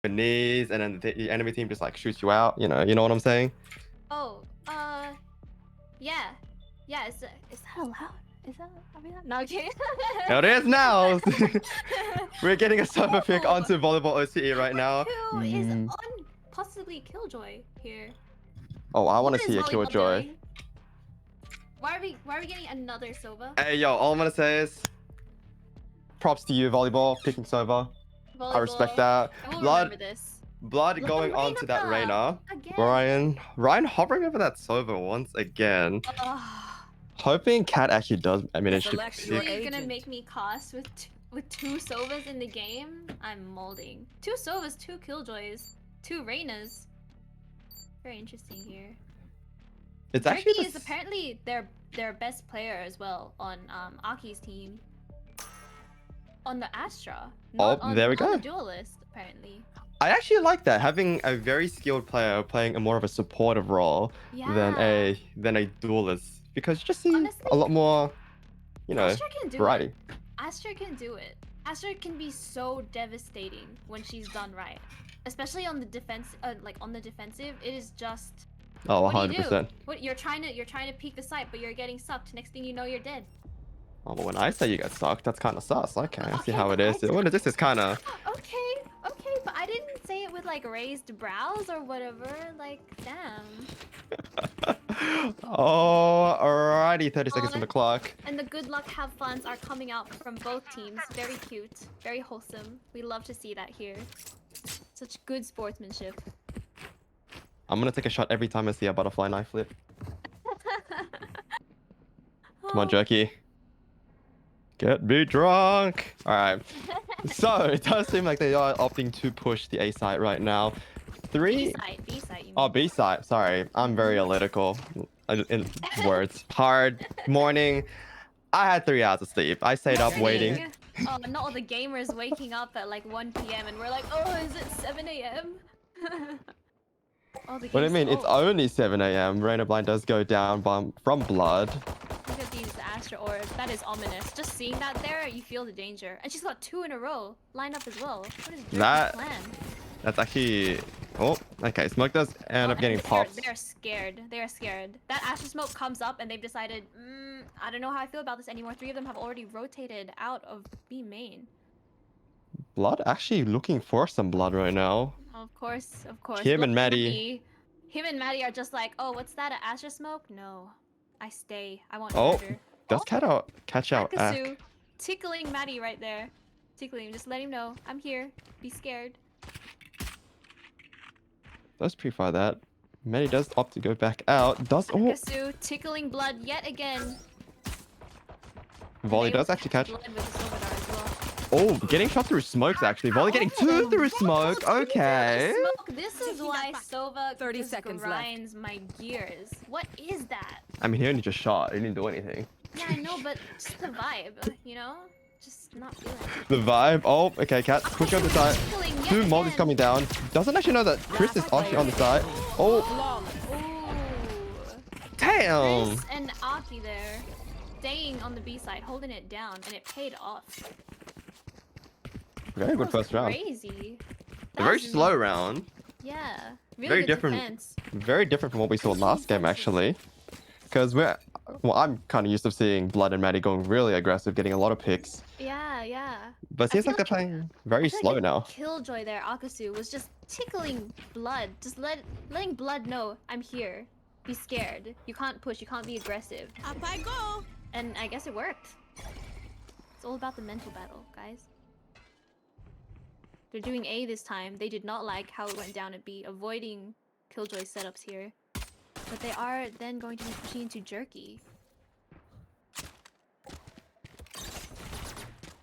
knees, and then the enemy team just like shoots you out. You know what I'm saying? Oh, yeah. Yeah, is that allowed? Is that allowed? No, okay. It is now. We're getting a server pick onto Volleyball OCE right now. Who is on possibly Killjoy here? Oh, I want to What see is a Volleyball Killjoy. doing? Why are we getting another Sova? Hey, yo, all I'm gonna say is props to you, Volleyball, picking Sova. I respect that. I will remember this. Blood going on to that Reyna. Ryan hovering over that Sova once again. Hoping Cat actually does manage to pick. You're gonna make me cost with 2 Sovas in the game? I'm molding. 2 Sovas, 2 Killjoys, 2 Reynas. Very interesting here. It's actually is apparently their best player as well on Aki's team. On the Astra. There we go. On the Duelist, apparently. I actually like that, having a very skilled player playing a more of a supportive role than a duelist, because you just see honestly, a lot more, variety. Astra can do it. Astra can be so devastating when she's done right, especially on the defense. Like on the defensive, it is just. Oh, 100%. What you're trying to peek the site, but you're getting sucked. Next thing you know, you're dead. Oh, but when I say you get sucked, that's kind of sus. Okay, I see how it is. This is kind of. Okay, but I didn't say it with like raised brows or whatever. Like, damn. Oh, alrighty, 30 seconds on the clock. And the good luck, have funs are coming out from both teams. Very cute, very wholesome. We love to see that here. Such good sportsmanship. I'm gonna take a shot every time I see a butterfly knife flip. Come on, Jerky. Get me drunk. All right. So it does seem like they are opting to push the A site right now. B site. Oh, B site. Sorry, I'm very analytical in words. Hard morning. I had 3 hours of sleep. I stayed up waiting. Oh, not all the gamers waking up at like 1 PM and we're like, oh, is it 7 AM? What do you mean? It's only 7 AM. Reyna Blind does go down from Blood. Look at these Astra orbs. That is ominous. Just seeing that there, you feel the danger. And she's got 2 in a row lined up as well. What is that plan? That's actually. Oh, okay. Smoke does end up getting popped. They're scared. They're scared. That Astra smoke comes up and they've decided, I don't know how I feel about this anymore. 3 of them have already rotated out of B main. Blood actually looking for some blood right now. Of course. Him and Maddie are just like, oh, what's that? An Astra smoke? No, I stay. I want murder. Does catch out. CatKuu tickling Maddie right there. Tickling him. Just let him know I'm here. Be scared. Does pre-fire that. Maddie does opt to go back out. CatKuu tickling blood yet again. Volley does actually catch. Oh, getting shot through smokes actually. Volley getting 2 through smoke. Okay. This is why Sova 30 seconds grinds my gears. What is that? I mean, he only just shot. He didn't do anything. Yeah, I know, but just the vibe, you know? Just not feeling it. The vibe. Oh, okay, Cat. Push over the side. 2 moldies coming down. Doesn't actually know that Chris is actually on the side. Oh. Damn. Chris and Aki there. Staying on the B side, holding it down, and it paid off. Very good first round. Crazy. A very slow round. Yeah. Really very different. Defense. Very different from what we saw last game actually. Because I'm kind of used to seeing Blood and Maddie going really aggressive, getting a lot of picks. Yeah. But it seems like they're playing very slow now. Killjoy there, Akasu, was just tickling Blood, just letting Blood know I'm here. Be scared. You can't push. You can't be aggressive. Up I go. And I guess it worked. It's all about the mental battle, guys. They're doing A this time. They did not like how it went down at B, avoiding Killjoy setups here. But they are then going to be pushing into Jerky.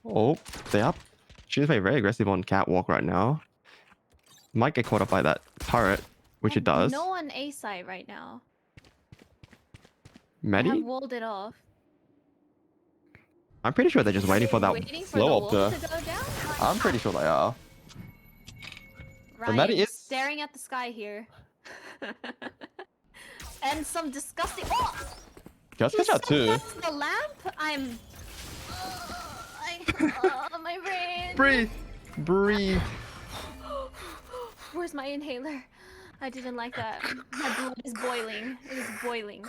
Oh, they up. She's very aggressive on Catwalk right now. Might get caught up by that turret, which it does. No on A side right now. Maddie? They have walled it off. I'm pretty sure they're just waiting for that slow up to go down? I'm pretty sure they are. Ryan Maddie is staring at the sky here. And some disgusting. Oh! Just catch out too. The lamp. I'm. My brain. Breathe. Where's my inhaler? I didn't like that. My blood is boiling. It is boiling.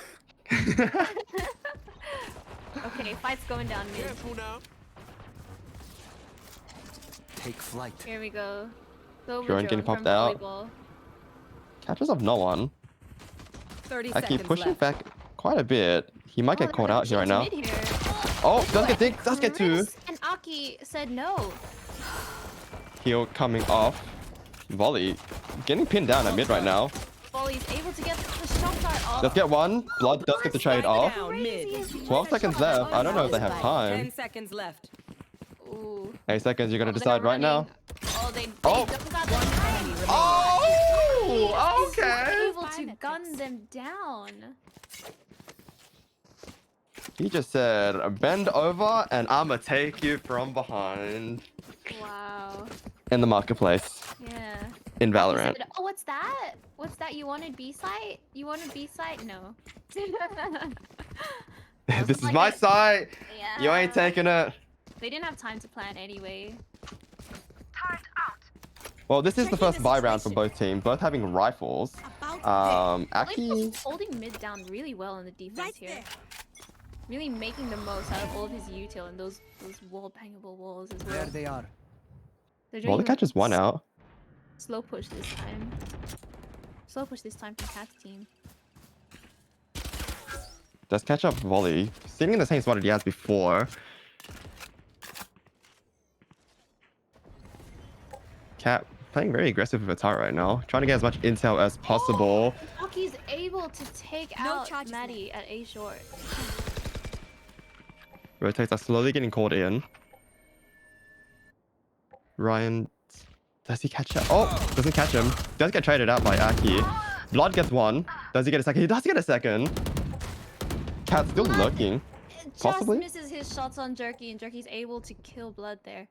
Okay, fight's going down mid. Take flight. Here we go. Go Drone getting popped out. Catches up no one. 30 I keep seconds pushing left. back quite a bit. He might get caught out here right now. Here. Oh, does get two. And Aki said no. Heal coming off. Volley. Getting pinned down at mid right now. Volley's able to get the shot off. Does get one. Blood does get the trade off. Down mid. 12 seconds left. I don't know if they have 10 time. seconds left. Ooh. 8 seconds. You're gonna They're decide right now. Oh, they Oh. double got the time. Oh, He's okay. able to gun them down. He just said, bend over and I'ma take you from behind. Wow. In the marketplace. Yeah. In Valorant. Said, oh, what's that? What's that? You wanted B site? You wanted B site? No. This is my site. Yeah. You ain't taking it. They didn't have time to plan anyway. Well, this is the Tricky first buy round for situation. both teams, both having rifles. Aki. Volley's holding mid down really well on the defense here. Really making the most out of all of his util and those wall bangable walls as well. There they are. They're Well, the doing catches one out. slow push this time. Slow push this time from Cat's team. Does catch up Volley. Sitting in the same spot that he has before. Cat playing very aggressive with a turret right now. Trying to get as much intel as possible. Aki's able to take No out charges Maddie at A short. Rotates are slowly getting called in. Ryan, does he catch him? Oh, doesn't catch him. Does get traded out by Aki. Blood gets one. Does he get a second? He does get a second. Cat's still Blood lurking. Just Possibly? misses his shots on Jerky, and Jerky's able to kill Blood there.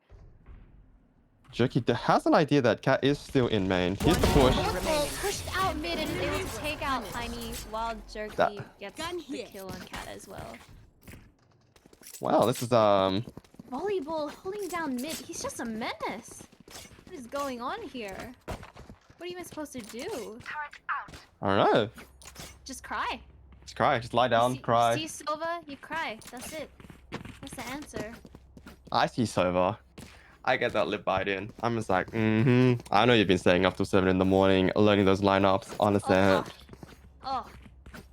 Jerky has an idea that Cat is still in main. Here's the push. Well, pushed out mid and is able to take out Tiny while Jerky gets the kill on Cat as well. Wow, this is Volleyball holding down mid. He's just a menace. What is going on here? What are you even supposed to do? I don't know. Just cry. Just cry. Just lie down, cry. See Sova, you cry. That's it. That's the answer. I see Sova. I get that lip bite in. I'm just like, I know you've been staying up till 7 in the morning, learning those lineups. Understand. I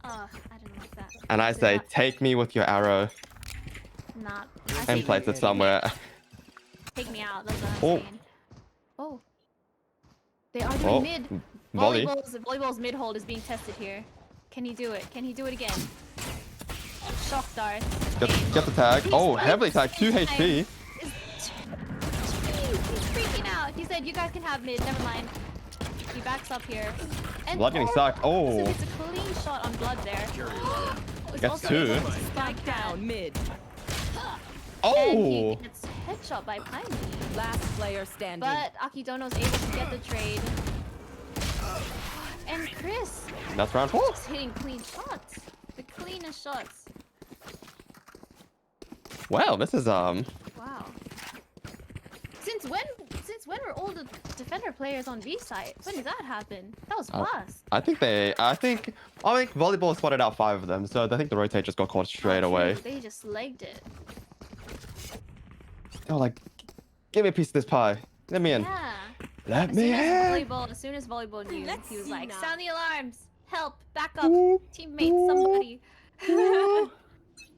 didn't like that. And I say, take me with your arrow Not. and place it somewhere. Take me out. That's what I'm Oh. saying. Oh. They are doing mid. Volley. Volleyball's mid hold is being tested here. Can he do it? Can he do it again? Shock dart. Get the tag. Oh, heavily tagged. 2 HP. He's freaking out. He said, you guys can have mid. Never mind. He backs up here. And Blood getting sucked. Oh. So it's a clean shot on Blood there. It's Gets also 2. able to Spike down mid. And he Oh. gets headshot by Piney. Last player standing. But Akidono's able to get the trade. And Chris That's round 4. is hitting clean shots. The cleanest shots. Wow, this is Wow. Since when were all the defender players on B side? When did that happen? That was fast. I think volleyball spotted out 5 of them, so I think the rotate just got caught straight away. They just legged it. They were like, give me a piece of this pie. Let me in. Yeah. Let me in. As soon as volleyball knew, Let's he was see like, now. sound the alarms. Help. Back up. Ooh. Teammates, somebody.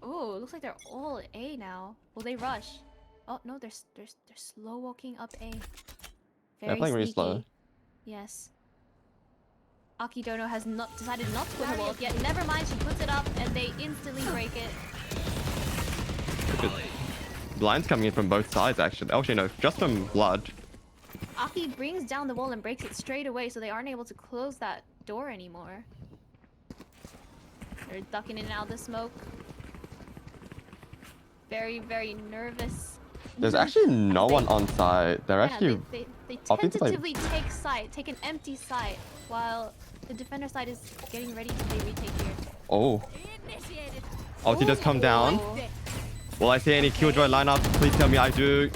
Oh, looks like they're all A now. Will they rush? Oh no, they're slow walking up A. They're playing really slow. Yes. Akidono has not decided not to put her wall up yet. Never mind, she puts it up and they instantly break it. Blinds coming in from both sides, actually. Actually, no, just from Blood. Aki brings down the wall and breaks it straight away, so they aren't able to close that door anymore. They're ducking in and out of the smoke. Very, very nervous. There's actually no one on site. They're actually... They opting to play- tentatively take an empty site, while the defender side is getting ready to play retake here. Oh. Ulti does come down. Will I see any Killjoy lineup? Please tell me I do.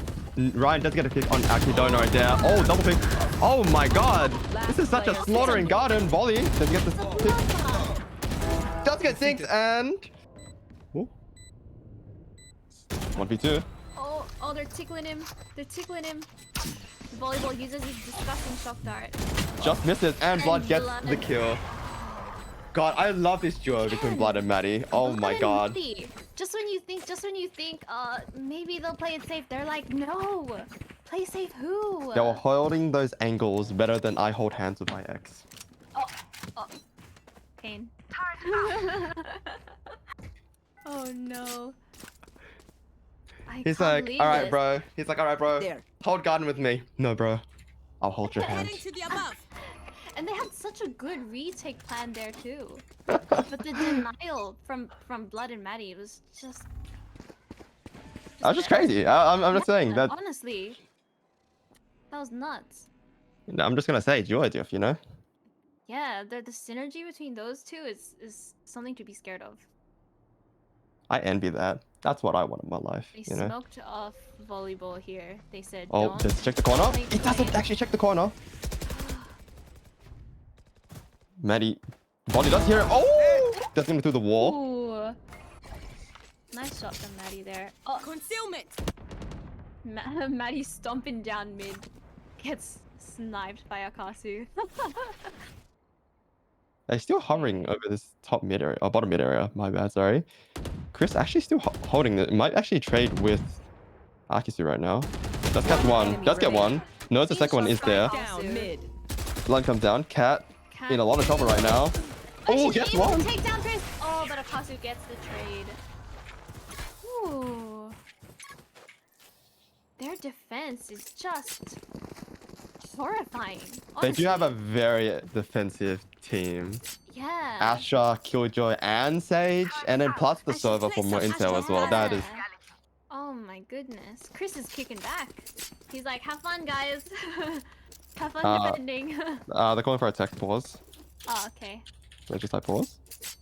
Ryan does get a pick on Akidono right there. Oh, double pick. Oh my god! Last This is such a player slaughtering garden. Volley. Does get It's a the bloodbath. does get synced and. Ooh. 1v2. Oh, they're tickling him. They're tickling him. Volleyball uses his disgusting shock dart. Just misses and Blood gets Blood. the kill. God, I love this duo between Blood and Maddie. Oh Blood my and god. Maddie. Just when you think, maybe they'll play it safe, they're like, no. Play safe who? They were holding those angles better than I hold hands with my ex. Oh. Pain. Oh no. He's like, alright, bro. He's like, alright, bro. There. Hold garden with me. No, bro. I'll hold your hand. Heading to the above. And they had such a good retake plan there too. But the denial from Blood and Maddie was just That was just crazy. I'm just saying that. Honestly, that was nuts. I'm just gonna say, duo diff, you know? Yeah, the synergy between those two is something to be scared of. I envy that. That's what I want in my life, They you know? smoked off volleyball here. They said, Oh, don't let's check the corner. make It doesn't plays. actually check the corner. Maddie. Volley does hear it. Oh! That's him through the wall. Ooh. Nice shot from Maddie there. Oh, Concealment. Maddie stomping down mid. Gets sniped by Akasu. They're still hovering over this top mid area, or bottom mid area. My bad, sorry. Chris actually still holding it. Might actually trade with Akisu right now. Does catch one. enemy Does get remaining. one. Knows the second one is there. Down mid. Blood comes down. Cat in a lot of trouble right now. Oh, she's gets able to one. take down Chris. Oh, but Akasu gets the trade. Ooh. Their defense is just horrifying. They do have a honestly. very defensive team. Yeah. Astra, Killjoy, and Sage, and then plus the server for more intel as well. That is. Yeah. Oh my goodness. Chris is kicking back. He's like, have fun, guys. Have fun defending. They're calling for a tech pause. Oh, okay. So just like pause.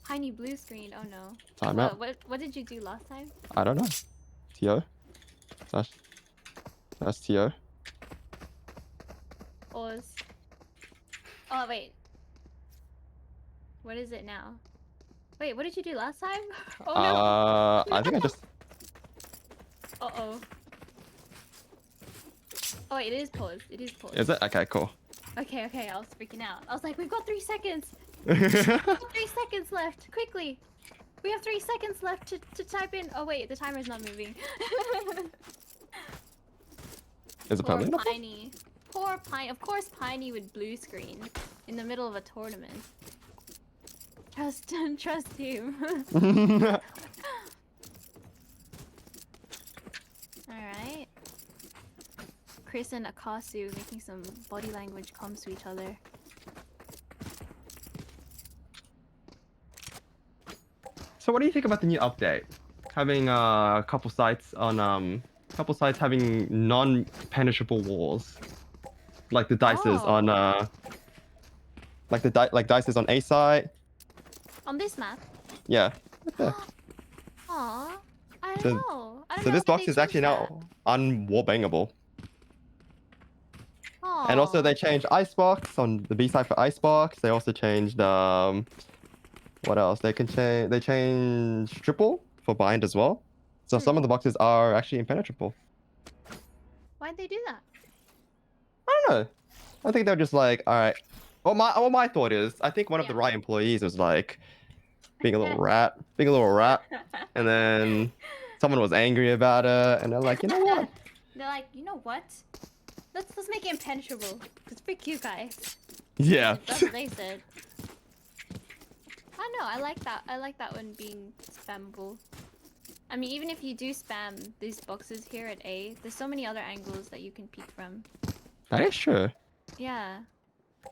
Tiny blue screen. Oh no. Timeout. What did you do last time? I don't know. TO. That's TO. Oz. Oh wait. What is it now? Wait, what did you do last time? Oh no. I think I just. Uh-oh. Oh wait, it is paused. It is paused. Is it? Okay, cool. Okay, I was freaking out. I was like, we've got 3 seconds. We've got 3 seconds left. Quickly. We have 3 seconds left to type in. Oh wait, the timer's not moving. Is it Poor permanent? Piney. Poor Piney. Of course Piney would blue screen in the middle of a tournament. Trust him. Alright. Chris and Akasu making some body language comms to each other. So what do you think about the new update? Having a couple sites having non-penetrable walls, like the dices on like dices on A site. On this map? Yeah. Right there. Aw. I don't So- know. I don't So know this if box they is actually changed now unwallbangable. that. And also Aw. they changed Icebox on the B side for Icebox. They also changed what else? They changed Triple for bind as well. So some of the boxes are actually impenetrable. Why'd they do that? I don't know. I think they're just like, all right. Well, my thought is, I think one of the Yeah. right employees was like being a little rat, and then someone was angry about it, and they're like, you know what? They're like, you know what? Let's make it impenetrable. Cause freak you guys. Yeah. That's what they said. I don't know. I like that. I like that one being spammable. I mean, even if you do spam these boxes here at A, there's so many other angles that you can peek from. That is true. Yeah.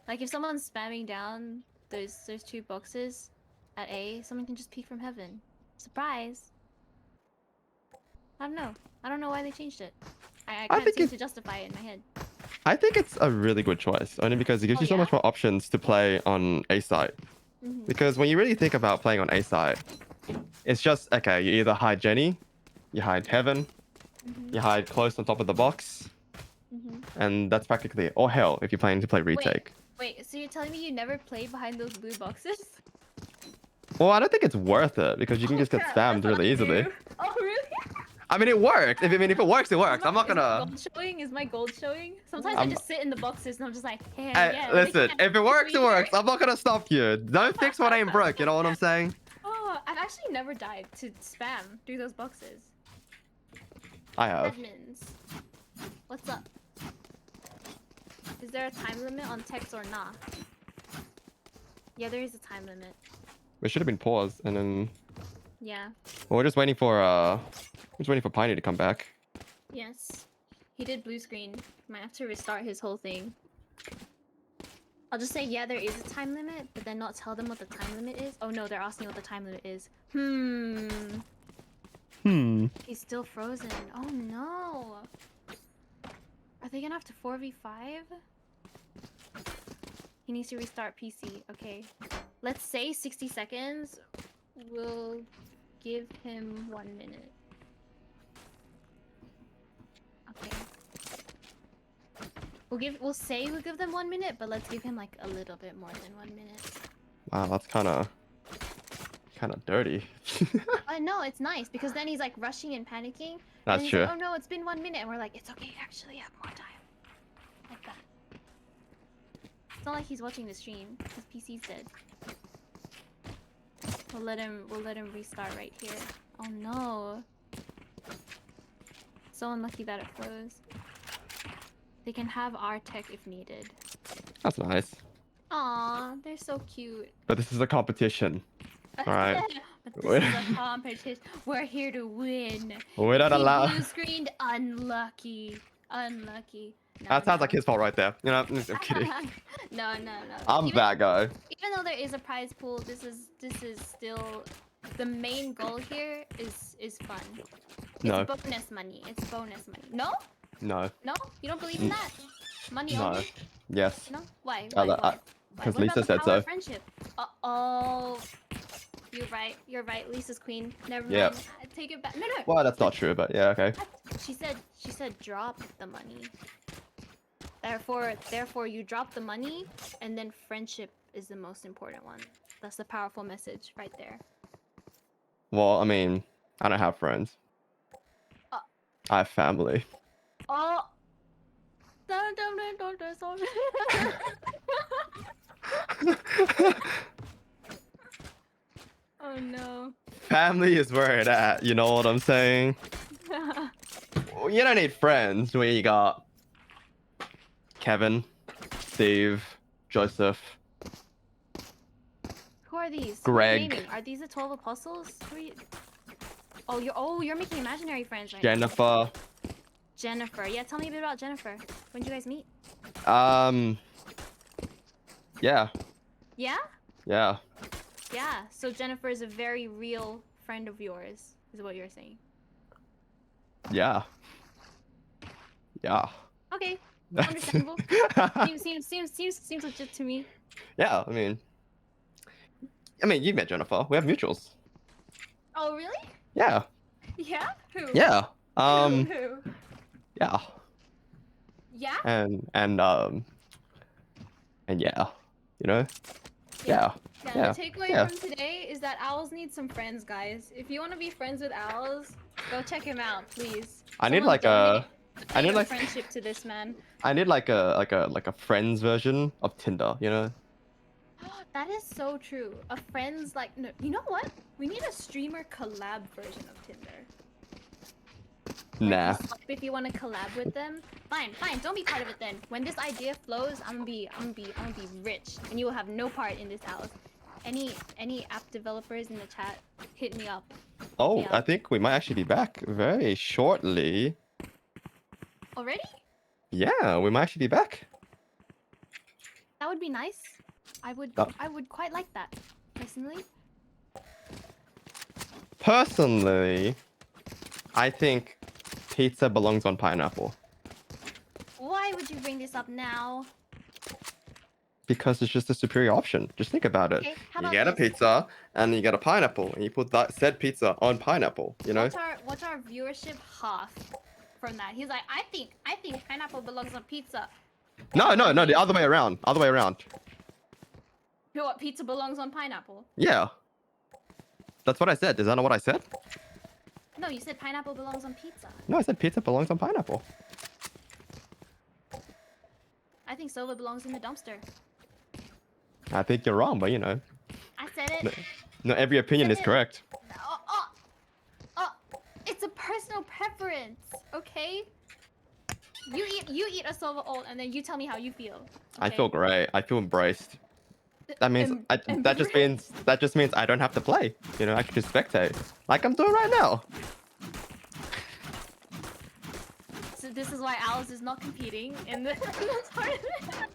Like if someone's spamming down those 2 boxes at A, someone can just peek from heaven. Surprise. I don't know. I don't know why they changed it. I can't think seem it- to justify it in my head. I think it's a really good choice, only because it gives Oh, you so yeah? much more options to play on A side. Mhm. Because when you really think about playing on A side, it's just, okay, you either hide Jenny, you hide Heaven, Mhm. you hide close on top of the box, And that's practically it. Or hell, if you're planning to play retake. Wait, so you're telling me you never play behind those blue boxes? Well, I don't think it's worth it because you can just get Crap, spammed that's what really I easily. do. Oh, really? I mean, it works. If it works, it works. I'm not Is my gonna. gold showing? Is my gold showing? Sometimes I just sit in the boxes and I'm just like, hey, Hey, yeah. listen, if it works, it here. works. I'm not gonna stop you. Don't fix what ain't broke. You know what I'm saying? Oh, I've actually never died to spam through those boxes. I have. Admins. What's up? Is there a time limit on text or not? Yeah, there is a time limit. We should have been paused and then. Yeah. Well, we're just waiting for Piney to come back. Yes. He did blue screen. Might have to restart his whole thing. I'll just say, yeah, there is a time limit, but then not tell them what the time limit is. Oh no, they're asking what the time limit is. He's still frozen. Oh no. Are they gonna have to 4v5? He needs to restart PC. Okay. Let's say 60 seconds. We'll give him 1 minute. Okay. We'll say we'll give them 1 minute, but let's give him like a little bit more than 1 minute. Wow, that's kind of dirty. No, it's nice because then he's like rushing and panicking. That's and he's true. Like, oh no, it's been 1 minute, and we're like, it's okay, you actually have more time. Like that. It's not like he's watching the stream. His PC's dead. We'll let him restart right here. Oh no. So unlucky that it froze. They can have our tech if needed. That's nice. Aw, they're so cute. But this is a competition. Alright. But this is a competition. We're here to win. We don't He allow. blue screened. Unlucky. Unlucky. No, That sounds no. like his fault right there. You know, I'm kidding. No. I'm that guy. Even though there is a prize pool, this is still the main goal here is fun. It's No. bonus money. It's bonus money. No? No. No? You don't believe in that? Money No. only? Yes. No? Why? I- Why? Because What Lisa about the said power so. of friendship? Oh. You're right. Lisa's queen. Never mind. Yep. I take it back. No. Well, that's not true, but yeah, okay. She said drop the money. Therefore you drop the money and then friendship is the most important one. That's the powerful message right there. Well, I mean, I don't have friends. I have family. Oh. Don't. Oh no. Family is where it at. You know what I'm saying? Well, you don't need friends where you got Kevin, Steve, Joseph. Who are these? Who are you Greg. naming? Are these the 12 apostles? Who are you? You're making imaginary friends right Jennifer. now. Jennifer. Yeah, tell me a bit about Jennifer. When did you guys meet? Yeah. Yeah? Yeah. Yeah. So Jennifer is a very real friend of yours, is what you're saying. Yeah. Yeah. Okay. Understandable. seems legit to me. Yeah, I mean, you met Jennifer. We have mutuals. Oh really? Yeah. Yeah? Who? Yeah. Who? Yeah. Yeah? And yeah, you know. Yeah. Yeah, the takeaway from today is that Owlz needs some friends, guys. If you want to be friends with Owlz, go check him out, please. I need Someone like a. donate I need your like. friendship to this man. I need like a friends version of Tinder. You know. That is so true. A friends like no. You know what? We need a streamer collab version of Tinder. Nah. If you want to collab with them, fine. Don't be part of it then. When this idea flows, I'm gonna be rich, and you will have no part in this house. Any app developers in the chat, hit me up. Oh, Yeah. I think we might actually be back very shortly. Already? Yeah, we might actually be back. That would be nice. I would quite like that, personally. Personally, I think pizza belongs on pineapple Why would you bring this up now? because it's just a superior option. Just think about it. Okay, how You about get a this? pizza and you get a pineapple, and you put that said pizza on pineapple. You know. What's our viewership half? from that. He's like, I think pineapple belongs on pizza. No, the other way around. Other way around. You know what? Pizza belongs on pineapple. Yeah. That's what I said. Is that not what I said? No, you said pineapple belongs on pizza. No, I said pizza belongs on pineapple. I think Sova belongs in the dumpster. I think you're wrong, but you know. I said it. No, every opinion is correct. It's a personal preference, okay? You eat a Sova ult and then you tell me how you feel. I okay? feel great. I feel embraced. That means that just means I don't have to play. You know, I can just spectate, like I'm doing right now. So this is why Owlz is not competing in the tournament.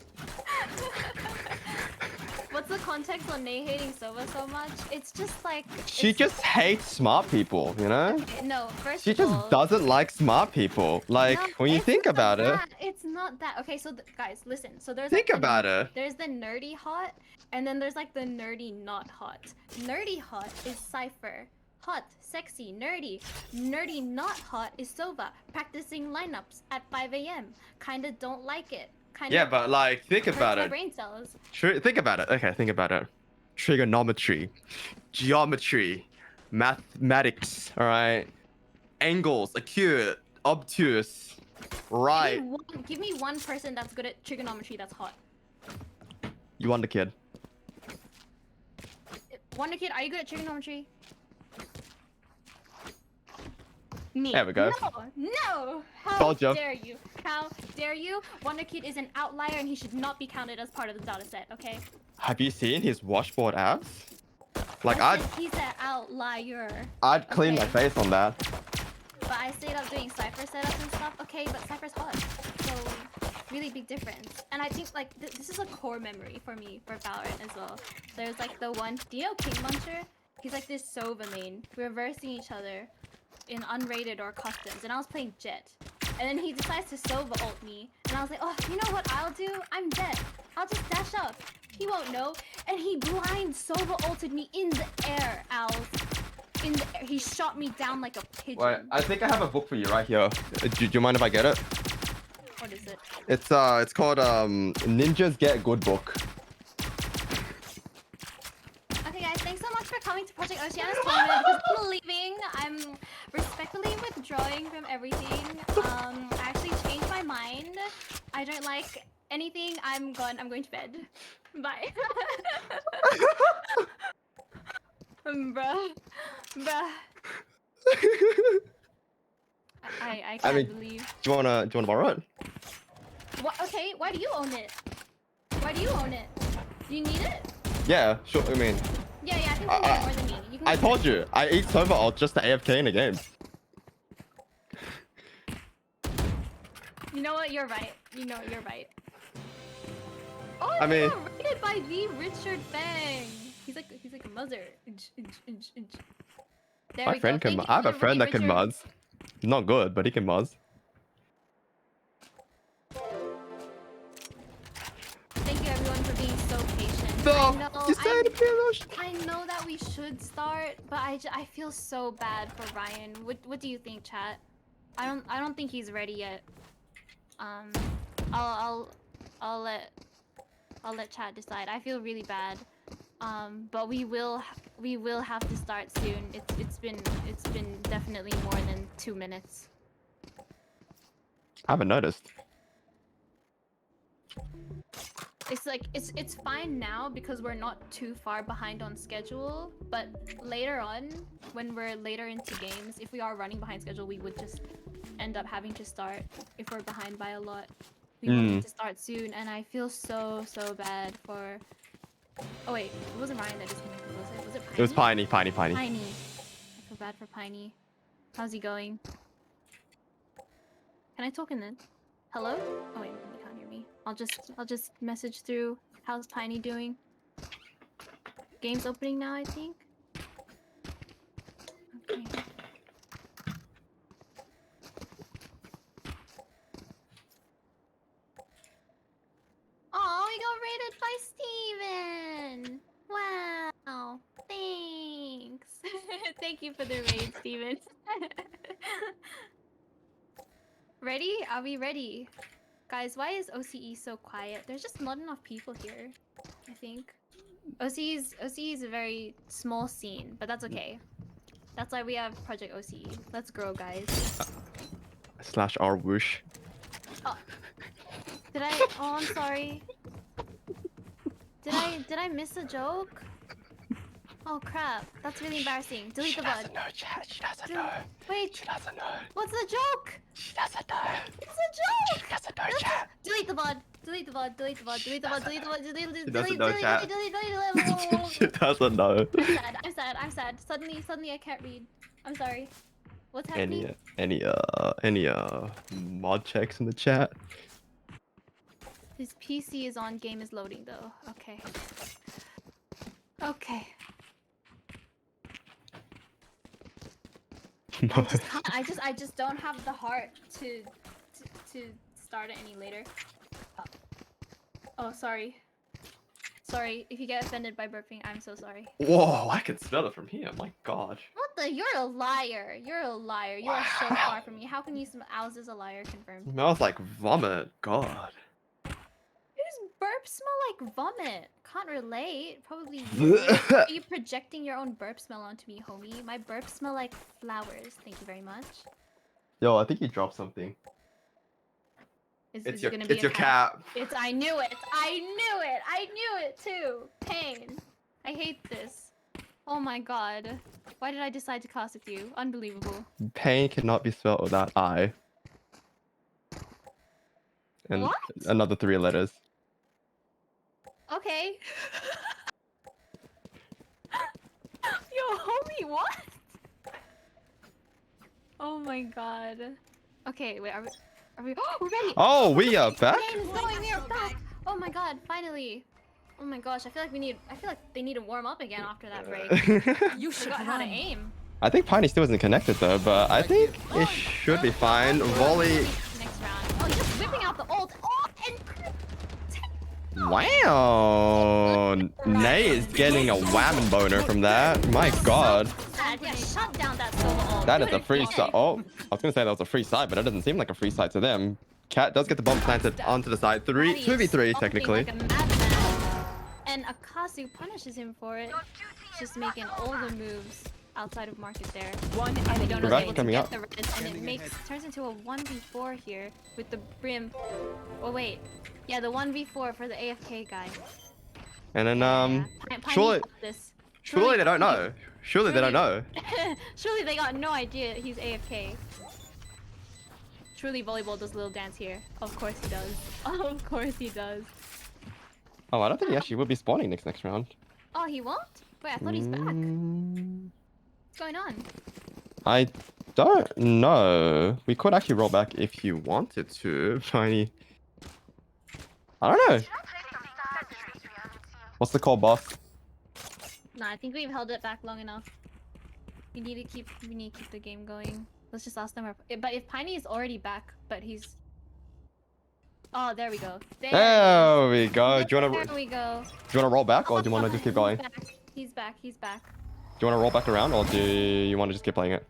What's the context on Nate hating Sova so much? It's just like She just hates smart people, you know? Okay, no, first She of just all, doesn't like smart people. Like, no, when you it's think not about it. that. It's not that. Okay, so guys, listen. So there's Think like about it. There's the nerdy hot, and then there's like the nerdy not hot. Nerdy hot is Cypher. Hot, sexy, nerdy. Nerdy not hot is Sova, practicing lineups at 5 a.m. Kinda don't like it. Kinda Yeah, but like, think hurts about my it. brain cells. Think about it. Okay, think about it. Trigonometry, geometry, mathematics, all right? Angles, acute, obtuse, right? Give me one person that's good at trigonometry that's hot. Yvonderkid. Wonderkid, are you good at trigonometry? Me. There we go. No! How Told ya. dare you? How dare you? Wonderkid is an outlier and he should not be counted as part of the data set, okay? Have you seen his washboard abs? Like, He's an outlier. I'd clean my Okay. face on that. But I stayed up doing Cypher setups and stuff. Okay, but Cypher's hot. So, really big difference. And I think, like, this is a core memory for me for Valorant as well. There's, like, the one... Do you know King Muncher? He's, like, this Sova main. We're versing each other in unrated or customs. And I was playing Jet. And then he decides to Sova ult me. And I was like, oh, you know what I'll do? I'm Jet. I'll just dash up. He won't know. And he blind Sova ulted me in the air, Owlz. In the air. He shot me down like a pigeon. Wait, I think I have a book for you right here. Do you mind if I get it? What is it? It's called Ninjas Get Good book. Okay guys, thanks so much for coming to Project Oceania's tournament because I'm leaving. I'm respectfully withdrawing from everything. I actually changed my mind. I don't like anything. I'm going to bed. Bye. Bruh. I can't believe. Do you wanna borrow it? What? Okay, why do you own it? Why do you own it? Do you need it? Yeah, sure. I mean, Yeah, I think you need it more than me. You can I told you, I eat Sova ult just to AFK in the game. You know what? You're right. You know you're right. Oh, I mean, got rated by the Richardfvng. He's like a mother. There my we friend go. can. Thank you I have for a the friend that raid, can Richard. Muzz. Not good, but he can Muzz. Thank you everyone for being so patient. No, you said I know that we should start, but I feel so bad for Ryan. What do you think, chat? I don't think he's ready yet. I'll let chat decide. I feel really bad. But we will have to start soon. It's been definitely more than 2 minutes. I haven't noticed. It's like it's fine now because we're not too far behind on schedule, but later on when we're later into games, if we are running behind schedule, we would just end up having to start if we're behind by a lot. We wanted to start soon and I feel so bad for... Oh wait, it wasn't Ryan that disconnected, was it? Was it Piney? It was Piney. Piney. I feel bad for Piney. How's he going? Can I talk in then? Hello? Oh wait, you can't hear me. I'll just message through. How's Piney doing? Game's opening now, I think. Okay. Oh, we got rated by Steven! Wow, thanks. Thank you for the raid, Steven. ready? Are we ready? Guys, why is OCE so quiet? There's just not enough people here, I think. OCE is a very small scene, but that's okay. That's why we have Project OCE. Let's grow, guys. Slash R whoosh. Oh. Did I? Oh, I'm sorry. Did I miss a joke? Oh crap! That's really embarrassing. Delete the She VOD. doesn't know, chat. She doesn't know. Wait. She doesn't know. What's the joke? She doesn't know. What's the joke? She doesn't know, chat. Delete the VOD. Delete the VOD. Delete the VOD. Delete the VOD. Delete the VOD. She Delete doesn't know, chat. delete. She doesn't know. I'm sad. Suddenly I can't read. I'm sorry. What's happening? Any mod checks in the chat? His PC is on. Game is loading though. Okay. Okay. I just don't have the heart to start it any later. Oh, sorry. Sorry if you get offended by burping. I'm so sorry. Whoa, I can smell it from here. My God. What the? You're a liar. You're a liar. You are so far from me. How can you smell? Owlz is a liar. Confirmed. Smells like vomit. God. Whose burp smell like vomit? Can't relate. Probably you. Are you projecting your own burp smell onto me, homie? My burp smell like flowers. Thank you very much. Yo, I think you dropped something. Is It's it gonna be your a cat? cat. I knew it. I knew it too. Pain. I hate this. Oh my god. Why did I decide to cast with you? Unbelievable. Pain cannot be spelled without I. And What? another 3 letters. Okay. Yo, homie, what? Oh my god. Okay, wait, are we? Oh, we're ready. Oh, we are back. The game is going. We are back. Oh my god, finally. Oh my gosh, I feel like they need to warm up again after that break. You I should forgot how to run. aim. I think Piney still isn't connected though, but I think it should be fine. Volley. Next round. Oh, you're just whipping out the ult. Oh, and Wow. Nay is getting a whammon boner from that. My God. yeah, shut down that solo ult. That is Do a it free again. side. Oh, I was gonna say that was a free side, but it doesn't seem like a free side to them. Cat does get the bomb planted onto the side. 2v3 Something technically. like a madman. And Akasu punishes him for it. Just making all the moves outside of market there. One They enemy don't We're know back able coming to up. get the res, and it turns into a 1v4 here with the brim. Oh wait, yeah, the 1v4 for the AFK guy. And then Surely surely they don't know. Surely they don't know. Surely they got no idea he's AFK. Truly volleyball does a little dance here. Of course he does. Of course he does. Oh, I don't think he actually will be spawning next round. Oh, he won't? Wait, I thought he's back. What's going on? I don't know. We could actually roll back if you wanted to, Tiny. I don't know. What's the call, boss? Nah, I think we've held it back long enough. We need to keep the game going. Let's just ask them. But if Piney is already back, but he's. Oh, there we go. There we go. Do you There wanna we go. roll back or do you wanna just keep going? He's back. He's back. Do you wanna roll back around or do you wanna just keep playing it?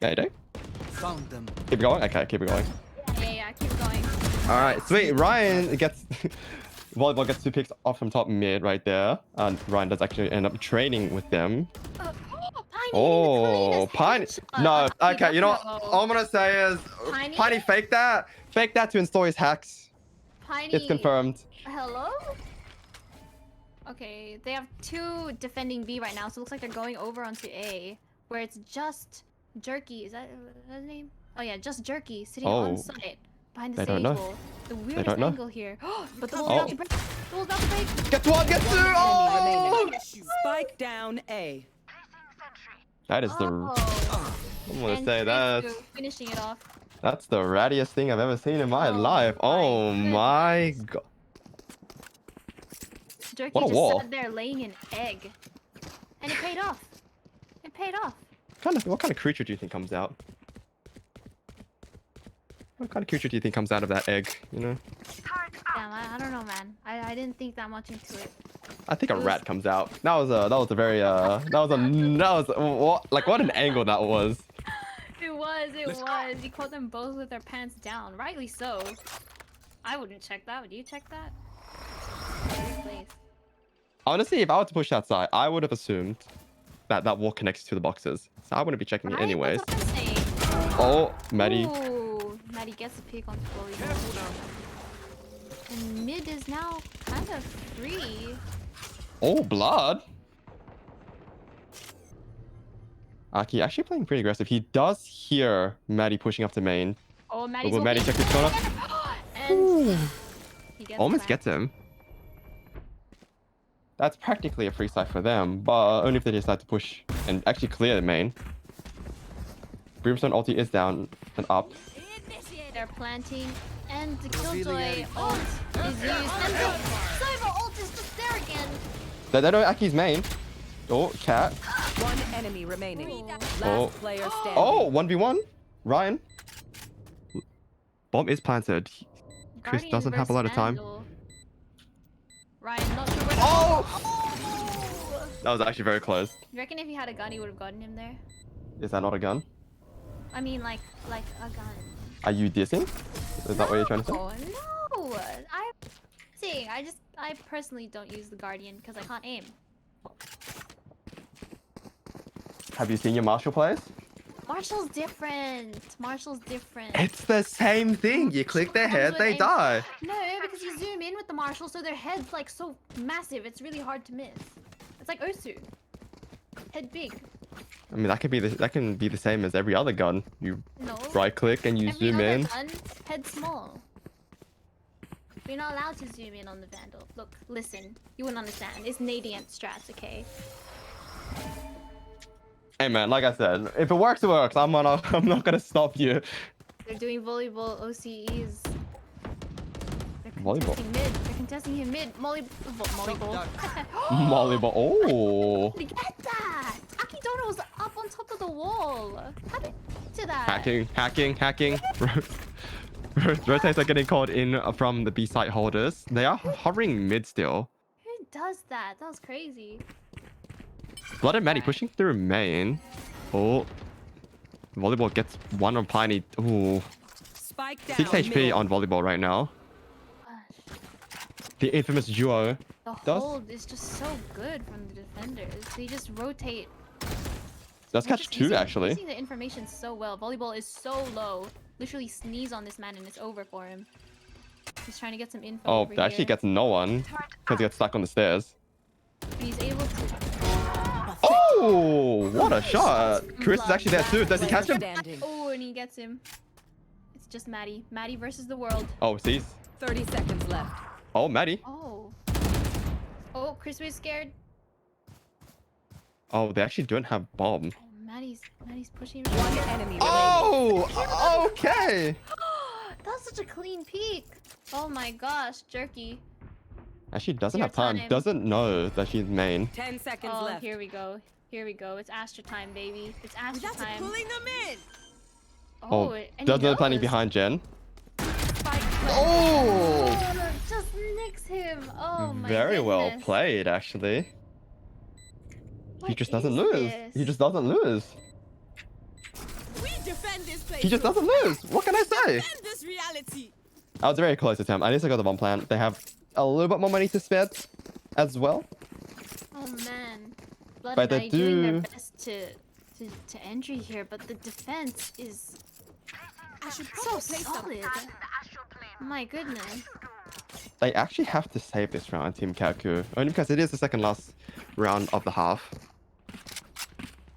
Yeah, you do? Found them. Keep it going? Okay, keep it going. Yeah, keep going. Alright, sweet. Ryan gets Volleyball gets 2 picks off from top mid right there. And Ryan does actually end up trading with them. Oh, Piney. No, okay, you know what all I'm gonna say is Piney faked that. Faked that to install his hacks. Piney. It's confirmed. Hello? Okay, they have 2 defending B right now, so it looks like they're going over onto A, where it's just Jerky. Is that his name? Oh yeah, just Jerky sitting on site behind the stage wall. The weirdest angle here. But the wall's about to break. The wall's about to break. Get 1, get 2! Oh! Spike down A. That is the. I'm gonna say that. Finishing it off. That's the rattiest thing I've ever seen in my life. Oh my God. Jerky What a just wall. sat there laying an egg. And it paid off. It paid off. What kind of creature do you think comes out? What kind of creature do you think comes out of that egg, you know? Damn, I don't know, man. I didn't think that much into it. I think a rat comes out. That was a very what an angle that was. It was. You caught them both with their pants down. Rightly so. I wouldn't check that. Would you check that? Good place. Honestly, if I were to push that side, I would have assumed that that wall connects to the boxes. So I wouldn't be checking it anyways. That's what I'm saying. Oh, Maddie. Ooh, Maddie gets a pick on volleyball. And mid is now kind of free. Oh, blood. Aki actually playing pretty aggressive. He does hear Maddie pushing up to main. Oh, Maddie's Will Maddie check his corner? And he gets Almost back. gets him. That's practically a free side for them, but only if they decide to push and actually clear the main. Brimstone ulti is down and up. They're planting, and the Killjoy ult is used, and the Cyber ult is just there again. They know Aki's main. Oh, cat. One enemy remaining. Ooh. Last player standing. Oh, 1v1. Ryan. Bomb is planted. Chris Guardian doesn't have a lot of versus time. Vandal. Ryan, not sure where to Oh! That was actually very close. You reckon if he had a gun, he would have gotten him there? Is that not a gun? I mean, like a gun. Are you dissing? Is that what you're trying to say? Oh, no! I personally don't use the Guardian because I can't aim. Have you seen your Marshall plays? Marshall's different. Marshall's different. It's the same thing. You click their head, they die. No, because you zoom in with the Marshall, so their head's like so massive, it's really hard to miss. It's like Osu. Head big. I mean, that can be the same as every other gun. You No. right click and you Every zoom other in. gun, head small. We're not allowed to zoom in on the Vandal. Look, listen. You wouldn't understand. It's Nadient strats, okay? Hey man, like I said, if it works, it works. I'm not gonna stop you. They're doing volleyball OCEs. They're Volleyball. contesting mid. They're contesting him mid. Volleyball. Volleyball. Oh. Look at that! Akidono was up on top of the wall. How did to that? Hacking. Rotates are getting called in from the B site holders. They are hovering mid still. Who does that? That was crazy. Blood and Maddie pushing through main. Oh. Volleyball gets one on Piney. Ooh. Spike down. 6 HP on volleyball right now. Gosh. The infamous duo. The Does- hold is just so good from the defenders. They just rotate. That's They're catch just 2 using- actually. Using the information so well. Volleyball is so low. Literally sneeze on this man and it's over for him. He's trying to get some info. Oh, over they actually here. gets no one because he gets stuck on the stairs. But he's able to. Oh, what a shot. Chris is actually there too. Does he catch him? Standing. Oh, and he gets him. It's just Maddie. Maddie versus the world. Oh, sees. 30 seconds left. Oh, Maddie. Oh. Oh, Chris was scared. Oh, they actually don't have bomb. Oh, Maddie's pushing him. One enemy remaining. Oh, okay. That's such a clean peek. Oh my gosh, jerky. Actually doesn't Your have time. time. Doesn't know that she's main. 10 seconds Oh, left. here we go. Here we go. It's Astra time, baby. It's Astra time. them in. Oh, and he doesn't know planning knows. behind Jen. Spike play. Oh, Oh, just nicks him. Oh my very well goodness. played, actually. He What just doesn't is lose. this? He just doesn't lose. We defend this place. He just doesn't lose. What can I say? Defend this reality. That was a very close attempt. I need to go to the bomb plant. They have a little bit more money to spend as well. Oh man. Blood But and they Maddie doing their do- best to entry here, but the defense is I should so probably play some. solid. My goodness. They actually have to save this round, Team CatKuu. Only because it is the second last round of the half.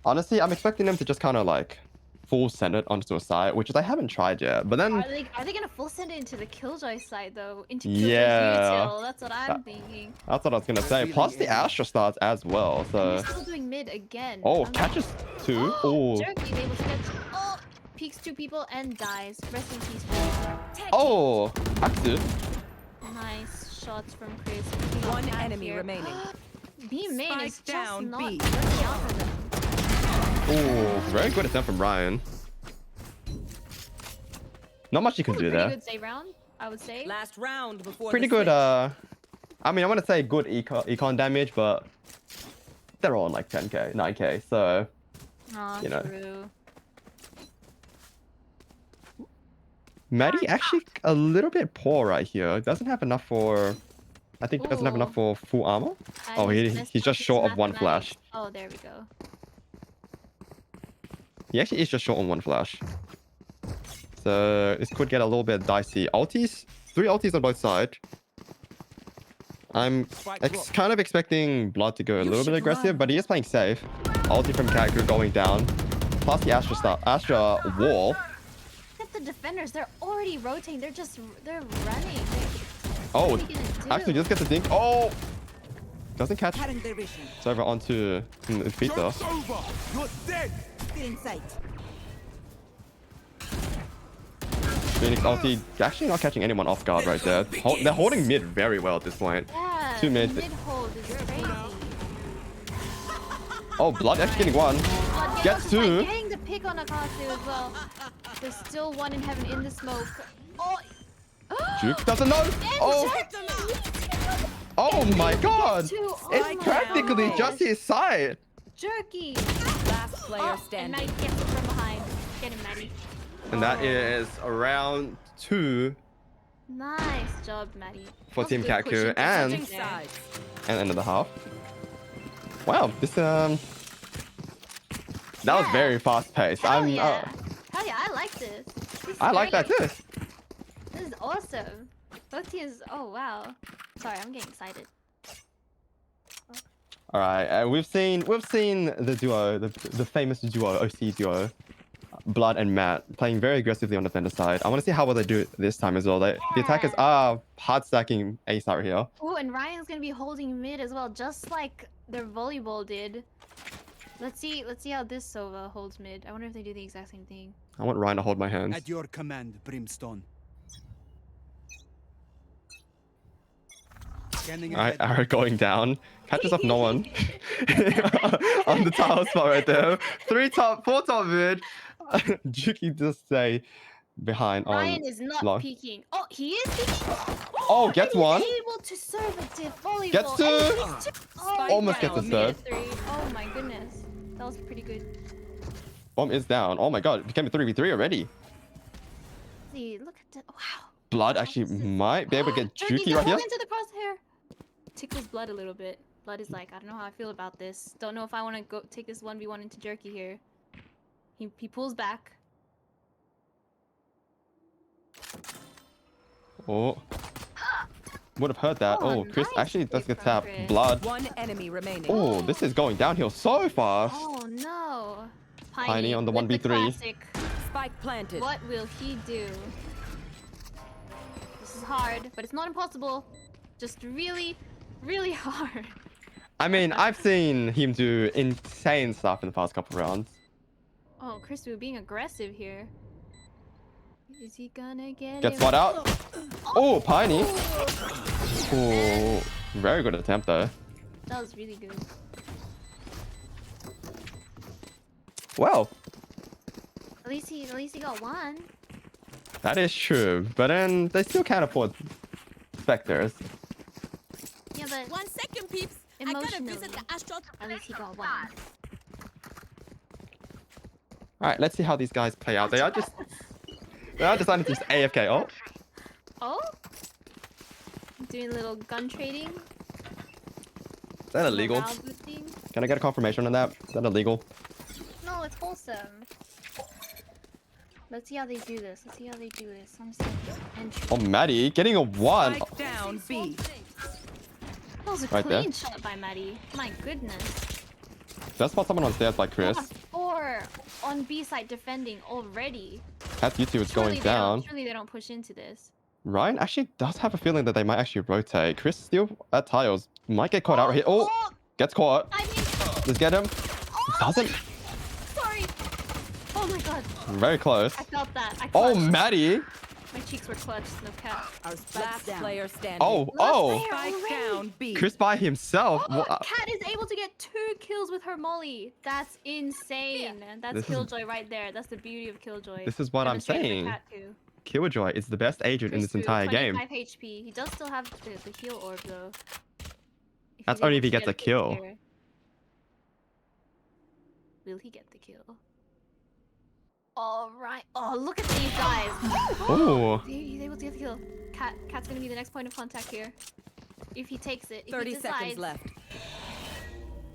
Honestly, I'm expecting them to just kind of like full send it onto a side, which they haven't tried yet. But then, Are they gonna full send it into the Killjoy side though? Into Killjoy's Yeah. util? That's what I'm thinking. that's what I was gonna say. Plus the Astra starts as well. So, He's still doing mid again. oh, I'm catches 2. like, Oh, Jerky, they will catch. Oh, peeks 2 people and dies. Rest in peace. Chris. oh, Aksu. Nice shots from Chris. One Back enemy here. remaining. B main Spike is just down, not B. working out for them. Oh, very good attempt from Ryan. Not much you can do Pretty there. good save round, I would say. Last round before Pretty the good, switch. I mean, I want to say good econ damage, but they're all on like 10k, 9k, so Aw, you know. true. Maddie actually a little bit poor right here. Doesn't have enough for, I think doesn't have enough for full armor. Oh, he's just short of one flash. Oh, there we go. He actually is just short on one flash. So this could get a little bit dicey. Ultis, 3 ultis on both sides. I'm kind of expecting Blood to go a little bit aggressive, but he is playing safe. Ulti from CatKuu going down. Plus the Astra wall. Look at the defenders. They're already rotating. They're running. Oh, what are you gonna do? actually just get the dink. Oh! Doesn't catch. It's over onto Peter. Joke's over. You're dead. Phoenix ulti actually not catching anyone off guard right there. They're holding mid very well at this point. Yeah, 2 mid. Mid hold is crazy. Oh, Blood actually getting 1. Blood Gets 2. like getting the pick on Akasu as well. There's still 1 in heaven in the smoke. Oh! Juke doesn't know. Oh! Oh my god! It's practically just his side. Jerky! Last player And standing. Maddie gets it from behind. Get him, Maddie. And that is round 2 Nice job, Maddie. for Team That was good CatKuu pushing and there. Sides. end of the half. Wow, this that was very fast paced. Hell yeah. Hell yeah, I like this. This is I like that great. too. This is awesome. Both teams, oh wow. Sorry, I'm getting excited. All right, we've seen the duo, the famous duo, OC duo, Blood and Matt, playing very aggressively on the defender side. I want to see how well they do it this time as well. The attackers are hard stacking ace out here. Oh, and Ryan's gonna be holding mid as well, just like their volleyball did. Let's see how this Sova holds mid. I wonder if they do the exact same thing. I want Ryan to hold my hands. At your command, Brimstone. Scanning All right, ahead. arrow going down. Catches up no one. On the tile spot right there. 4 top mid. Juki just stay behind on Ryan is not long. peeking. Oh, he is peeking. Oh, gets and 1. he's able to serve a diff volleyball. Gets 2. And he's oh, Almost gets a he third. made it 3. Oh my goodness. That was pretty good. Bomb is down. Oh my god, it became a 3v3 already. See, look at that. Wow. Blood actually might be able to get Juki right here. Into the crosshair. Tickles Blood a little bit. Blood is like, I don't know how I feel about this. Don't know if I want to go take this 1v1 into Jerky here. He pulls back. Oh. Would have heard that. Oh, Chris nice actually does pick get from tapped. Chris. Blood. 1 enemy remaining. Oh, this is going downhill so fast. Oh no. Piney on the with 1v3. classic. Spike planted. What will he do? This is hard, but it's not impossible. Just really, really hard. I mean, I've seen him do insane stuff in the past couple rounds. Oh, Chrystii being aggressive here. Is he gonna get Gets it? spot out. Oh, Piney. Oh, very good attempt though. That was really good. Well, At least he got 1. that is true. But then they still can't afford Spectres. Yeah, but 1 second, peeps. I gotta emotionally, visit the astral. at least he got 1. All right, let's see how these guys play out. They are deciding to just AFK. Oh, Oh? Doing a little gun trading? is that illegal? Morale boosting? Can I get a confirmation on that? Is that illegal? No, it's wholesome. Let's see how they do this. I'm just entry. Oh, Maddie getting a 1. Spike down B. That was a Right there. clean shot by Maddie. My goodness. Just spot someone on stairs by Chris. Yeah, 4 on B side defending already. Cat's YouTube is going down. Surely they don't push into this. Ryan actually does have a feeling that they might actually rotate. Chris still at tiles. Might get caught out right here. Oh, gets caught. I mean, Let's get him. Doesn't. sorry. Oh my god. Very close. I felt that. I Oh, clutched. Maddie. My cheeks were clutched. No cap. Last player standing. Oh, Last oh. player Spike already. down B. Chris by himself. Oh, What? Cat is able to get 2 kills with her molly. That's insane. That's This is- Killjoy right there. That's the beauty of Killjoy. This is what I'm Demonstrated saying. for CatKuu. Killjoy is the best agent in this Chrystii, entire game. 25 HP. He does still have the heal orb though. If That's he's only able if he to gets a get it kill. here. Will he get the kill? All right. Oh, look at these guys. Ooh. He's able to get the kill. Cat's gonna be the next point of contact here. If he takes it, if 30 he decides. seconds left.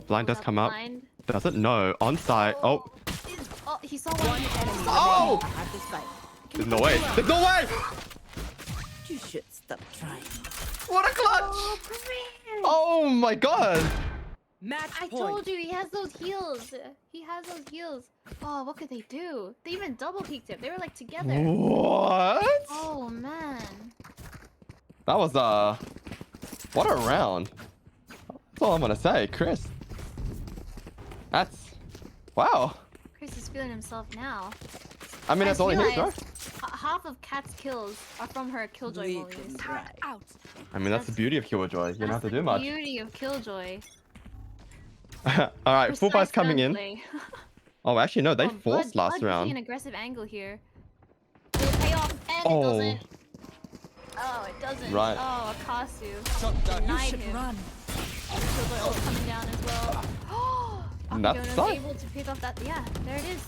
Blind does Pull out come the up. blind. Does it? No. On site. Oh. Oh, he saw one. One enemy Oh! remaining at the site. There's no way. There's no way! You should stop trying. What a clutch! Oh, great. Oh my god! Match I point. told you he has those heals. He has those heals. Oh, what could they do? They even double peeked it. They were like together. What? Oh man. That was what a round. That's all I'm gonna say, Chris. That's wow. Chris is feeling himself now. I mean, that's all he needs, right? Half of Cat's kills are from her Killjoy We mollies. can try. Out. I mean, that's the beauty of Killjoy. You don't have to do much. Beauty of Killjoy. All right, full buy's Precise coming in. gunplay. Oh, actually, no, they Oh, forced Blood last using round. an aggressive angle here. It'll pay off, and Oh. it doesn't. Oh, it doesn't. Right. Oh, Akasu. Shut down. You Denied should him. run. Killjoy ult coming down as well. That's Akiona's fine. able to pick off that. Yeah, there it is.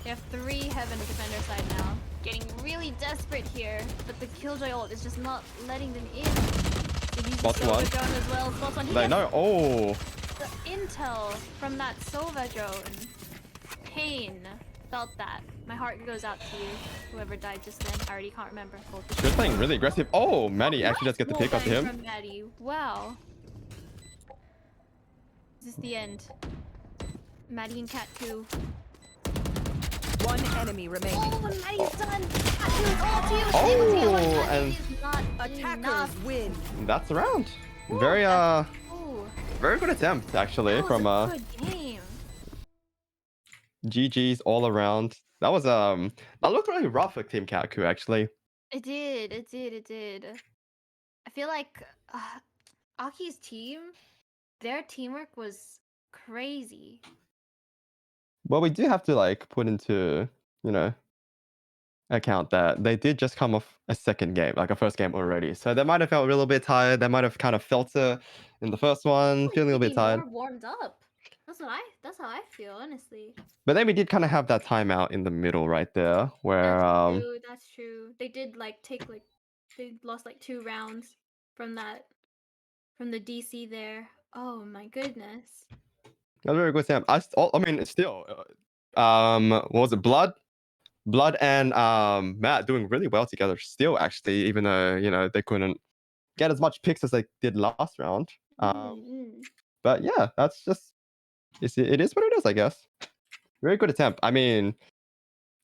They have 3 Heaven defender side now. Getting really desperate here, but the Killjoy ult is just not letting them in. They use the Spot Sova one. drone as well. Spot one. They Yes, know. Oh, the intel from that Sova drone. Pain. Felt that. My heart goes out to you. Whoever died just then. I already can't remember. they're playing really aggressive. Oh, Manny actually does get the pick off Wallbang him. From Maddie. Wow. Is this the end? Maddie and CatKuu. One enemy remaining. Oh, and Maddie's done! CatKuu's all to you! Oh, Able to get one. and- Maddie is not Attackers enough. win. That's the round. Ooh, Very Ooh, very good attempt actually that was from a good game. GG's all around. That was that looked really rough for Team CatKuu actually. It did, it did, it did. I feel like Aki's team, their teamwork was crazy. Well, we do have to like put into, you know, account that they did just come off a second game, like a first game already. So they might have felt a little bit tired. They might have kind of felt it in the first one, Like, feeling a to bit be tired. more warmed up. That's how I feel, honestly. But then we did kind of have that timeout in the middle right there where That's true. They did like they lost like 2 rounds from the DC there. Oh my goodness. a very good attempt. I mean, it's still what was it? Blood and Matt doing really well together still actually, even though, you know, they couldn't get as much picks as they did last round. But yeah, that's just it is what it is, I guess. Very good attempt. I mean,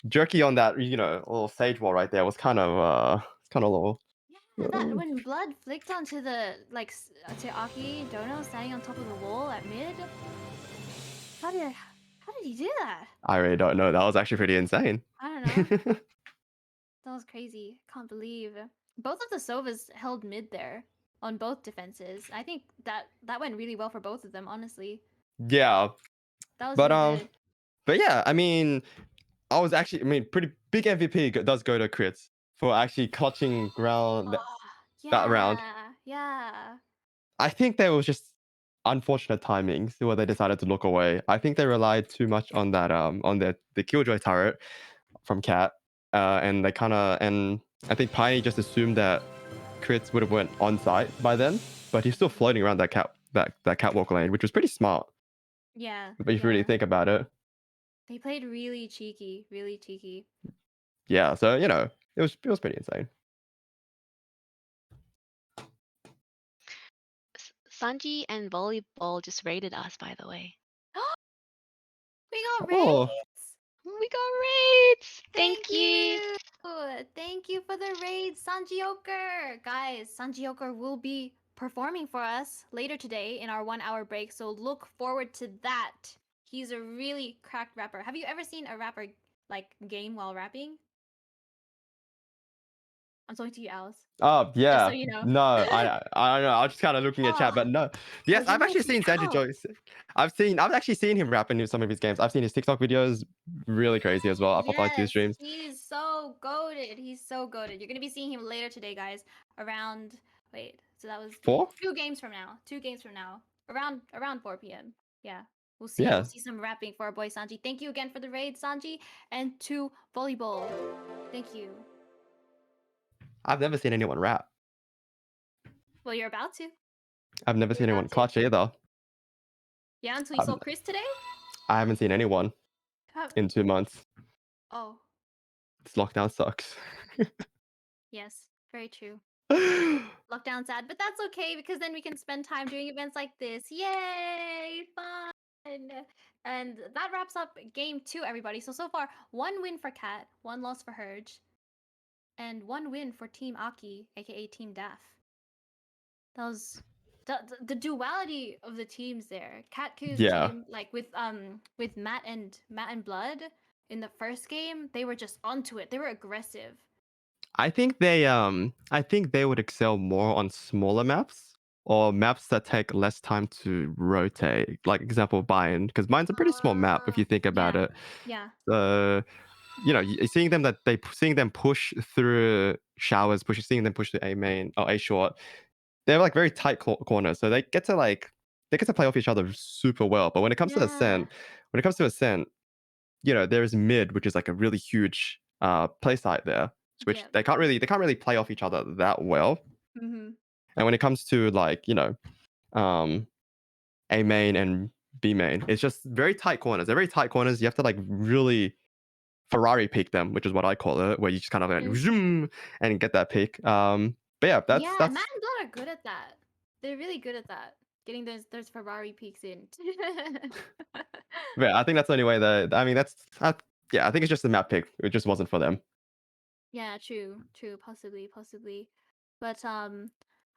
jerky on that, you know, little sage wall right there was kind of low. Yeah, that when blood flicked onto the to Aki Dono standing on top of the wall at mid. How did he do that? I really don't know. That was actually pretty insane. I don't know. That was crazy. Can't believe both of the Sovas held mid there on both defenses. I think that went really well for both of them, honestly. Yeah, That was but really good. but yeah, I mean, pretty big MVP does go to Crits for actually clutching ground that round. Yeah. I think there was just unfortunate timings where they decided to look away. I think they relied too much on that on the Killjoy turret from Cat, and I think Piney just assumed that Crits would have went on site by then, but he's still floating around that catwalk lane, which was pretty smart. Yeah. But if you really think about it, They played really cheeky, really cheeky. yeah. So you know, it was pretty insane. Sanji and Volleyball just raided us, by the way. We got Oh. raids! We got raids! Thank you! Thank you for the raid, Sanjioker! Guys, Sanjioker will be performing for us later today in our 1-hour break, so look forward to that. He's a really cracked rapper. Have you ever seen a rapper like game while rapping? I'm talking to you, Owlz. Oh yeah. so you know. No, I don't know. I was just kind of looking at chat, but no. Yes, you I've actually missing seen Sanjioker. I've actually seen him rap in some of his games. I've seen his TikTok videos. Really crazy as well. I've applied to his streams. He's so goated. He's so goated. You're gonna be seeing him later today, guys. Around so that was 4? 2 games from now. 2 games from now. Around 4 p.m. Yeah. We'll see. Yeah. We'll see some rapping for our boy Sanji. Thank you again for the raid, Sanji, and to volleyball. Thank you. I've never seen anyone rap. Well, you're about to. I've never seen You're anyone about to. clutch either. Yeah, until you saw Chris today. I haven't seen anyone in 2 months. Oh, This lockdown sucks. yes, very true. Lockdown sad, but that's okay because then we can spend time doing events like this. Yay, fun! And that wraps up game 2, everybody. So far, 1 win for Cat, 1 loss for Herg, and 1 win for Team Aki, aka Team Daf. That was the duality of the teams there. CatKuu's team, like with Matt and Blood in the first game, they were just onto it. They were aggressive. I think they would excel more on smaller maps or maps that take less time to rotate. Like example, Bayern, because Bayern's a pretty small map if you think about it. Yeah. So seeing them push through showers, seeing them push to A main or A short, they're like very tight corners, so they get to play off each other super well. But when it comes to Ascent, there's mid, which is like a really huge play site there, which they can't really play off each other that well. Mm-hmm. And when it comes to A main and B main, it's just very tight corners. They're very tight corners. You have to like really Ferrari peek them, which is what I call it, where you just kind of like zoom and get that peek. But yeah, that's Matt and Blood are good at that. They're really good at that. Getting those Ferrari peaks in. Yeah, I think that's the only way that I think it's just the map pick. It just wasn't for them. Yeah, true, possibly. But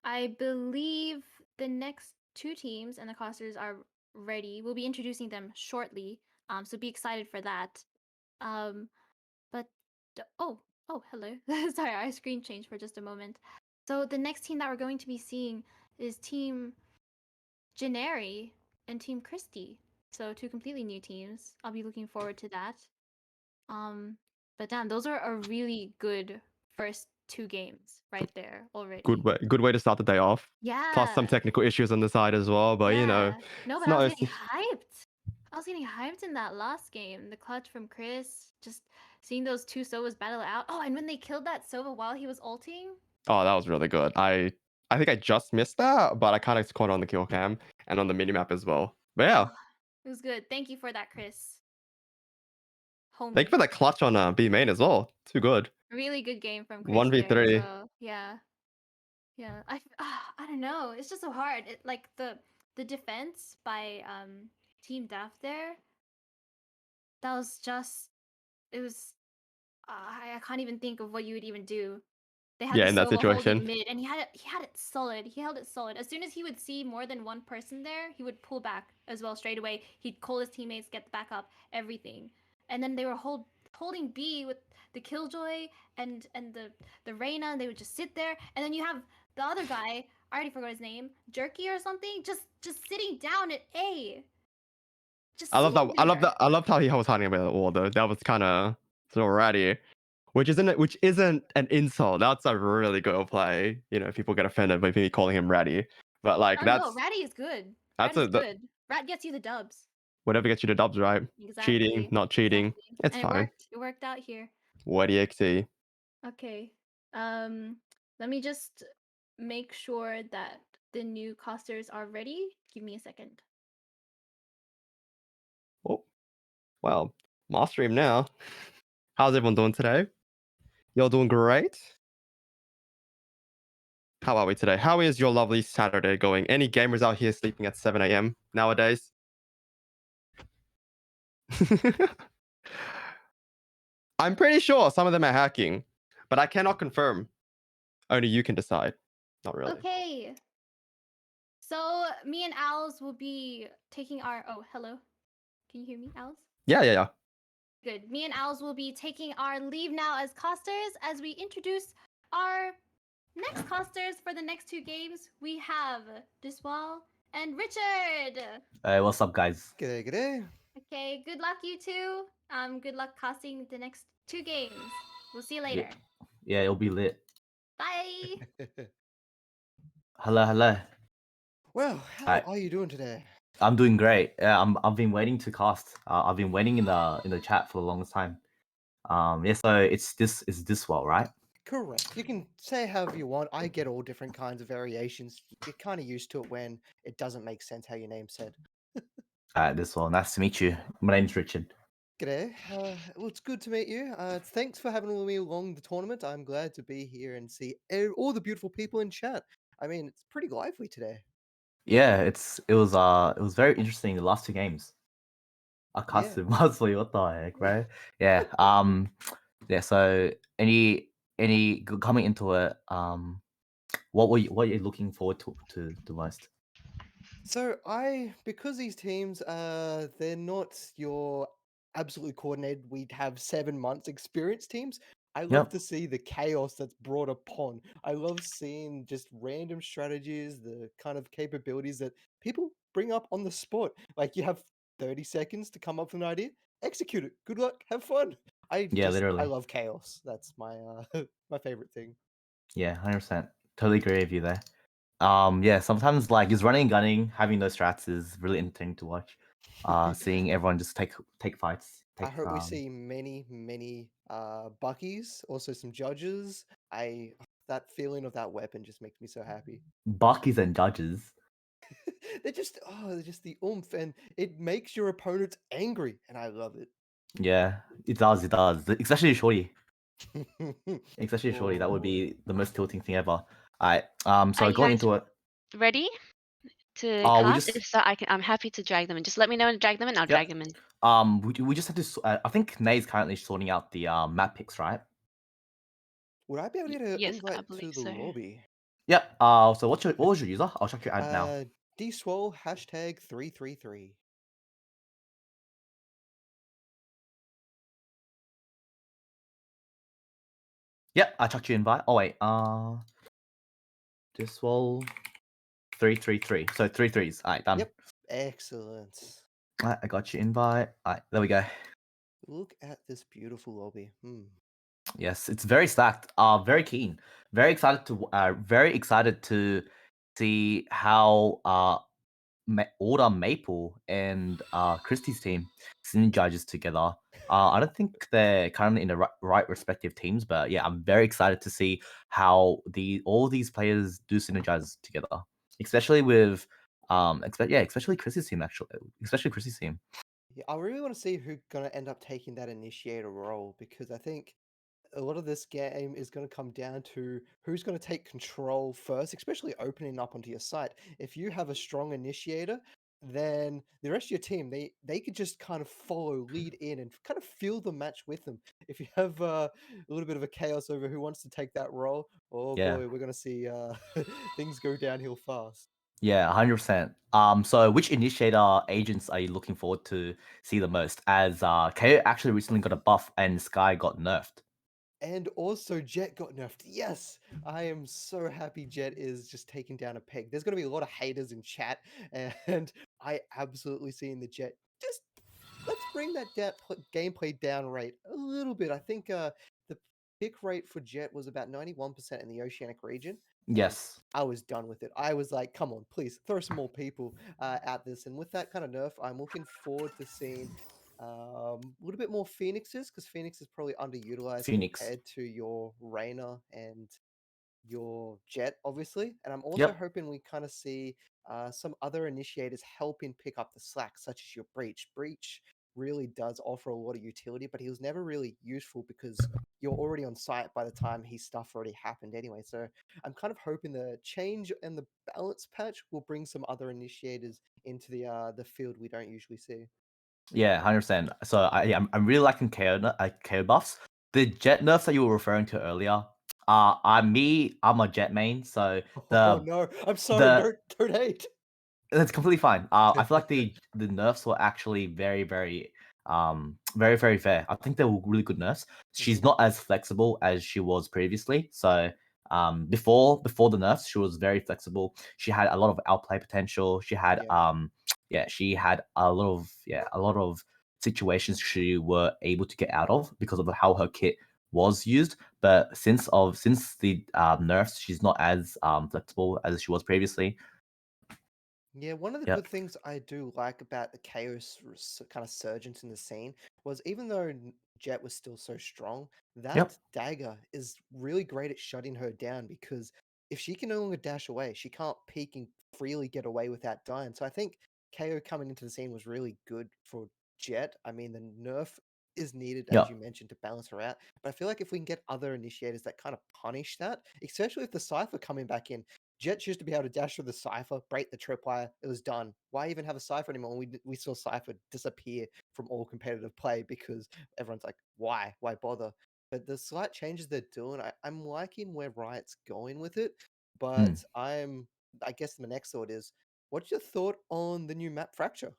I believe the next 2 teams and the casters are ready. We'll be introducing them shortly. So be excited for that. But oh, hello. Sorry, I screen changed for just a moment. So the next team that we're going to be seeing is Team Janeri and Team Chrystii. So 2 completely new teams. I'll be looking forward to that. But damn, those are a really good first 2 games right there already. Good way to start the day off. Yeah. Plus some technical issues on the side as well, but No, but I was getting hyped in that last game. The clutch from Chris, just seeing those 2 Sovas battle out. Oh, and when they killed that Sova while he was ulting. Oh, that was really good. I think I just missed that, but I kind of caught on the kill cam and on the minimap as well. But yeah. It was good. Thank you for that, Chris. Homie. Thank you for that clutch on B main as well. Too good. Really good game from Chris 1v3. well. Yeah. I don't know. It's just so hard. Like the defense by Team Daf there. That was just. It was. I can't even think of what you would even do. They had in that situation. Mid, and he had it solid. He held it solid. As soon as he would see more than one person there, he would pull back as well straight away. He'd call his teammates, get the backup, everything. And then they were holding B with the Killjoy and the Reyna, and they would just sit there. And then you have the other guy, I already forgot his name, Jerky or something, just sitting down at A. I love that. I loved how he was hiding by the wall though. That was kind of so ratty. Which isn't an insult. That's a really good play. People get offended by me calling him ratty. But like no, ratty is good. Good. Rat gets you the dubs. Whatever gets you the dubs, right? Exactly. Cheating, not cheating. It's fine. It worked out here. What EXE? Okay. Let me just make sure that the new casters are ready. Give me a second. Oh, well, my stream now. How's everyone doing today? You're doing great. How are we today? How is your lovely Saturday going? Any gamers out here sleeping at 7 a.m. nowadays? I'm pretty sure some of them are hacking, but I cannot confirm. Only you can decide. Not really. Okay. So me and Owlz will be taking our... Oh, hello. Can you hear me, Owlz? Yeah. Good. Me and Owlz will be taking our leave now as casters as we introduce Our next casters for the next 2 games, we have Dswal and Richard. Hey, what's up, guys? G'day, g'day. Okay, good luck you two. Good luck casting the next 2 games. We'll see you later. Yeah, it'll be lit. Bye. Hello, hello. Well, how Hi. are you doing today? I'm doing great. Yeah, I've been waiting to cast. I've been waiting in the chat for the longest time. Yeah, so it's Dswal, right? Correct. You can say however you want. I get all different kinds of variations. You're kind of used to it when it doesn't make sense how your name's said. Dswal. Nice to meet you. My name's Richard. G'day. Well, it's good to meet you. Thanks for having me along the tournament. I'm glad to be here and see all the beautiful people in chat. I mean, it's pretty lively today. Yeah, it was very interesting the last 2 games. I casted mostly. What the heck, right? Yeah. Yeah. So coming into it, what are you looking forward to the most? So because these teams, they're not your absolutely coordinated. We'd have 7 months experience teams. I love Yep. to see the chaos that's brought upon. I love seeing just random strategies, the kind of capabilities that people bring up on the spot. Like you have 30 seconds to come up with an idea, execute it. Good luck, have fun. I Literally. love chaos. That's my my favorite thing. Yeah, 100%. Totally agree with you there. Yeah, sometimes like just running and gunning, having those strats is really entertaining to watch. Seeing everyone just take fights. I hope we see many, many Buckies, also some judges. That feeling of that weapon just makes me so happy. Buckies and judges. they're just the oomph, and it makes your opponent angry, and I love it. Yeah, it does. It does. Especially Shorty. Especially Shorty. That would be the most tilting thing ever. Alright. So Are you going guys into it. ready to We cast? just If so, I'm happy to drag them in. Just let me know to drag them in. I'll drag them in. we just have to. I think Nay's currently sorting out the map picks, right? Would I be able to get an Yes, I invite to believe the so. lobby? Yep. So what was your user? I'll check your ad now. Dswal #333. Yep, I chucked your invite. Oh wait, Dswal 333. So 3 threes. Alright, done. Yep, excellent. Alright, I got your invite. Alright, there we go. Look at this beautiful lobby. Yes, it's very stacked. Very keen. Very excited to see how Order Maple and Chrystie's team synergizes together. I don't think they're currently in the right respective teams, but yeah, I'm very excited to see how all these players do synergize together, especially with especially Chrystie's team especially Chrystie's team. Yeah, I really want to see who's gonna end up taking that initiator role, because I think a lot of this game is going to come down to who's going to take control first, especially opening up onto your site. If you have a strong initiator, then the rest of your team, they could just kind of follow, lead in, and kind of feel the match with them. If you have a little bit of a chaos over who wants to take that role, oh Yeah. boy, we're going to see things go downhill fast. Yeah, 100%. So which initiator agents are you looking forward to see the most? As KO actually recently got a buff and Sky got nerfed. And also Jet got nerfed. Yes, I am so happy Jet is just taking down a peg. There's going to be a lot of haters in chat, and I absolutely seen the Jet. Just let's bring that gameplay down rate a little bit. I think the pick rate for Jet was about 91% in the Oceanic region. Yes. I was done with it. I was like, come on, please throw some more people at this. And with that kind of nerf, I'm looking forward to seeing a little bit more Phoenixes, because Phoenix is probably underutilized compared to your Reyna and your Jet, obviously. And I'm also hoping we kind of see some other initiators helping pick up the slack, such as your Breach. Breach really does offer a lot of utility, but he was never really useful because you're already on site by the time his stuff already happened anyway. So I'm kind of hoping the change and the balance patch will bring some other initiators into the field we don't usually see. Yeah, 100%. So I'm really liking KO buffs. The Jet nerfs that you were referring to earlier. I'm a Jet main, so Oh no, I'm sorry, don't hate. That's completely fine. I feel like the nerfs were actually very, very very, very fair. I think they were really good nerfs. She's not as flexible as she was previously. So before the nerfs, she was very flexible. She had a lot of outplay potential. She had she had a lot of situations she were able to get out of because of how her kit was used. But since the nerfs, she's not as flexible as she was previously. Yeah, one of the Yep. good things I do like about the chaos kind of surgence in the scene was even though Jet was still so strong, that dagger is really great at shutting her down because if she can no longer dash away, she can't peek and freely get away without dying. So I think KO coming into the scene was really good for Jet. I mean, the nerf is needed, as you mentioned, to balance her out. But I feel like if we can get other initiators that kind of punish that, especially with the Cypher coming back in, Jet used to be able to dash through the Cypher, break the tripwire, it was done. Why even have a Cypher anymore? We saw Cypher disappear from all competitive play because everyone's like, why? Why bother? But the slight changes they're doing, I'm liking where Riot's going with it. But I guess the next thought is, what's your thought on the new map Fracture?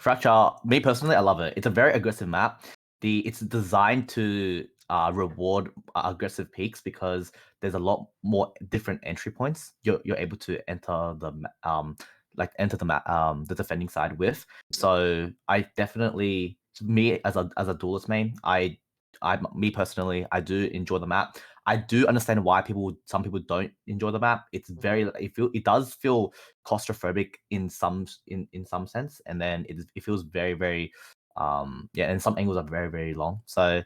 Fracture, me personally, I love it. It's a very aggressive map. It's designed to reward aggressive peaks because there's a lot more different entry points you're able to enter the map the defending side with. So I definitely, me as a duelist main, me personally, I do enjoy the map. I do understand why some people don't enjoy the map. It's very it does feel claustrophobic in some sense, and then it feels very, very and some angles are very, very long. So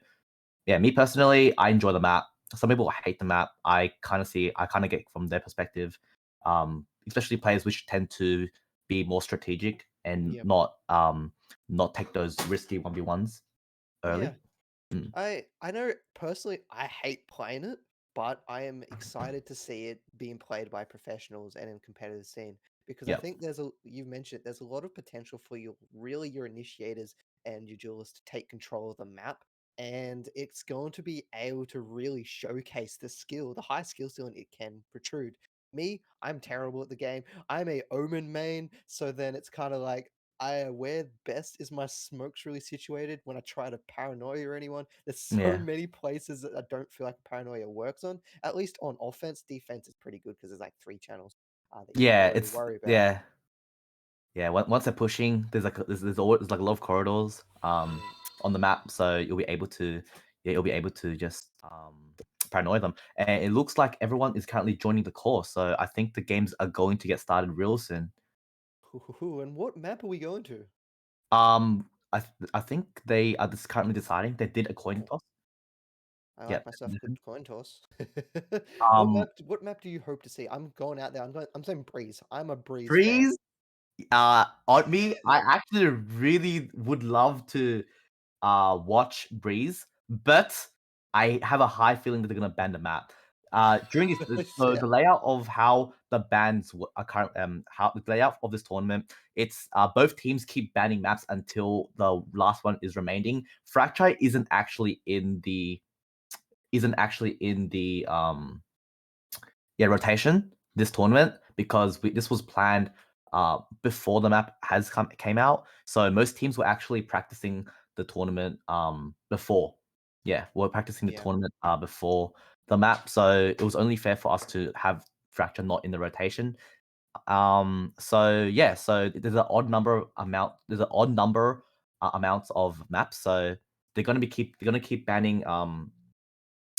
yeah, me personally, I enjoy the map. Some people hate the map. I kind of get from their perspective, especially players which tend to be more strategic and not take those risky 1v1s early. I know personally I hate playing it, but I am excited to see it being played by professionals and in competitive scene because I think you've mentioned it, there's a lot of potential for your initiators and your duelists to take control of the map. And it's going to be able to really showcase the high skill ceiling it can protrude. Me, I'm terrible at the game. I'm a Omen main, so then it's kind of like where best is my smokes really situated when I try to paranoia anyone. There's so many places that I don't feel like paranoia works on. At least on offense, defense is pretty good because there's like 3 channels that you don't really worry about. Once they're pushing, there's always like a lot of corridors on the map, so you'll be able to just paranoia them. And it looks like everyone is currently joining the course, so I think the games are going to get started real soon. And what map are we going to? I think they are just currently deciding. They did a coin toss. I like myself a good coin toss. What map do you hope to see? I'm going out there. I'm saying Breeze. I'm a Breeze fan. Breeze. On me, I actually really would love to watch Breeze, but I have a high feeling that they're gonna ban the map. During this, so the layout of how the bans are how the layout of this tournament, it's both teams keep banning maps until the last one is remaining. Fracture isn't actually in the rotation this tournament because this was planned before the map came out. So most teams were actually practicing the tournament before. Yeah, we're practicing the tournament before the map. So it was only fair for us to have Fracture not in the rotation. So there's an odd number amounts of maps. So they're gonna keep banning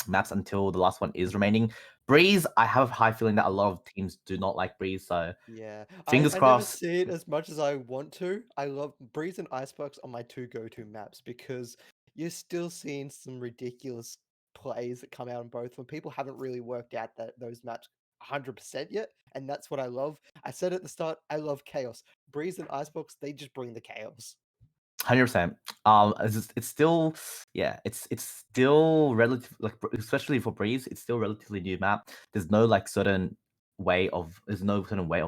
maps until the last one is remaining. Breeze, I have a high feeling that a lot of teams do not like Breeze, so fingers I never crossed. see it as much as I want to. I love Breeze and Icebox are my 2 go-to maps because you're still seeing some ridiculous plays that come out on both when people haven't really worked out those maps 100% yet, and that's what I love. I said at the start, I love chaos. Breeze and Icebox, they just bring the chaos. 100%. It's still, it's still relative, like especially for Breeze, it's still relatively new map. There's no certain way of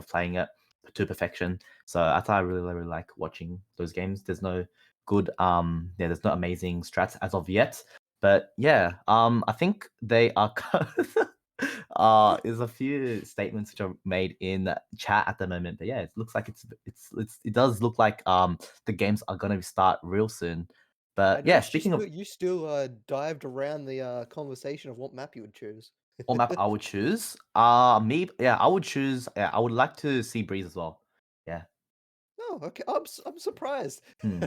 playing it to perfection. So I thought I really, really like watching those games. There's no good, there's no amazing strats as of yet. But I think they are. There's a few statements which are made in chat at the moment, but it looks like it does look like the games are gonna start real soon. But yeah, speaking of you still dived around the conversation of what map you would choose. what map I would choose, I would choose. Yeah, I would like to see Breeze as well. Yeah. Oh, okay. I'm surprised. Hmm.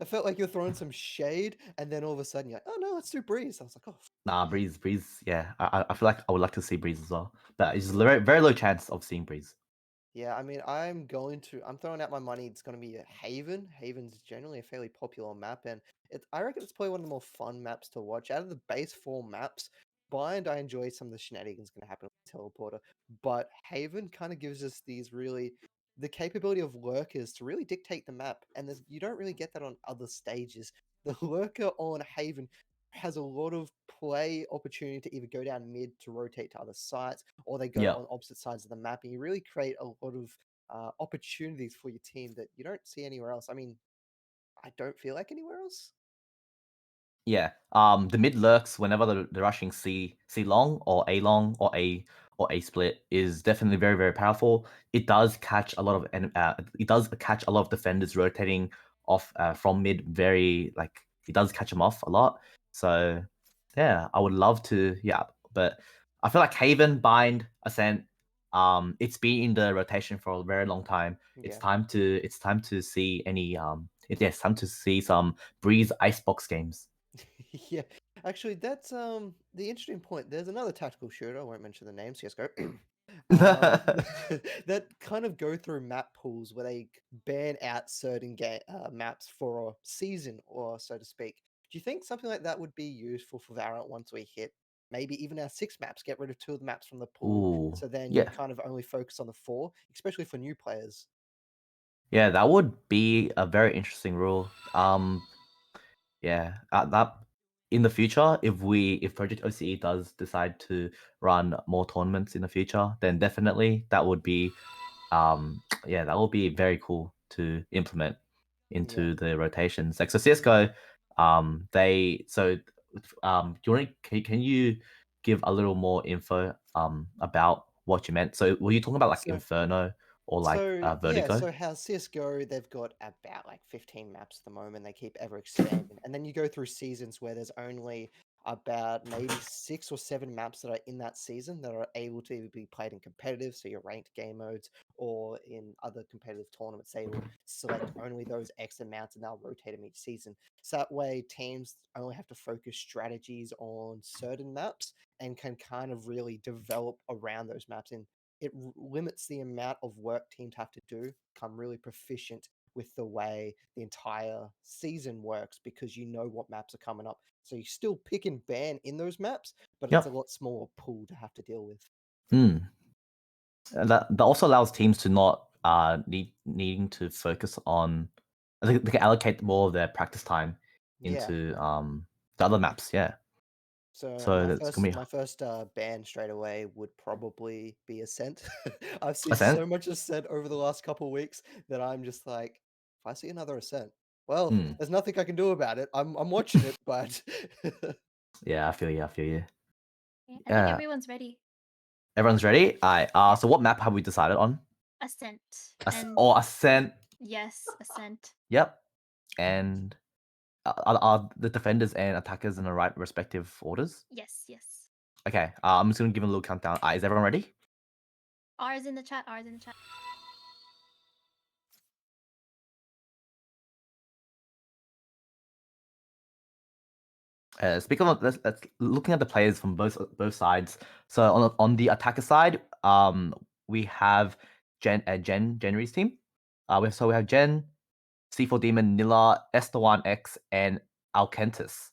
I felt like you're throwing some shade, and then all of a sudden you're like, "Oh no, let's do Breeze." I was like, "Oh, Nah, Breeze. Yeah, I feel like I would like to see Breeze as well, but it's very very low chance of seeing Breeze. yeah." I mean, I'm throwing out my money. It's going to be a Haven. Haven's generally a fairly popular map, and I reckon it's probably one of the more fun maps to watch out of the base 4 maps. Bind, I enjoy some of the shenanigans going to happen with Teleporter, but Haven kind of gives us the capability of lurkers to really dictate the map, and you don't really get that on other stages. The lurker on Haven has a lot of play opportunity to either go down mid to rotate to other sites, or they go Yeah. on opposite sides of the map, and you really create a lot of opportunities for your team that you don't see anywhere else. I mean, I don't feel like anywhere else. Yeah. The mid lurks whenever the rushing C long or A split is definitely very very powerful. It does catch a lot of defenders rotating off from mid. Very like it does catch them off a lot. So yeah, I would love to. Yeah, but I feel like Haven, Bind, Ascent. It's been in the rotation for a very long time. Yeah. It's time to see it's time to see some Breeze Icebox games. Yeah, actually, that's the interesting point. There's another tactical shooter. I won't mention the name. CS:GO. um, that kind of go through map pools where they ban out certain maps for a season, or so to speak. Do you think something like that would be useful for Valorant once we hit maybe even our 6 maps? Get rid of 2 of the maps from the pool, Ooh, so then you yeah, kind of only focus on the 4, especially for new players. yeah, that would be a very interesting rule. Yeah, that in the future, if Project OCE does decide to run more tournaments in the future, then definitely that would be, yeah, that would be very cool to implement Yeah. into the rotations. Like so, CS:GO, do you want can you give a little more info about what you meant? So, were you talking about like So Inferno or like yeah, Vertigo? so how CS:GO, they've got about like 15 maps at the moment. They keep ever expanding. And then you go through seasons where there's only about maybe 6 or 7 maps that are in that season that are able to either be played in competitive, so your ranked game modes, or in other competitive tournaments. They will select only those X amounts and they'll rotate them each season. So that way teams only have to focus strategies on certain maps and can kind of really develop around those maps. And limits the amount of work teams have to do, become really proficient with the way the entire season works, because you know what maps are coming up. So you still pick and ban in those maps, but it's a Yep. lot smaller pool to have to deal with. Mm. That also allows teams to not needing to focus on. I think they can allocate more of their practice time Yeah. into the other maps. Yeah. So So my that's first gonna be my first ban straight away would probably be Ascent. I've seen Ascent. so much Ascent over the last couple of weeks that I'm just like, if I see another Ascent, well, Hmm. there's nothing I can do about it. I'm watching it, but Yeah, I feel you. I feel you. Yeah, I think Yeah. everyone's ready. Everyone's ready. Alright. So what map have we decided on? Ascent. Ascent. Yes, Ascent. Yep. And are the defenders and attackers in the right respective orders? Yes, yes. Okay. I'm just gonna give a little countdown. Is everyone ready? R's in the chat. R's in the chat. Speaking of, let's looking at the players from both sides. So on the attacker side, we have Jenry's team. We have Jen, C4 Demon, Nilla, Estewan X, and Alkentis.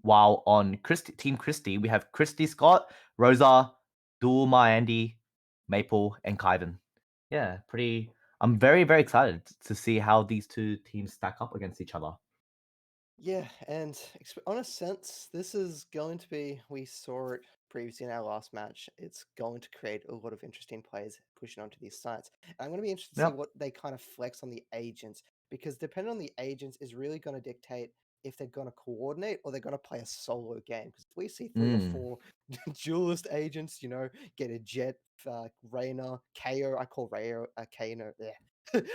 While on Team Chrystii, we have Chrystii Scott, Rosa, Dulma Andy, Maple, and Kyvan. Yeah, pretty. I'm very very excited to see how these two teams stack up against each other. yeah, and on a sense, this is going to be, we saw it previously in our last match, it's going to create a lot of interesting players pushing onto these sites. And I'm going to be interested to see Yep. what they kind of flex on the agents, because depending on the agents is really going to dictate if they're going to coordinate or they're going to play a solo game. Because if we see 3 or 4 duelist agents, get a Jet, Reyna, KO, I call Reyna, Kano,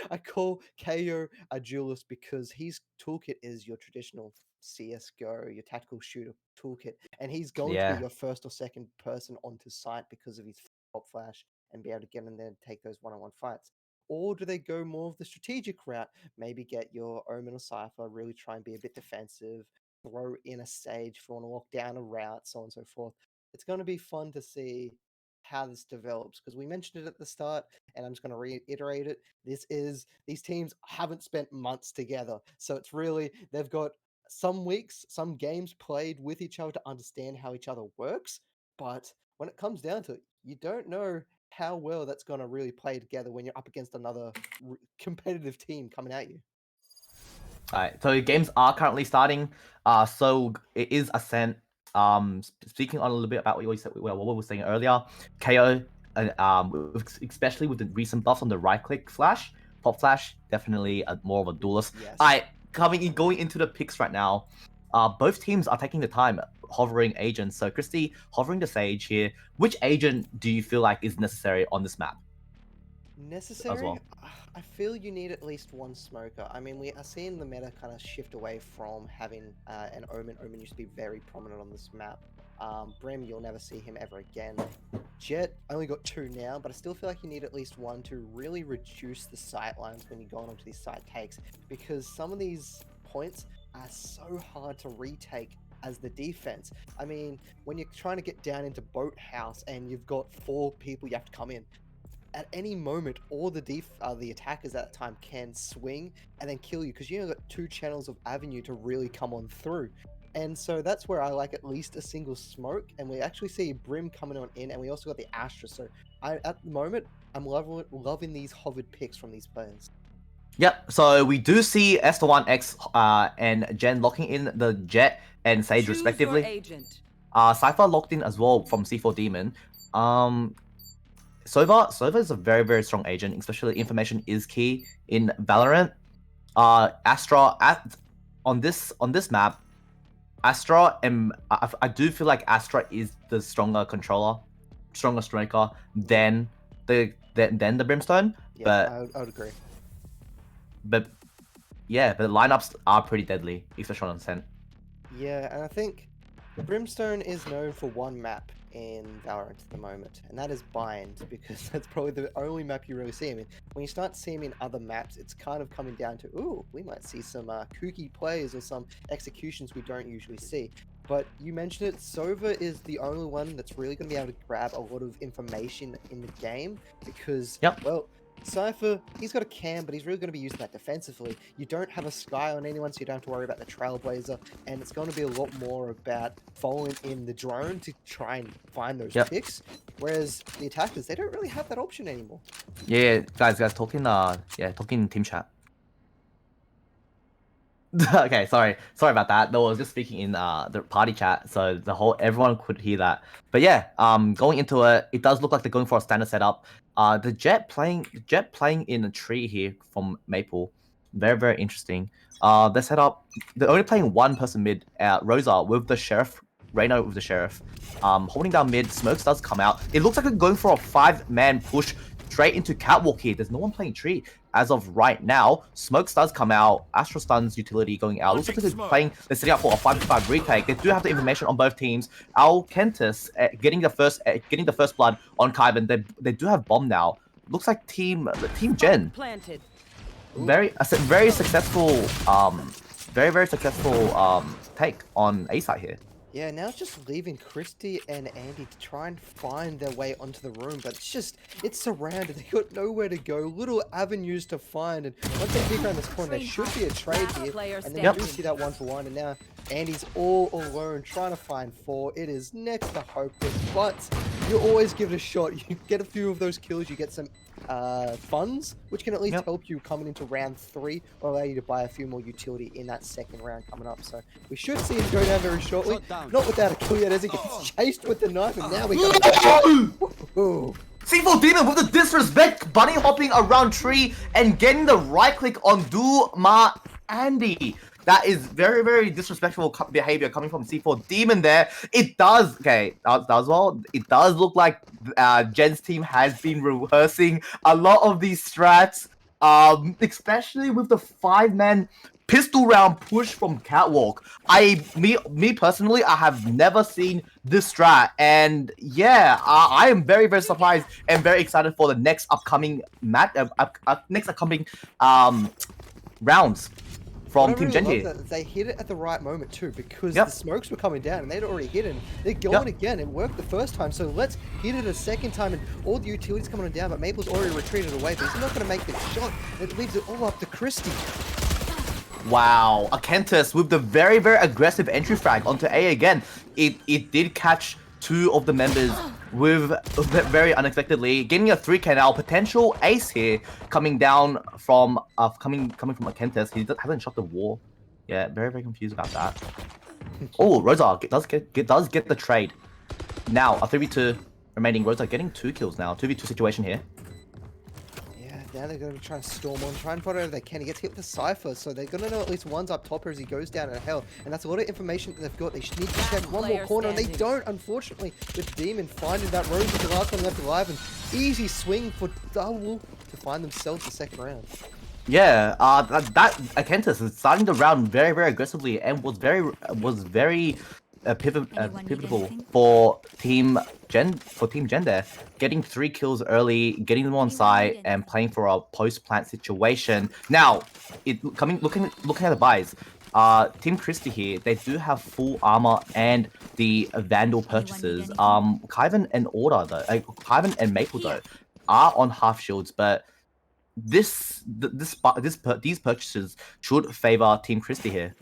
I call KO a duelist because his toolkit is your traditional CS:GO, your tactical shooter toolkit, and he's going to be Yeah. your first or second person onto site because of his pop flash and be able to get in there and take those one-on-one fights. Or do they go more of the strategic route? Maybe get your Omen or Cypher, really try and be a bit defensive, throw in a Sage if you want to lock down a route, so on and so forth. It's going to be fun to see how this develops because we mentioned it at the start, and I'm just going to reiterate it. These teams haven't spent months together, so it's really they've got some weeks, some games played with each other to understand how each other works. But when it comes down to it, you don't know how well that's going to really play together when you're up against another competitive team coming at you. Alright, so games are currently starting. So it is Ascent. Speaking on a little bit about what we said, what we were saying earlier, KO, especially with the recent buffs on the right-click flash, pop flash, definitely more of a duelist. Yes. Alright, going into the picks right now. Both teams are taking the time hovering agents. So Chrystii hovering the Sage here. Which agent do you feel like is necessary on this map? Necessary? well. I feel you need at least one smoker. I mean, we are seeing the meta kind of shift away from having an Omen. Omen used to be very prominent on this map. Brim, you'll never see him ever again. Jet, only got 2 now, but I still feel like you need at least 1 to really reduce the sight lines when you're going onto these side takes, because some of these points are so hard to retake as the defense. I mean, when you're trying to get down into Boathouse and you've got 4 people you have to come in, at any moment, all the attackers at that time can swing and then kill you because you've got 2 channels of avenue to really come on through. And so that's where I like at least a single smoke, and we actually see Brim coming on in, and we also got the Astra. So at the moment, I'm loving these hovered picks from these players. Yep, so we do see Esther1X and Jen locking in the Jet and Sage Choose respectively. your agent. Cypher locked in as well from C4 Demon. Sova is a very, very strong agent, especially information is key in Valorant. Astra on this map, Astra and I do feel like Astra is the stronger controller, stronger striker than the Brimstone. Yeah, I would agree. But yeah, but the lineups are pretty deadly, especially on Ascent. Yeah, and I think Brimstone is known for one map in Valorant at the moment, and that is Bind, because that's probably the only map you really see him in. When you start seeing him in other maps, it's kind of coming down to, ooh, we might see some kooky plays or some executions we don't usually see. But you mentioned it, Sova is the only one that's really going to be able to grab a lot of information in the game, because, well, Cypher, he's got a cam, but he's really going to be using that defensively. You don't have a Sky on anyone, so you don't have to worry about the Trailblazer, and it's going to be a lot more about following in the drone to try and find those picks. Whereas the attackers, they don't really have that option anymore. Yeah, guys, talking talking team chat. Okay, sorry about that. No, I was just speaking in the party chat, so everyone could hear that. But yeah, going into it, it does look like they're going for a standard setup. The Jet playing in a tree here from Maple, very, very interesting. The setup, they're only playing 1 person mid. Rosa with the Sheriff, Reyna with the Sheriff, holding down mid. Smokes does come out. It looks like they're going for a 5-man push straight into Catwalk here. There's no one playing tree as of right now. Smokes does come out. Astro Stun's utility going out. Looks like they're setting up for a 5v5 retake. They do have the information on both teams. Kentis getting the first blood on Kyvan. They do have bomb now. Looks like team Gen. Planted. Very successful very successful take on A side here. Yeah, now it's just leaving Chrystii and Andy to try and find their way onto the room, but it's surrounded. They got nowhere to go, little avenues to find, and once they peek around this corner, there should be a trade here, and then you do see that 1-for-1, and now Andy's all alone trying to find 4. It is next to hopeless, but you always give it a shot. You get a few of those kills, you get some funds, which can at least help you coming into round 3 or allow you to buy a few more utility in that second round coming up. So we should see him go down very shortly. Not without a kill yet as he gets chased with the knife, and now we go. C4 Demon with the disrespect, bunny hopping around tree and getting the right click on Duma Andy. That is very, very disrespectful behavior coming from C4 Demon there. It does, Dswal, it does look like Jen's team has been rehearsing a lot of these strats Especially with the 5-man pistol round push from Catwalk. Me personally, I have never seen this strat, and yeah, I am very, very surprised and very excited for the next upcoming rounds from What I Team really Gen love here. that they hit it at the right moment too, because Yep. the smokes were coming down and they'd already hit it. They're going again. It worked the first time, so let's hit it a second time. And all the utilities coming down, but Maple's already retreated away. But he's not going to make the shot. It leaves it all up to Chrystii. Wow, Akentis with the very, very aggressive entry frag onto A again. It did catch 2 of the members with very unexpectedly getting a 3K now. Potential ace here coming down from coming from Akentis. He hasn't shot the wall. Yeah, very, very confused about that. Oh, Rosa does get the trade. Now a 3v2 remaining. Rosa getting 2 kills now. 2v2 situation here. Now they're going to try and storm on, try and find out if they can. He gets hit with the Cypher, so they're going to know at least one's up top as he goes down to hell. And that's a lot of information that they've got. They just need to check one more corner, and they don't, unfortunately, with Demon finding that Rose with the last one left alive. And easy swing for Double to find themselves the second round. Yeah, that Akentis is starting the round very, very aggressively and was very pivotal for Team Gen there, getting 3 kills early, getting them on site, and playing for a post-plant situation. Now, looking at the buys, Team Chrystii here, they do have full armor and the Vandal purchases. Kyvan and Order though, Kyvan and Maple though, are on half shields, but these purchases should favor Team Chrystii here.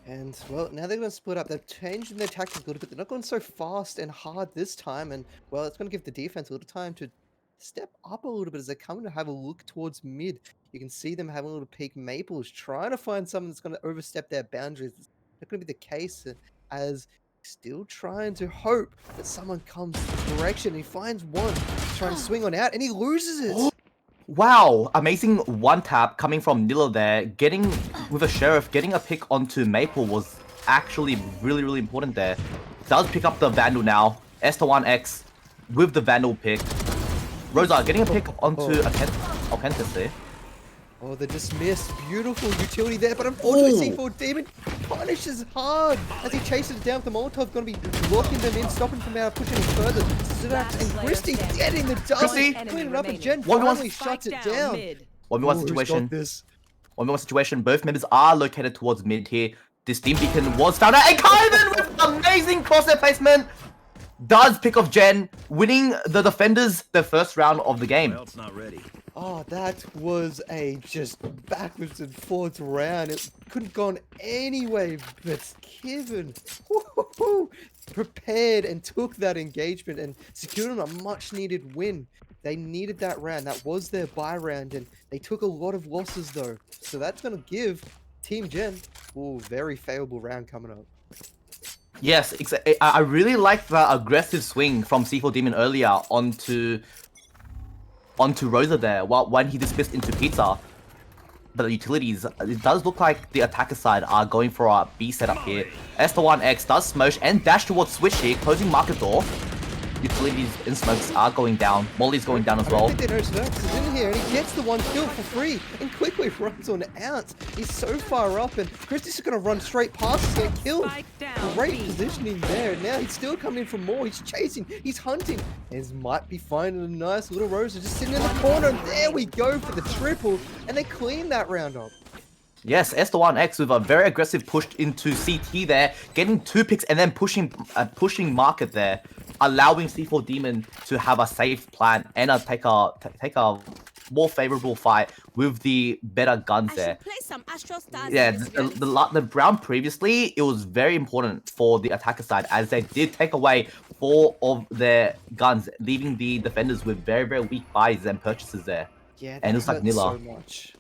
And, well, now they're going to split up. They've changed their tactics a little bit. They're not going so fast and hard this time. And, well, it's going to give the defense a little time to step up a little bit as they're coming to have a look towards mid. You can see them having a little peek. Maple is trying to find someone that's going to overstep their boundaries. It's not going to be the case, as still trying to hope that someone comes in his direction. He finds one, trying to swing on out, and he loses it. Wow, amazing one tap coming from Nilla there. Getting with a Sheriff, getting a pick onto Maple was actually really, really important there. Does pick up the Vandal now. Esta1X with the Vandal pick. Rosa getting a pick onto Akentis there. Oh, the dismissed. Beautiful utility there, but unfortunately C4 Demon punishes hard as he chases it down with the Molotov. Going to be locking them in, stopping them out, pushing them further. Synax and Chrystii getting the double. Cleaning up, and Gen finally shuts it down. 1v1 situation. 1v1 situation. Both members are located towards mid here. This Steam Beacon was found out. And Kyvan with amazing crosshair placement does pick off Gen, winning the defenders the first round of the game. Well, it's not ready. Oh, that was a just backwards and forwards round. It couldn't have gone any way, but Kevin prepared and took that engagement and secured them a much needed win. They needed that round. That was their buy round, and they took a lot of losses though. So that's going to give Team Gen a very favorable round coming up. Yes, I really like the aggressive swing from C4 Demon earlier onto Rosa there, when he dismissed into Pizza. But the utilities, it does look like the attacker side are going for a B setup here. Esta1X does smosh and dash towards Switch here, closing market door. Utilities and smokes are going down. Molly's going down as well. I think they know Synax is in here, and he gets the one kill for free, and quickly runs on out. He's so far up, and Christie's going to run straight past us and get killed. Great positioning there. Now he's still coming in for more. He's chasing, he's hunting, and he might be finding a nice little Rosa just sitting in the corner. And there we go for the triple, and they clean that round up. Yes, Esta1X with a very aggressive push into CT there, getting 2 picks and then pushing market there, allowing C4 Demon to have a safe plan and take a more favorable fight with the better guns there. Play some Astral Stars. Yeah, the round previously, it was very important for the attacker side as they did take away 4 of their guns, leaving the defenders with very, very weak buys and purchases there. Yeah, and it was like Nilla. So much.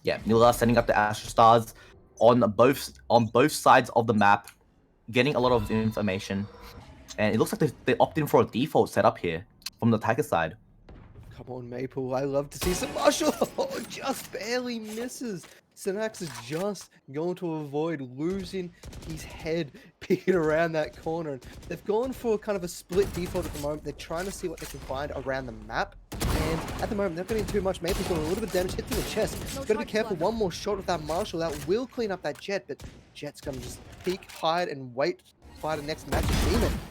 Yeah, Nilla setting up the Astral Stars on both sides of the map, getting a lot of information. And it looks like they opted in for a default setup here from the attacker side. Come on, Maple. I love to see some Marshall. Oh, just barely misses. Synax is just going to avoid losing his head peeking around that corner. They've gone for kind of a split default at the moment. They're trying to see what they can find around the map. And at the moment, they're not getting too much. Maple's doing a little bit of damage, hit to the chest. Got to be careful. One more shot with that Marshall. That will clean up that Jet, but Jet's going to just peek, hide, and wait for the next match.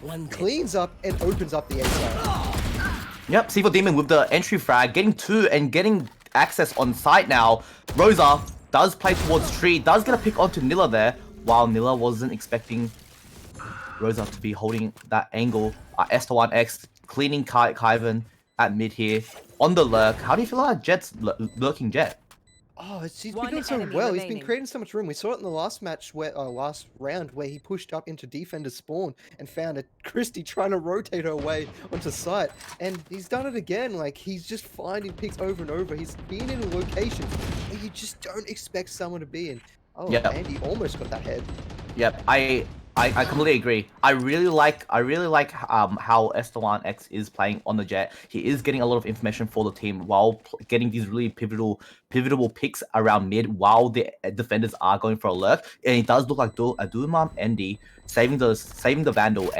Demon cleans up and opens up the A side. Yep, C4 Demon with the entry frag, getting 2 and getting access on site now. Rosa does play towards Tree, does get a pick onto Nilla there, while Nilla wasn't expecting Rosa to be holding that angle. St1X cleaning Kyvan at mid here on the lurk. How do you feel about Jet's lurking Jet? Oh, he's been One doing so enemy well. He's remaining. been creating so much room. We saw it in the last match, last round, where he pushed up into defender spawn and found a Chrystii trying to rotate her way onto site. And he's done it again. Like, he's just finding picks over and over. He's been in locations where you just don't expect someone to be in. Oh, Yep. Andy almost got that head. Yep, I completely agree. I really like how St1X is playing on the Jet. He is getting a lot of information for the team while getting these really pivotal picks around mid while the defenders are going for a lurk. And it does look like Adumam Endy saving the Vandal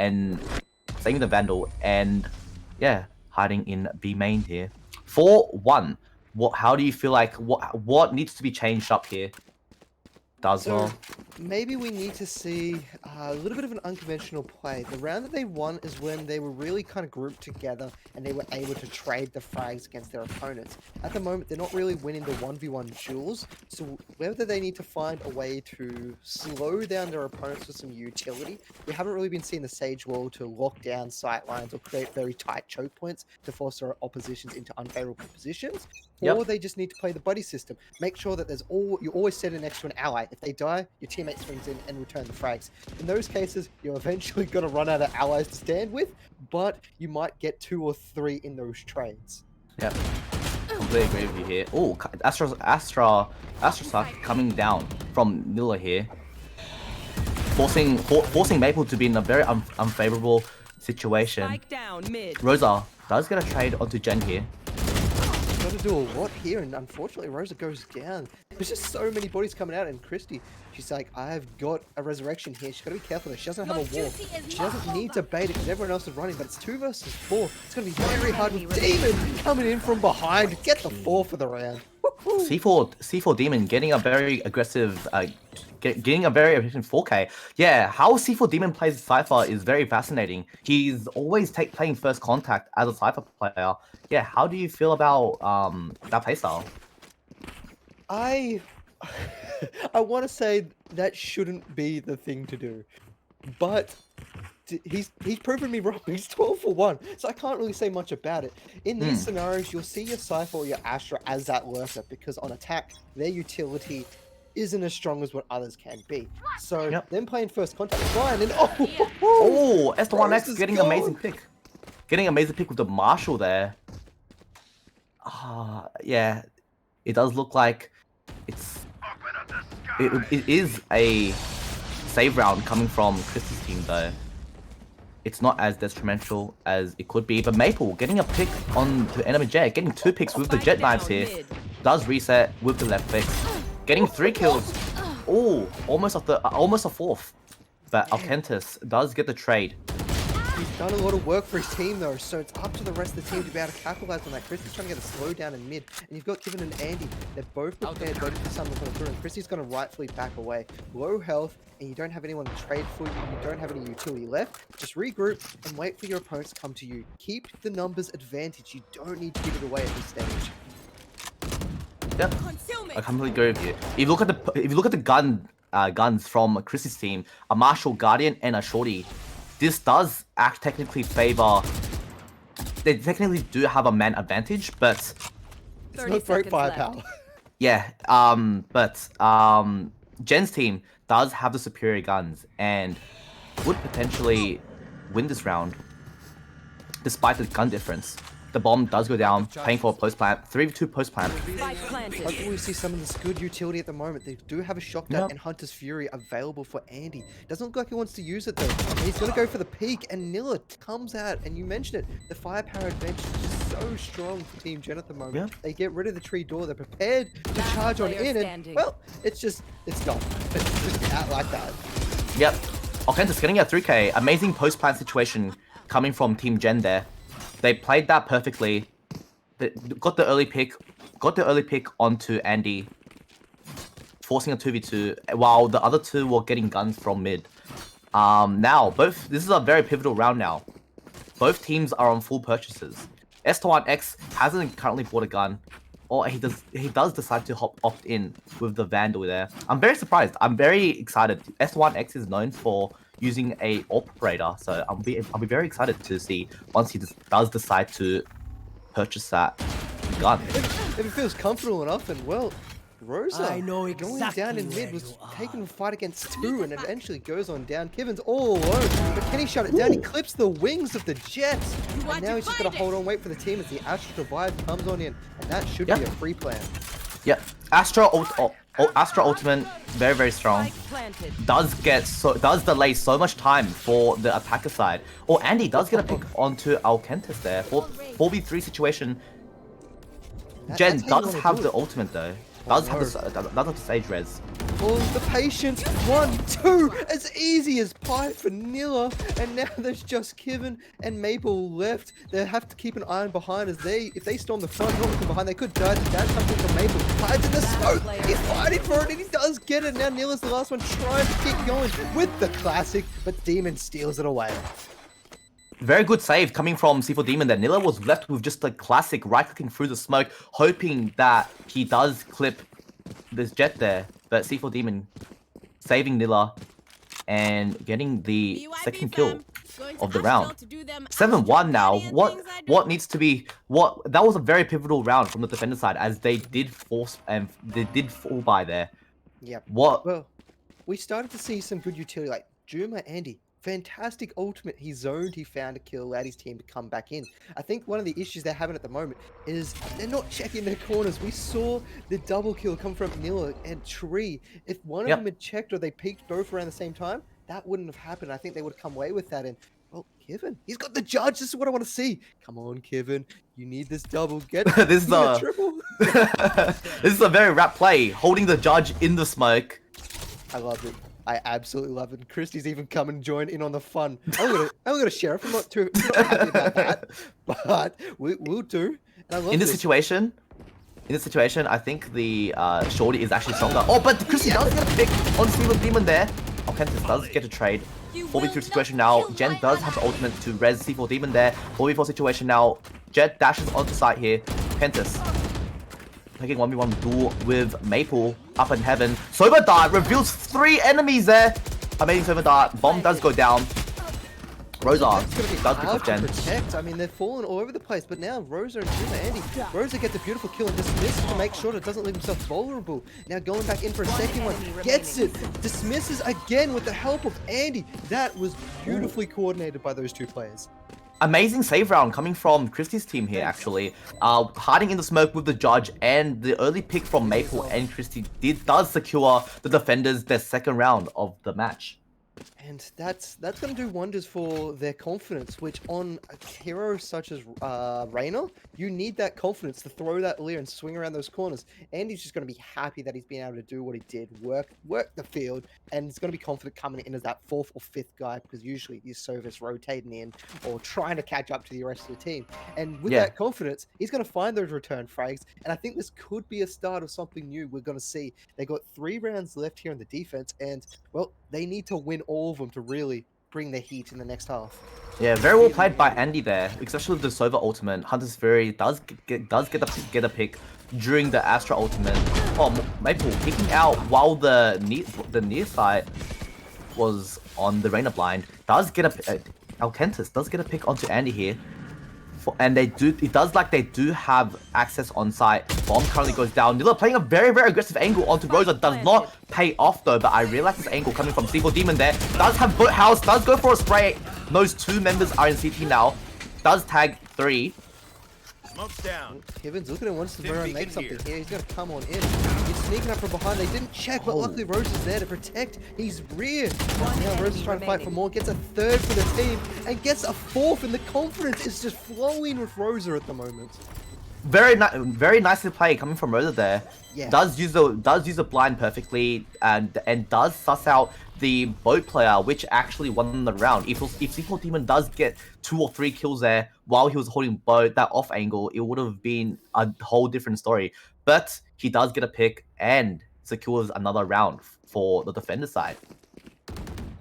and yeah, hiding in B main here. 4-1. How do you feel like what needs to be changed up here? So maybe we need to see a little bit of an unconventional play. The round that they won is when they were really kind of grouped together and they were able to trade the frags against their opponents. At the moment, they're not really winning the 1v1 duels, so whether they need to find a way to slow down their opponents with some utility. We haven't really been seeing the Sage Wall to lock down sight lines or create very tight choke points to force their oppositions into unfavorable positions. Yep. Or they just need to play the buddy system. Make sure that you're always sitting next to an ally. If they die, your teammate swings in and return the frags. In those cases, you're eventually going to run out of allies to stand with, but you might get 2 or 3 in those trades. Yep. Completely agree with you here. Oh, Astra coming down from Nilla here. Forcing Maple to be in a very unfavorable situation. Spike down mid. Rosa does get a trade onto Jen here. Got to do a lot here, and unfortunately Rosa goes down. There's just so many bodies coming out, and Chrystii, she's like, I've got a resurrection here. She's got to be careful though. She doesn't have a wall. She doesn't need to bait it because everyone else is running, but it's 2 versus 4. It's going to be very hard with Demon coming in from behind. Get the 4 for the round. C4 Demon getting a very aggressive, getting a very aggressive 4K. Yeah, how C4 Demon plays Cypher is very fascinating. He's always playing first contact as a Cypher player. Yeah, how do you feel about that playstyle? I want to say that shouldn't be the thing to do, but he's proven me wrong. He's 12 for 1, so I can't really say much about it. In these scenarios, you'll see your Cypher or your Astra as that lurker, because on attack, their utility isn't as strong as what others can be. So them playing first contact is fine, and oh, St1X getting an amazing pick. Getting an amazing pick with the Marshall there. Yeah, it does look like it is a save round coming from Chrystie's team though. It's not as detrimental as it could be, but Maple getting a pick on the enemy Jet, getting 2 picks with the Jet knives here. Does reset with the left fix, getting 3 kills. Oh, almost a 4th. But Alkentis does get the trade. He's done a lot of work for his team though, so it's up to the rest of the team to be able to capitalize on that. Chrystie's trying to get a slow down in mid, and you've got Kevin and Andy. They're both prepared, waiting for someone to come through, and Chrystie's going to rightfully back away. Low health, and you don't have anyone to trade for you, you don't have any utility left. Just regroup and wait for your opponents to come to you. Keep the numbers advantage. You don't need to give it away at this stage. Yep, I completely agree with you. If you look at the guns from Chrystie's team, a Marshall, Guardian, and a Shorty, this does technically favor. They technically do have a man advantage, but it's not great firepower. Yeah, but Jen's team does have the superior guns and would potentially win this round, despite the gun difference. The bomb does go down, paying for a post plant. 3v2 post plant. Hopefully we see some of this good utility at the moment. They do have a Shockdown and Hunter's Fury available for Andy. Doesn't look like he wants to use it though. And he's going to go for the peak, and Nilla comes out, and you mentioned it. The firepower advantage is just so strong for Team Gen at the moment. They get rid of the tree door. They're prepared to charge on in, and well, it's gone. It's just out like that. Yep. Alkentis getting a 3K. Amazing post plant situation coming from Team Gen there. They played that perfectly. got the early pick onto Andy, forcing a 2v2 while the other two were getting guns from mid. Now this is a very pivotal round now. Both teams are on full purchases. S21X hasn't currently bought a gun, or he does decide to opt in with the Vandal there. I'm very surprised. I'm very excited. S1X is known for using a operator, so I'll be very excited to see once he does decide to purchase that gun. If it feels comfortable enough, and well, Rosa I know going exactly down in where mid was you are. taking a fight against two and eventually goes on down. Kevin's all alone, but can he shut it down? He clips the wings of the Jets, and now he's just got to hold on, wait for the team as the Astra Divide comes on in, and that should be a free plan. Yeah, Astra Ultimate, very, very strong. Does delay so much time for the attacker side. Or Andy does get a pick onto Alkentis there for 4v3 situation. Jen does have the ultimate though. Does have the stage res. Oh, the patience. 1, 2, as easy as pie for Nilla. And now there's just Kevin and Maple left. They have to keep an eye behind as if they storm the front, not looking behind, they could die. That's something for Maple. Hides in the smoke. He's fighting for it and he does get it. Now Nilla's the last one trying to keep going with the classic, but Demon steals it away. Very good save coming from C4 Demon there. Nilla was left with just a classic right-clicking through the smoke, hoping that he does clip this Jet there. But C4 Demon saving Nilla and getting the second kill of the round. 7-1 now. What needs to be... That was a very pivotal round from the defender side as they did force and they did fall by there. Yep. Well, we started to see some good utility like Juma Andy. Fantastic ultimate. He zoned, he found a kill, allowed his team to come back in. I think one of the issues they're having at the moment is they're not checking their corners. We saw the double kill come from Nilla and Tree. If one of them had checked or they peeked both around the same time, that wouldn't have happened. I think they would have come away with that. And, well, Kevin, he's got the judge. This is what I want to see. Come on, Kevin. You need this double. Get this is a triple. This is a very rap play, holding the judge in the smoke. I love it. I absolutely love it. Chrystie's even come and join in on the fun. I'm gonna share it. I'm not too happy about that, but we'll do. And I love in this situation, I think the Shorty is actually stronger. Oh, but Chrystie does get a pick on C4 Demon there. Alkentis does get a trade. 4v2 situation now. Jen does have the ultimate to res C4 Demon there. 4v4 situation now. Jet dashes onto site here. Alkentis taking 1v1 duel with Maple up in heaven. Sober Dart reveals 3 enemies there. Amazing Sober Dart. Bomb does go down. Rosa does pick up Jen. Protect. I mean, they're falling all over the place, but now Rosa and Juma Andy. Rosa gets a beautiful kill and dismisses to make sure that it doesn't leave himself vulnerable. Now going back in for a second one. Gets it. Dismisses again with the help of Andy. That was beautifully coordinated by those two players. Amazing save round coming from Chrystie's team here, actually. Hiding in the smoke with the judge, and the early pick from Maple and Chrystie does secure the defenders their second round of the match. And that's going to do wonders for their confidence, which on a hero such as Reyna, you need that confidence to throw that leer and swing around those corners. Andy's just going to be happy that he's been able to do what he did, work the field, and he's going to be confident coming in as that 4th or 5th guy, because usually he's service rotating in or trying to catch up to the rest of the team. And with that confidence, he's going to find those return frags, and I think this could be a start of something new we're going to see. They got 3 rounds left here in the defense, and, well, they need to win all of them to really bring the heat in the next half. Yeah, very well played by Andy there, especially with the Sova ultimate. Hunter's Fury does get a pick during the Astra ultimate. Oh, Maple picking out while the near side was on the Reyna blind. Does get a Alkentis does get a pick onto Andy here. And they do have access on site. Bomb currently goes down. Nilla playing a very, very aggressive angle onto Rosa. Does not pay off though, but I really like this angle coming from C4 Demon there. Does have boat house, does go for a spray. Those 2 members are in CT now. Does tag 3. Smoke's down. Kevin's looking at wants to make something here. He's going to come on in. He's sneaking up from behind. They didn't check, but luckily Rose is there to protect. He's reared. Now Rose is trying to fight for more. Gets a 3rd for the team and gets a 4th, and the confidence is just flowing with Rosa at the moment. very nicely played coming from Rosa there. Yeah. Does use the blind perfectly and does suss out the boat player, which actually won the round. If C4 Demon does get 2 or 3 kills there while he was holding boat, that off angle, it would have been a whole different story. But he does get a pick and secures another round for the defender side.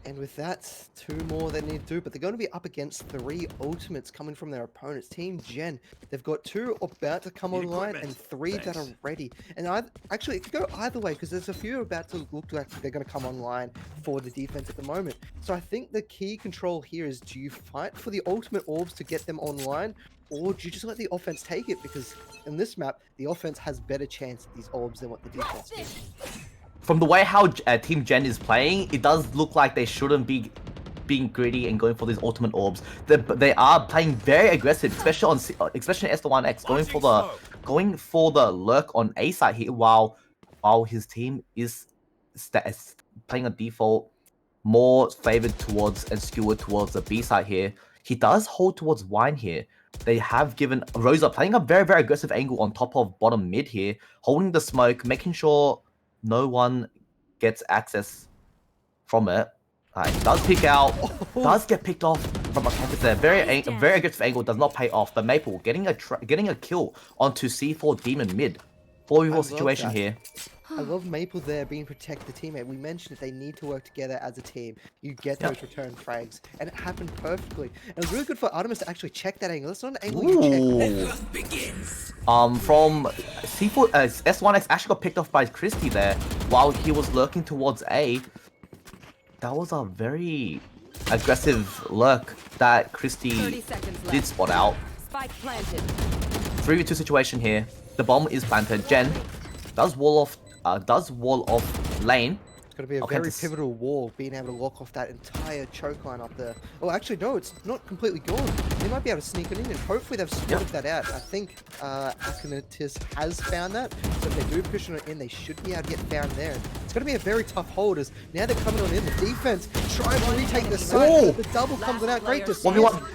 And with that, 2 more they need to do, but they're going to be up against 3 ultimates coming from their opponents. Team Gen, they've got 2 about to come online and 3 that are ready. And actually, it could go either way because there's a few about to look like they're going to come online for the defense at the moment. So I think the key control here is, do you fight for the ultimate orbs to get them online, or do you just let the offense take it? Because in this map, the offense has better chance at these orbs than what the defense does. From the way how Team Gen is playing, it does look like they shouldn't be being greedy and going for these ultimate orbs. They are playing very aggressive, especially S1X, going for the lurk on A side here, while his team is playing a default more favored towards and skewered towards the B side here. He does hold towards Wine here. They have given Rosa playing a very aggressive angle on top of bottom mid here, holding the smoke, making sure no one gets access from it. Does pick out, does get picked off from a campus there. Very aggressive angle, does not pay off. But Maple getting a kill onto C4 Demon mid. 4v4 situation here. I love Maple there being protect the teammate. We mentioned that they need to work together as a team. You get those return frags, and it happened perfectly. And it was really good for Artemis to actually check that angle. That's not an angle you check. From C4, S1X actually got picked off by Chrystii there while he was lurking towards A. That was a very aggressive lurk that Chrystii did spot out. Spike planted. 3v2 situation here. The bomb is planted. Gen does wall off lane. It's going to be a very pivotal wall, being able to lock off that entire choke line up there. Oh, actually, no, it's not completely gone. They might be able to sneak it in, and hopefully they've spotted that out. I think akisamavt has found that, so if they do push it in, they should be able to get found there. It's going to be a very tough hold, as now they're coming on in. The defense trying to retake the side. The double comes out. Great to see. 1v1.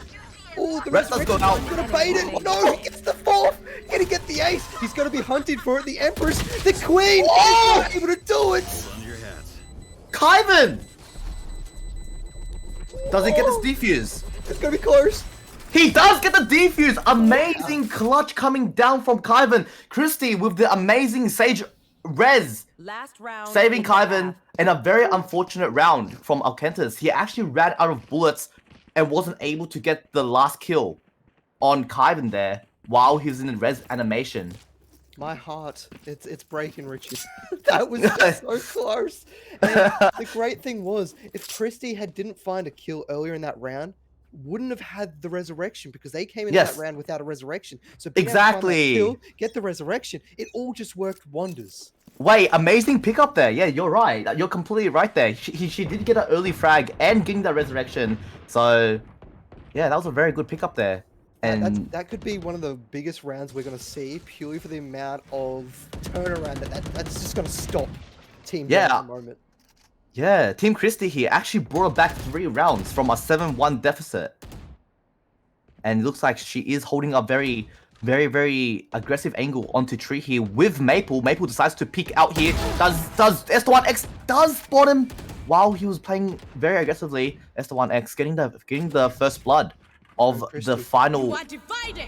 Oh, the Rest does go out. He's going to bait it. No, he gets the 4th. Going to get the ace. He's going to be hunted for it. The Empress, the Queen. Oh! He's not able to do it. Kyvan! Does he get this defuse? It's going to be close. He does get the defuse! Amazing clutch coming down from Kyvan. Chrystii with the amazing Sage res. Last round. Saving Kyvan in a very unfortunate round from Alkentis. He actually ran out of bullets and wasn't able to get the last kill on Kyvan there while he was in res animation. My heart, it's breaking, Richard. That was just so close. And the great thing was, if Chrystii didn't find a kill earlier in that round, wouldn't have had the resurrection, because they came in that round without a resurrection. So exactly, kill, get the resurrection. It all just worked wonders. Wait, amazing pickup there. Yeah, you're right. You're completely right there. She did get an early frag and getting that resurrection. So, yeah, that was a very good pickup there. And that could be one of the biggest rounds we're going to see, purely for the amount of turnaround that's just going to stop Team Gen at the moment. Yeah, Team Chrystii here actually brought back 3 rounds from a 7-1 deficit. And it looks like she is holding a very aggressive angle onto Tree here with Maple. Maple decides to peek out here. Does S1X does spot him while he was playing very aggressively. S1X getting the first blood of the final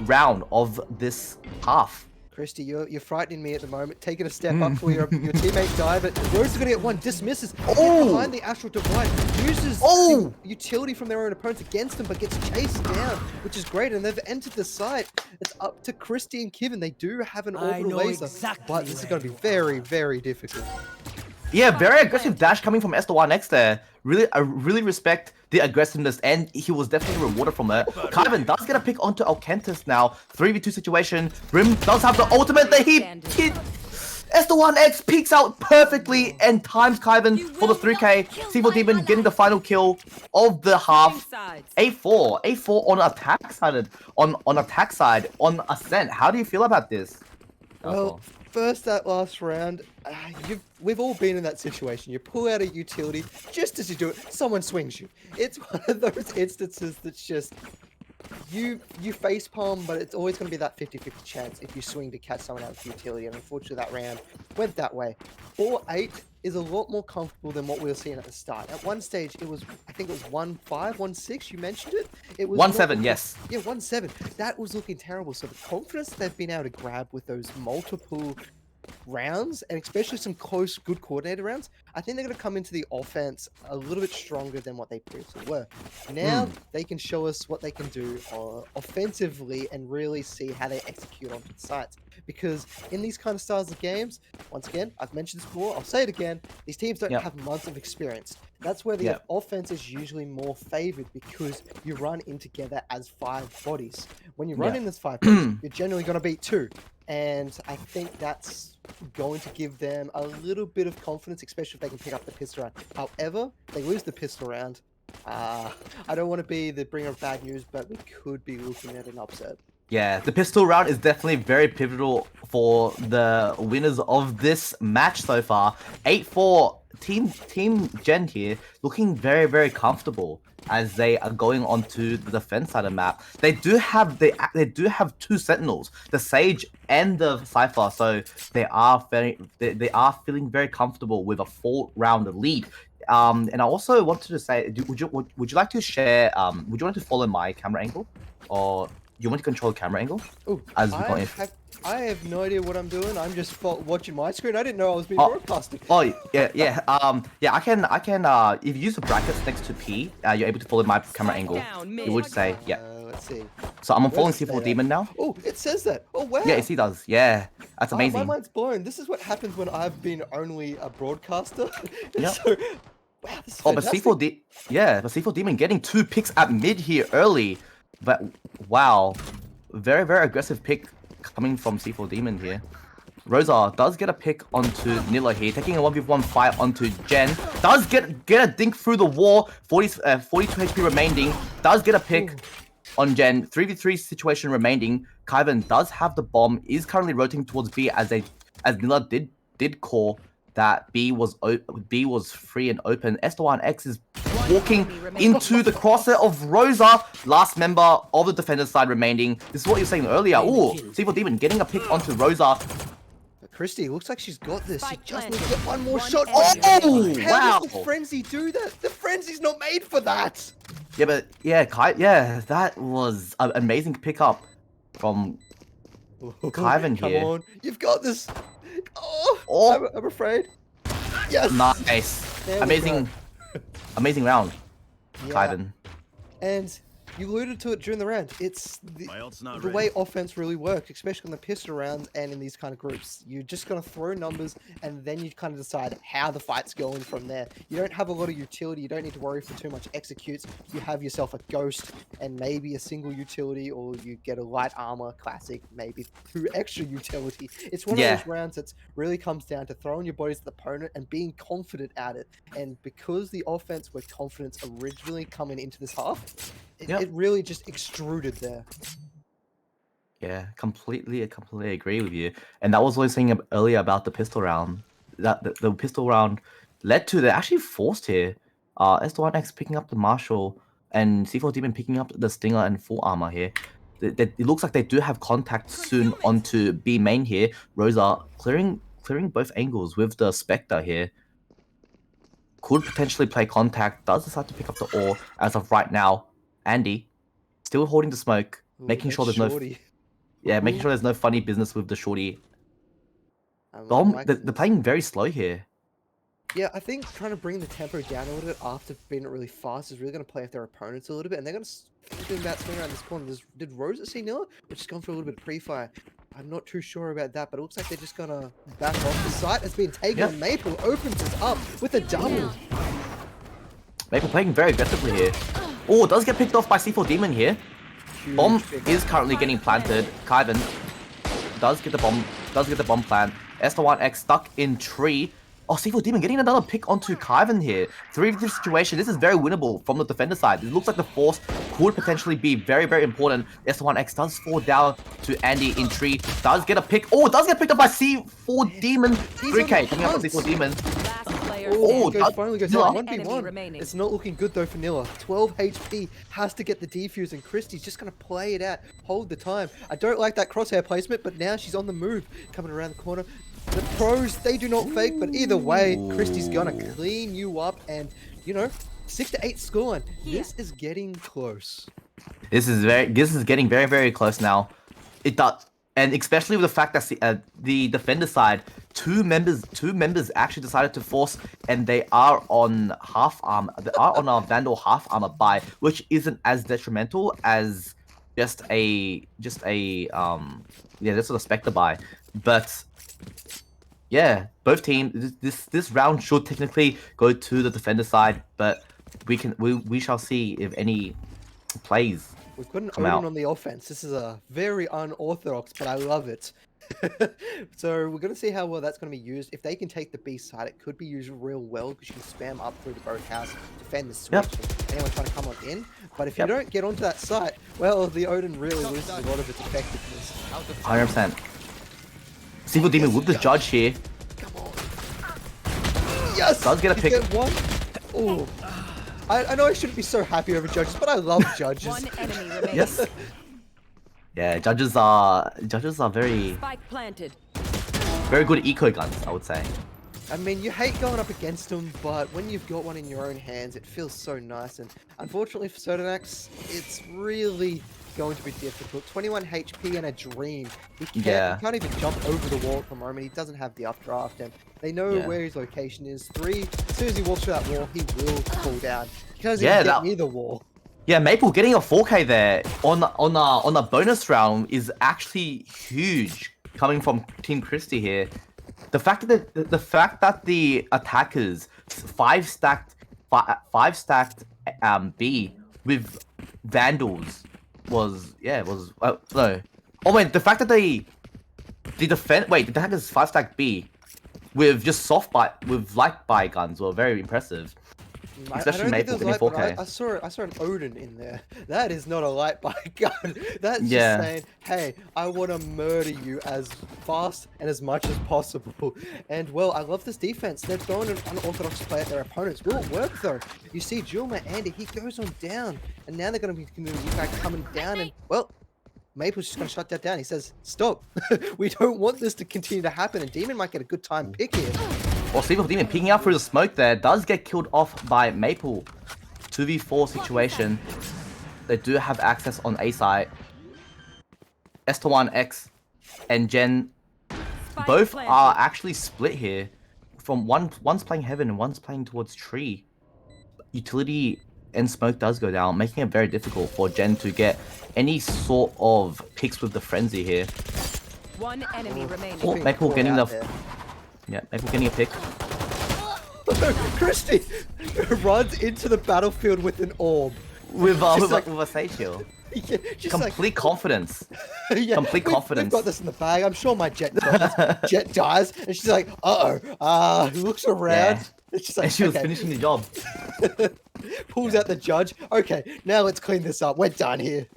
round of this half. Chrystii, you're frightening me at the moment. Taking a step up for your teammate die, but Rose is going to get one. Dismisses. Behind the Astral Divide. Uses the utility from their own opponents against them, but gets chased down, which is great. And they've entered the site. It's up to Chrystii and Kivin. They do have an orbital laser, but this is going to be very difficult. Yeah, very aggressive dash coming from S1X there. I really respect the aggressiveness, and he was definitely rewarded from it. Kyvan does get a pick onto Alkentis now. 3v2 situation. Rim does have the ultimate that he hit. S1X peeks out perfectly and times Kyvan for the 3k. C4 Demon getting the final kill of the half. A4 on attack side, on attack side, on Ascent. How do you feel about this? Well, first that last round, we've all been in that situation. You pull out a utility, just as you do it, someone swings you. It's one of those instances that's just you facepalm, but it's always going to be that 50-50 chance if you swing to catch someone out of utility. And unfortunately, that round went that way. 4-8 is a lot more comfortable than what we were seeing at the start. At one stage, it was, I think it was 1-5, 1-6. You mentioned it. It was 1-7, yes. Yeah, 1-7. That was looking terrible. So the confidence they've been able to grab with those multiple rounds, and especially some close, good coordinated rounds, I think they're going to come into the offense a little bit stronger than what they previously were. Now they can show us what they can do offensively and really see how they execute onto the sites. Because in these kind of styles of games, once again, I've mentioned this before, I'll say it again, these teams don't have months of experience. That's where the offense is usually more favored because you run in together as 5 bodies. When you run in as 5 bodies, you're generally going to beat 2. And I think that's going to give them a little bit of confidence, especially if they can pick up the pistol round. However, if they lose the pistol round, I don't want to be the bringer of bad news, but we could be looking at an upset. Yeah, the pistol round is definitely very pivotal for the winners of this match so far. 8-4, Team Gen here, looking very, very comfortable as they are going onto the defense side of the map. They do have 2 sentinels, the Sage and the Cypher, so they are feeling very comfortable with a 4-round lead. And I also wanted to say, would you like to share? Would you want to follow my camera angle, or you want to control the camera angle? Ooh, I have no idea what I'm doing. I'm just watching my screen. I didn't know I was being broadcasted. Oh yeah. I can. If you use the brackets next to P, you're able to follow my camera angle. It would say Let's see. So I'm following C4 Demon now. Oh, it says that. Oh wow. Yeah, he does. Yeah, that's amazing. My mind's blown. This is what happens when I've been only a broadcaster. Yeah. So, wow, this is fantastic. But C4 Demon getting 2 picks at mid here early. But wow, very, very aggressive pick coming from C4 Demon here. Rosa does get a pick onto Nilla here, taking a 1v1 fight onto Jen. Does get a dink through the wall. 42 HP remaining. Does get a pick on Jen. 3v3 situation remaining. Kyvan does have the bomb. Is currently rotating towards B as Nilla did call that B was free and open. Dswal is walking into the crosshair of Rosa, last member of the defender side remaining. This is what you were saying earlier. Ooh, C4 Demon getting a pick onto Rosa. Chrystii, looks like she's got this. She just needs to get one more shot. Oh, how does the Frenzy do that? The Frenzy's not made for that. Yeah, but that was an amazing pickup from Kyvan here. Come on, you've got this. Oh. I'm afraid. Yes. Nice. Amazing round, Kyvan. And you alluded to it during the round. It's the way offense really works, especially in the pistol rounds and in these kind of groups. You're just going to throw numbers and then you kind of decide how the fight's going from there. You don't have a lot of utility. You don't need to worry for too much executes. You have yourself a ghost and maybe a single utility, or you get a light armor classic, maybe 2 extra utility. It's one of those rounds that really comes down to throwing your bodies at the opponent and being confident at it. And because the offense were confidence originally coming into this half, it really just extruded there. Yeah, completely agree with you. And that was what I was saying earlier about the pistol round. That the pistol round led to, they actually forced here. Dswal picking up the Marshall and C4 Demon picking up the Stinger and full armor here. It looks like they do have contact soon onto B main here. Rosa clearing both angles with the Spectre here. Could potentially play contact. Does decide to pick up the ore as of right now. Andy still holding the smoke, making sure there's making sure there's no funny business with the shorty. They're playing very slow here. Yeah, I think trying to bring the tempo down a little bit after being really fast is really going to play with their opponents a little bit, and they're going to swing around this corner. Did Rosa see Nilla? Or just gone for a little bit of pre-fire? I'm not too sure about that, but it looks like they're just going to back off. The site has been taken, and Maple opens it up with a double. Maple playing very aggressively here. Oh, does get picked off by C4 Demon here. Bomb is currently getting planted. Kyvan does get the bomb plant. Dswal stuck in tree. Oh, C4 Demon getting another pick onto Kyvan here. 3v3 situation. This is very winnable from the defender side. It looks like the force could potentially be very, very important. Dswal does fall down to Andy in tree. Does get a pick. Oh, does get picked up by C4 Demon. 3k coming up from C4 Demon. Oh, Oh, finally goes Nilla. down. One enemy 1v1. remaining. It's not looking good though for Nilla. 12 HP, has to get the defuse, and Chrystie's just going to play it out, hold the time. I don't like that crosshair placement, but now she's on the move, coming around the corner. The pros, they do not fake, but either way, Chrystie's going to clean you up, and, you know, 6 to 8 scoreline. This is getting close. This is getting very, very close now. It does, and especially with the fact that the defender side, two members actually decided to force, and they are on half armor. They are on a Vandal half armor buy, which isn't as detrimental as just a just a Spectre buy. But yeah, both teams. This round should technically go to the defender side, but we shall see if any plays. We've got an come Odin out. on the offense. This is a very unorthodox, but I love it. So we're going to see how well that's going to be used. If they can take the B side, it could be used real well because you can spam up through the boat house, defend the switch, and anyone trying to come on in. But if you don't get onto that site, well, the Odin really loses a lot of its effectiveness. 100%. Single Demon with the judge here. Come on. Yes! Does get a You pick. one. Oh. I know I shouldn't be so happy over judges, but I love judges. One enemy remaining. Yes. Yeah, judges are very Spike planted. good eco guns, I would say. I mean, you hate going up against them, but when you've got one in your own hands, it feels so nice. And unfortunately for Sodonax, it's really going to be difficult. 21 HP and a dream. He can't even jump over the wall at the moment. He doesn't have the updraft, and they know where his location is. 3, as soon as he walks through that wall, he will fall down. He doesn't even get near the wall. Yeah, Maple getting a 4K there on a bonus round is actually huge coming from Team Chrystii here. The fact that the attackers 5 stacked B with Vandals was no. Oh wait, the fact that the attackers 5 stacked B with just light buy guns were very impressive. Especially Maple getting 4K. I saw an Odin in there. That is not a light by gun. That's just saying, hey, I want to murder you as fast and as much as possible. And well, I love this defense. They're throwing an unorthodox play at their opponents. Will it work though? You see Julma Andy, he goes on down, and now they're going to be coming down, and well, Maple's just going to shut that down. He says, stop. We don't want this to continue to happen, and Demon might get a good time pick here. Well, Steve Demon peeking out through the smoke there does get killed off by Maple. 2v4 situation. They do have access on A side. S1X and Jen both are actually split here. From one's playing Heaven and one's playing towards Tree. Utility and smoke does go down, making it very difficult for Jen to get any sort of picks with the frenzy here. One enemy remaining. Oh, Maple getting the... Yeah, Maple getting a pick. Chrystii runs into the battlefield with an orb. With a Sage Heal. Yeah, Complete confidence. Yeah, Complete confidence. We've got this in the bag. I'm sure my Jet does. Jet dies, and she's like, looks around. Yeah. And she's like, And she was finishing the job. Pulls out the judge. Okay, now let's clean this up. We're done here.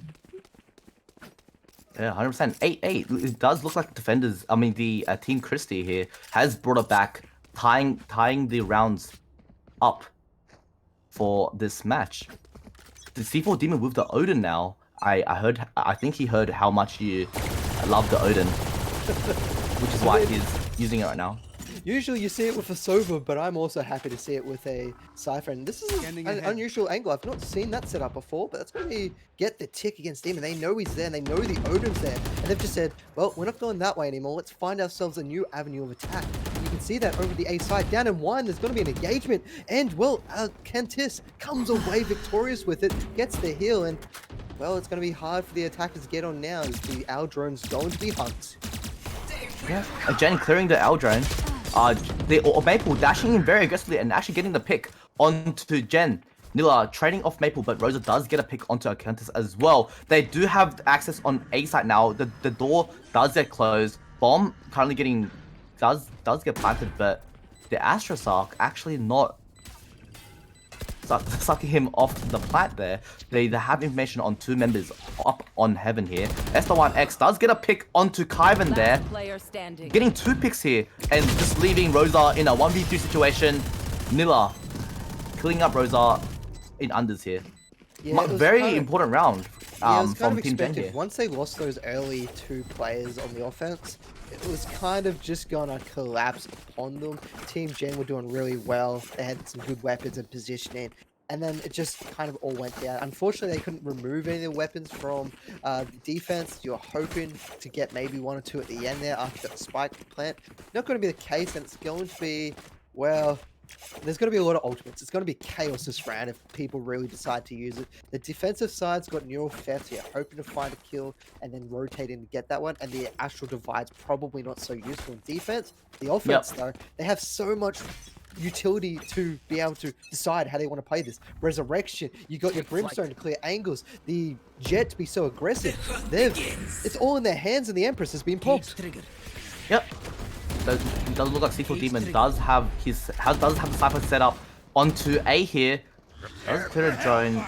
Yeah, 100%. 8-8. It does look like the defenders, I mean, the Team Chrystii here has brought it back, tying the rounds up for this match. The C4 Demon with the Odin now. I think he heard how much you love the Odin, which is why he's using it right now. Usually you see it with a Sova, but I'm also happy to see it with a Cypher. And this is an unusual angle. I've not seen that set up before, but that's going to get the tick against him. And they know he's there, and they know the Odin's there. And they've just said, well, we're not going that way anymore. Let's find ourselves a new avenue of attack. And you can see that over the A side. Down in 1, there's going to be an engagement. And, well, Cantis comes away victorious with it, gets the heal, and, well, it's going to be hard for the attackers to get on now as the Owl drone's going to be hunked. Yeah, Jen clearing the L drone. The Maple dashing in very aggressively and actually getting the pick onto Jen. Nilla trading off Maple, but Rosa does get a pick onto Countess as well. They do have access on A site now. The door does get closed. Bomb currently does get planted, but the Astra's Arc actually not sucking him off the plant there. They have information on 2 members up on Heaven here. S1X does get a pick onto Kyvan there. Getting 2 picks here and just leaving Rosa in a 1v2 situation. Nilla killing up Rosa in unders here. Yeah, it was Very kind of- important round Yeah, it was kind from of Team Gen expected. here. Once they lost those early 2 players on the offense, it was kind of just gonna collapse upon them. Team Gen were doing really well. They had some good weapons and positioning. And then it just kind of all went down. Unfortunately, they couldn't remove any of the weapons from the defense. You're hoping to get maybe 1 or 2 at the end there after that spike plant. Not going to be the case, and it's going to be, well, there's going to be a lot of ultimates. It's going to be chaos this round if people really decide to use it. The defensive side's got neural theft here, hoping to find a kill and then rotating to get that one. And the astral divide's probably not so useful in defense. The offense, though, they have so much utility to be able to decide how they want to play this. Resurrection, you got your Brimstone to clear angles, the Jet to be so aggressive. It's all in their hands, and the Empress has been popped. Yep. It does look like C4 Demon does have the Cypher set up onto A here. Does clear a drone.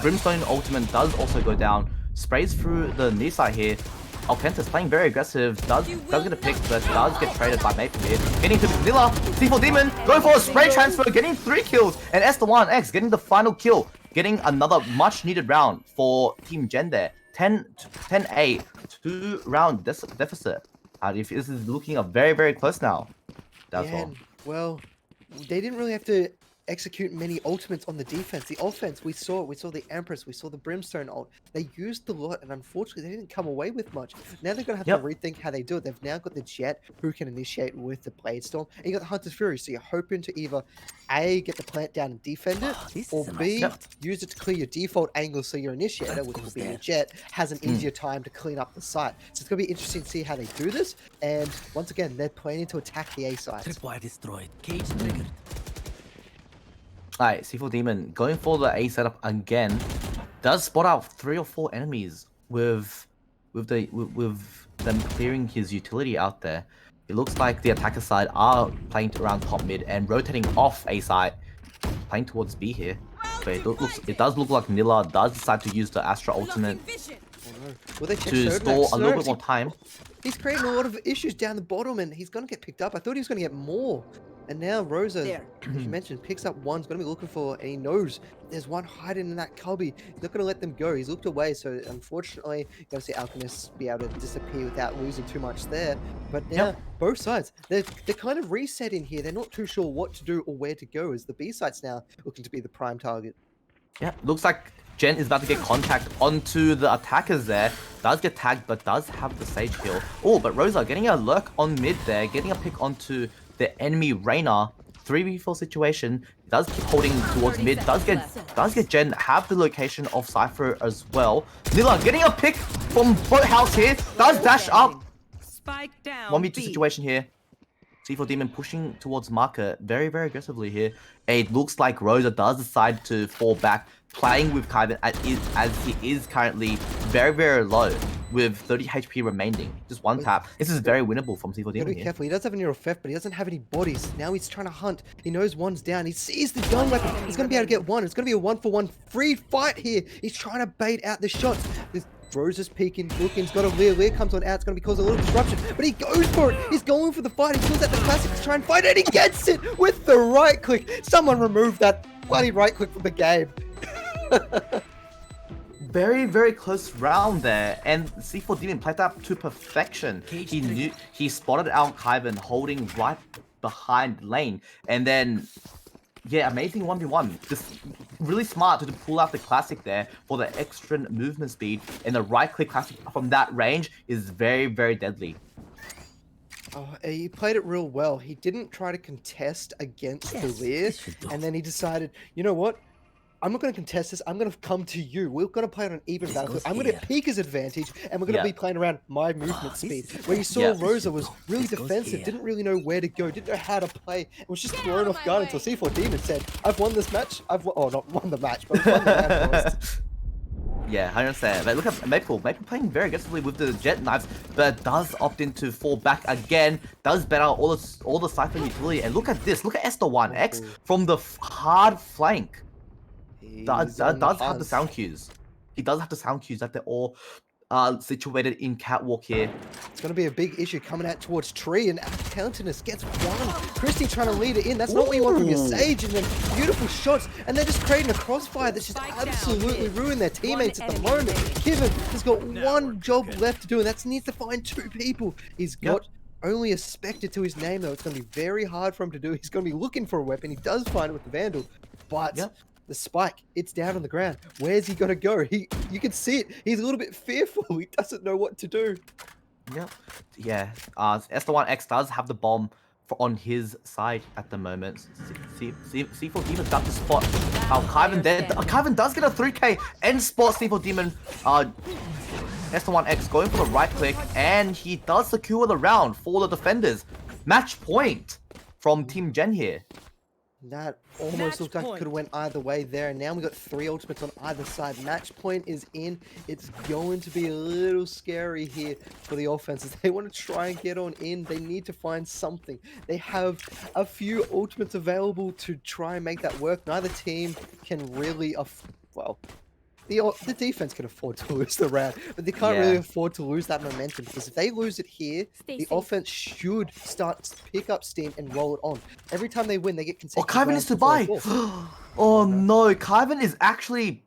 Brimstone ultimate does also go down. Sprays through the knee side here. Alkentis playing very aggressive, does get a pick, but does get traded by Maple here. Getting to Vanilla, C4 Demon, going for a spray transfer, getting 3 kills, and Estewan getting the final kill, getting another much needed round for Team Gen there. 10-8, 2 round deficit. If this is looking up very, very close now. That's all. Well, they didn't really have to execute many ultimates on the defense. The offense, we saw the Empress, we saw the Brimstone ult. They used a lot, and unfortunately, they didn't come away with much. Now they're going to have to rethink how they do it. They've now got the Jet, who can initiate with the Blade Storm, and you got the Hunter's Fury, so you're hoping to either A, get the plant down and defend it, or B, use it to clear your default angle so your initiator, which will be your Jet, has an easier time to clean up the site. So it's going to be interesting to see how they do this, and once again, they're planning to attack the A side. Tripwire destroyed. Cage triggered. Alright, C4 Demon going for the A setup again. Does spot out 3 or 4 enemies with them clearing his utility out there. It looks like the attacker side are playing around top mid and rotating off A side, playing towards B here. But it does look like Nilla does decide to use the Astra ultimate to stall a little bit more time. He's creating a lot of issues down the bottom, and he's going to get picked up. I thought he was going to get more. And now Rosa, as you mentioned, picks up one. He's going to be looking for, and he knows there's one hiding in that cubby. He's not going to let them go. He's looked away, so unfortunately, you're going to see Alchemist be able to disappear without losing too much there. But now, both sides, they're kind of resetting here. They're not too sure what to do or where to go, as the B side's now looking to be the prime target. Yeah, looks like Gen is about to get contact onto the attackers there. Does get tagged, but does have the Sage kill. Oh, but Rosa getting a lurk on mid there, getting a pick onto the enemy Reyna. 3v4 situation. Does keep holding towards mid. Does get Gen have the location of Cypher as well. Nilla getting a pick from Boathouse here. Does dash up. Spike down. 1v2 situation here. C4 Demon pushing towards marker very, very aggressively here. It looks like Rosa does decide to fall back, playing with Kyvan as he is currently very, very low with 30 HP remaining. Just one tap. This is very winnable from C4 Demon Be careful. He does have a neural theft, but he doesn't have any bodies. Now he's trying to hunt. He knows one's down. He sees the gun weapon. He's going to be able to get one. It's going to be a 1-for-1 free fight here. He's trying to bait out the shots. Rosa's peeking, looking, he's got a Lear. Lear comes on out, it's going to cause a little disruption, but he goes for it. He's going for the fight. He pulls out the classic to try and fight it, and he gets it with the right click. Someone removed that bloody right click from the game. Very, very close round there, and C4 Demon played that to perfection. He spotted out Kyvan holding right behind lane, and then yeah, amazing 1v1. Just really smart to pull out the classic there for the extra movement speed, and the right click classic from that range is very, very deadly. Oh, he played it real well. He didn't try to contest against the Lear, and then he decided, you know what? I'm not going to contest this. I'm going to come to you. We're going to play on an even battlefield. I'm going to peek his advantage, and we're going to be playing around my movement speed. Where you saw Rosa was really defensive, didn't really know where to go, didn't know how to play, and was just thrown off guard until C4 Demon said, I've won this match. Not won the match, but I've won the match. Yeah, I understand. But look at Maple. Maple playing very aggressively with the jet knives, but does opt in to fall back again. Does bet out all the Cypher utility. And look at this. Look at Estewan from the hard flank. Does have the sound cues. He does have the sound cues that they're all situated in catwalk here. going to be a big issue coming out towards Tree, and Talentinus gets one. Chrystii trying to lead it in. That's not what you want from your Sage, and then beautiful shots, and they're just creating a crossfire that's just absolutely ruined their teammates at the moment. Kivin has got one job left to do, and that's needs to find 2 people. He's got only a Spectre to his name, though. It's going to be very hard for him to do. He's going to be looking for a weapon. He does find it with the Vandal, but the spike, it's down on the ground. Where's he going to go? You can see it. He's a little bit fearful. He doesn't know what to do. Yeah. S1X does have the bomb on his side at the moment. C4 Demon got to spot Kyvan there. Kyvan does get a 3k and spot C4 Demon. S1X going for the right click, and he does secure the round for the defenders. Match point from Team Gen here. That almost looks like it could have went either way there. And now we've got 3 ultimates on either side. Match point is in. It's going to be a little scary here for the offenses. They want to try and get on in. They need to find something. They have a few ultimates available to try and make that work. Neither team can really, well, the defense can afford to lose the round, but they can't really afford to lose that momentum, because if they lose it here, the offense should start to pick up steam and roll it on. Every time they win, they get consecutive Kyvan needs to buy. Oh no, Kyvan is actually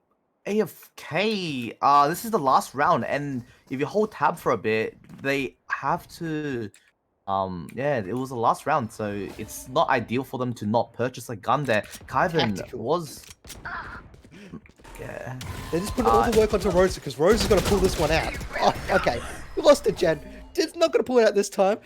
AFK. This is the last round, and if you hold tab for a bit, they have to. It was the last round, so it's not ideal for them to not purchase a gun there. Kyvan was. Yeah. They just put all the work onto Rosa, because Rosa's going to pull this one out. Oh, okay. We lost to Jen. Jen's not going to pull it out this time.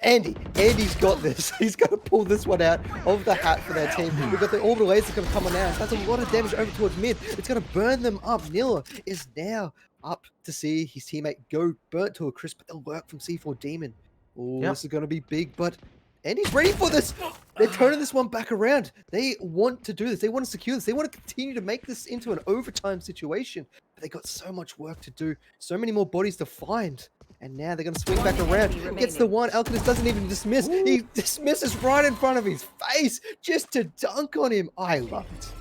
Andy's got this. He's going to pull this one out of the hat for their team. We've got the orbital laser going to come on now. That's a lot of damage over towards mid. It's going to burn them up. Nilla is now up to see his teammate go burnt to a crisp, but the work from C4 Demon. Oh, this is going to be big, but Andy's ready for this. They're turning this one back around. They want to do this. They want to secure this. They want to continue to make this into an overtime situation. But they got so much work to do. So many more bodies to find. And now they're going to swing back around. Gets the one. Alchemist doesn't even dismiss. He dismisses right in front of his face just to dunk on him. I love it.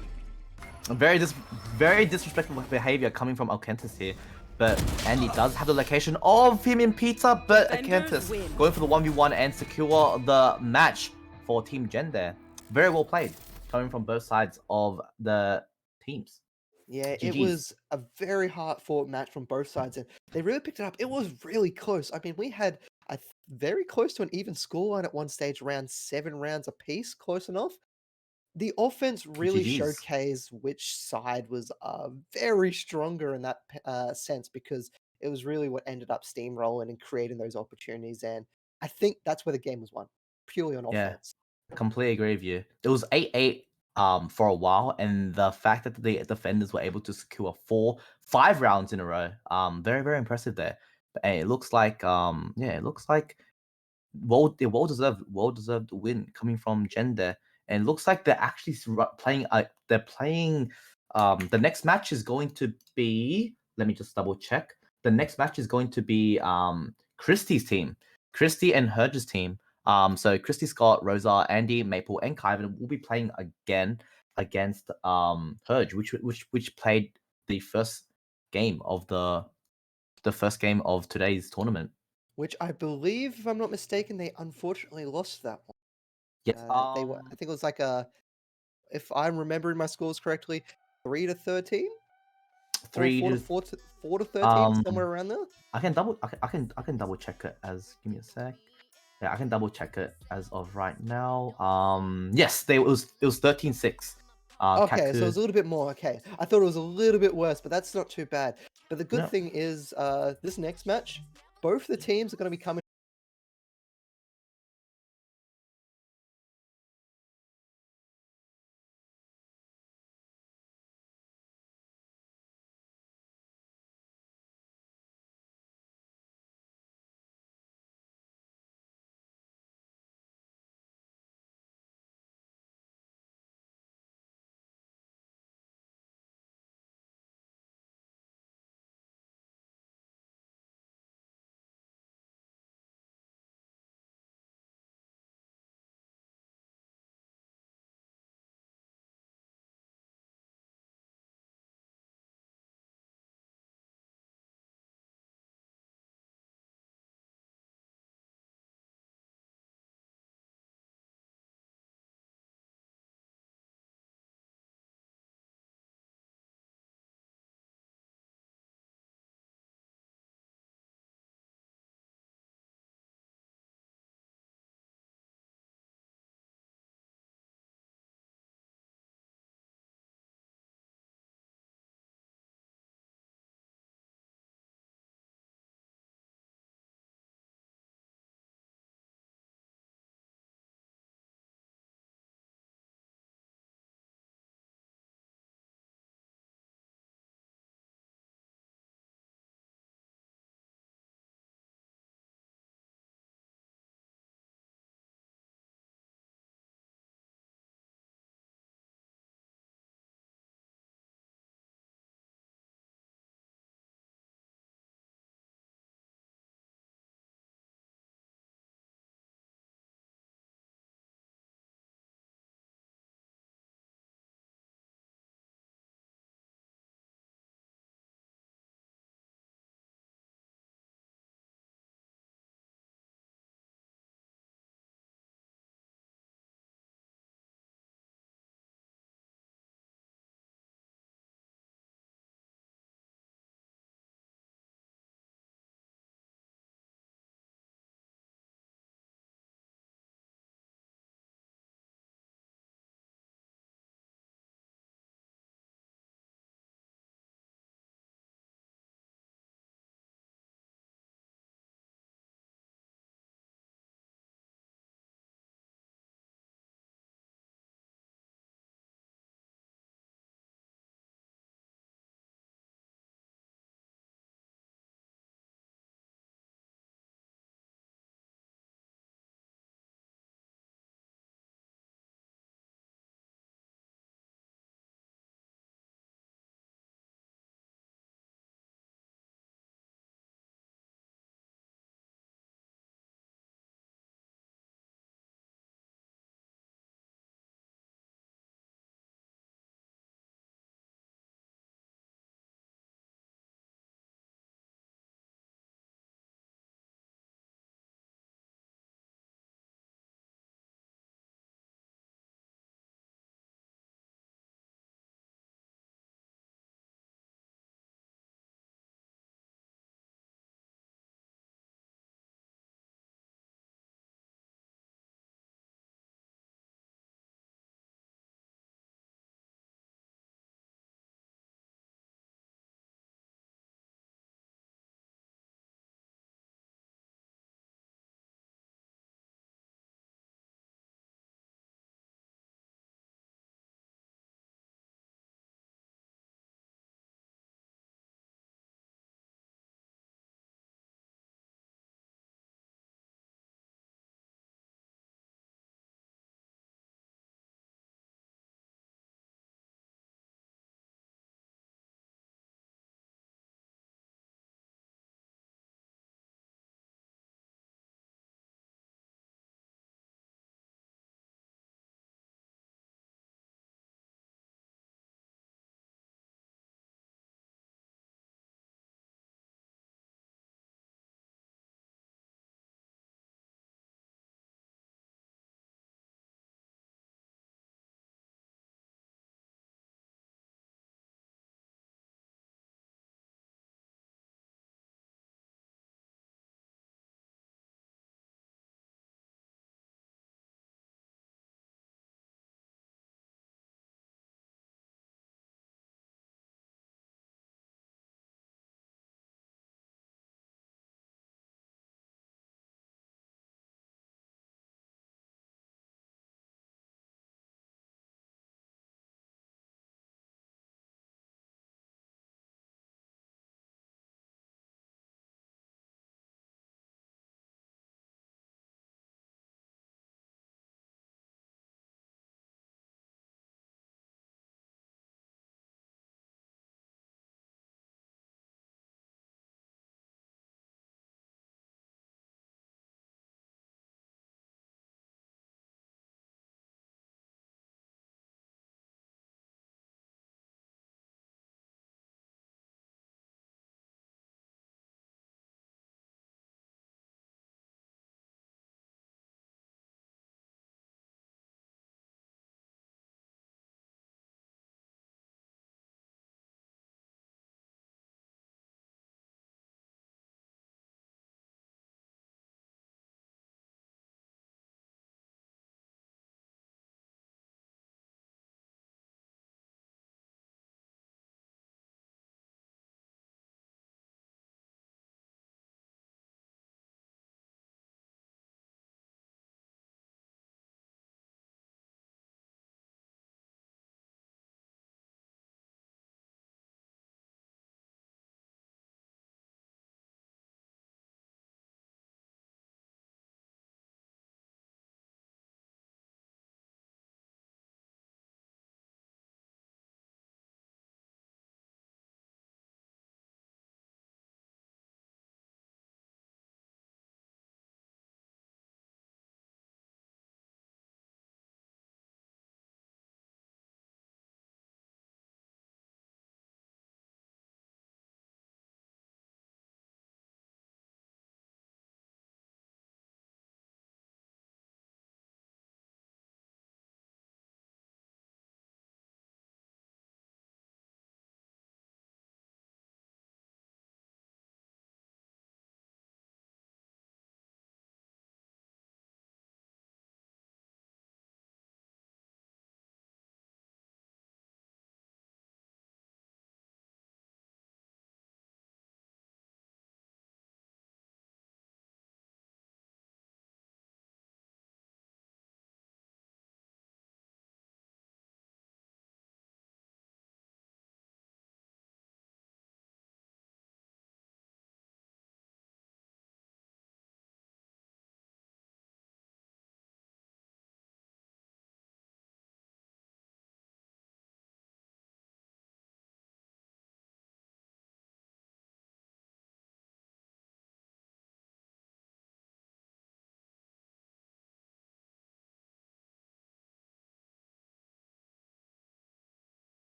Very disrespectful behavior coming from Alkentis here. But Andy does have the location of him in Pizza, but Alkentis going for the 1v1 and secure the match for Team Gen there. Very well played, coming from both sides of the teams. Yeah, GG's. It was a very hard-fought match from both sides, and they really picked it up. It was really close. I mean, we had very close to an even scoreline at one stage, around 7 rounds apiece, close enough. The offense really showcased which side was very stronger in that sense, because it was really what ended up steamrolling and creating those opportunities. And I think that's where the game was won, purely on offense. Completely agree with you. It was 8-8 for a while, and the fact that the defenders were able to secure 5 rounds in a row, very impressive there. And it looks like well deserved win coming from Gen there. And it looks like they're actually playing. The next match is going to be. Let me just double check. The next match is going to be Chrystie's team, Chrystii and Herg's team. So Chrystii, Scott, Rosa, Andy, Maple, and Kyvan will be playing again against Herg, which played the first game of today's tournament. Which I believe, if I'm not mistaken, they unfortunately lost that one. Yes. I think it was like if I'm remembering my scores correctly, 3-13, 4 to 13, somewhere around there. I can double check it as. Give me a sec. Yeah, I can double check it as of right now. Yes, it was 13-6. Okay, CatKuu. so it was a little bit more. Okay, I thought it was a little bit worse, but that's not too bad. But the good thing is, this next match, both the teams are going to be coming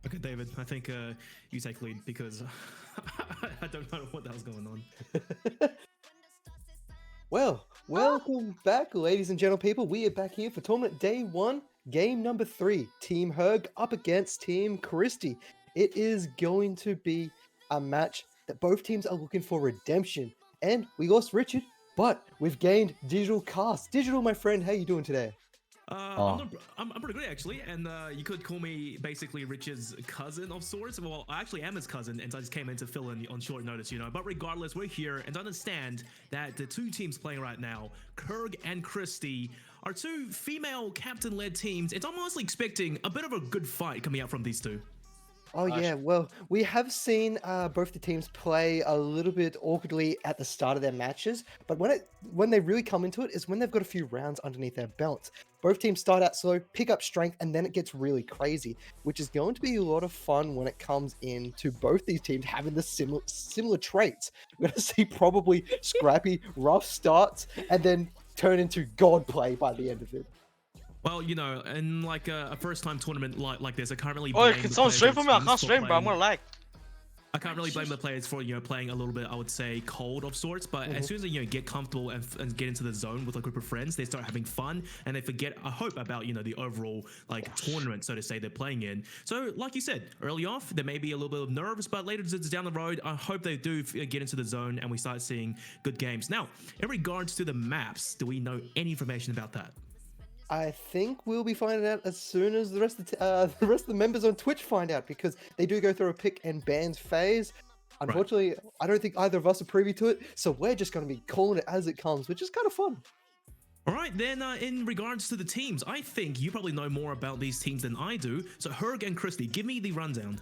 Okay, David, I think you take lead because I don't know what the hell's going on. Well, welcome back, ladies and gentle people. We are back here for tournament day 1, game number 3. itsHerg up against Team Chrystii. It is going to be a match that both teams are looking for redemption. And we lost Richard, but we've gained DigitalCasts. Digital, my friend, how you doing today? I'm pretty good actually, and you could call me basically Richard's cousin of sorts. Well, I actually am his cousin, and so I just came in to fill in on short notice, you know. But regardless, we're here and understand that the two teams playing right now, Herg and Chrystii, are two female captain-led teams, and I'm honestly expecting a bit of a good fight coming out from these two. Oh yeah, well, we have seen both the teams play a little bit awkwardly at the start of their matches, but when they really come into it is when they've got a few rounds underneath their belts. Both teams start out slow, pick up strength, and then it gets really crazy, which is going to be a lot of fun when it comes into both these teams having the similar traits. We're going to see probably scrappy, rough starts, and then turn into god play by the end of it. Well, you know, in like a first-time tournament like this, I can't really. Oh, can someone stream for me? I can't stream, bro. I'm gonna lag. I can't really blame the players for, you know, playing a little bit, I would say, cold of sorts, but as soon as they, you know, get comfortable and get into the zone with a group of friends, they start having fun and they forget, I hope, about, you know, the overall like tournament, so to say, they're playing in. So like you said, early off there may be a little bit of nerves, but later down the road, I hope they do get into the zone and we start seeing good games. Now, in regards to the maps, do we know any information about that? I think we'll be finding out as soon as the rest of the members on Twitch find out, because they do go through a pick and bans phase. Unfortunately, right. I don't think either of us are privy to it, so we're just going to be calling it as it comes, which is kind of fun. All right, then in regards to the teams, I think you probably know more about these teams than I do. So Herg and Chrystii, give me the rundown.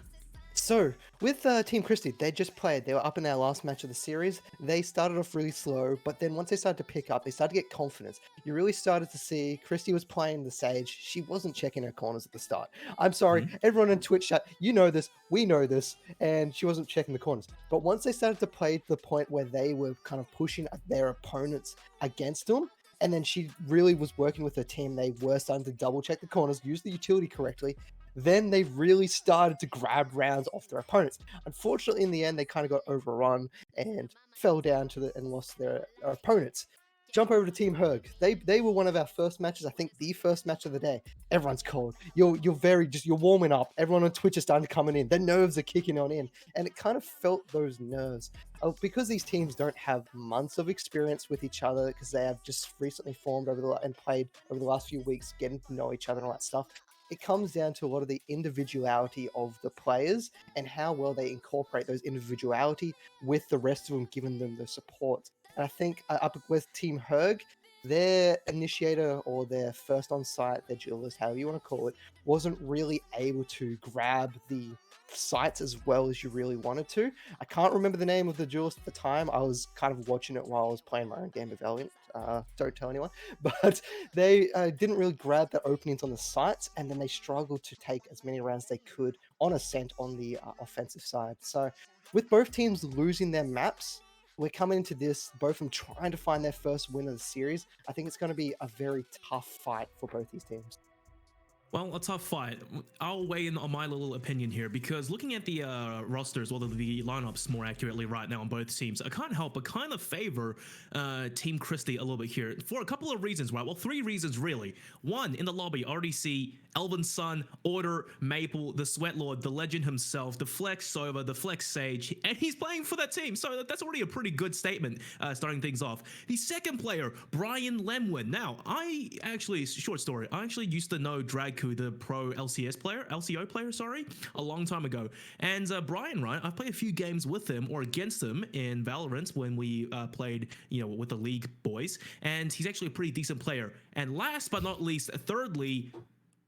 So, with Team Chrystii, they just played. They were up in their last match of the series. They started off really slow, but then once they started to pick up, they started to get confidence. You really started to see Chrystii was playing the Sage. She wasn't checking her corners at the start. I'm sorry, everyone in Twitch chat, you know this, we know this, and she wasn't checking the corners. But once they started to play to the point where they were kind of pushing their opponents against them, and then she really was working with her team, they were starting to double check the corners, use the utility correctly, then they really started to grab rounds off their opponents. Unfortunately, in the end, they kind of got overrun and fell down and lost their opponents. Jump over to Team Herg. They were one of our first matches, I think the first match of the day. Everyone's cold. You're warming up. Everyone on Twitch is starting to come in. Their nerves are kicking on in. And it kind of felt those nerves. Because these teams don't have months of experience with each other, because they have just recently formed and played over the last few weeks, getting to know each other and all that stuff. It comes down to a lot of the individuality of the players and how well they incorporate those individuality with the rest of them, giving them the support. And I think up with Team Herg, their initiator or their first on site, their duelist, however you want to call it, wasn't really able to grab the sites as well as you really wanted to. I can't remember the name of the duelist at the time. I was kind of watching it while I was playing my own game of Valorant. Don't tell anyone. But they didn't really grab the openings on the sites, and then they struggled to take as many rounds as they could on Ascent on the offensive side. So with both teams losing their maps, we're coming into this, both of them trying to find their first win of the series. I think it's going to be a very tough fight for both these teams. Well, a tough fight. I'll weigh in on my little opinion here, because looking at the rosters, well, the lineups more accurately right now on both teams, I can't help but kind of favor Team Chrystii a little bit here for a couple of reasons, right? Well, 3 reasons really. One, in the lobby, I already see Elven Sun, Order, Maple, the Sweat Lord, the Legend himself, the Flex Sova, the Flex Sage, and he's playing for that team. So that's already a pretty good statement starting things off. The second player, Brian Lemwin. Now, short story, I actually used to know CatKuu, the pro LCO player, a long time ago. And Brian, right, I've played a few games with him or against him in Valorant when we played, you know, with the League boys, and he's actually a pretty decent player. And last but not least, thirdly,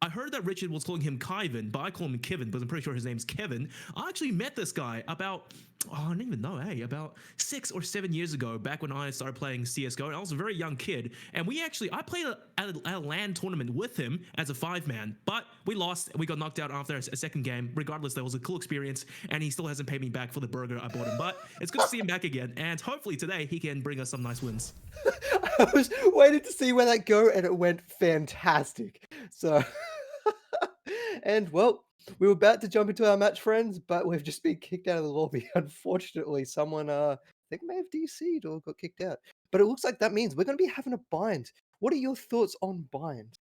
I heard that Richard was calling him Kyvin, but I call him Kevin, but I'm pretty sure his name's Kevin. I actually met this guy about, I don't even know, about 6 or 7 years ago, back when I started playing CSGO, and I was a very young kid. And I played at a LAN tournament with him as a 5-man, but we lost. We got knocked out after a second game. Regardless, that was a cool experience, and he still hasn't paid me back for the burger I bought him. But it's good to see him back again, and hopefully today he can bring us some nice wins. I was waiting to see where that go, and it went fantastic. So... And well, we were about to jump into our match, friends, but we've just been kicked out of the lobby. Unfortunately, someone I think may have DC'd or got kicked out. But it looks like that means we're going to be having a bind. What are your thoughts on bind?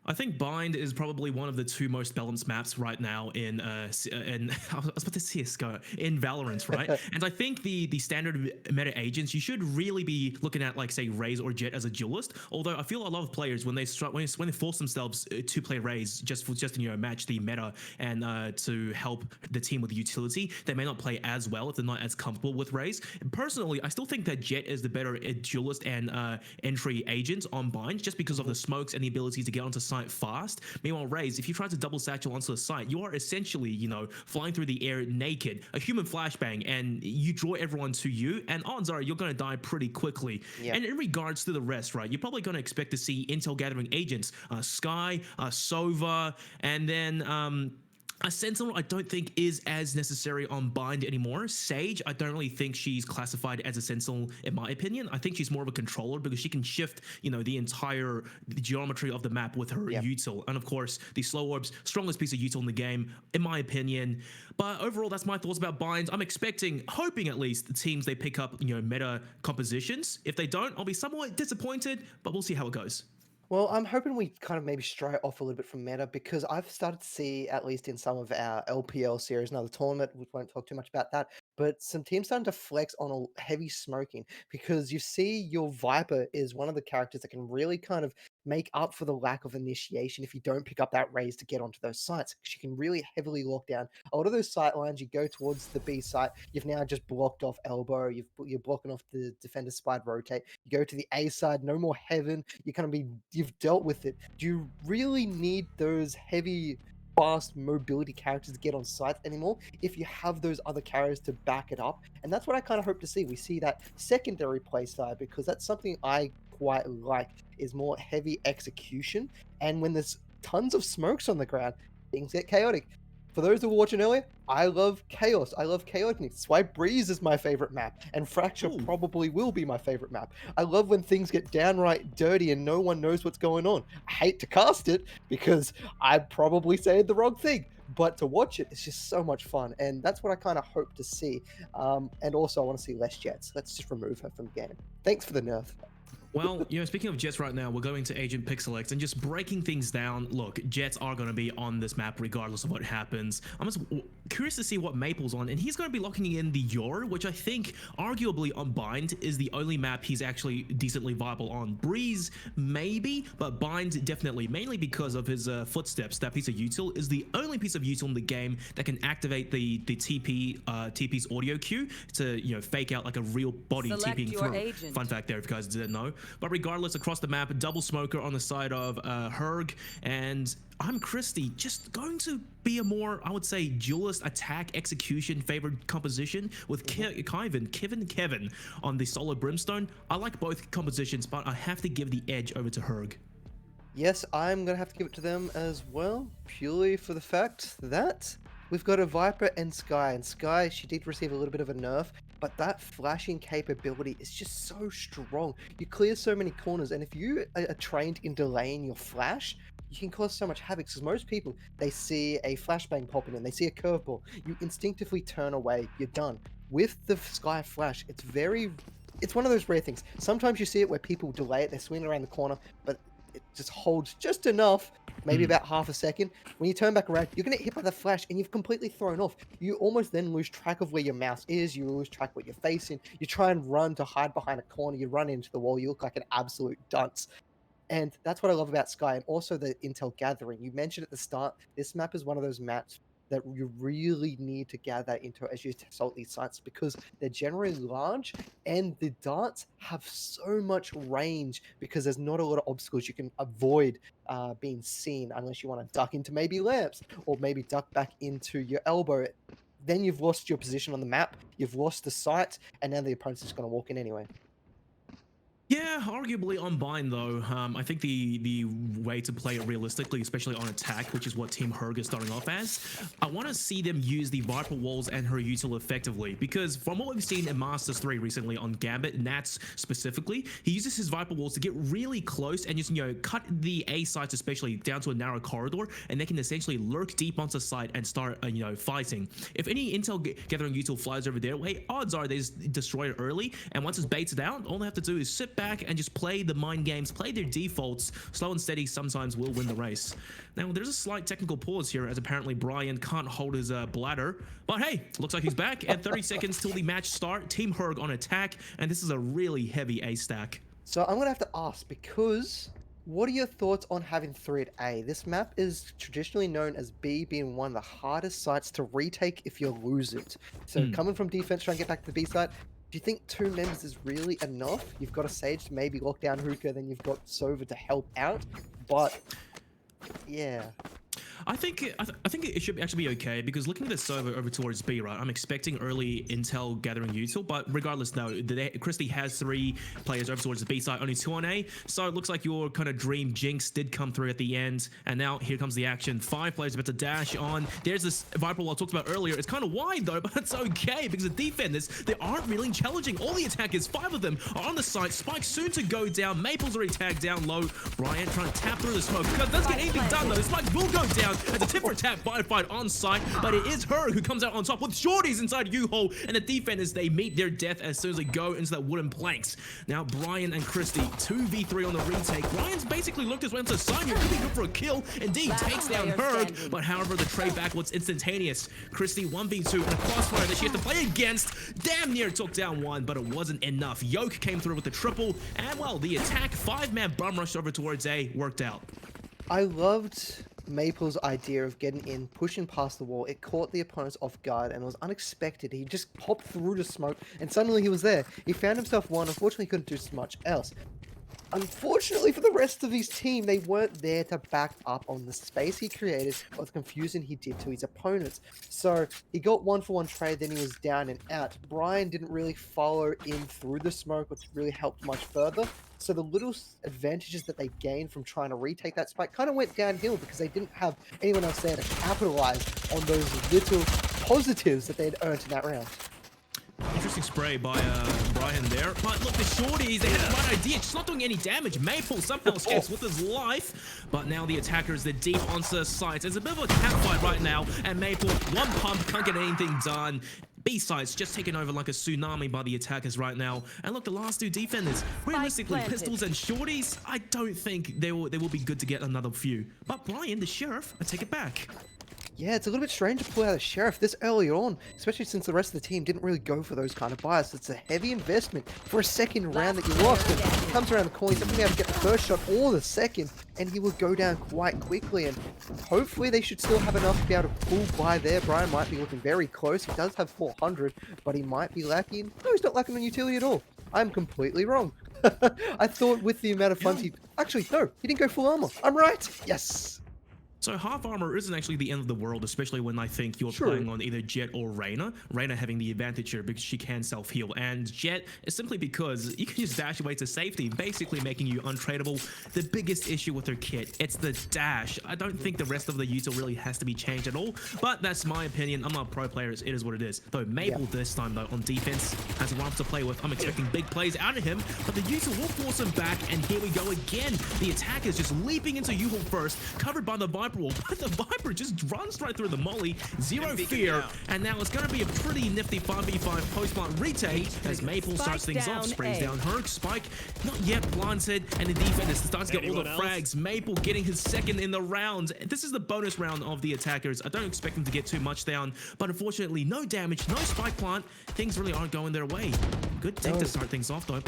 I think Bind is probably one of the two most balanced maps right now in I was about to say CS:GO in Valorant, right? And I think the standard meta agents you should really be looking at like say Raze or Jett as a duelist. Although I feel a lot of players when they force themselves to play Raze just to match the meta and to help the team with utility, they may not play as well if they're not as comfortable with Raze. And personally, I still think that Jett is the better duelist and entry agent on Bind just because of the smokes and the ability to get onto site fast. Meanwhile, Raze, if you try to double satchel onto the site, you are essentially, flying through the air naked, a human flashbang, and you draw everyone to you, and odds are you're going to die pretty quickly. Yeah. And in regards to the rest, right, you're probably going to expect to see intel gathering agents, Skye, Sova, and then a Sentinel I don't think is as necessary on Bind anymore. Sage, I don't really think she's classified as a Sentinel in my opinion. I think she's more of a controller because she can shift, the entire geometry of the map with her util. And of course, the slow orbs, strongest piece of util in the game, in my opinion. But overall, that's my thoughts about Bind. I'm hoping at least, the teams they pick up, meta compositions. If they don't, I'll be somewhat disappointed, but we'll see how it goes. Well, I'm hoping we kind of maybe stray off a little bit from meta because I've started to see, at least in some of our LPL series, another tournament, we won't talk too much about that, but some teams starting to flex on a heavy smoking because you see your Viper is one of the characters that can really kind of make up for the lack of initiation if you don't pick up that Raze to get onto those sites. She can really heavily lock down a lot of those sight lines. You go towards the B site, you've now just blocked off elbow, you're blocking off the defender spied rotate. You go to the A side, no more heaven. You've dealt with it. Do you really need those heavy, fast mobility characters to get on sites anymore if you have those other carriers to back it up? And that's what I kind of hope to see. We see that secondary play side because that's something I quite like, is more heavy execution. And when there's tons of smokes on the ground, things get chaotic. For those who were watching earlier, I love chaos. I love chaoticness. That's why Breeze is my favorite map, and Fracture probably will be my favorite map. I love when things get downright dirty and no one knows what's going on. I hate to cast it because I probably said the wrong thing, but to watch it, it's just so much fun, and that's what I kind of hope to see. And also, I want to see less Jets. Let's just remove her from the game. Thanks for the nerf. Well, speaking of Jets right now, we're going to Agent Pixelect and just breaking things down. Look, Jets are going to be on this map regardless of what happens. I'm just curious to see what Maple's on, and he's going to be locking in the Yor, which I think arguably on Bind is the only map he's actually decently viable on. Breeze, maybe, but Bind definitely, mainly because of his footsteps. That piece of util is the only piece of util in the game that can activate the TP's audio cue to, fake out like a real body Select TPing your through. agent. Fun fact there if you guys didn't know. But regardless, across the map, double smoker on the side of Herg, and I'm Chrystii, just going to be a more, I would say, duelist attack execution favored composition with Kevin on the solo brimstone. I like both compositions, but I have to give the edge over to Herg. Yes, I'm going to have to give it to them as well, purely for the fact that we've got a Viper and Skye. And Skye, she did receive a little bit of a nerf, but that flashing capability is just so strong. You clear so many corners, and if you are trained in delaying your flash, you can cause so much havoc. Because most people, they see a flashbang popping in, they see a curveball, you instinctively turn away, you're done. With the Skye flash, it's one of those rare things. Sometimes you see it where people delay it, they're swinging around the corner, but it just holds just enough, maybe about half a second. When you turn back around, you're going to get hit by the flash and you've completely thrown off. You almost then lose track of where your mouse is. You lose track of what you're facing. You try and run to hide behind a corner. You run into the wall. You look like an absolute dunce. And that's what I love about Skye, and also the intel gathering. You mentioned at the start, this map is one of those maps that you really need to gather intel as you assault these sites because they're generally large and the darts have so much range because there's not a lot of obstacles you can avoid being seen unless you want to duck into maybe lamps or maybe duck back into your elbow. Then you've lost your position on the map, you've lost the site, and now the opponent's just going to walk in anyway. Yeah, arguably on bind though. I think the way to play it realistically, especially on attack, which is what TeamHerg is starting off as, I want to see them use the Viper walls and her util effectively, because from what we've seen in Masters 3 recently on Gambit, Nats specifically, he uses his Viper walls to get really close and just, cut the A sites especially down to a narrow corridor, and they can essentially lurk deep onto site and start, fighting. If any intel gathering util flies over their way, odds are they just destroy it early, and once it's baited out, all they have to do is sit back and just play the mind games, play their defaults. Slow and steady sometimes will win the race. Now, there's a slight technical pause here as apparently Brian can't hold his bladder. But hey, looks like he's back at 30 seconds till the match start. TeamHerg on attack, and this is a really heavy A stack. So I'm going to have to ask, because what are your thoughts on having 3 at A? This map is traditionally known as B being one of the hardest sites to retake if you lose it. So coming from defense, trying to get back to the B site, do you think 2 members is really enough? You've got a Sage to maybe lock down Hookah, then you've got Sova to help out. But, yeah. I think it should actually be okay, because looking at the server over towards B, right, I'm expecting early intel gathering util, but regardless, no, Chrystii has 3 players over towards the B side, only 2 on A, so it looks like your kind of dream jinx did come through at the end, and now here comes the action. 5 players about to dash on. There's this Viper wall I talked about earlier. It's kind of wide though, but it's okay, because the defenders, they aren't really challenging. All the attackers, 5 of them are on the site. Spike soon to go down. Maple's already tagged down low. Brian trying to tap through the smoke, because it doesn't get anything done though. The Spike will go down as a tip for tap firefight on site, but it is her who comes out on top with shorties inside U-hole, and the defenders, they meet their death as soon as they go into that wooden planks. Now Brian and Chrystii 2v3 on the retake. Brian's basically looked his way into Sanjioker, could be good for a kill. Indeed, takes down Herg, but however the trade back was instantaneous. Chrystii 1v2 and a crossfire that she has to play against. Damn near took down 1, but it wasn't enough. Yoke came through with the triple, and well, the attack 5-man bum rush over towards A worked out. I loved Maple's idea of getting in, pushing past the wall. It caught the opponents off guard and it was unexpected. He just popped through the smoke and suddenly he was there. He found himself one. Unfortunately, he couldn't do much else. Unfortunately for the rest of his team, they weren't there to back up on the space he created or the confusion he did to his opponents. So he got 1-for-1 trade, then he was down and out. Brian didn't really follow in through the smoke, which really helped much further. So the little advantages that they gained from trying to retake that spike kind of went downhill because they didn't have anyone else there to capitalize on those little positives that they'd earned in that round. Interesting spray by Brian there. But look, the shorties, they had the right idea. Just not doing any damage. Maple somehow escapes with his life. But now the attackers, they're deep onto sites. It's a bit of a catfight right now. And Maple, 1 pump, can't get anything done. B-sides just taken over like a tsunami by the attackers right now. And look, the last 2 defenders, realistically, pistols and shorties, I don't think they will be good to get another few. But Brian, the sheriff, I take it back. Yeah, it's a little bit strange to pull out a sheriff this early on, especially since the rest of the team didn't really go for those kind of buys. It's a heavy investment for a second round that you lost. And he comes around the corner, he's not going to be able to get the first shot or the second, and he will go down quite quickly. And hopefully they should still have enough to be able to pull by there. Brian might be looking very close. He does have 400, but he might be lacking. No, he's not lacking on utility at all. I'm completely wrong. I thought with the amount of funds he... Actually, no, he didn't go full armor. I'm right. Yes. So half armor isn't actually the end of the world, especially when I think you're playing on either Jett or Reyna. Reyna having the advantage here because she can self-heal, and Jett is simply because you can just dash away to safety, basically making you untradeable. The biggest issue with her kit, it's the dash. I don't think the rest of the util really has to be changed at all, but that's my opinion. I'm not a pro player, it is what it is. Though Maple this time though on defense has a lot to play with. I'm expecting big plays out of him, but the util will force him back, and here we go again. The attack is just leaping into U-Haul first, covered by the Viper wall, but the Viper just runs right through the molly. Zero fear, and now it's going to be a pretty nifty 5v5 post-plant retake as Maple starts things off. Sprays down Herg. Spike not yet planted, and the defenders starts to get all the frags. Maple getting his second in the round. This is the bonus round of the attackers. I don't expect them to get too much down, but unfortunately no damage, no spike plant. Things really aren't going their way. Good take to start things off though.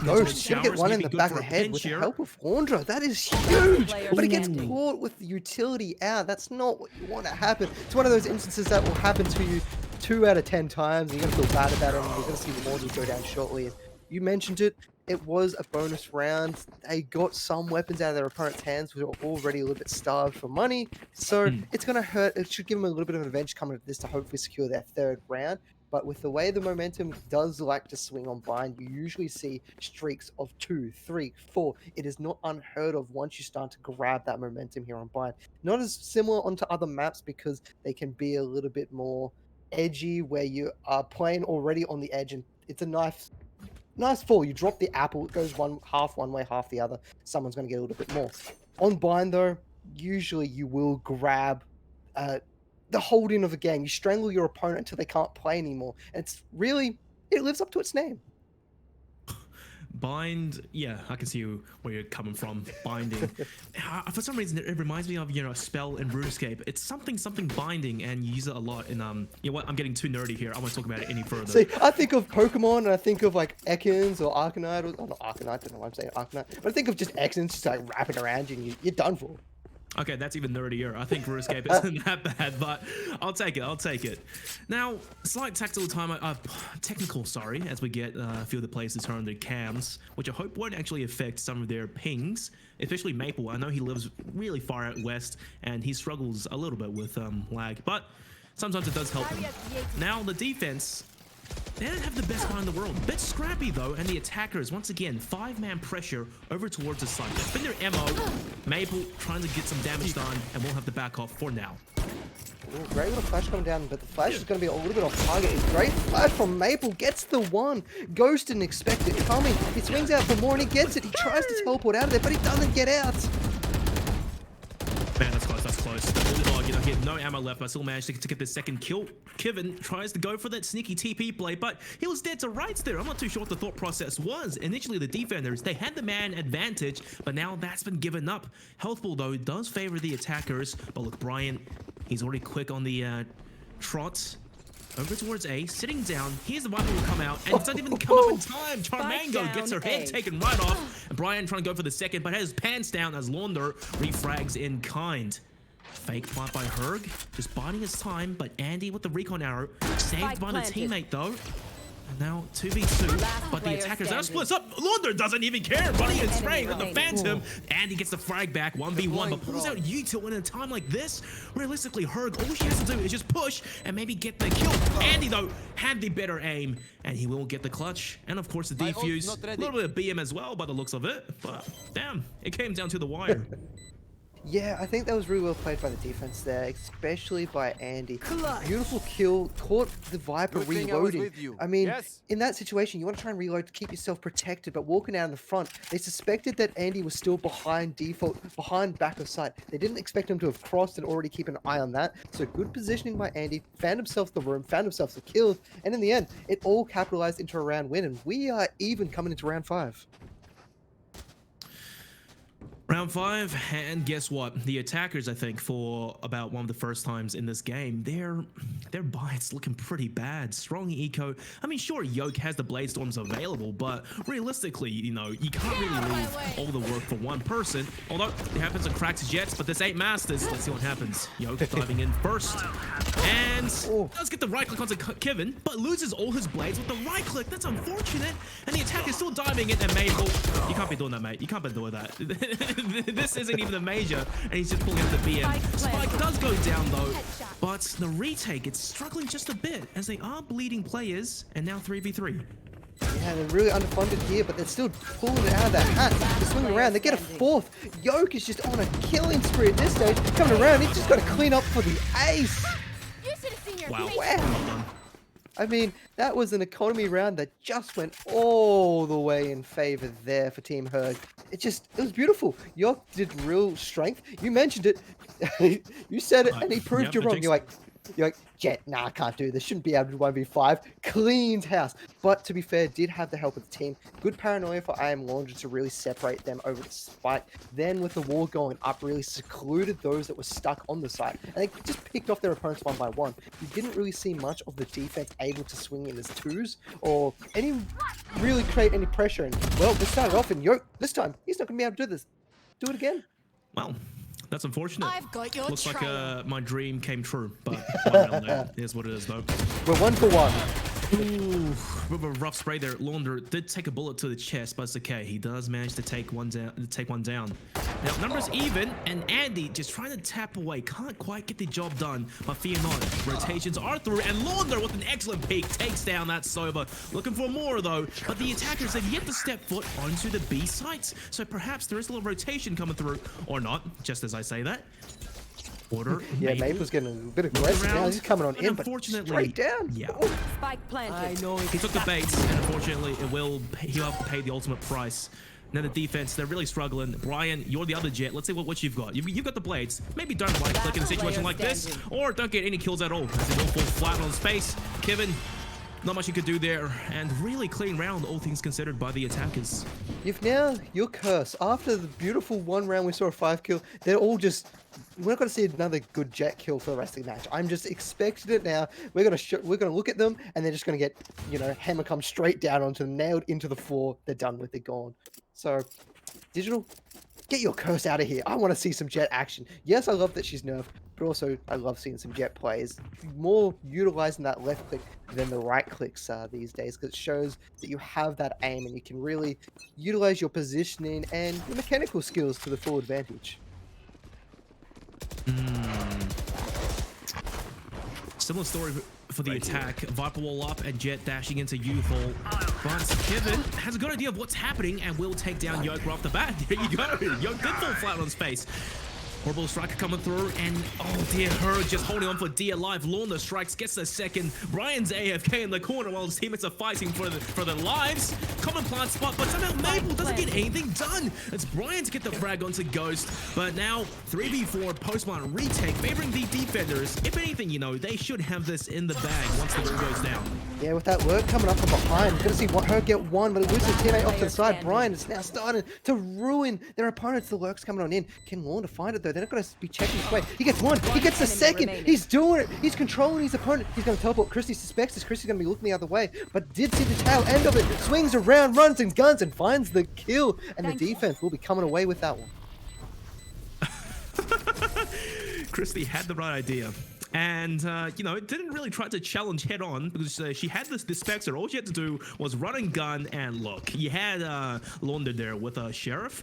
Ghost should get one in the back of the head with the help of Wandra. That is huge, but he gets caught with the utility out. That's not what you want to happen. It's one of those instances that will happen to you 2 out of 10 times, and you're going to feel bad about it, and you're going to see the Wandra go down shortly. And you mentioned it. It was a bonus round. They got some weapons out of their opponent's hands who were already a little bit starved for money. So it's going to hurt. It should give them a little bit of an advantage coming at this to hopefully secure their 3rd round. But with the way the momentum does like to swing on Bind, you usually see streaks of 2, 3, 4. It is not unheard of once you start to grab that momentum here on Bind. Not as similar onto other maps because they can be a little bit more edgy, where you are playing already on the edge and it's a nice fall. You drop the apple, it goes half one way, half the other. Someone's going to get a little bit more. On Bind, though, usually you will grab the holding of a game. You strangle your opponent until they can't play anymore. And it lives up to its name. Bind, yeah, I can see where you're coming from. Binding. For some reason, it reminds me of, a spell in RuneScape. It's something binding, and you use it a lot in, you know what, I'm getting too nerdy here. I won't talk about it any further. See, I think of Pokemon, and I think of, like, Ekans or Arcanine, or not Arcanine, I don't know why I'm saying Arcanine, but I think of just Ekans just, like, wrapping around you, and you're done for. Okay, that's even nerdier. I think RuneScape isn't that bad, but I'll take it. Now, slight technical, as we get a few of the players to turn their cams, which I hope won't actually affect some of their pings, especially Maple. I know he lives really far out west, and he struggles a little bit with lag, but sometimes it does help him. Now, the defense, they don't have the best line in the world. Bit scrappy though, and the attackers, once again, 5-man pressure over towards the side. That's been their MO. Maple trying to get some damage done, and we'll have to back off for now. Ooh, great little flash coming down, but the flash is going to be a little bit off target. Great flash from Maple, gets the one. Ghost didn't expect it coming. He swings out for more and he gets it. He tries to teleport out of there, but he doesn't get out. Man, that's close. He had no ammo left, but still managed to get the second kill. Kevin tries to go for that sneaky TP play, but he was dead to rights there. I'm not too sure what the thought process was. Initially, the defenders, they had the man advantage, but now that's been given up. Health pool, though, does favor the attackers, but look, Brian, he's already quick on the trot. Over towards A, sitting down. Here's the Viper will come out, and it doesn't even come up in time. Charmango gets her head taken right off. And Brian trying to go for the second, but has his pants down as Launder refrags in kind. Fake plant by Herg, just biding his time, but Andy with the recon arrow, saved by the teammate though. And now 2v2, but the attackers are splits up. Launder doesn't even care, running and spraying with the Phantom. Andy gets the frag back, 1v1, but pulls out Yuto in a time like this. Realistically, Herg, all she has to do is just push and maybe get the kill. Andy though had the better aim, and he will get the clutch. And of course the defuse, a little bit of BM as well by the looks of it, but damn, it came down to the wire. Yeah, I think that was really well played by the defense there, especially by Andy. Beautiful kill, caught the Viper reloading. I mean, in that situation, you want to try and reload to keep yourself protected, but walking out in the front, they suspected that Andy was still behind back of sight. They didn't expect him to have crossed and already keep an eye on that. So good positioning by Andy, found himself the room, found himself the kills, and in the end, it all capitalized into a round win, and we are even coming into round 5. Round 5, and guess what? The attackers, I think, for about one of the first times in this game, their bites looking pretty bad. Strong eco. I mean, sure, Yoke has the Blade Storms available, but realistically, you can't really leave all the work for one person. Although, it happens to cracks Jets, but this ain't Masters. Let's see what happens. Yoke diving in first, and does get the right click onto Kevin, but loses all his blades with the right click. That's unfortunate. And the attacker is still diving in, and Maple, you can't be doing that, mate. You can't be doing that. This isn't even a major, and he's just pulling out the BM. Spike does go down though, but the retake, it's struggling just a bit as they are bleeding players, and now 3v3. Yeah, they're really underfunded here, but they're still pulling it out of their hat. They're swinging around. They get a fourth. Yoke is just on a killing spree at this stage. Coming around, he's just got to clean up for the ace. Wow. Wow. I mean, that was an economy round that just went all the way in favor there for Team Herg. It was beautiful. York did real strength. You mentioned it. You said it, and he proved you wrong. You're like, Jet, nah, I can't do this. Shouldn't be able to 1v5. Cleaned house. But to be fair, did have the help of the team. Good paranoia for I Am Laundry to really separate them over the spike. Then with the wall going up, really secluded those that were stuck on the side. And they just picked off their opponents one by one. You didn't really see much of the defense able to swing in as twos or really create any pressure. And well, they started off in Yoke. This time, he's not going to be able to do this. Do it again. Well, that's unfortunate. I've got your Looks like trail. my dream came true, but here's what it is though. We're 1 for 1. Ooh, with a rough spray there. Launder did take a bullet to the chest, but it's okay. He does manage to take one down. Now, numbers even, and Andy just trying to tap away. Can't quite get the job done, but fear not. Rotations are through, and Launder with an excellent peek takes down that Sova. Looking for more, though, but the attackers have yet to step foot onto the B sites, so perhaps there is a little rotation coming through, or not, just as I say that. Order. Yeah, Maple's getting a bit aggressive now. He's coming on in, but straight down. Yeah. Spike planted. I know He took the bait, and unfortunately, he'll have to pay the ultimate price. Now the defense, they're really struggling. Brian, you're the other Jet. Let's see what you've got. You've got the blades. Maybe don't right click in a situation like this, or don't get any kills at all. As he will fall flat on his face. Kevin, not much you could do there, and really clean round, all things considered, by the attackers. You're cursed. After the beautiful 1 round we saw a 5 kill, they're all just. We're not going to see another good Jet kill for the rest of the match. I'm just expecting it now. We're gonna look at them, and they're just gonna get, hammer come straight down onto them, nailed into the floor. They're done with. They're gone. So, Digital, get your curse out of here. I want to see some Jet action. Yes, I love that she's nerfed, but also I love seeing some Jet plays. More utilizing that left click than the right clicks these days, because it shows that you have that aim and you can really utilize your positioning and your mechanical skills to the full advantage. Similar story for the attack. Viper wall up and Jet dashing into U-Hall. But Kevin has a good idea of what's happening and will take down Yoke off the bat. There you go. Yoke did fall flat on his face. Horrible striker coming through, and oh dear, Herg just holding on for dear life. Launder strikes, gets the second. Brian's AFK in the corner while his teammates are fighting for their lives. Common plant spot, but somehow Maple doesn't get anything done. It's Brian to get the frag onto Ghost, but now 3v4 post-plant retake favoring the defenders. If anything, they should have this in the bag once the wall goes down. Yeah, with that work coming up from behind, we're going to see Herg get one, but it loses his teammate off to the side. Brian is now starting to ruin their opponents. The lurk's coming on in. Can Launder find it though? They're not going to be checking his way. He gets one. He gets the second. He's doing it. He's controlling his opponent. He's going to teleport. Chrystii suspects this. Chrystie's going to be looking the other way, but did see the tail end of it. Swings around, runs and guns, and finds the kill. And the defense will be coming away with that one. Chrystii had the right idea. And, didn't really try to challenge head on because she had this Spectre. All she had to do was run and gun and look. You had Launder there with a Sheriff.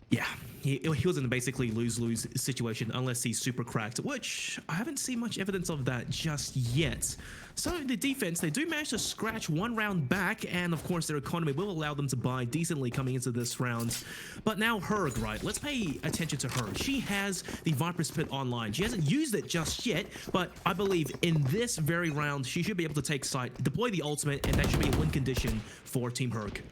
Yeah, he was in a basically lose-lose situation unless he's super cracked, which I haven't seen much evidence of that just yet. So the defense, they do manage to scratch 1 round back, and of course their economy will allow them to buy decently coming into this round. But now Herg, right? Let's pay attention to her. She has the Viper Spit online. She hasn't used it just yet, but I believe in this very round, she should be able to take site, deploy the ultimate, and that should be a win condition for Team Herg.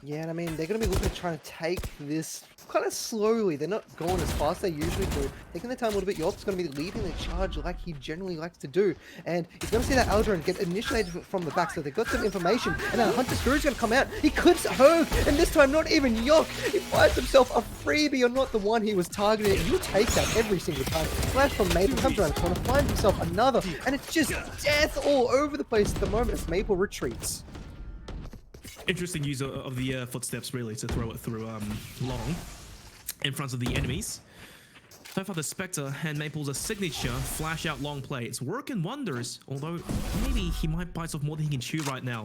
Yeah, and I mean, they're going to be looking at trying to take this kind of slowly. They're not going as fast as they usually do. Taking their time a little bit. York's going to be leading the charge like he generally likes to do. And he's going to see that Aldrin get initiated from the back, so they've got some information. And now Hunter Screw's going to come out. He clips Herg, and this time not even York. He finds himself a freebie or not the one he was targeting. You take that every single time. Flash from Maple, comes around the corner, finds himself another. And it's just death all over the place at the moment as Maple retreats. Interesting use of the footsteps, really, to throw it through long in front of the enemies. So far, the Spectre and Maple's a signature flash out long play. It's working wonders, although maybe he might bite off more than he can chew right now.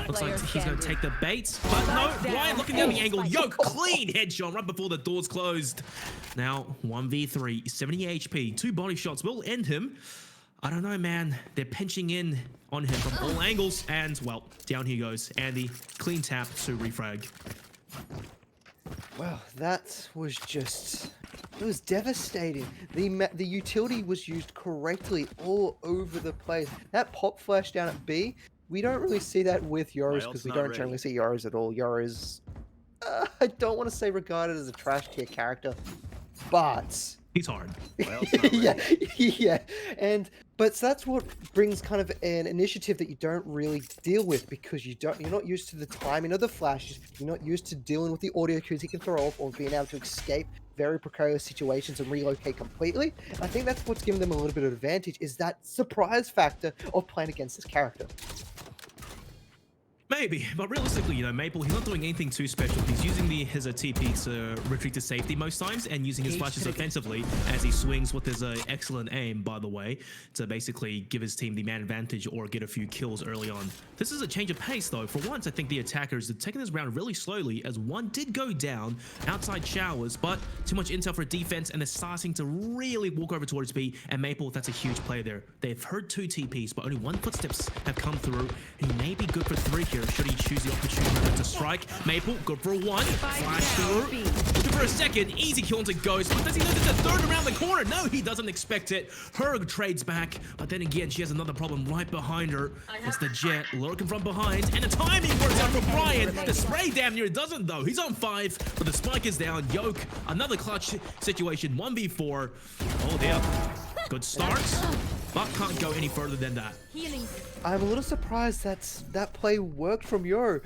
Looks like he's going to take the bait, but no, Brian looking down the angle. Yoke, clean headshot right before the doors closed. Now, 1v3, 70 HP, 2 body shots will end him. I don't know, man. They're pinching in on him from all angles, and, well, down he goes. Andy, clean tap to refrag. Well, that was just... It was devastating. The utility was used correctly all over the place. That pop flash down at B, we don't really see that with Yoros because we don't generally see Yoros at all. Yoros, I don't want to say regarded as a trash tier character, but... He's hard. Yeah. But that's what brings kind of an initiative that you don't really deal with because you're not used to the timing of the flashes. You're not used to dealing with the audio cues he can throw off or being able to escape very precarious situations and relocate completely. And I think that's what's giving them a little bit of advantage is that surprise factor of playing against this character. Maybe, but realistically, you know, Maple, he's not doing anything too special. He's using his TP to retreat to safety most times and using his flashes offensively as he swings with his excellent aim, by the way, to basically give his team the man advantage or get a few kills early on. This is a change of pace, though. For once, I think the attackers are taking this round really slowly as one did go down outside showers, but too much intel for defense, and they're starting to really walk over towards B, and Maple, that's a huge play there. They've heard 2 TPs, but only 1 footsteps have come through, and he may be good for 3 here. Should he choose the opportunity to strike? Maple, good for 1. Flash through. Looking for a second. Easy kill into Ghost. But does he know there's a third around the corner? No, he doesn't expect it. Herg trades back. But then again, she has another problem right behind her. It's the Jet lurking from behind. And the timing works out for Brian. The spray damn near doesn't, though. He's on 5, but the spike is down. Yoke, another clutch situation. 1v4. Oh, dear. Good start, but can't go any further than that. I'm a little surprised that play worked from Yo.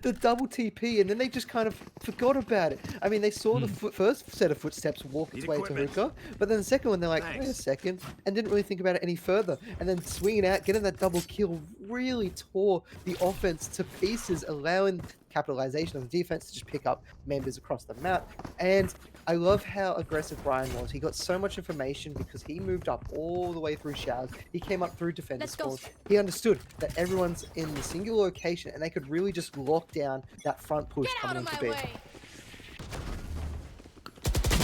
The double TP, and then they just kind of forgot about it. I mean, they saw the first set of footsteps walk its way to Hookah, but then the second one, they're like, wait a second, and didn't really think about it any further. And then swinging out, getting that double kill really tore the offense to pieces, allowing capitalization of the defense to just pick up members across the map. And I love how aggressive Brian was. He got so much information because he moved up all the way through showers. He came up through defender spawns. He understood that everyone's in the singular location and they could really just lock down that front push coming into B.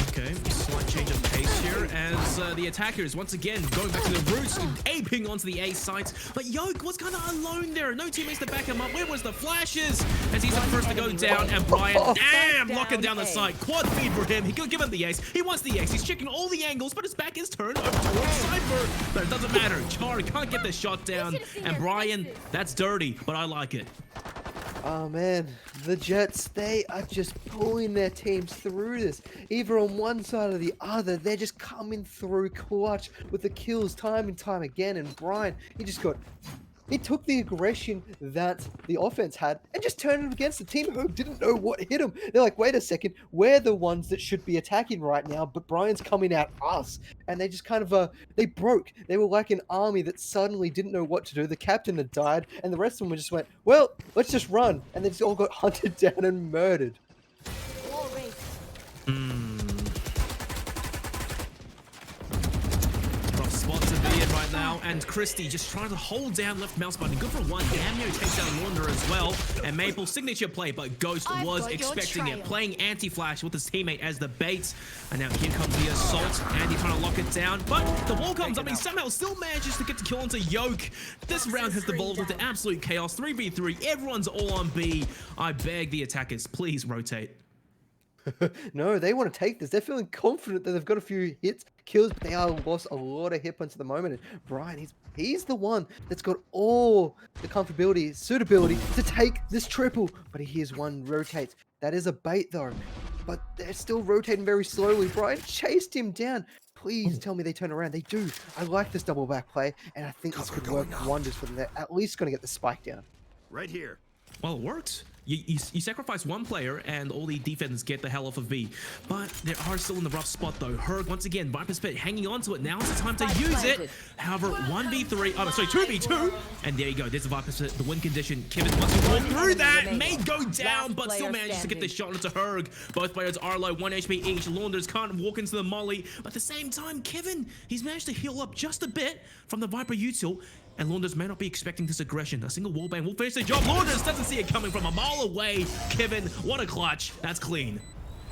Okay, slight change of pace here as the attackers once again going back to the roots and aping onto the A sites. But Yoke was kind of alone there. No teammates to back him up. Where was the flashes? As he's the first to go down, and Brian, damn, locking down the site. Quad feed for him. He could give him the ace. He wants the ace. He's checking all the angles, but his back is turned over towards Cypher. But it doesn't matter. Char can't get the shot down. And Brian, that's dirty, but I like it. Oh man, the Jets, they are just pulling their teams through this. Either on one side or the other, they're just coming through clutch with the kills time and time again. And Brian, he took the aggression that the offense had and just turned it against the team who didn't know what hit him. They're like, wait a second, we're the ones that should be attacking right now, but Brian's coming at us. And they just kind of, they broke. They were like an army that suddenly didn't know what to do. The captain had died, and the rest of them just went, well, let's just run. And they just all got hunted down and murdered. Right now, and Chrystii just trying to hold down left mouse button. Good for 1. Damio takes down Launder as well. And Maple signature play, but Ghost was expecting it. Playing anti-flash with his teammate as the bait. And now here comes the assault. Andy trying to lock it down, but the wall comes up and he somehow still manages to get the kill onto Yoke. This round has devolved into absolute chaos. 3v3. Everyone's all on B. I beg the attackers, please rotate. No, they want to take this. They're feeling confident that they've got a few hits, kills, but they are lost a lot of hit points at the moment. And Brian, he's the one that's got all the comfortability, suitability to take this triple. But here's one rotates. That is a bait though. But they're still rotating very slowly. Brian chased him down. Please tell me they turn around. They do. I like this double back play, and I think this could work wonders for them. They're at least going to get the spike down. Right here. Well, it worked. You sacrifice one player and all the defenders get the hell off of B. But they are still in the rough spot though. Herg, once again, Viper's Pit hanging on to it. Now is the time to use it. However, 1v3, oh, sorry, 2v2. And there you go, there's the Viper's Pit, the win condition. Kevin wants to walk through that, may go down, but still manages to get the shot into Herg. Both players are low, 1 HP each. Launders can't walk into the molly. But at the same time, Kevin, he's managed to heal up just a bit from the Viper util. And Launders may not be expecting this aggression. A single wallbang will finish the job. Launders doesn't see it coming from a mile away. Kevin, what a clutch. That's clean.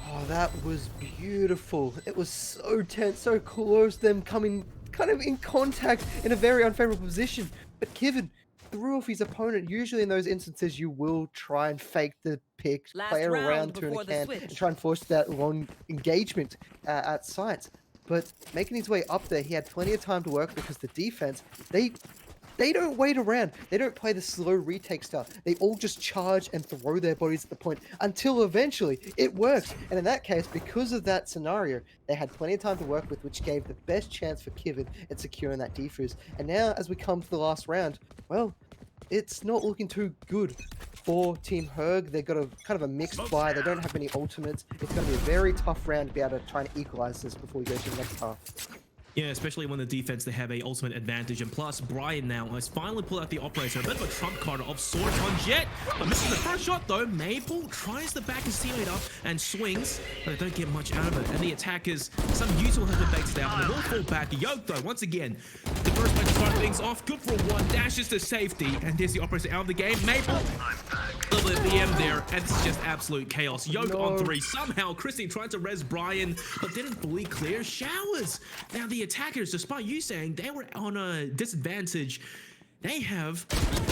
Oh, that was beautiful. It was so tense, so close, them coming kind of in contact in a very unfavorable position. But Kevin threw off his opponent. Usually in those instances, you will try and fake the pick, play around to an can, and try and force that long engagement at sites. But making his way up there, he had plenty of time to work because the defense, they don't wait around. They don't play the slow retake stuff. They all just charge and throw their bodies at the point until eventually it works. And in that case, because of that scenario, they had plenty of time to work with, which gave the best chance for Kevin at securing that defuse. And now, as we come to the last round, well, it's not looking too good for Team Herg. They've got a kind of a mixed buy. They don't have any ultimates. It's going to be a very tough round to be able to try and equalize this before we go to the next half. Yeah, especially when the defense, they have a ultimate advantage. And plus, Brian now has finally pulled out the operator. A bit of a trump card of sorts on Jet. But missing the first shot, though. Maple tries to back his teammate up and swings, but they don't get much out of it. And the attackers, some usual has been baked out. And they will fall back. Yoke, though, once again, the first way to start things off. Good for one. Dashes to safety. And there's the operator out of the game. Maple, a little bit of BM there. And it's just absolute chaos. Yoke on 3. Somehow, Chrystii tried to res Brian, but didn't fully clear showers. Now, the attackers, despite you saying they were on a disadvantage, they have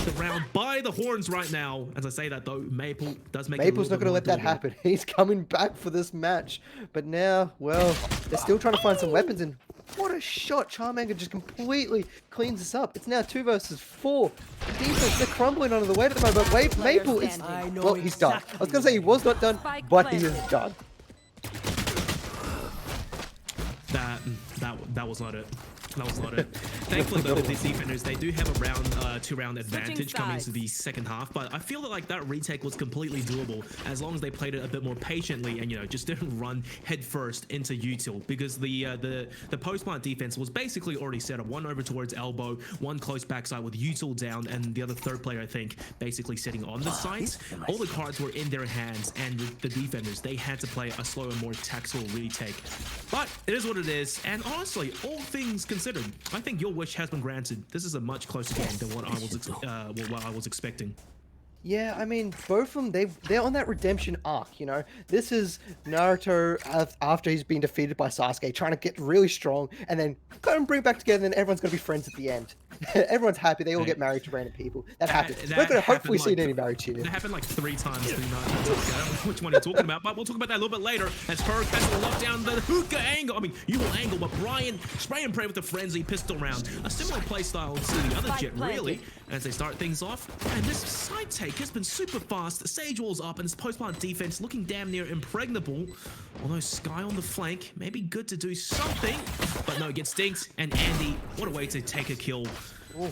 the round by the horns right now. As I say that though, Maple does make Maple's not going to let that happen. He's coming back for this match. But now, well, they're still trying to find some weapons, and what a shot. Charmander just completely cleans this up. It's now 2 versus 4. Defense, they're crumbling under the weight at the moment. But wait, Maple is, well, he's done. I was going to say he was not done, but he is done. That was not it. That was not it. Thankfully, though, these defenders, they do have a round, 2-round advantage coming into the second half, but I feel that like that retake was completely doable as long as they played it a bit more patiently and, you know, just didn't run head first into util, because the post-plant defense was basically already set up. One over towards elbow, one close backside with util down, and the other third player, I think, basically sitting on the sides. All the cards were in their hands, and the defenders, they had to play a slower, more tactical retake. But it is what it is, and honestly, all things considered, I think your wish has been granted. This is a much closer game than what I was expecting. Yeah, I mean, both of them, they're on that redemption arc, you know? This is Naruto after he's been defeated by Sasuke, trying to get really strong, and then kind of bring back together, and everyone's going to be friends at the end. Everyone's happy. They all get married to random people. That happens. We're going to hopefully see any married to you. That happened like 3 times. I don't know which one you're talking about, but we'll talk about that a little bit later as Herg has to lock down the hookah angle. I mean, you will angle, but Brian spray and pray with the frenzy pistol round. A similar playstyle to the other Jet, really, as they start things off. And this side take has been super fast. Sage walls up, and his post-plant defense looking damn near impregnable. Although Sky on the flank, maybe good to do something, but no, gets dinked. And Andy, what a way to take a kill.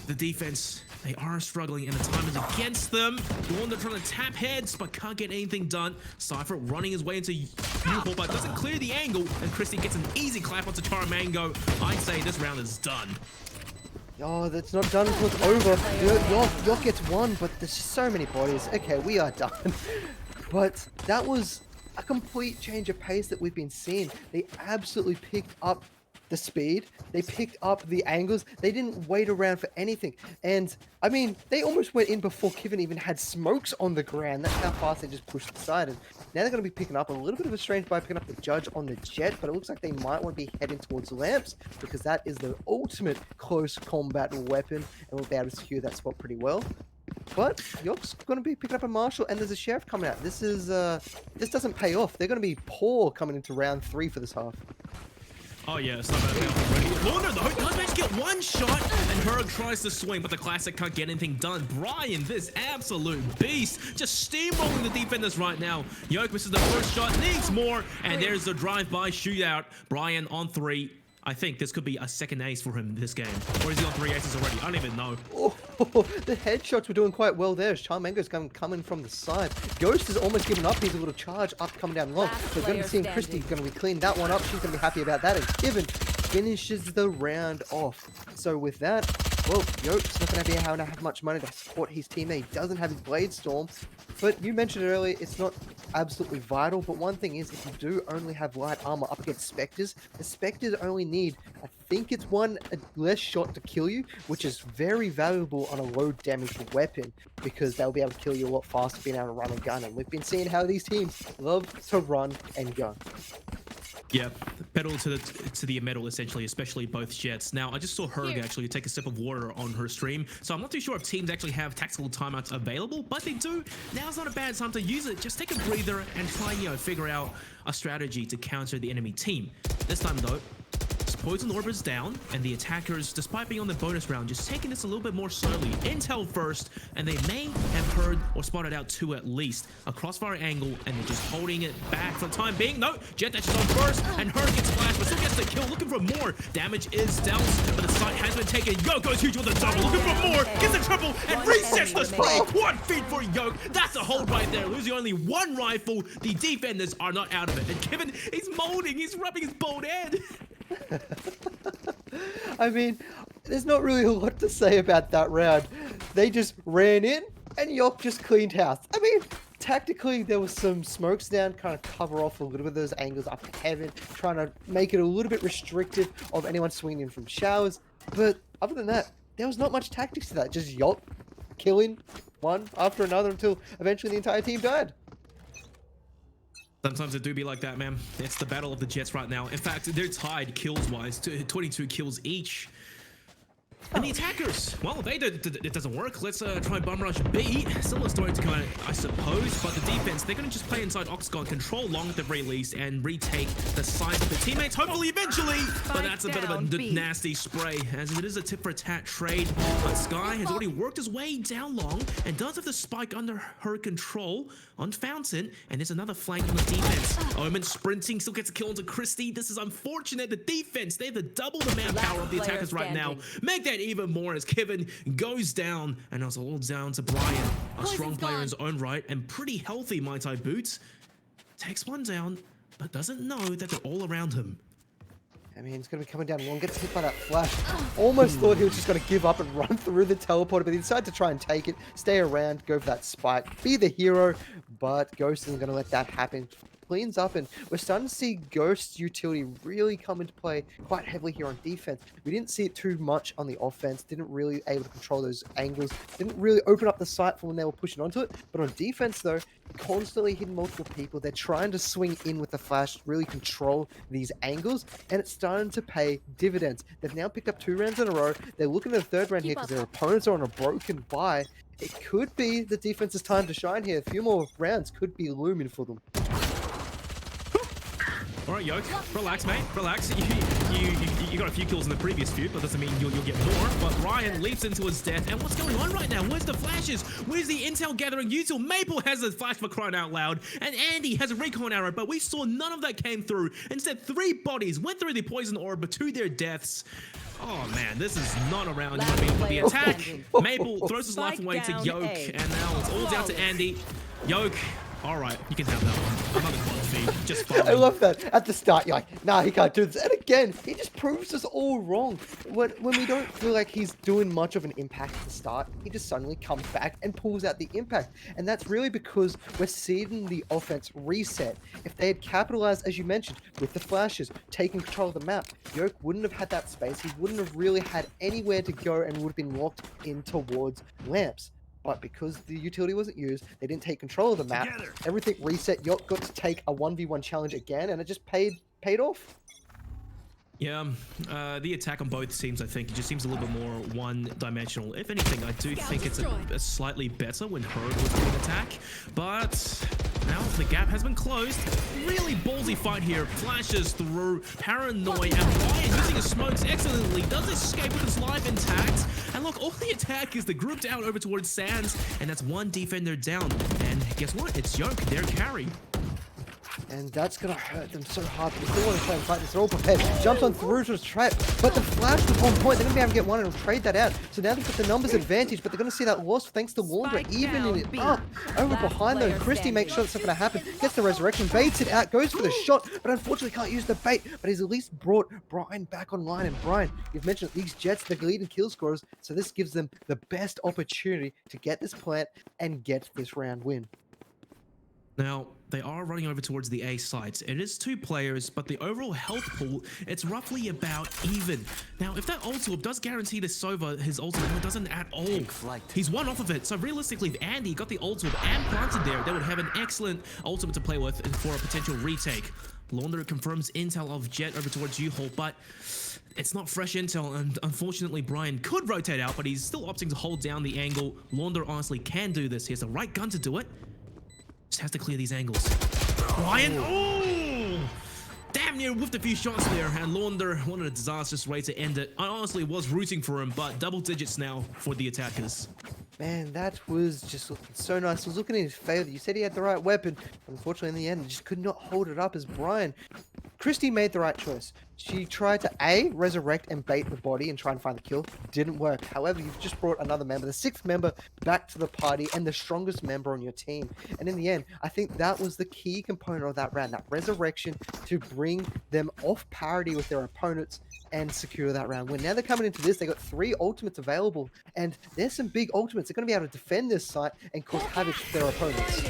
The defense, they are struggling, and the time is against them. Yvonderkid trying to tap heads, but can't get anything done. Cypher running his way into U-Haul, but doesn't clear the angle, and Chrystii gets an easy clap onto Charmango. I'd say this round is done. Oh, that's not done until it's over. York gets 1, but there's so many bodies. Okay, we are done. But that was a complete change of pace that we've been seeing. They absolutely picked up the speed, they picked up the angles, they didn't wait around for anything. And I mean, they almost went in before Kevin even had smokes on the ground. That's how fast they just pushed aside. And now they're going to be picking up a little bit of a strange by picking up the Judge on the Jet, but it looks like they might want to be heading towards Lamps, because that is the ultimate close combat weapon, and we'll be able to secure that spot pretty well. But York's going to be picking up a Marshall, and there's a Sheriff coming out. This doesn't pay off. They're going to be poor coming into round 3 for this half. Oh yeah, it's not bad already. Lunar though does manage to get 1 shot, and Herg tries to swing, but the classic can't get anything done. Brian, this absolute beast, just steamrolling the defenders right now. Yoke misses the first shot, needs more, and there's the drive-by shootout. Brian on 3. I think this could be a second ace for him this game. Or is he on 3 aces already? I don't even know. Oh, the headshots were doing quite well there. Charmango's coming from the side. Ghost has almost given up. He's a little charge up coming down long. So we're going to be seeing Chrystii going to be cleaning that one up. She's going to be happy about that. And Kevin finishes the round off. So with that, well, Yoke's not going to be able to have much money to support his teammate. He doesn't have his Blade Storm. But you mentioned earlier, it's not absolutely vital, but one thing is, if you do only have light armor up against Spectres, the Spectres only need, I think it's 1 less shot to kill you, which is very valuable on a low damage weapon, because they'll be able to kill you a lot faster being able to run and gun, and we've been seeing how these teams love to run and gun. Yeah, pedal to the metal, essentially, especially both Jets. Now, I just saw Herg actually take a sip of water on her stream, so I'm not too sure if teams actually have tactical timeouts available, but they do. Now's not a bad time to use it. Just take a breather and try, you know, figure out a strategy to counter the enemy team. This time, though, Poison Orb is down, and the attackers, despite being on the bonus round, just taking this a little bit more slowly. Intel first, and they may have heard or spotted out 2 at least. A crossfire angle, and they're just holding it back for the time being. No, Jet dashes on first, and Herg gets flashed, but still gets the kill, looking for more. Damage is dealt, but the site has been taken. Yoke goes huge with a double, looking for more, gets a triple, and resets the spray. Quad feed for Yoke. That's a hold right there, losing only 1 rifle. The defenders are not out of it, and Kevin, he's molding, he's rubbing his bald head. I mean, there's not really a lot to say about that round. They just ran in and York just cleaned house. I mean, tactically, there was some smokes down, kind of cover off a little bit of those angles up to heaven, trying to make it a little bit restrictive of anyone swinging in from showers. But other than that, there was not much tactics to that. Just York killing one after another until eventually the entire team died. Sometimes it do be like that, man. It's the battle of the Jets right now. In fact, they're tied kills-wise, 22 kills each. And the attackers, well, it doesn't work. Let's try bum rush B. Similar story to kind of, I suppose, but the defense, they're going to just play inside Octagon, control long at the very least, and retake the sides of the teammates, hopefully, eventually. But that's a bit of a nasty spray, as it is a tip for tat trade. But Sky has already worked his way down long, and does have the spike under her control on Fountain, and there's another flank on the defense. Omen sprinting, still gets a kill into Chrystii. This is unfortunate. The defense, they have the double the manpower of the attackers right now. Make that even more as Kevin goes down, and it's all down to Brian, a strong player in his own right and pretty healthy, might I boot. Takes one down, but doesn't know that they're all around him. I mean, he's going to be coming down long, gets hit by that flash. Almost thought he was just going to give up and run through the teleporter, but he decided to try and take it, stay around, go for that spike, be the hero, but Ghost isn't going to let that happen. Cleans up, and we're starting to see Ghost's utility really come into play quite heavily here on defense. We didn't see it too much on the offense, didn't really able to control those angles, didn't really open up the sight for when they were pushing onto it, but on defense though, constantly hitting multiple people. They're trying to swing in with the flash, really control these angles, and it's starting to pay dividends. They've now picked up 2 rounds in a row. They're looking at a 3rd round here because their opponents are on a broken bye. It could be the defense's time to shine here. A few more rounds could be looming for them. All right, Yoke, relax, mate, relax. You got a few kills in the previous feud, but doesn't mean you'll get more. But Ryan leaps into his death, and what's going on right now? Where's the flashes? Where's the intel gathering util? Maple has a flash for crying out loud, and Andy has a recon arrow, but we saw none of that came through. Instead, 3 bodies went through the poison orb to their deaths. Oh man, this is not around. You want to be for the attack. Maple throws his life away to Yoke, and now it's all down to Andy. Yoke. All right, you can have that one. Another quad feed, just fine. I love that. At the start, you're like, nah, he can't do this. And again, he just proves us all wrong. When we don't feel like he's doing much of an impact at the start, he just suddenly comes back and pulls out the impact. And that's really because we're seeing the offense reset. If they had capitalized, as you mentioned, with the flashes, taking control of the map, Yoke wouldn't have had that space. He wouldn't have really had anywhere to go and would have been locked in towards lamps. But because the utility wasn't used, they didn't take control of the map. Everything reset. York got to take a 1v1 challenge again, and it just paid off. Yeah, the attack on both teams, I think, it just seems a little bit more one-dimensional. If anything, I do think it's a slightly better when Herg was doing attack. But now the gap has been closed. Really ballsy fight here. Flashes through, paranoid, and Ryan using his smokes excellently. Does escape with his life intact. And look, all the attack is the grouped out over towards Sands, and that's one defender down. And guess what? It's Yoke, their carry. And that's going to hurt them so hard. They still want to try and fight this. They're all prepared. Jumps on through to his trap. But the flash was on point. They're going to be able to get one and trade that out. So now they've got the numbers advantage, but they're going to see that loss thanks to Laundra evening it up. Over behind though, Chrystii makes sure that's not going to happen. Gets the resurrection, baits it out, goes for the shot, but unfortunately can't use the bait. But he's at least brought Brian back online. And Brian, you've mentioned these Jets, they're leading kill scorers. So this gives them the best opportunity to get this plant and get this round win. Now, they are running over towards the A site. It is 2 players, but the overall health pool, it's roughly about even. Now, if that ult orb does guarantee this Sova, his ultimate, it doesn't at all. He's 1 off of it. So realistically, if Andy got the ult orb and planted there, they would have an excellent ultimate to play with for a potential retake. Launder confirms intel of Jet over towards U-Hole, but it's not fresh intel, and unfortunately Brian could rotate out, but he's still opting to hold down the angle. Launder honestly can do this. He has the right gun to do it. Just has to clear these angles. Ryan, oh! Damn near whiffed a few shots there, and Launder wanted a disastrous way to end it. I honestly was rooting for him, but double digits now for the attackers. Man, that was just looking so nice. It was looking in his favor. You said he had the right weapon. Unfortunately, in the end, he just could not hold it up as Brian Chrystii made the right choice. She tried to A, resurrect and bait the body and try and find the kill. Didn't work. However, you've just brought another member, the 6th member, back to the party and the strongest member on your team. And in the end, I think that was the key component of that round, that resurrection to bring them off parity with their opponents and secure that round. When now they're coming into this, they got 3 ultimates available, and there's some big ultimates. They're going to be able to defend this site and cause havoc to their opponents.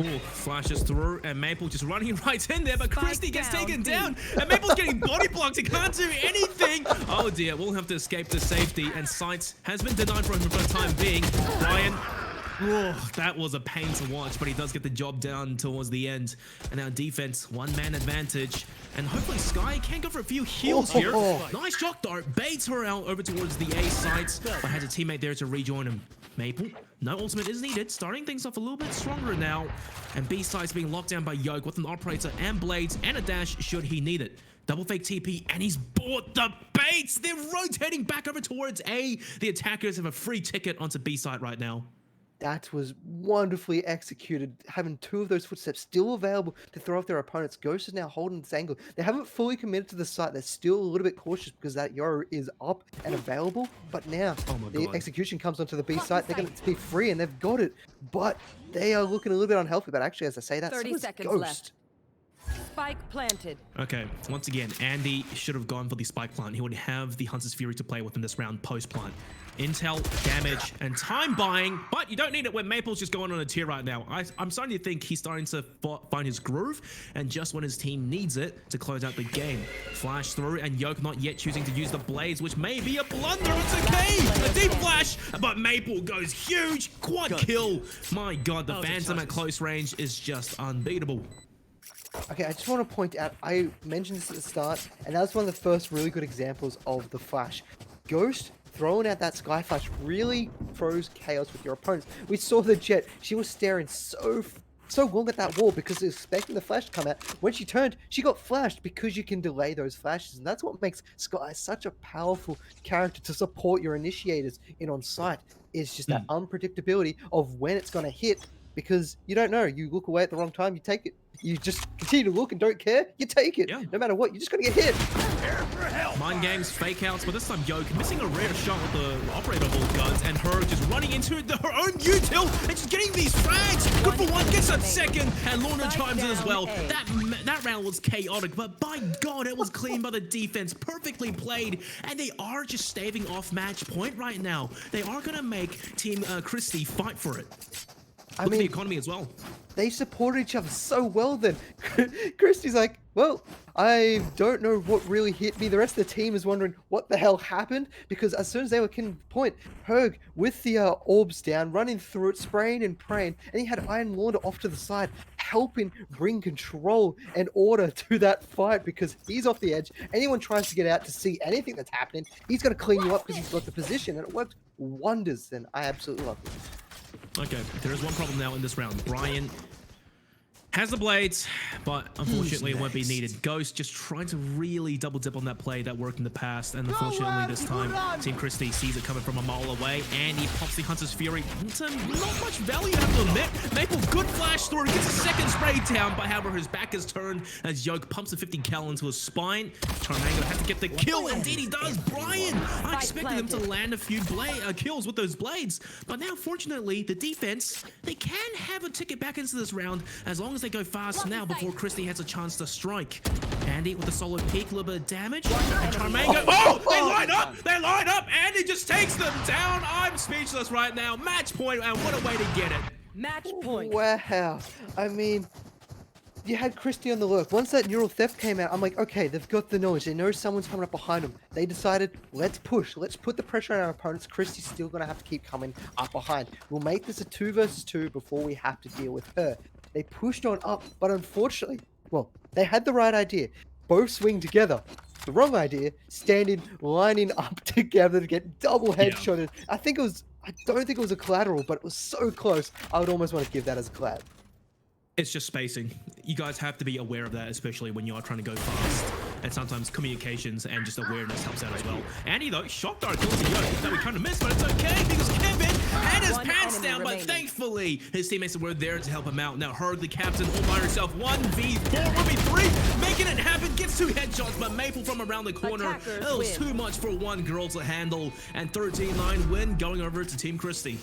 Ooh, flashes through, and Maple just running right in there, but Chrystii gets taken down, and Maple's getting body blocked. He can't do anything. Oh dear, we'll have to escape to safety, and Sights has been denied for the time being. Brian, oh, that was a pain to watch, but he does get the job done towards the end. And our defense, 1-man advantage, and hopefully Sky can go for a few heals here. Nice shock dart, baits her out over towards the A sites, but has a teammate there to rejoin him. Maple, no ultimate is needed, starting things off a little bit stronger now. And B sides being locked down by Yoke with an operator and blades and a dash should he need it. Double fake TP, and he's bought the baits. They're rotating back over towards A. The attackers have a free ticket onto B side right now. That was wonderfully executed, having 2 of those footsteps still available to throw off their opponents. Ghost is now holding this angle. They haven't fully committed to the site. They're still a little bit cautious because that Yoru is up and available. But now the execution comes onto the B site. They're going to be free and they've got it. But they are looking a little bit unhealthy. But actually, as I say that, 30 seconds Ghost. left. Spike planted. Okay, once again, Andy should have gone for the spike plant. He would have the Hunter's Fury to play with in this round post plant. Intel, damage, and time buying, but you don't need it when Maple's just going on a tear right now. I'm starting to think he's starting to find his groove, and just when his team needs it to close out the game. Flash through, and Yoke not yet choosing to use the blades, which may be a blunder. It's okay! A deep flash, but Maple goes huge. Quad kill. My god, the Phantom at close range is just unbeatable. Okay, I just want to point out, I mentioned this at the start, and that was one of the first really good examples of the flash. Ghost throwing out that Sky Flash really throws chaos with your opponents. We saw the Jet, she was staring so long at that wall because expecting the flash to come out. When she turned, she got flashed because you can delay those flashes, and that's what makes Sky such a powerful character to support your initiators in on site. Is just that unpredictability of when it's going to hit, because you don't know. You look away at the wrong time, you take it. You just continue to look and don't care, you take it. Yeah. No matter what, you're just going to get hit. Mind games, fake outs, but this time Yoke missing a rare shot with the operator ball guns, and her just running into her own util and just getting these frags. Good for one, gets that second, and Lorna chimes in as well. That round was chaotic, but by God, it was clean by the defense. Perfectly played, and they are just staving off match point right now. They are going to make Team Chrystii fight for it. I mean, the economy as well. They supported each other so well then. Christie's like, well, I don't know what really hit me. The rest of the team is wondering what the hell happened, because as soon as they were can point, Herg with the orbs down, running through it, spraying and praying, and he had Iron Launder off to the side, helping bring control and order to that fight, because he's off the edge. Anyone tries to get out to see anything that's happening, he's going to clean you up because he's got the position, and it worked wonders. And I absolutely love it. Okay, there is one problem now in this round. Brian has the blades, but unfortunately it won't be needed. Ghost just trying to really double dip on that play that worked in the past, and unfortunately this time Team Chrystii sees it coming from a mile away, and he pops the Hunter's Fury into not much value, I have to admit. Maple, good flash through, gets a second spray down, but however his back is turned as Yoke pumps a 50 cal into his spine. Charmango has to get the kill, indeed he does. Brian, I expected him to land a few kills with those blades, but now fortunately the defense, they can have a ticket back into this round as long as they go fast now before Chrystii has a chance to strike. Andy with a solid peek, a little bit of damage, and Charmango, they line up, Andy just takes them down. I'm speechless right now. Match point, and what a way to get it. Match point. Wow, I mean, you had Chrystii on the lurk. Once that neural theft came out, I'm like, okay, they've got the knowledge. They know someone's coming up behind them. They decided, let's push. Let's put the pressure on our opponents. Chrystie's still going to have to keep coming up behind. We'll make this a 2 versus 2 before we have to deal with her. They pushed on up, but unfortunately, well, they had the right idea. Both swing together. The wrong idea, standing, lining up together to get double headshotted. I don't think it was a collateral, but it was so close. I would almost want to give that as a collab. It's just spacing. You guys have to be aware of that, especially when you are trying to go fast. And sometimes communications and just awareness helps out as well. Andy though, shock dart kills the Yoke that we kind of missed, but it's okay because Kevin had his One pants enemy down, but remaining. thankfully his teammates were there to help him out. Now Herg, the captain, all by herself, 1v4, 1v3, making it happen, gets 2 headshots, but Maple from around the corner, Attackers it was win. too much for one girl to handle, and 13-9 win going over to Team Chrystii.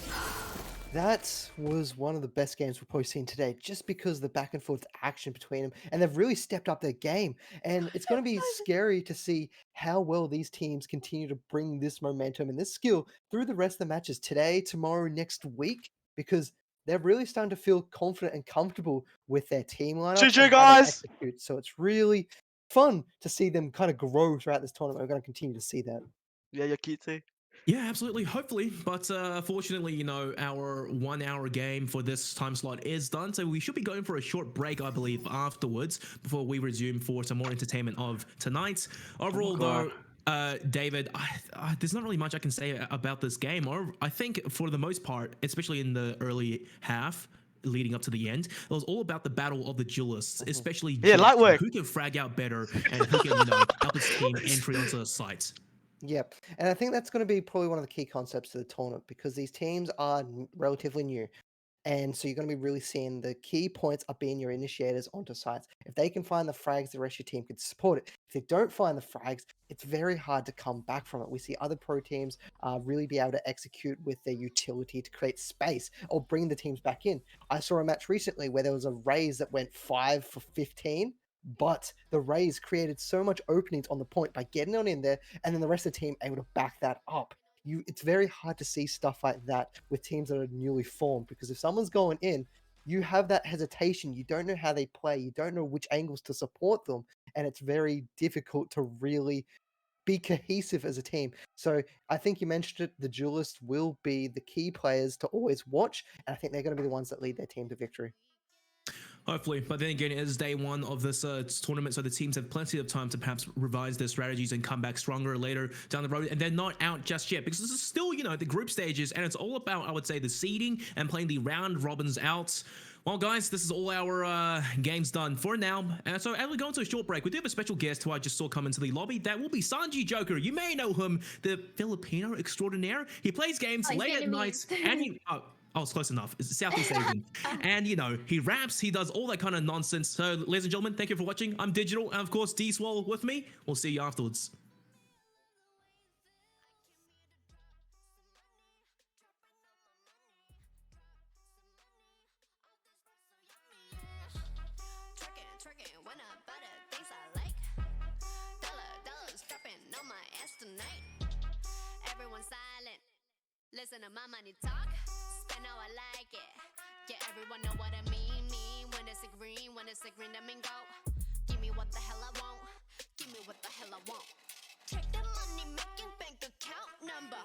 That was one of the best games we've probably seen today, just because of the back and forth action between them, and they've really stepped up their game. And it's going to be scary to see how well these teams continue to bring this momentum and this skill through the rest of the matches today, tomorrow, next week, because they're really starting to feel confident and comfortable with their team lineup GG, and how they guys! execute. So it's really fun to see them kind of grow throughout this tournament. We're going to continue to see that. Yeah, kitty. Yeah, absolutely. Hopefully. But fortunately, you know, our 1 hour game for this time slot is done. So we should be going for a short break, I believe, afterwards before we resume for some more entertainment of tonight. Overall, though, David, there's not really much I can say about this game. Or I think for the most part, especially in the early half, leading up to the end, it was all about the battle of the duelists, especially light work. who can frag out better and who can, you know, help his team entry onto the site. Yep. And I think that's going to be probably one of the key concepts of the tournament, because these teams are relatively new. And so you're going to be really seeing the key points are being your initiators onto sites. If they can find the frags, the rest of your team can support it. If they don't find the frags, it's very hard to come back from it. We see other pro teams really be able to execute with their utility to create space or bring the teams back in. I saw a match recently where there was a raise that went 5 for 15. But the Rays created so much openings on the point by getting on in there, and then the rest of the team able to back that up. It's very hard to see stuff like that with teams that are newly formed, because if someone's going in, you have that hesitation. You don't know how they play. You don't know which angles to support them, and it's very difficult to really be cohesive as a team. So I think you mentioned it, the duelists will be the key players to always watch, and I think they're going to be the ones that lead their team to victory. Hopefully, but then again, it is day 1 of this tournament, so the teams have plenty of time to perhaps revise their strategies and come back stronger later down the road, and they're not out just yet, because this is still, you know, the group stages, and it's all about, I would say, the seeding and playing the round robins out. Well, guys, this is all our games done for now, and so as we go into a short break, we do have a special guest who I just saw come into the lobby. That will be Sanjioker. You may know him, the Filipino extraordinaire. He plays games late at night, and he... Oh, it's close enough. It's Southeast Asian. And, you know, he raps, he does all that kind of nonsense. So, ladies and gentlemen, thank you for watching. I'm Digital, and of course, Dswal with me. We'll see you afterwards. Tricking when I buy the things I like. Dollars dropping on my ass tonight. Everyone silent. Listen to my money talk. Spend how I like it. Yeah, everyone know what I mean. When it's a green, that mean go. Give me what the hell I want. Give me what the hell I want. Check the money making bank account number.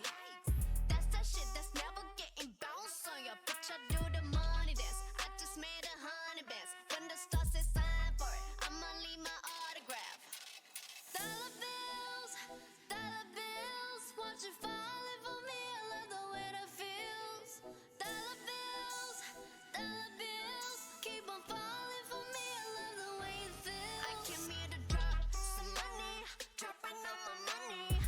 That's that shit that's never getting bounced on your bitch. I do the money dance. I just made 100 bands. When the star says sign for it, I'ma leave my autograph. Dollar bills, watch it falling for me. I love the way that feels. Dollar bills, keep on falling for me. I love the way it feels. I came here to drop some money, dropping all my money.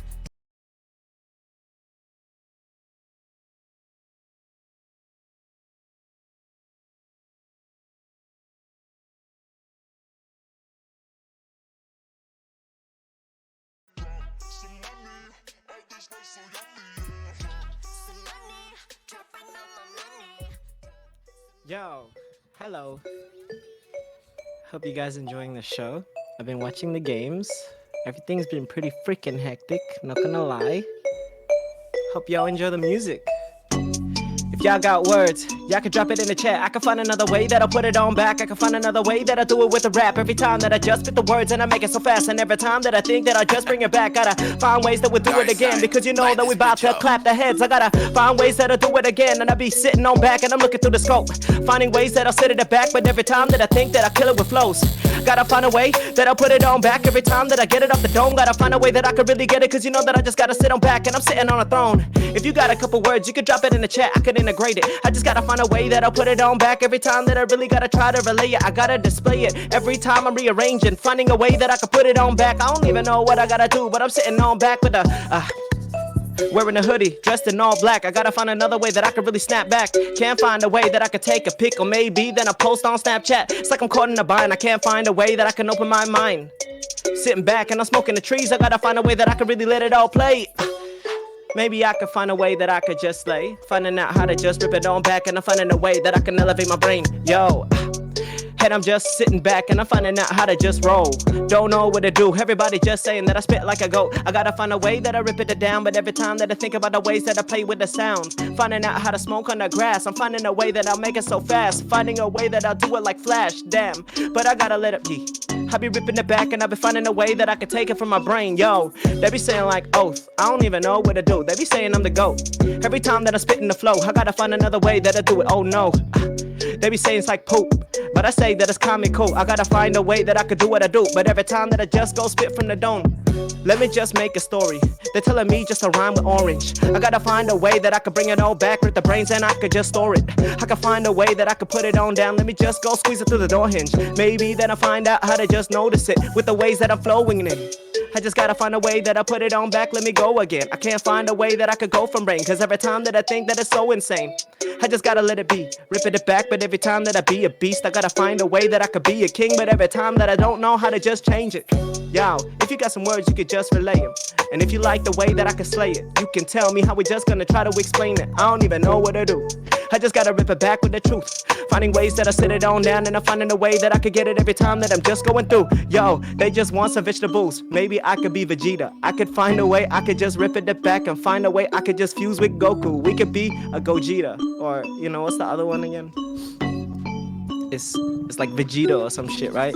Yo, hello. Hope you guys enjoying the show. I've been watching the games. Everything's been pretty freaking hectic, not gonna lie. Hope y'all enjoy the music. If y'all got words, y'all can drop it in the chat. I can find another way that I'll put it on back. I can find another way that I do it with a rap. Every time that I just spit the words and I make it so fast, and every time that I think that I just bring it back, gotta find ways that we'll do it again, because you know that we about to clap the heads. I gotta find ways that I'll do it again, and I be sitting on back and I'm looking through the scope, finding ways that I'll sit at the back. But every time that I think that I kill it with flows, gotta find a way that I'll put it on back. Every time that I get it off the dome, gotta find a way that I can really get it, cause you know that I just gotta sit on back and I'm sitting on a throne. If you got a couple words, you can drop it in the chat. I can integrate it. I just gotta find a way that I'll put it on back. Every time that I really gotta try to relay it, I gotta display it. Every time I'm rearranging, finding a way that I can put it on back. I don't even know what I gotta do, but I'm sitting on back with a Wearing a hoodie, dressed in all black. I gotta find another way that I could really snap back. Can't find a way that I could take a pic, or maybe then I post on Snapchat. It's like I'm caught in a bind. I can't find a way that I can open my mind. Sitting back and I'm smoking the trees. I gotta find a way that I could really let it all play. Maybe I could find a way that I could just slay. Finding out how to just rip it on back, and I'm finding a way that I can elevate my brain. Yo. And I'm just sitting back and I'm finding out how to just roll. Don't know what to do, everybody just saying that I spit like a goat. I gotta find a way that I rip it down, but every time that I think about the ways that I play with the sounds, finding out how to smoke on the grass, I'm finding a way that I'll make it so fast, finding a way that I'll do it like Flash, damn. But I gotta let it be. I be ripping it back and I be finding a way that I can take it from my brain, yo. They be saying like oath, I don't even know what to do. They be saying I'm the GOAT. Every time that I spit in the flow, I gotta find another way that I do it, oh no. They be saying it's like poop, but I say that it's comical. I gotta find a way that I could do what I do, but every time that I just go spit from the dome, let me just make a story. They're telling me just to rhyme with orange. I gotta find a way that I could bring it all back with the brains and I could just store it. I could find a way that I could put it on down. Let me just go squeeze it through the door hinge. Maybe then I find out how to just notice it with the ways that I'm flowing in. I just gotta find a way that I put it on back, let me go again. I can't find a way that I could go from rain, cause every time that I think that it's so insane, I just gotta let it be, ripping it back. But every time that I be a beast, I gotta find a way that I could be a king. But every time that I don't know how to just change it, yo, if you got some words you could just relay them. And if you like the way that I could slay it, you can tell me how we just gonna try to explain it. I don't even know what to do, I just gotta rip it back with the truth. Finding ways that I sit it on down, and I'm finding a way that I could get it every time that I'm just going through. Yo, they just want some vegetables. Maybe I could be Vegeta. I could find a way, I could just rip it back and find a way I could just fuse with Goku. We could be a Gogeta. Or, you know, what's the other one again? It's like Vegeta or some shit, right?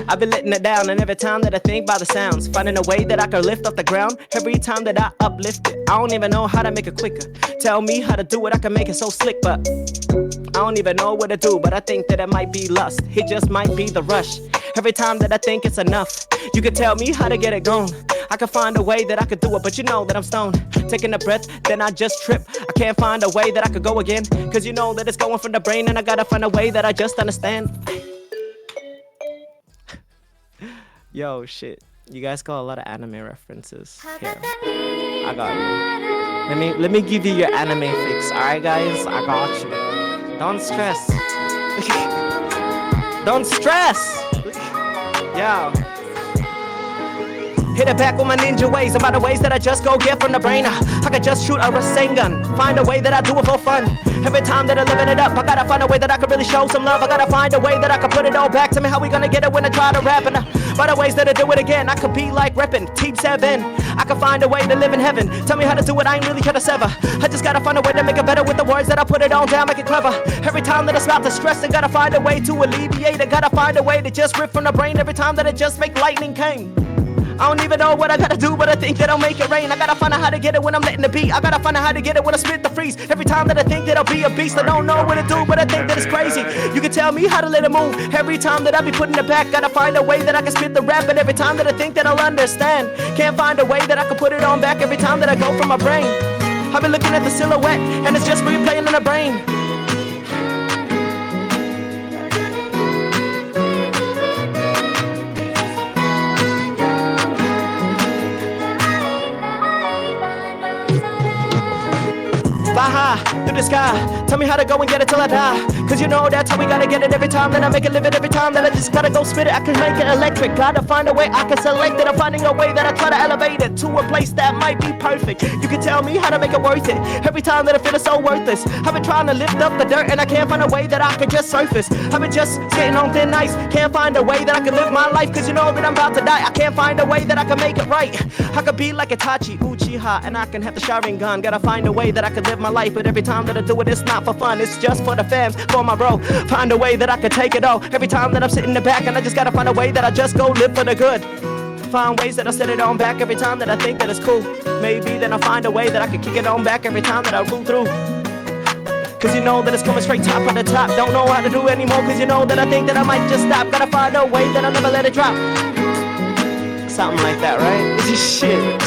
I've been letting it down, and every time that I think about the sounds, finding a way that I can lift off the ground. Every time that I uplift it, I don't even know how to make it quicker. Tell me how to do it, I can make it so slick, but I don't even know what to do. But I think that it might be lust, it just might be the rush. Every time that I think it's enough, you can tell me how to get it going. I can find a way that I could do it, but you know that I'm stoned. Taking a breath, then I just trip. I can't find a way that I could go again, cause you know that it's going from the brain, and I gotta find a way that I just understand. Yo, shit. You guys got a lot of anime references. Here, I got you. Let me give you your anime fix. Alright guys, I got you. Don't stress. Don't stress! Yo. Hit it back with my ninja ways, about the ways that I just go get from the brain. I could just shoot a Rasengan, find a way that I do it for fun. Every time that I'm living it up, I gotta find a way that I could really show some love. I gotta find a way that I could put it all back. Tell me how we gonna get it when I try to rap. And by the ways that I do it again, I could be like reppin' Team 7. I could find a way to live in heaven. Tell me how to do it, I ain't really trying to sever. I just gotta find a way to make it better with the words that I put it on down, make it clever. Every time that I stop the stress, I gotta find a way to alleviate. I gotta find a way to just rip from the brain. Every time that I just make lightning came, I don't even know what I gotta do, but I think that I'll make it rain. I gotta find out how to get it when I'm letting it be. I gotta find out how to get it when I spit the freeze. Every time that I think that I'll be a beast, I don't know what to do, but I think that it's crazy. You can tell me how to let it move. Every time that I be putting it back, gotta find a way that I can spit the rap. And every time that I think that I'll understand, can't find a way that I can put it on back. Every time that I go from my brain, I've been looking at the silhouette, and it's just replaying in the brain. Fly high through the sky, tell me how to go and get it till I die. Cause you know that's how we gotta get it every time that I make it, live it every time that I just gotta go spit it. I can make it electric, gotta find a way I can select it. I'm finding a way that I try to elevate it to a place that might be perfect. You can tell me how to make it worth it. Every time that I feel it's so worthless, I've been trying to lift up the dirt, and I can't find a way that I can just surface. I've been just skating on thin ice, can't find a way that I can live my life. Cause you know that I'm about to die, I can't find a way that I can make it right. I could be like Itachi, Uchiha, and I can have the Sharingan. Gotta find a way that I can live my life, but every time that I do it, it's not for fun. It's just for the fans, for my bro. Find a way that I can take it all. Every time that I'm sitting in the back, and I just gotta find a way that I just go live for the good. Find ways that I set it on back every time that I think that it's cool. Maybe then I'll find a way that I can kick it on back every time that I roll through. Cause you know that it's coming straight top of the top. Don't know how to do it anymore, cause you know that I think that I might just stop. Gotta find a way that I'll never let it drop. Something like that, right? Shit.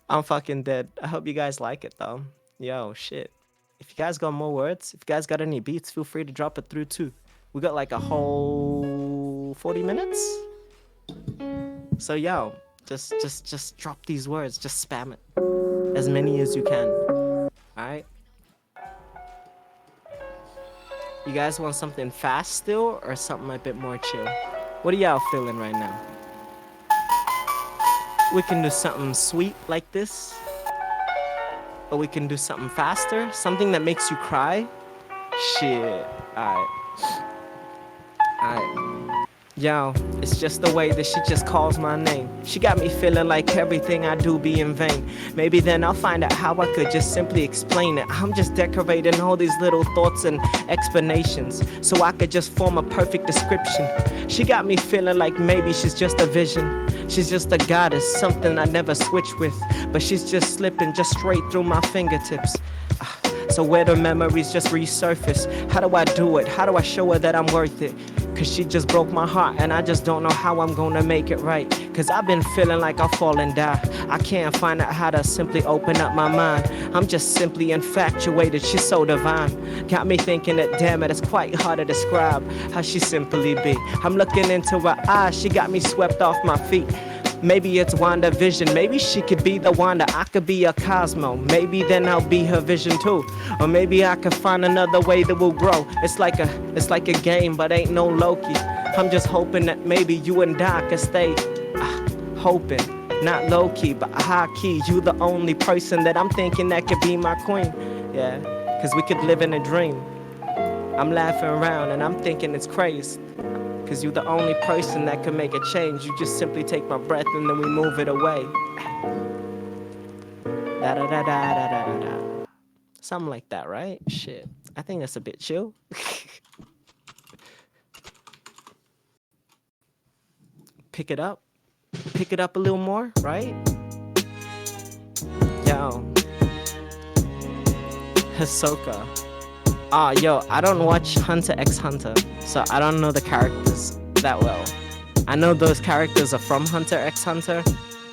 I'm fucking dead. I hope you guys like it though. Yo, shit. If you guys got more words, if you guys got any beats, feel free to drop it through too. We got like a whole 40 minutes. So yo, Just drop these words. Just spam it. As many as you can. Alright? You guys want something fast still or something a bit more chill? What are y'all feeling right now? We can do something sweet like this. Or we can do something faster. Something that makes you cry. Shit. Alright. Alright. Yo, it's just the way that she just calls my name. She got me feeling like everything I do be in vain. Maybe then I'll find out how I could just simply explain it. I'm just decorating all these little thoughts and explanations so I could just form a perfect description. She got me feeling like maybe she's just a vision. She's just a goddess, something I never switch with. But she's just slipping just straight through my fingertips. So where the memories just resurface. How do I do it? How do I show her that I'm worth it? Cause she just broke my heart and I just don't know how I'm gonna make it right. Cause I've been feeling like I'll fall and die. I can't find out how to simply open up my mind. I'm just simply infatuated, she's so divine. Got me thinking that damn it, it's quite hard to describe how she simply be. I'm looking into her eyes, she got me swept off my feet. Maybe it's Wanda Vision, maybe she could be the Wanda, I could be a Cosmo. Maybe then I'll be her vision too. Or maybe I could find another way that will grow. It's like a game, but ain't no Loki. I'm just hoping that maybe you and I could stay hoping. Not low-key, but high-key. You the only person that I'm thinking that could be my queen. Yeah, cause we could live in a dream. I'm laughing around and I'm thinking it's crazy. Cause you're the only person that can make a change. You just simply take my breath and then we move it away. Da da da da da da da. Something like that, right? Shit. I think that's a bit chill. Pick it up. Pick it up a little more, right? Yo. Hisoka. Yo, I don't watch Hunter x Hunter, so I don't know the characters that well. I know those characters are from Hunter x Hunter,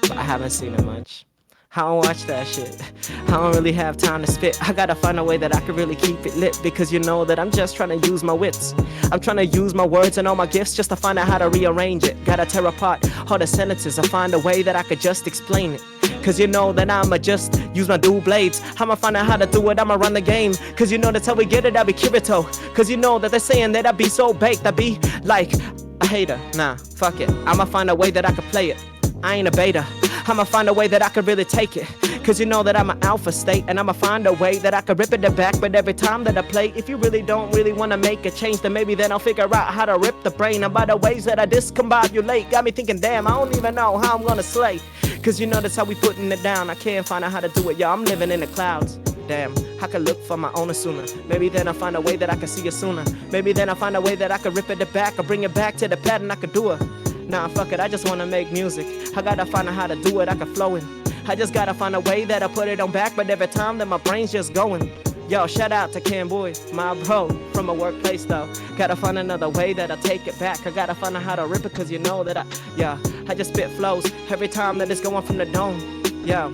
but I haven't seen it much. I don't watch that shit. I don't really have time to spit. I gotta find a way that I can really keep it lit, because you know that I'm just trying to use my wits. I'm trying to use my words and all my gifts just to find out how to rearrange it. Gotta tear apart all the sentences. I find a way that I could just explain it. Cause you know that I'ma just use my dual blades. I'ma find out how to do it, I'ma run the game. Cause you know that's how we get it, I be Kirito. Cause you know that they're saying that I be so baked, I be like a hater. Nah, fuck it, I'ma find a way that I can play it. I ain't a beta, I'ma find a way that I can really take it. Cause you know that I'm an alpha state, and I'ma find a way that I can rip it to back. But every time that I play, if you really don't really wanna make a change, then maybe then I'll figure out how to rip the brain. And by the ways that I discombobulate, got me thinking, damn, I don't even know how I'm gonna slay. Cause you know that's how we putting it down. I can't find out how to do it, y'all. I'm living in the clouds. Damn, I could look for my own sooner. Maybe then I'll find a way that I can see you sooner. Maybe then I'll find a way that I can rip it to back or bring it back to the pad and I could do it. Nah, fuck it, I just wanna make music. I gotta find out how to do it, I can flow in. I just gotta find a way that I put it on back, but every time that my brain's just going. Yo, shout out to Camboy, my bro, from a workplace though. Gotta find another way that I take it back. I gotta find out how to rip it, cause you know that I just spit flows every time that it's going from the dome. Yo,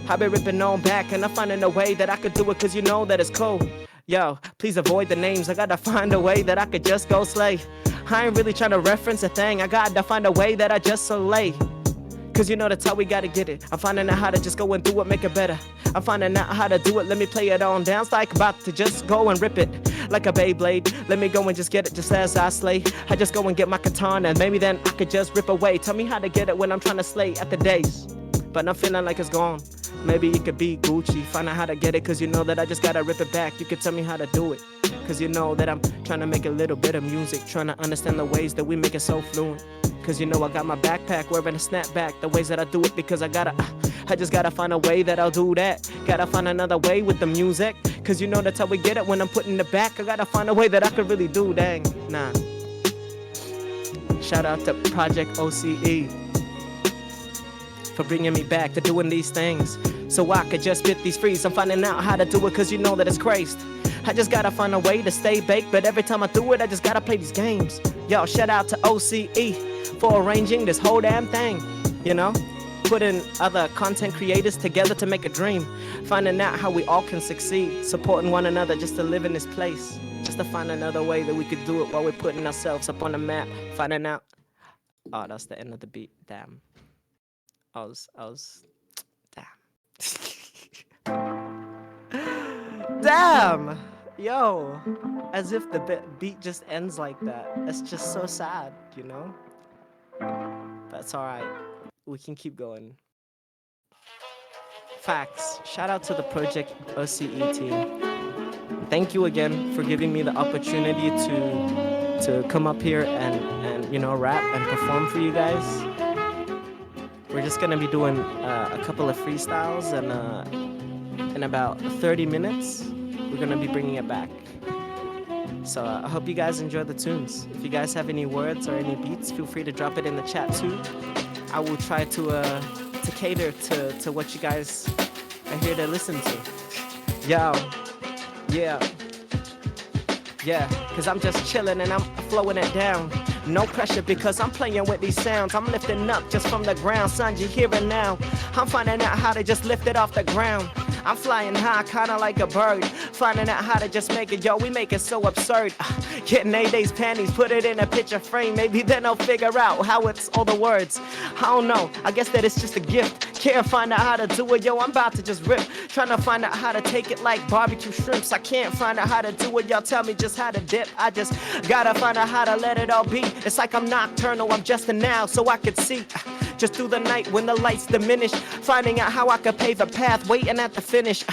I been ripping on back and I'm finding a way that I could do it, cause you know that it's cool. Yo, please avoid the names, I gotta find a way that I could just go slay. I ain't really trying to reference a thing, I gotta find a way that I just slay. Cause you know that's how we gotta get it. I'm finding out how to just go and do it, make it better. I'm finding out how to do it, let me play it on down. It's like about to just go and rip it like a Beyblade. Let me go and just get it just as I slay. I just go and get my katana and maybe then I could just rip away. Tell me how to get it when I'm trying to slay at the days, but I'm feeling like it's gone. Maybe it could be Gucci. Find out how to get it, cause you know that I just gotta rip it back. You could tell me how to do it, cause you know that I'm trying to make a little bit of music, trying to understand the ways that we make it so fluent. Cause you know I got my backpack wearing a snapback, the ways that I do it, because I just gotta find a way that I'll do that. Gotta find another way with the music, cause you know that's how we get it when I'm putting it back. I gotta find a way that I could really do, dang, nah. Shout out to Project OCE for bringing me back to doing these things, so I could just spit these frees. I'm finding out how to do it, cause you know that it's crazed. I just gotta find a way to stay baked, but every time I do it, I just gotta play these games. Yo, shout out to OCE for arranging this whole damn thing, you know? Putting other content creators together to make a dream. Finding out how we all can succeed. Supporting one another just to live in this place. Just to find another way that we could do it while we're putting ourselves up on the map. Finding out... Oh, that's the end of the beat. Damn. Owlz. Damn! Yo! As if the beat just ends like that. That's just so sad, you know? That's alright. We can keep going. Facts. Shout out to the Project OCE team. Thank you again for giving me the opportunity to come up here and you know, rap and perform for you guys. We're just gonna be doing a couple of freestyles, and in about 30 minutes, we're gonna be bringing it back. So I hope you guys enjoy the tunes. If you guys have any words or any beats, feel free to drop it in the chat too. I will try to cater to what you guys are here to listen to. Yo, yeah, cause I'm just chilling and I'm flowing it down. No pressure because I'm playing with these sounds. I'm lifting up just from the ground. Sanjioker now. I'm finding out how to just lift it off the ground. I'm flying high, kinda like a bird. Finding out how to just make it, yo, we make it so absurd. Getting A-Day's panties, put it in a picture frame. Maybe then I'll figure out how it's all the words. I don't know, I guess that it's just a gift. Can't find out how to do it, yo, I'm about to just rip. Trying to find out how to take it like barbecue shrimps. I can't find out how to do it, y'all tell me just how to dip. I just gotta find out how to let it all be. It's like I'm nocturnal, I'm just a now, so I could see. Just through the night when the lights diminish, finding out how I could pave a path, waiting at the finish.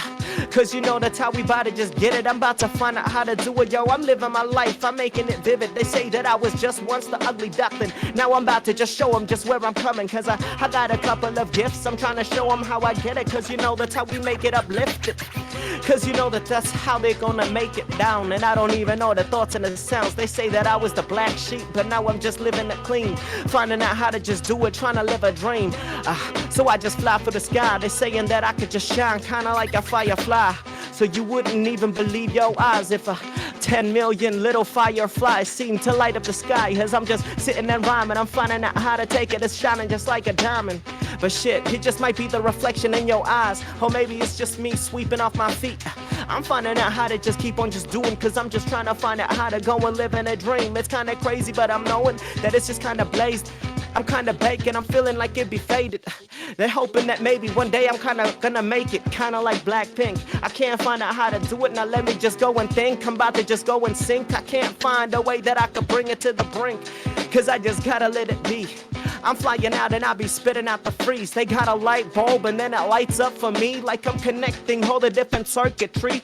Cause you know that's how we bout to just get it. I'm about to find out how to do it, yo. I'm living my life, I'm making it vivid. They say that I was just once the ugly duckling. Now I'm about to just show them just where I'm coming. Cause I got a couple of gifts, I'm trying to show them how I get it. Cause you know that's how we make it uplifted. Cause you know that that's how they're gonna make it down. And I don't even know the thoughts and the sounds. They say that I was the black sheep, but now I'm just living it clean. Finding out how to just do it, trying to live a dream. So I just fly for the sky. They saying that I could just shine kinda like a firefly. So you wouldn't even believe your eyes if 10 million little fireflies seem to light up the sky. As I'm just sitting and rhyming, I'm finding out how to take it. It's shining just like a diamond. But shit, it just might be the reflection in your eyes. Or maybe it's just me sweeping off my feet. I'm finding out how to just keep on just doing. Cause I'm just trying to find out how to go and live in a dream. It's kinda crazy, but I'm knowing that it's just kinda blazed. I'm kinda baking, I'm feeling like it be faded. They're hoping that maybe one day I'm kinda gonna make it, kinda like Blackpink. I can't find out how to do it, now let me just go and think. I'm about to just go and sink. I can't find a way that I could bring it to the brink. Cause I just gotta let it be. I'm flying out and I be spitting out the freeze. They got a light bulb and then it lights up for me. Like I'm connecting all the different circuitry.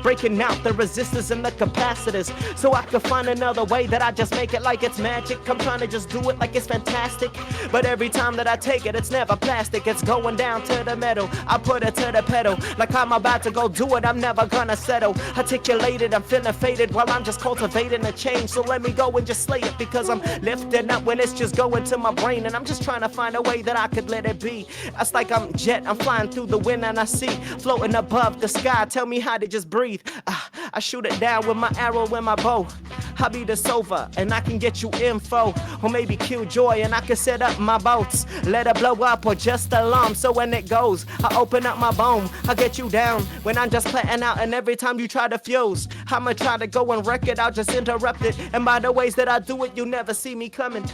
Breaking out the resistors and the capacitors. So I could find another way that I just make it like it's magic. I'm trying to just do it like it's fantastic. But every time that I take it, it's never plastic. It's going down to the metal. I put it to the pedal. Like I'm about to go do it, I'm never gonna settle. Articulated, I'm feeling faded while I'm just cultivating a change. So let me go and just slay it because I'm lifting up when it's just going to my brain. And I'm just trying to find a way that I could let it be. It's like I'm jet, I'm flying through the wind and I see floating above the sky. Tell me how to just breathe. I shoot it down with my arrow and my bow. I'll be the Sova and I can get you info. Or maybe kill joy and I can set up my boats. Let it blow up or just alarm. So when it goes, I open up my bone. I get you down when I'm just planting out. And every time you try to fuse, I'ma try to go and wreck it. I'll just interrupt it. And by the ways that I do it, you'll never see me coming.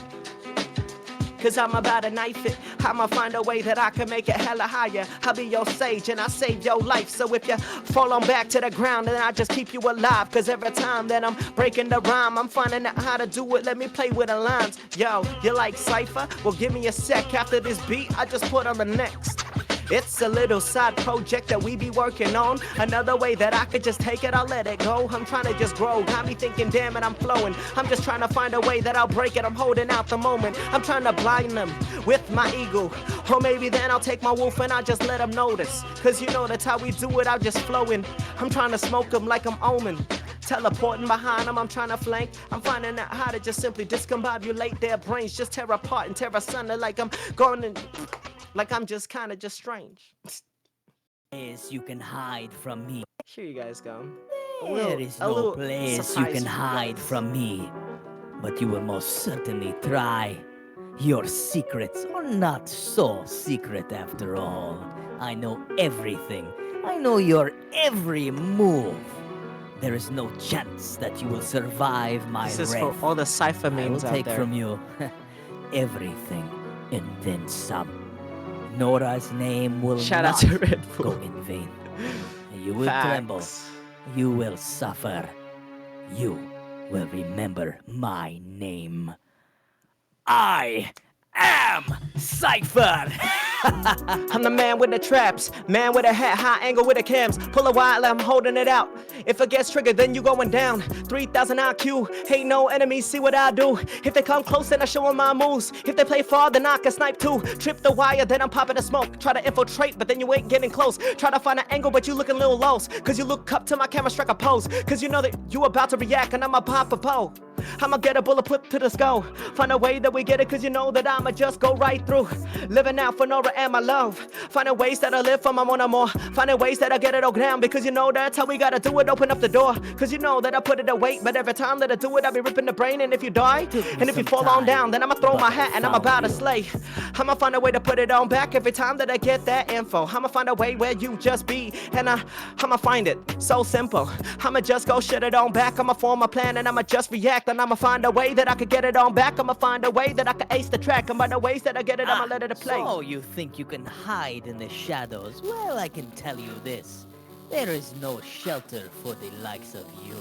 Cause I'm about to knife it. I'ma find a way that I can make it hella higher. I'll be your sage and I'll save your life. So if you fall on back to the ground, then I just keep you alive. Cause every time that I'm breaking the rhyme, I'm finding out how to do it. Let me play with the lines. Yo, you like cypher? Well, give me a sec. After this beat, I just put on the next. It's a little side project that we be working on. Another way that I could just take it, I'll let it go. I'm trying to just grow. Got me thinking, damn it, I'm flowing. I'm just trying to find a way that I'll break it. I'm holding out the moment. I'm trying to blind them with my ego. Or maybe then I'll take my wolf and I'll just let them notice. Cause you know that's how we do it, I'm just flowing. I'm trying to smoke them like I'm Omen. Teleporting behind them, I'm trying to flank. I'm finding out how to just simply discombobulate their brains. Just tear apart and tear asunder like I'm going and... like I'm just kind of just strange. Yes, you can hide from me. Here you guys go. There is no place you can hide from me. But you will most certainly try. Your secrets are not so secret after all. I know everything. I know your every move. There is no chance that you will survive my wrath. This is for all the cypher mains out there. I will take from you everything and then some. Nora's name will Shout out not to Red Bull. go in vain. You will tremble. Facts. You will suffer. You will remember my name. I am Cypher! I'm the man with the traps, man with a hat, high angle with the cams. Pull a wide, I'm holding it out. If it gets triggered, then you going down. 3,000 IQ, ain't no enemies, see what I do. If they come close, then I show them my moves. If they play far, then I can snipe too. Trip the wire, then I'm popping the smoke. Try to infiltrate, but then you ain't getting close. Try to find an angle, but you looking a little lost. Cause you look up to my camera, strike a pose. Cause you know that you about to react, and I'ma pop a bow. I'ma get a bullet put to the skull. Find a way that we get it, cause you know that I'ma just go right through. Living out for Nora and my love. Finding ways that I live for my mon amour. Finding ways that I get it all down, because you know that's how we gotta do it. Open up the door, cause you know that I put it away. But every time that I do it, I be ripping the brain. And if you die, and if you fall on down, then I'ma throw my hat and I'm about to slay. I'ma find a way to put it on back every time that I get that info. I'ma find a way where you just be, and I'ma find it so simple. I'ma just go shut it on back. I'ma form a plan and I'ma just react. And I'ma find a way that I could get it on back. I'ma find a way that I could ace the track. And by the ways that I get it, I'ma let it play. So you think you can hide in the shadows? Well, I can tell you this. There is no shelter for the likes of you.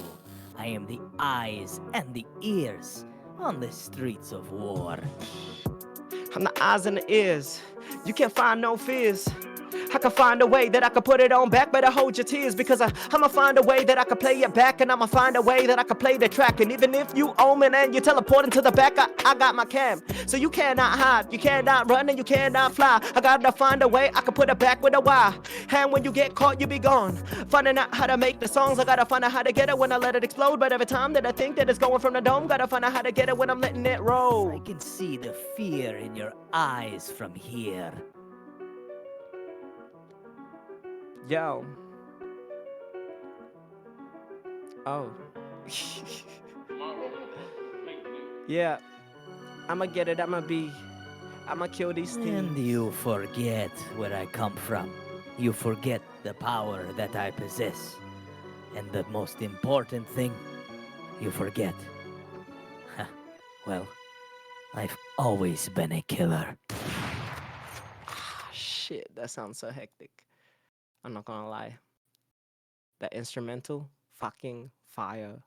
I am the eyes and the ears on the streets of war. I'm the eyes and the ears. You can't find no fears. I can find a way that I can put it on back, better hold your tears, because I'ma find a way that I can play it back, and I'ma find a way that I can play the track. And even if you own it and you teleport into the back, I got my cam. So you cannot hide, you cannot run, and you cannot fly. I gotta find a way I can put it back with a wire. And when you get caught, you be gone. Finding out how to make the songs, I gotta find out how to get it when I let it explode. But every time that I think that it's going from the dome, gotta find out how to get it when I'm letting it roll. I can see the fear in your eyes from here. Yo. Oh. Yeah. I'ma get it, I'ma kill these things. And you forget where I come from. You forget the power that I possess. And the most important thing, you forget. Well, I've always been a killer. Shit, that sounds so hectic. I'm not gonna lie. That instrumental, fucking fire.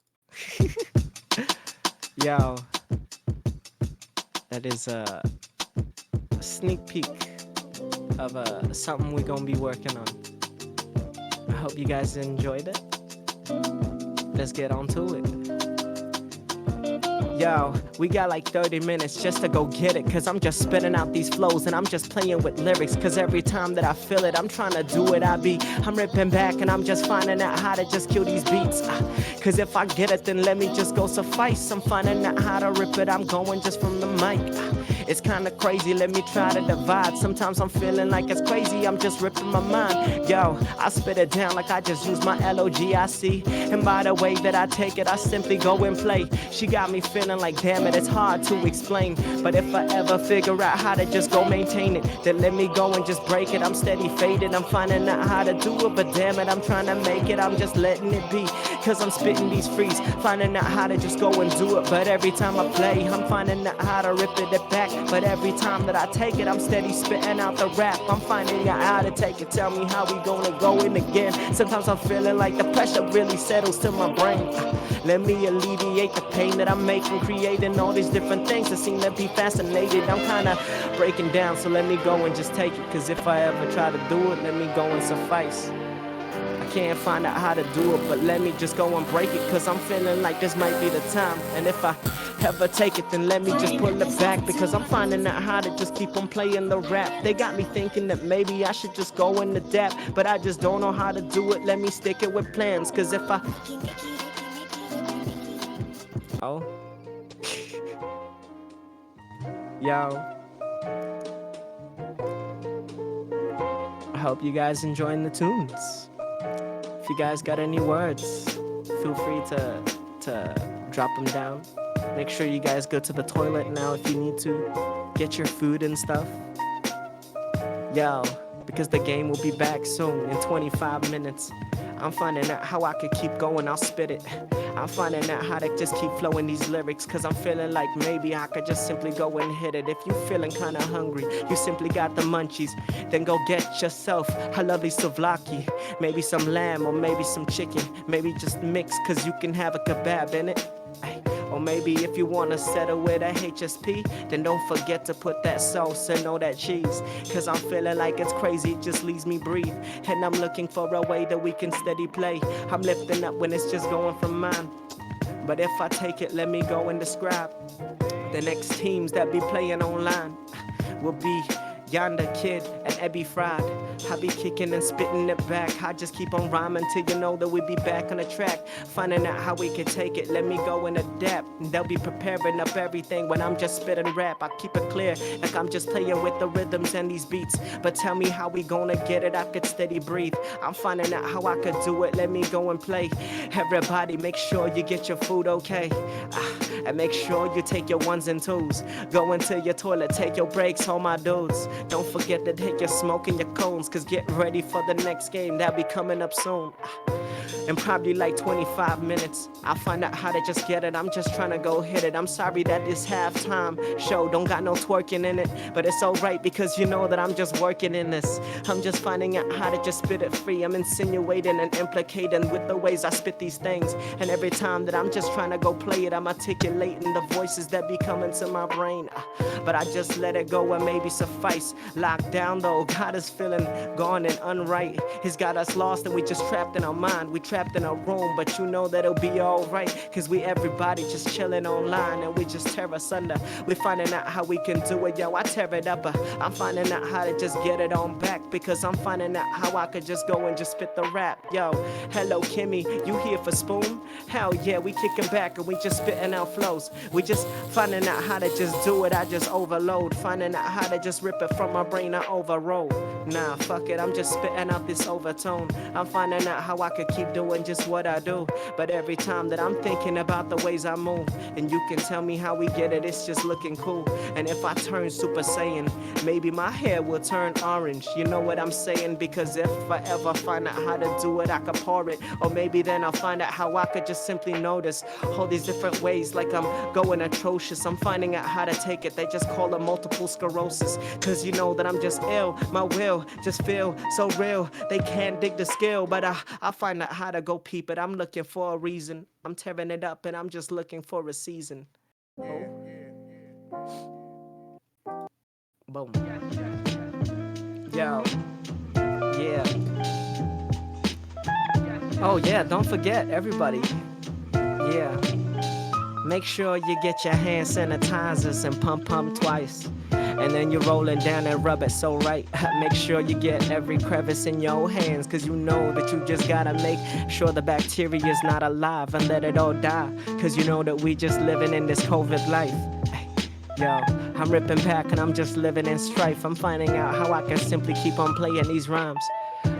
Yo. That is a sneak peek of something we're gonna be working on. I hope you guys enjoyed it. Let's get on to it. Yo, we got like 30 minutes just to go get it, cause I'm just spitting out these flows and I'm just playing with lyrics, cause every time that I feel it, I'm trying to do it, I'm ripping back and I'm just finding out how to just kill these beats, cause if I get it, then let me just go suffice. I'm finding out how to rip it, I'm going just from the mic. It's kinda crazy, let me try to divide. Sometimes I'm feeling like it's crazy, I'm just ripping my mind. Yo, I spit it down like I just use my LOGIC. And by the way that I take it, I simply go and play. She got me feeling like, damn it, it's hard to explain. But if I ever figure out how to just go maintain it, then let me go and just break it. I'm steady faded, I'm finding out how to do it. But damn it, I'm trying to make it, I'm just letting it be. Cause I'm spitting these frees, finding out how to just go and do it. But every time I play, I'm finding out how to rip it back. But every time that I take it, I'm steady spitting out the rap. I'm finding out how to take it, tell me how we gonna go in again. Sometimes I'm feeling like the pressure really settles to my brain. Let me alleviate the pain that I'm making, creating all these different things that seem to be fascinated. I'm kinda breaking down, so let me go and just take it. Cause if I ever try to do it, let me go and suffice. I can't find out how to do it, but let me just go and break it. Cause I'm feeling like this might be the time. And if I ever take it, then let me just pull it back. Because I'm finding out how to just keep on playing the rap. They got me thinking that maybe I should just go and adapt, but I just don't know how to do it. Let me stick it with plans. Cause if I... Oh. Yo. I hope you guys enjoying the tunes. If you guys got any words, feel free to drop them down. Make sure you guys go to the toilet now if you need to. Get your food and stuff. Yo, because the game will be back soon in 25 minutes. I'm finding out how I could keep going, I'll spit it. I'm finding out how to just keep flowing these lyrics, cause I'm feeling like maybe I could just simply go and hit it. If you feeling kinda hungry, you simply got the munchies, then go get yourself a lovely souvlaki. Maybe some lamb or maybe some chicken, maybe just mix, cause you can have a kebab in it. Or maybe if you wanna settle with a HSP, then don't forget to put that sauce and all that cheese. Cause I'm feeling like it's crazy, it just leaves me breathe. And I'm looking for a way that we can steady play. I'm lifting up when it's just going from mine. But if I take it, let me go and describe. The next teams that be playing online will be Yvonderkid and ebifried. I be kicking and spitting it back. I just keep on rhyming till you know that we be back on the track. Finding out how we can take it, let me go and adapt. They'll be preparing up everything when I'm just spitting rap. I keep it clear, like I'm just playing with the rhythms and these beats. But tell me how we gonna get it, I could steady breathe. I'm finding out how I could do it, let me go and play. Everybody make sure you get your food okay. And make sure you take your ones and twos. Go into your toilet, take your breaks, all my dudes. Don't forget to hit your smoke and your cones, cause get ready for the next game that'll be coming up soon. In probably like 25 minutes, I'll find out how to just get it. I'm just trying to go hit it. I'm sorry that this halftime show don't got no twerking in it, but it's alright because you know that I'm just working in this. I'm just finding out how to just spit it free. I'm insinuating and implicating with the ways I spit these things. And every time that I'm just trying to go play it, I'm articulating the voices that be coming to my brain. But I just let it go and maybe suffice. Locked down though, God is feeling gone and unright. He's got us lost and we just trapped in our mind. We trapped in a room, but you know that it'll be alright. Cause we everybody just chilling online and we just tear us under. We finding out how we can do it, yo, I tear it up. I'm finding out how to just get it on back, because I'm finding out how I could just go and just spit the rap. Yo, hello Kimmy, you here for Spoon? Hell yeah, we kicking back and we just spitting out flows. We just finding out how to just do it, I just overload. Finding out how to just rip it from my brain, I overroll. Nah, fuck it, I'm just spitting out this overtone. I'm finding out how I could keep doing just what I do. But every time that I'm thinking about the ways I move, and you can tell me how we get it, it's just looking cool. And if I turn Super Saiyan, maybe my hair will turn orange. You know what I'm saying? Because if I ever find out how to do it, I could pour it. Or maybe then I'll find out how I could just simply notice all these different ways, like I'm going atrocious. I'm finding out how to take it, they just call it multiple sclerosis. Cause you know that I'm just ill, my will just feel so real. They can't dig the skill, but I find out how to go peep it. I'm looking for a reason. I'm tearing it up and I'm just looking for a season. Oh. Boom. Yo. Yeah. Oh yeah, don't forget everybody. Yeah. Make sure you get your hand sanitizers and pump twice. And then you're rolling down and rub it so right. Make sure you get every crevice in your hands, cause you know that you just gotta make sure the bacteria is not alive and let it all die. Cause you know that we just living in this COVID life. Yo, I'm ripping back and I'm just living in strife. I'm finding out how I can simply keep on playing these rhymes.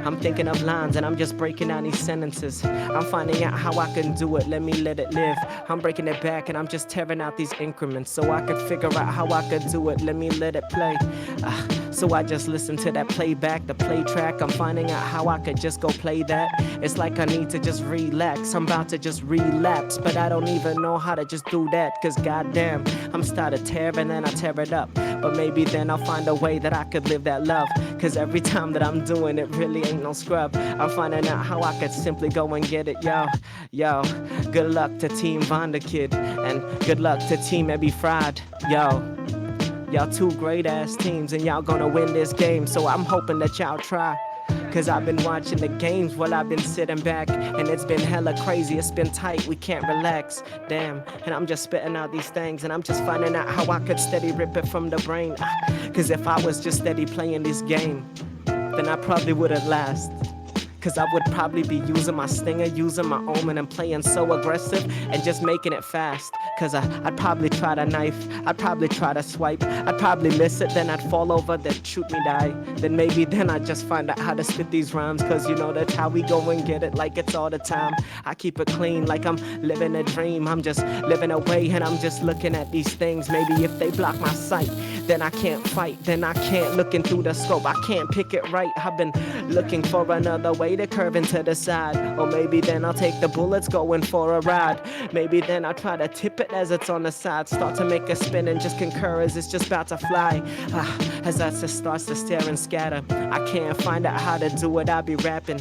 I'm thinking of lines and I'm just breaking down these sentences. I'm finding out how I can do it, let me let it live. I'm breaking it back and I'm just tearing out these increments so I could figure out how I could do it, let me let it play. So I just listen to that playback, the play track. I'm finding out how I could just go play that. It's like I need to just relax. I'm about to just relapse, but I don't even know how to just do that. Cause goddamn, I'm started tearing and I tear it up. But maybe then I'll find a way that I could live that love. Cause every time that I'm doing it really ain't no scrub. I'm finding out how I could simply go and get it, yo. Yo, good luck to Team Yvonderkid and good luck to Team ebifried, yo. Y'all two great ass teams and y'all gonna win this game, so I'm hoping that y'all try. Cause I've been watching the games while I've been sitting back, and it's been hella crazy, it's been tight, we can't relax. Damn, and I'm just spitting out these things and I'm just finding out how I could steady rip it from the brain. Cause if I was just steady playing this game, then I probably wouldn't last. Cause I would probably be using my stinger, using my omen and playing so aggressive and just making it fast. Cause I'd probably try to knife, I'd probably try to swipe, I'd probably miss it, then I'd fall over, then shoot me die. Then maybe then I'd just find out how to spit these rhymes. Cause you know that's how we go and get it like it's all the time. I keep it clean like I'm living a dream. I'm just living away and I'm just looking at these things. Maybe if they block my sight, then I can't fight, then I can't look in through the scope, I can't pick it right. I've been looking for another way to curve into the side. Or maybe then I'll take the bullets going for a ride. Maybe then I'll try to tip it as it's on the side. Start to make a spin and just concur as it's just about to fly. As that just starts to stare and scatter. I can't find out how to do it, I'll be rapping.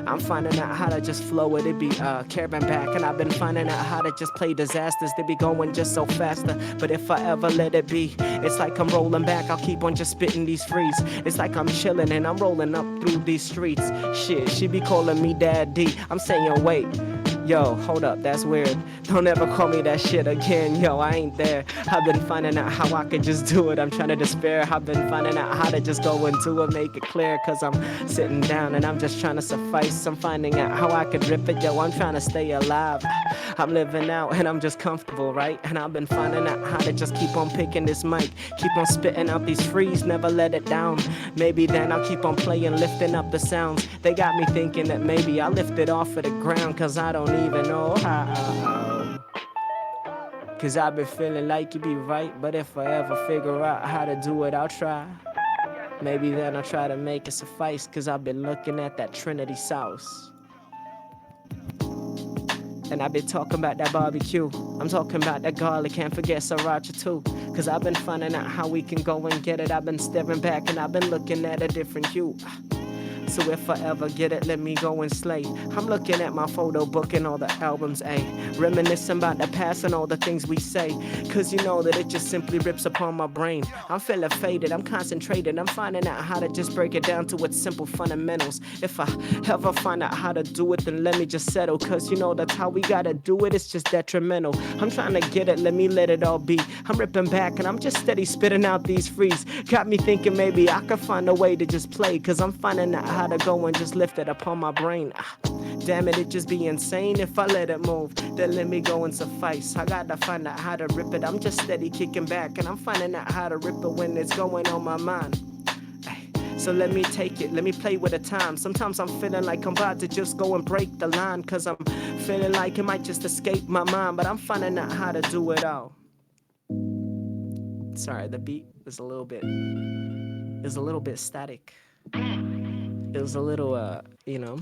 I'm finding out how to just flow it, it be carrying back. And I've been finding out how to just play disasters. They be going just so faster. But if I ever let it be, it's like I'm rolling back. I'll keep on just spitting these frees. It's like I'm chilling and I'm rolling up through these streets. Shit, she be calling me Daddy. I'm saying wait. Yo, hold up, that's weird. Don't ever call me that shit again. Yo, I ain't there. I've been finding out how I could just do it. I'm trying to despair. I've been finding out how to just go into it, make it clear. Cause I'm sitting down and I'm just trying to suffice. I'm finding out how I could rip it. Yo, I'm trying to stay alive. I'm living out and I'm just comfortable, right? And I've been finding out how to just keep on picking this mic. Keep on spitting out these frees, never let it down. Maybe then I'll keep on playing, lifting up the sounds. They got me thinking that maybe I'll lift it off of the ground. Cause I don't even know how. Cause I've been feeling like you be right. But if I ever figure out how to do it, I'll try. Maybe then I'll try to make it suffice. Cause I've been looking at that Trinity sauce. And I've been talking about that barbecue. I'm talking about that garlic, can't forget sriracha too. Cause I've been finding out how we can go and get it. I've been staring back and I've been looking at a different hue. So if I ever get it, let me go and slay. I'm looking at my photo book and all the albums, ayy. Reminiscing about the past and all the things we say. Cause you know that it just simply rips upon my brain. I'm feeling faded, I'm concentrated. I'm finding out how to just break it down to its simple fundamentals. If I ever find out how to do it, then let me just settle. Cause you know that's how we gotta do it, it's just detrimental. I'm trying to get it, let me let it all be. I'm ripping back and I'm just steady spitting out these frees. Got me thinking maybe I could find a way to just play. Cause I'm finding out how to go and just lift it upon my brain. Damn it, it just be insane if I let it move. Then let me go and suffice. I gotta find out how to rip it. I'm just steady kicking back and I'm finding out how to rip it when it's going on my mind. So let me take it, let me play with the time. Sometimes I'm feeling like I'm about to just go and break the line. Cause I'm feeling like it might just escape my mind. But I'm finding out how to do it all. Sorry, the beat was a little bit static. It was a little, you know,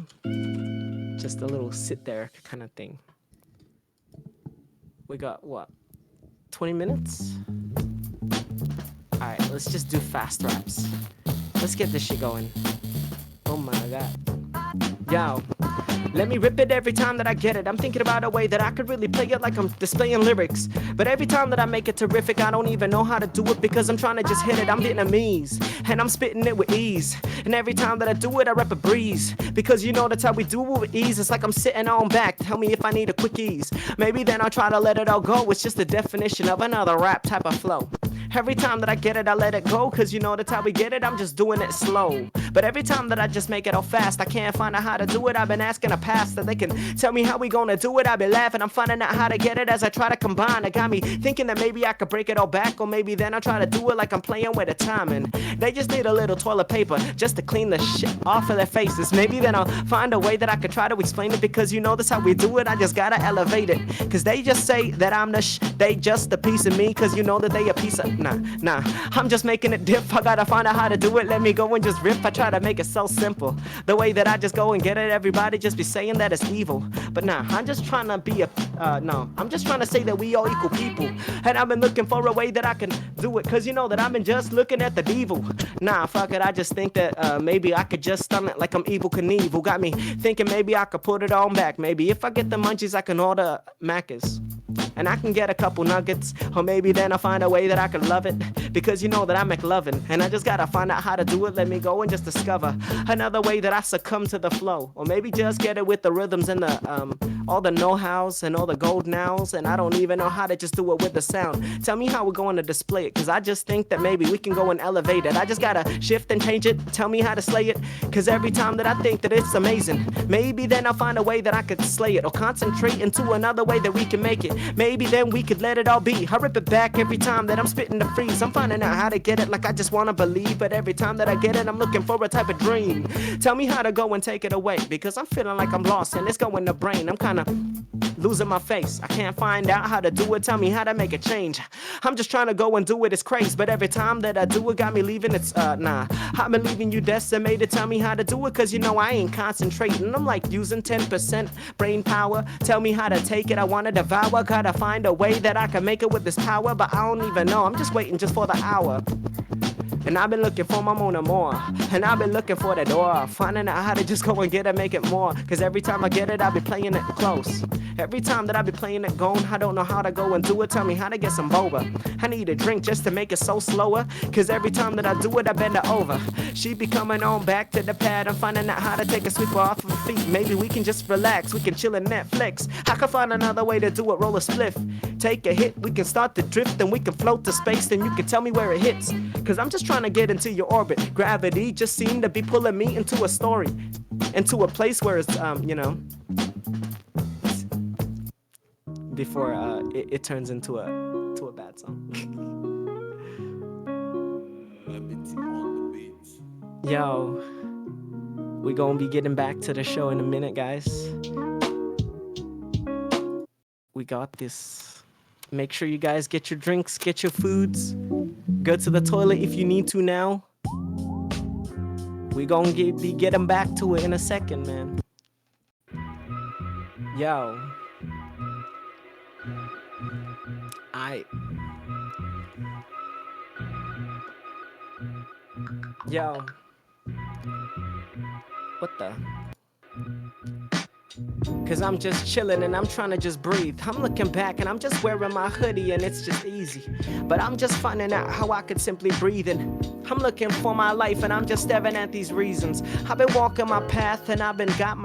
just a little sit there kind of thing. We got, what, 20 minutes? Alright, let's just do fast raps. Let's get this shit going. Oh my god. Yo. Let me rip it every time that I get it. I'm thinking about a way that I could really play it like I'm displaying lyrics. But every time that I make it terrific, I don't even know how to do it because I'm trying to just hit it. I'm Vietnamese, and I'm spitting it with ease. And every time that I do it, I rap a breeze. Because you know that's how we do it with ease. It's like I'm sitting on back. Tell me if I need a quick ease. Maybe then I'll try to let it all go. It's just the definition of another rap type of flow. Every time that I get it, I let it go. Cause you know that's how we get it. I'm just doing it slow. But every time that I just make it all fast, I can't find out how to do it. I've been asking a pastor, they can tell me how we gonna do it. I've been laughing, I'm finding out how to get it as I try to combine. It got me thinking that maybe I could break it all back. Or maybe then I'll try to do it like I'm playing with the timing. They just need a little toilet paper just to clean the shit off of their faces. Maybe then I'll find a way that I could try to explain it. Because you know that's how we do it, I just gotta elevate it. Cause they just say that I'm the they just a piece of me. Cause you know that they a piece of, nah, I'm just making it dip. I gotta find out how to do it, let me go and just rip. I try to make it so simple, the way that I just go and get it. Everybody just be saying that it's evil, but nah, I'm just trying to be I'm just trying to say that we all equal people. And I've been looking for a way that I can do it. Cause you know that I've been just looking at the devil. Nah, fuck it, I just think that maybe I could just stun it like I'm Evil Knievel. Got me thinking maybe I could put it on back. Maybe if I get the munchies I can order Macca's. And I can get a couple nuggets. Or maybe then I'll find a way that I can love it. Because you know that I make lovin'. And I just gotta find out how to do it. Let me go and just discover another way that I succumb to the flow. Or maybe just get it with the rhythms and the all the know-hows and all the gold nows. And I don't even know how to just do it with the sound. Tell me how we're going to display it. Cause I just think that maybe we can go and elevate it. I just gotta shift and change it. Tell me how to slay it. Cause every time that I think that it's amazing, maybe then I'll find a way that I could slay it. Or concentrate into another way that we can make it. Maybe then we could let it all be. I rip it back every time that I'm spitting the freeze. I'm finding out how to get it like I just wanna believe. But every time that I get it, I'm looking for a type of dream. Tell me how to go and take it away, because I'm feeling like I'm lost and it's going to brain. I'm kinda losing my face. I can't find out how to do it. Tell me how to make a change. I'm just trying to go and do it. It's crazy, but every time that I do it, got me leaving. It's nah. I've been leaving you decimated. Tell me how to do it, cause you know I ain't concentrating. I'm like using 10% brain power. Tell me how to take it. I wanna devour. Gotta find a way that I can make it with this power, but I don't even know. I'm just waiting just for the hour. And I've been looking for my Mona more. And I've been looking for the door. Finding out how to just go and get it, make it more. Cause every time I get it, I'll be playing it close. Every time that I be playing it gone, I don't know how to go and do it. Tell me how to get some boba. I need a drink just to make it so slower. Cause every time that I do it, I bend her over. She be coming on back to the pad. I'm finding out how to take a sweeper off of her feet. Maybe we can just relax. We can chill in Netflix. I can find another way to do it. Roll a spliff. Take a hit. We can start to drift and we can float to space. Then you can tell me where it hits. Cause I'm just trying to get into your orbit. Gravity just seemed to be pulling me into a story. Into a place where it's, you know, before it turns into a bad song. Yo, we gonna be getting back to the show in a minute, guys. We got this. Make sure you guys get your drinks, get your foods. Go to the toilet if you need to now. We gonna be getting back to it in a second, man. Yo. Yo. What the? Cause I'm just chilling and I'm trying to just breathe. I'm looking back and I'm just wearing my hoodie and it's just easy. But I'm just finding out how I could simply breathe and I'm looking for my life and I'm just staring at these reasons. I've been walking my path and I got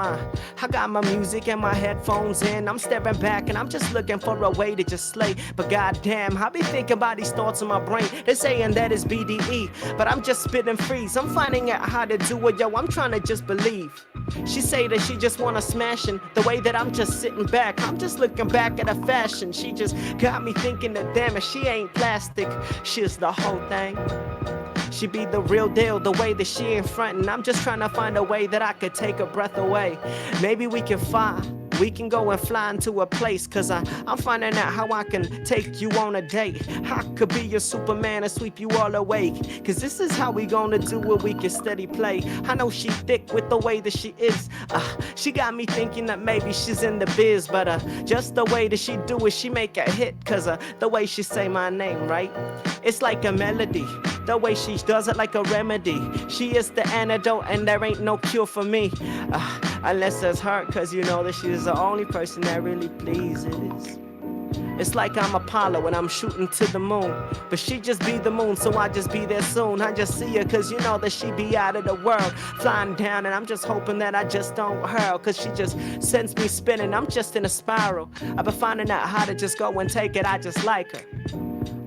my music and my headphones in. I'm staring back and I'm just looking for a way to just slay. But goddamn, I be thinking about these thoughts in my brain. They're saying that it's BDE, but I'm just spitting freeze. I'm finding out how to do it, yo. I'm trying to just believe. She say that she just wanna smash and the way that I'm just sitting back, I'm just looking back at her fashion. She just got me thinking that damn it, she ain't plastic, she's the whole thing. She be the real deal, the way that she ain't frontin'. I'm just trying to find a way that I could take her breath away. Maybe we can go and fly into a place. Cause I'm finding out how I can take you on a date. I could be your Superman and sweep you all awake. Cause this is how we gonna do it, we can steady play. I know she thick with the way that she is. She got me thinking that maybe she's in the biz. But just the way that she do it, she make a hit. Cause the way she say my name, right? It's like a melody. The way she does it like a remedy. She is the antidote and there ain't no cure for me. Unless it's her, cause you know that she's the only person that really pleases. It's like I'm Apollo and I'm shooting to the moon. But she just be the moon, so I just be there soon. I just see her cause you know that she be out of the world. Flying down and I'm just hoping that I just don't hurl. Cause she just sends me spinning, I'm just in a spiral. I've been finding out how to just go and take it, I just like her.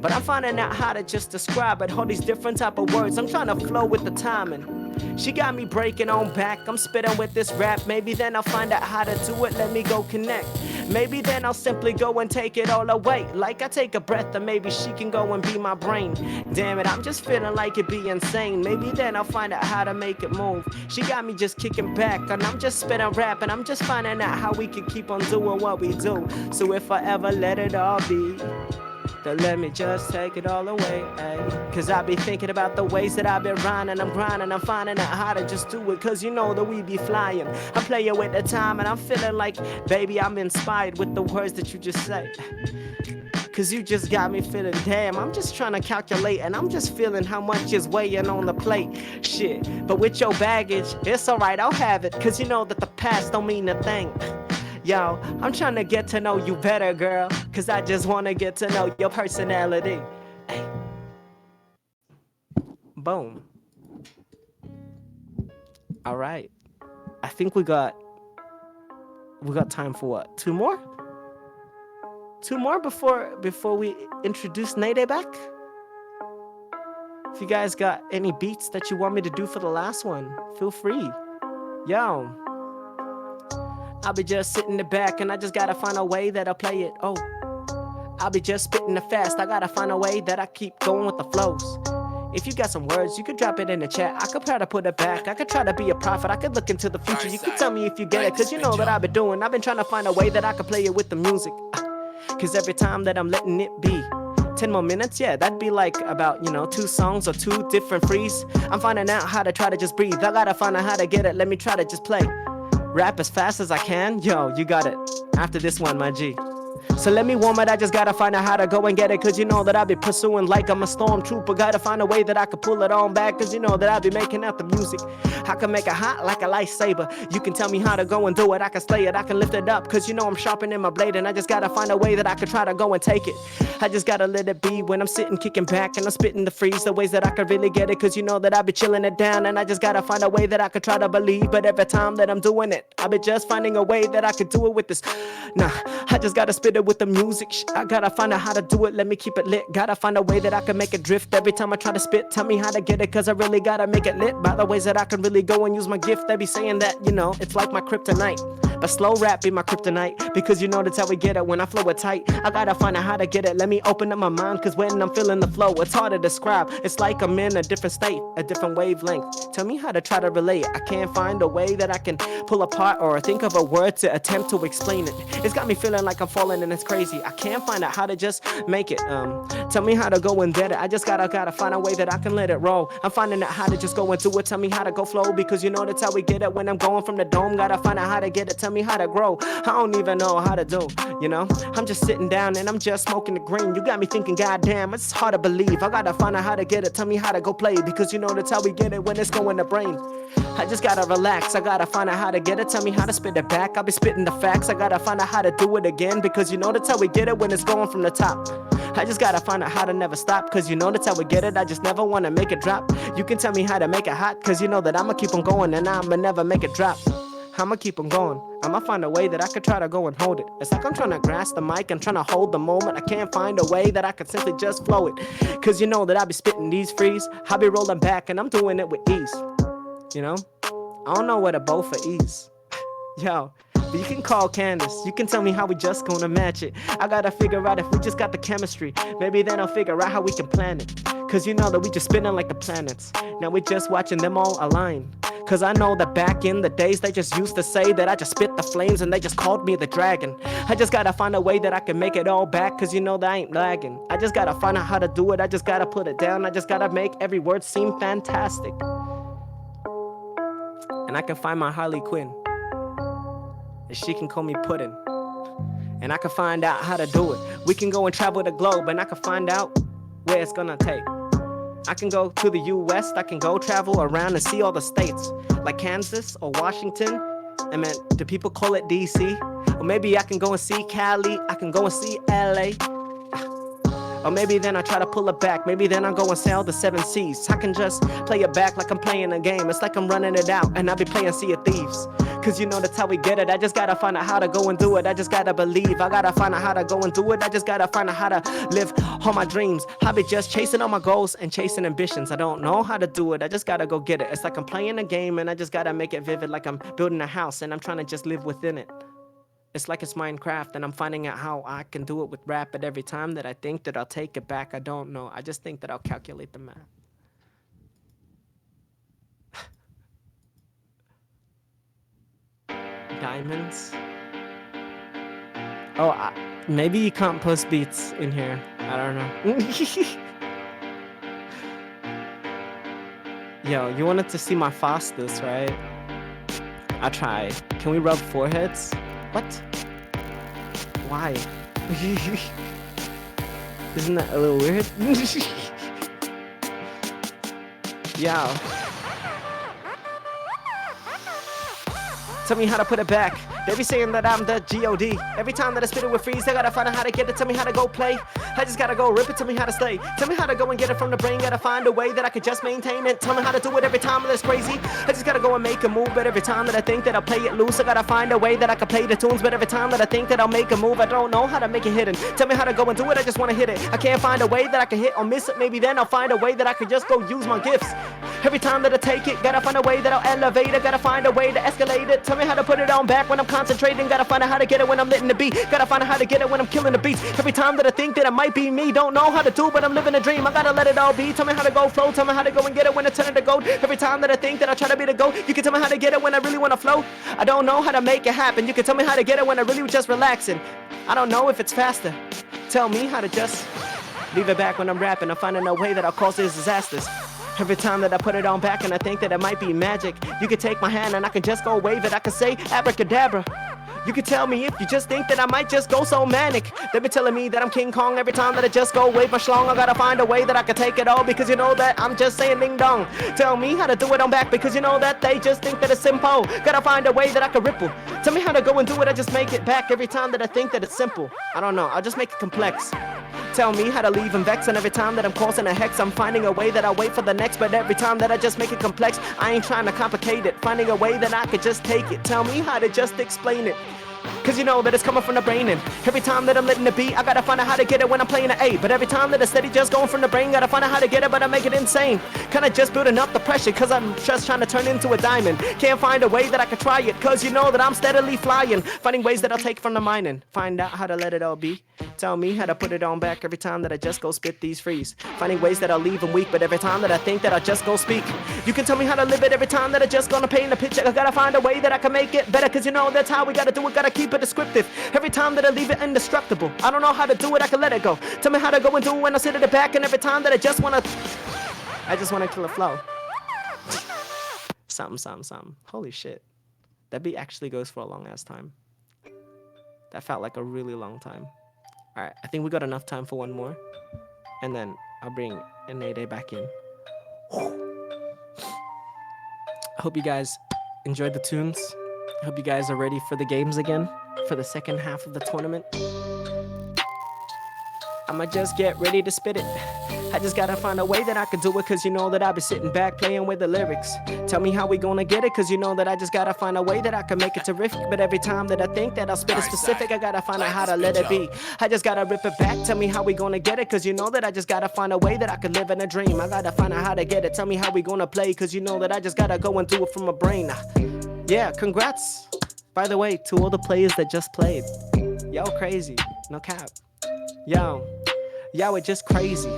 But I'm finding out how to just describe it, all these different type of words. I'm trying to flow with the timing. She got me breaking on back, I'm spitting with this rap. Maybe then I'll find out how to do it, let me go connect. Maybe then I'll simply go and take it all away. Like I take a breath and maybe she can go and be my brain. Damn it, I'm just feeling like it'd be insane. Maybe then I'll find out how to make it move. She got me just kicking back and I'm just spitting rap. And I'm just finding out how we can keep on doing what we do. So if I ever let it all be, then let me just take it all away, ayy. Cause I be thinking about the ways that I've been grinding. I'm finding out how to just do it. Cause you know that we be flying. I'm playing with the time and I'm feeling like, baby, I'm inspired with the words that you just say. Cause you just got me feeling, damn, I'm just trying to calculate. And I'm just feeling how much is weighing on the plate. Shit, but with your baggage, it's alright, I'll have it. Cause you know that the past don't mean a thing. Yo, I'm trying to get to know you better, girl. Cause I just wanna get to know your personality. Ay. Boom. Alright. I think we got time for what? Two more? Two more before we introduce Nade back? If you guys got any beats that you want me to do for the last one, feel free. Yo. I'll be just sitting in the back and I just gotta find a way that I'll play it. Oh, I'll be just spitting it fast. I gotta find a way that I keep going with the flows. If you got some words, you could drop it in the chat. I could try to put it back. I could try to be a prophet. I could look into the future. You could tell me if you get it, cause you know that I've been doing. I've been trying to find a way that I could play it with the music. Cause every time that I'm letting it be 10 more minutes, yeah, that'd be like about, 2 songs or 2 different frees. I'm finding out how to try to just breathe. I gotta find out how to get it. Let me try to just play. Rap as fast as I can. Yo, you got it. After this one, my G. So let me warm it, I just gotta find out how to go and get it. Cause you know that I'll be pursuing like I'm a stormtrooper. Gotta find a way that I can pull it on back. Cause you know that I'll be making out the music. I can make it hot like a lightsaber. You can tell me how to go and do it. I can slay it, I can lift it up. Cause you know I'm sharpening my blade. And I just gotta find a way that I can try to go and take it. I just gotta let it be when I'm sitting kicking back. And I'm spitting the freeze, the ways that I can really get it. Cause you know that I'll be chilling it down. And I just gotta find a way that I can try to believe. But every time that I'm doing it, I'll be just finding a way that I could do it with this. Nah, I just gotta spit it with the music. I gotta find out how to do it, let me keep it lit. Gotta find a way that I can make it drift. Every time I try to spit, tell me how to get it. Cause I really gotta make it lit. By the ways that I can really go and use my gift. They be saying that, it's like my kryptonite. But slow rap be my kryptonite. Because you know that's how we get it when I flow it tight. I gotta find out how to get it, let me open up my mind. Cause when I'm feeling the flow, it's hard to describe. It's like I'm in a different state, a different wavelength. Tell me how to try to relate. I can't find a way that I can pull apart or think of a word to attempt to explain it. It's got me feeling like I'm falling and it's crazy. I can't find out how to just make it. Tell me how to go and get it. I just gotta find a way that I can let it roll. I'm finding out how to just go and do it. Tell me how to go flow, because you know that's how we get it when I'm going from the dome. Gotta find out how to get it. Tell me how to grow. I don't even know how to do, I'm just sitting down and I'm just smoking the green. You got me thinking, goddamn, it's hard to believe. I gotta find out how to get it. Tell me how to go play, because you know that's how we get it when it's going to brain. I just gotta relax. I gotta find out how to get it. Tell me how to spit it back. I'll be spitting the facts. I gotta find out how to do it again, because you know that's how we get it when it's going from the top. I just gotta find out how to never stop, cause you know that's how we get it. I just never wanna make it drop. You can tell me how to make it hot, cause you know that I'ma keep on going and I'ma never make it drop. I'ma keep on going. I'ma find a way that I could try to go and hold it. It's like I'm trying to grasp the mic and trying to hold the moment. I can't find a way that I could simply just flow it. Cause you know that I be spitting these frees. I be rolling back and I'm doing it with ease. I don't know where to bow for ease. Yo, but you can call Candace. You can tell me how we just gonna match it. I gotta figure out if we just got the chemistry. Maybe then I'll figure out how we can plan it. Cause you know that we just spinning like the planets. Now we're just watching them all align. Cause I know that back in the days they just used to say that I just spit the flames and they just called me the dragon. I just gotta find a way that I can make it all back, cause you know that I ain't lagging. I just gotta find out how to do it. I just gotta put it down. I just gotta make every word seem fantastic. And I can find my Harley Quinn, and she can call me Puddin'. And I can find out how to do it. We can go and travel the globe, and I can find out where it's gonna take. I can go to the US, I can go travel around and see all the states, like Kansas or Washington. I mean, do people call it DC? Or maybe I can go and see Cali, I can go and see LA. Or maybe then I try to pull it back. Maybe then I go and sail the 7 seas. I can just play it back like I'm playing a game. It's like I'm running it out and I'll be playing Sea of Thieves. Cause you know that's how we get it. I just gotta find out how to go and do it. I just gotta believe. I gotta find out how to go and do it. I just gotta find out how to live all my dreams. I be just chasing all my goals and chasing ambitions. I don't know how to do it. I just gotta go get it. It's like I'm playing a game and I just gotta make it vivid, like I'm building a house and I'm trying to just live within it. It's like it's Minecraft and I'm finding out how I can do it with rap. But every time that I think that I'll take it back, I don't know. I just think that I'll calculate the math. Diamonds? Oh, maybe you can't post beats in here. I don't know. Yo, you wanted to see my fastest, right? I tried. Can we rub foreheads? What? Why? Isn't that a little weird? Yeah. Tell me how to put it back. They be saying that I'm the G.O.D. Every time that I spit it with freeze, I gotta find out how to get it. Tell me how to go play. I just gotta go rip it. Tell me how to stay. Tell me how to go and get it from the brain. Gotta find a way that I could just maintain it. Tell me how to do it every time that it's crazy. I just gotta go and make a move. But every time that I think that I'll play it loose, I gotta find a way that I can play the tunes. But every time that I think that I'll make a move, I don't know how to make it hidden. Tell me how to go and do it. I just wanna hit it. I can't find a way that I can hit or miss it. Maybe then I'll find a way that I could just go use my gifts. Every time that I take it, gotta find a way that I'll elevate it. Gotta find a way to escalate it. Tell me how to put it on back when I'm concentrating. Gotta find out how to get it when I'm letting the beat. Gotta find out how to get it when I'm killing the beats. Every time that I think that it might be me, don't know how to do, but I'm living a dream. I gotta let it all be. Tell me how to go flow. Tell me how to go and get it when it's turning to gold. Every time that I think that I try to be the GOAT, you can tell me how to get it when I really wanna flow. I don't know how to make it happen. You can tell me how to get it when I really was just relaxing. I don't know if it's faster. Tell me how to just leave it back when I'm rapping. I'm finding a way that I'll cause these disasters. Every time that I put it on back and I think that it might be magic, you can take my hand and I can just go wave it. I can say abracadabra. You can tell me if you just think that I might just go so manic. They be telling me that I'm King Kong every time that I just go wave my schlong. I gotta find a way that I can take it all because you know that I'm just saying ding dong. Tell me how to do it on back because you know that they just think that it's simple. Gotta find a way that I can ripple. Tell me how to go and do it, I just make it back every time that I think that it's simple. I don't know, I'll just make it complex. Tell me how to leave and vex, and every time that I'm causing a hex, I'm finding a way that I wait for the next. But every time that I just make it complex, I ain't trying to complicate it. Finding a way that I could just take it. Tell me how to just explain it. Cause you know that it's coming from the brain, and every time that I'm letting it be, I gotta find out how to get it when I'm playing an A. But every time that it's steady just going from the brain, gotta find out how to get it, but I make it insane. Kinda just building up the pressure, cause I'm just trying to turn into a diamond. Can't find a way that I can try it, cause you know that I'm steadily flying. Finding ways that I'll take from the mining. Find out how to let it all be. Tell me how to put it on back every time that I just go spit these frees. Finding ways that I'll leave them weak, but every time that I think that I'll just go speak. You can tell me how to live it every time that I just gonna paint a picture. I gotta find a way that I can make it better, cause you know that's how we gotta do it, gotta keep it descriptive. Every time that I leave it indestructible, I don't know how to do it, I can let it go. Tell me how to go and do it when I sit at the back, and every time that I just wanna kill a flow. Something. Holy shit. That beat actually goes for a long ass time. That felt like a really long time. Alright, I think we got enough time for one more. And then I'll bring Nade back in. I hope you guys enjoyed the tunes. I hope you guys are ready for the games again, for the second half of the tournament. I'ma just get ready to spit it. I just gotta find a way that I can do it, cause you know that I've been sitting back playing with the lyrics. Tell me how we gonna get it, cause you know that I just gotta find a way that I can make it terrific. But every time that I think that I'll spit it specific, I gotta find out how to let it be. I just gotta rip it back, tell me how we gonna get it, cause you know that I just gotta find a way that I could live in a dream. I gotta find out how to get it, tell me how we gonna play, cause you know that I just gotta go and do it from my brain. Yeah, congrats, by the way, to all the players that just played. Yo, crazy, no cap. Yo, it just crazy.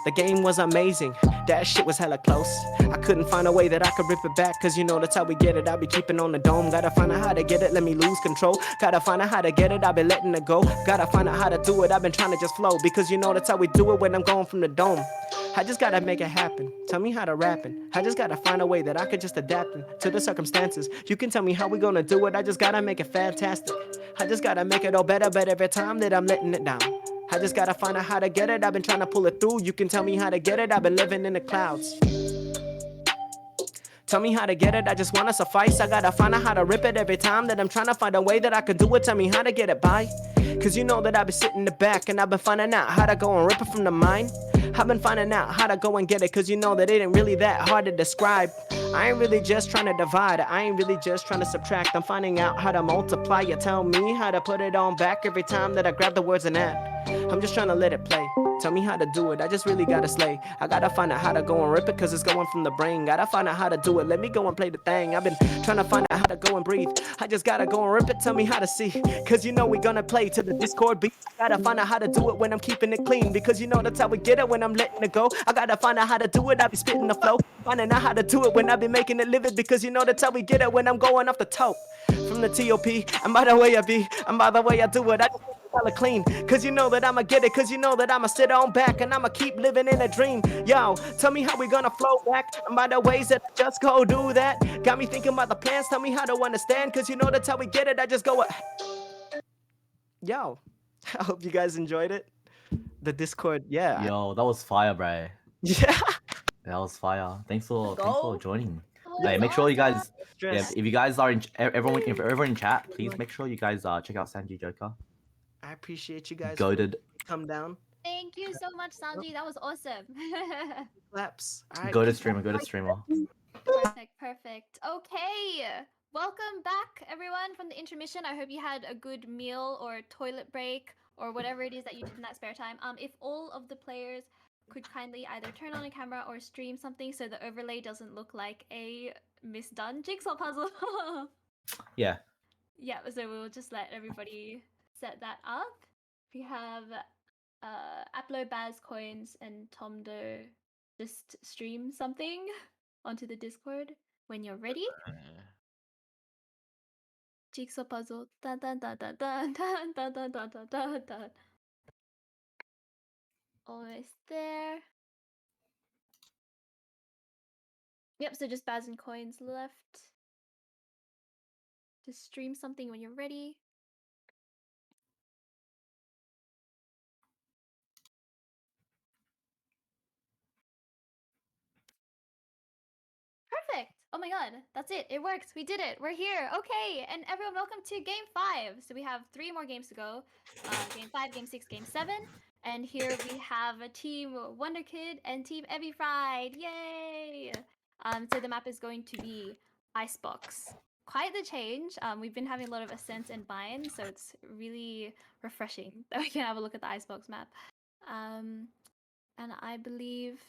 The game was amazing, that shit was hella close. I couldn't find a way that I could rip it back, cause you know that's how we get it. I be keeping on the dome, gotta find out how to get it, let me lose control. Gotta find out how to get it, I been letting it go. Gotta find out how to do it, I've been trying to just flow, because you know that's how we do it when I'm going from the dome. I just gotta make it happen, tell me how to rapping. I just gotta find a way that I could just adapt to the circumstances. You can tell me how we gonna do it, I just gotta make it fantastic. I just gotta make it all better, but every time that I'm letting it down, I just gotta find out how to get it, I've been trying to pull it through. You can tell me how to get it, I've been living in the clouds. Tell me how to get it, I just wanna suffice. I gotta find out how to rip it every time that I'm trying to find a way that I can do it. Tell me how to get it by, cause you know that I've been sitting in the back and I've been finding out how to go and rip it from the mind. I've been finding out how to go and get it, cause you know that it ain't really that hard to describe. I ain't really just trying to divide, I ain't really just trying to subtract. I'm finding out how to multiply. You tell me how to put it on back every time that I grab the words and add. I'm just trying to let it play. Tell me how to do it, I just really gotta slay. I gotta find out how to go and rip it, cause it's going from the brain. Gotta find out how to do it, let me go and play the thing. I've been trying to find out how to go and breathe. I just gotta go and rip it, tell me how to see. Cause you know we gonna play to the Discord beat. I gotta find out how to do it when I'm keeping it clean, because you know that's how we get it when I'm letting it go. I gotta find out how to do it, I be spitting the flow. Finding out how to do it when I be making it livid, because you know that's how we get it when I'm going off the top. From the TOP, and by the way I be, and by the way I do it, I just color clean, cause you know that I'ma get it, cause you know that I'ma sit on back and I'ma keep living in a dream. Yo, tell me how we gonna flow back, and by the ways that I just go do that, got me thinking about the plans. Tell me how to understand, cause you know that's how we get it. I just go yo, I hope you guys enjoyed it. The Discord, yeah. Yo, that was fire, bro. Yeah, that was fire. Thanks for joining. Oh, Hey, make sure you guys, Stress. if you guys are if everyone in chat, please make sure you guys check out Sanjioker. I appreciate you guys. Goated. Come down. Thank you so much, Sanji. That was awesome. Claps. All right, Goated streamer. Perfect. Okay. Welcome back, everyone, from the intermission. I hope you had a good meal or toilet break or whatever it is that you did in that spare time. If all of the players could kindly either turn on a camera or stream something so the overlay doesn't look like a misdone jigsaw puzzle. Yeah. Yeah, so we'll just let everybody set that up. We have Aplo, Baz, Coins, and Tomdo just stream something onto the Discord when you're ready. Jigsaw puzzle. Dun dun dun dun dun dun dun dun dun dun dun dun. Almost there. Yep, so just Baz and Coins left. Just stream something when you're ready. Perfect! Oh my god, that's it. It works. We did it. We're here. Okay, and everyone, welcome to Game 5. So we have 3 more games to go. Game 5, Game 6, Game 7. And here we have a Team Wonderkid and Team ebifried. Yay! So the map is going to be Icebox. Quite the change. We've been having a lot of ascents and binds, so it's really refreshing that we can have a look at the Icebox map. And I believe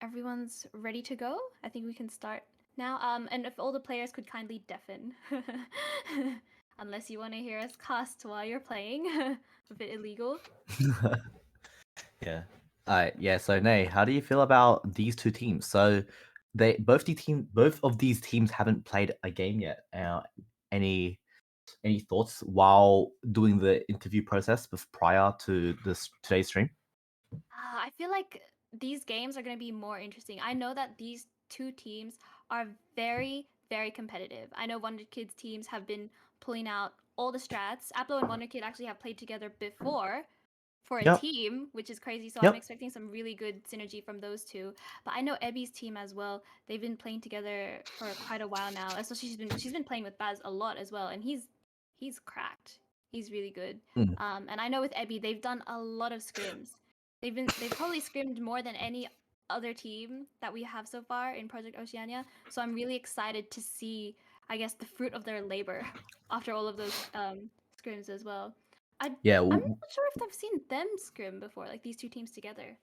everyone's ready to go. I think we can start now. And if all the players could kindly deafen. Unless you want to hear us cast while you're playing. A bit illegal. Yeah. Yeah, so Nay, how do you feel about these two teams? So both of these teams haven't played a game yet. Any thoughts while doing the interview process prior to today's stream? I feel like these games are going to be more interesting. I know that these two teams are very, very competitive. I know Wonderkid's teams have been pulling out all the strats. Aplo and Wonderkid actually have played together before for a team, which is crazy. So I'm expecting some really good synergy from those two. But I know Ebby's team as well. They've been playing together for quite a while now. Especially she's been playing with Baz a lot as well, and he's cracked. He's really good. And I know with Ebby, they've done a lot of scrims. They've probably scrimmed more than any other team that we have so far in Project Oceania. So I'm really excited to see, I guess, the fruit of their labor after all of those scrims as well. I'm not sure if I've seen them scrim before, like these two teams together.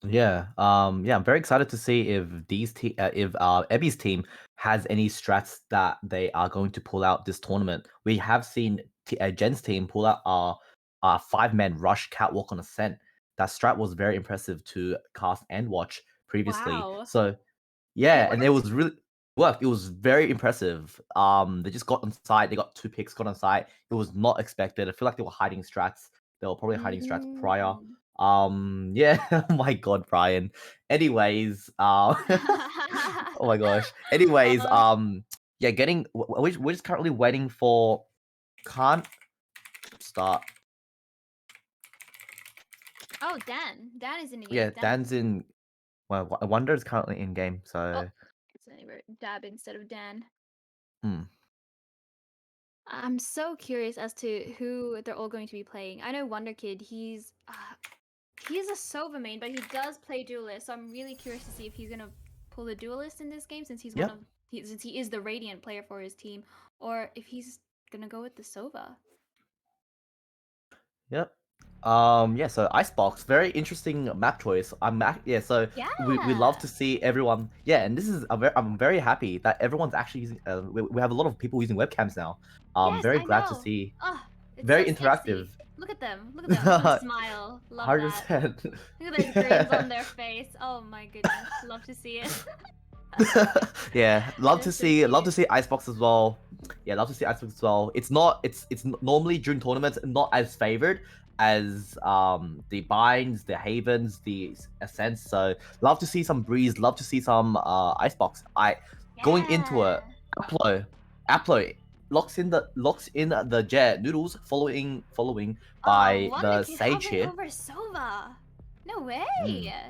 Yeah, I'm very excited to see if Ebby's team has any strats that they are going to pull out this tournament. We have seen Jen's team pull out our 5-man rush catwalk on ascent. That strat was very impressive to cast and watch previously. Wow. So yeah, and it was really worked. It was very impressive. They just got on site. They got 2 picks, got on site. It was not expected. I feel like they were hiding strats. They were probably hiding strats prior. Yeah. Oh my god, Brian. Anyways, oh my gosh. Anyways, yeah, we're just currently waiting for can't start. Oh, Dan. Dan is in the game. Yeah, Dan's in. Well, Wonder is currently in game, so. Oh, it's Dab instead of Dan. I'm so curious as to who they're all going to be playing. I know Wonderkid. He's a Sova main, but he does play duelist. So I'm really curious to see if he's gonna pull the duelist in this game, since he's since he is the Radiant player for his team, or if he's gonna go with the Sova. Yep. Yeah, so Icebox, very interesting map choice. We love to see everyone. Yeah, and this is I'm very happy that everyone's actually using. We have a lot of people using webcams now. Yes, very I glad know. to see. Oh, it's very so interactive. sexy. Look at them. Look at them. Smile. Love 100%. that. Look at those grins on their face. Oh my goodness. Love to see it. Yeah, love to see Icebox as well. Yeah, love to see Icebox as well. It's normally during tournaments not as favored as the binds, the havens, the ascents. So love to see some breeze, love to see some Icebox. Going into it, Aplo locks in the jet, Noodles following by the Sage here. Over Sova. No way.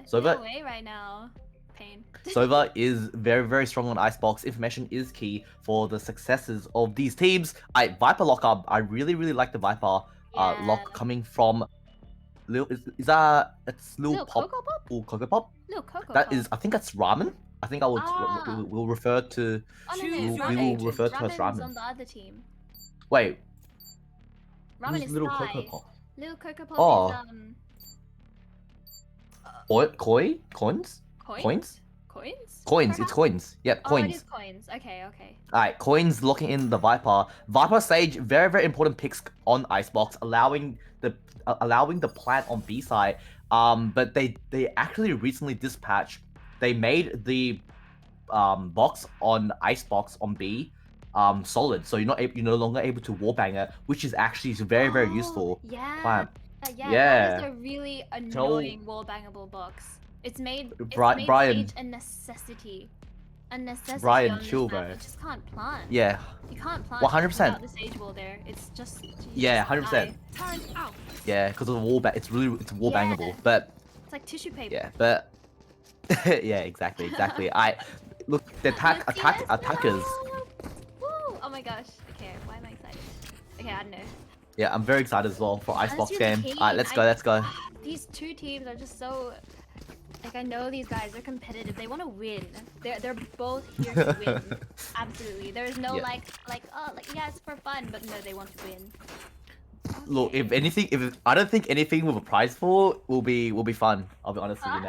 Sova, no way right now. Pain. Sova is very, very strong on Icebox. Information is key for the successes of these teams. Viper lock up. I really, really like the Viper lock coming from it's Lil Pop or Coco Pop? Lil Coco That Pop. is, I think that's Ramen. I think we'll refer to we will refer to as Ramen's Ramen. on the other team. Wait. Ramen Who's is Little Thai. Coco Pop? Little Coco Pop is Coins? Coins? Coins? Coins? Coins. It's Perhaps? coins. Yep, Oh, it coins. is coins. Okay, okay. Alright, coins locking in the Viper. Viper Sage, very, very important picks on Icebox, allowing the plant on B side. But they actually recently dispatched. They made the box on Icebox on B solid, so you're no longer able to wallbang it, which is actually very, very useful. Yeah. Plant. That is a really annoying wall-bangable box. It's made Brian, Sage a necessity. A necessity Brian, on this chill, map. bro. You just can't plant. Yeah. You can't plant 100%. without the Sage wall there. It's just... Yeah, 100%. Yeah, because of the wall it's wall bangable, but It's like tissue paper. yeah, but yeah, exactly. Look, the attackers. Woo! Oh my gosh. Okay, why am I excited? Okay, I don't know. Yeah, I'm very excited as well for Icebox game. Keen. Alright, let's go. These two teams are just so... Like, I know these guys, they're competitive. They want to win. They're both here to win. Absolutely. There is no Yeah. yeah, it's for fun, but no, they want to win. Look, if I don't think anything with a prize for will be fun. I'll be honest with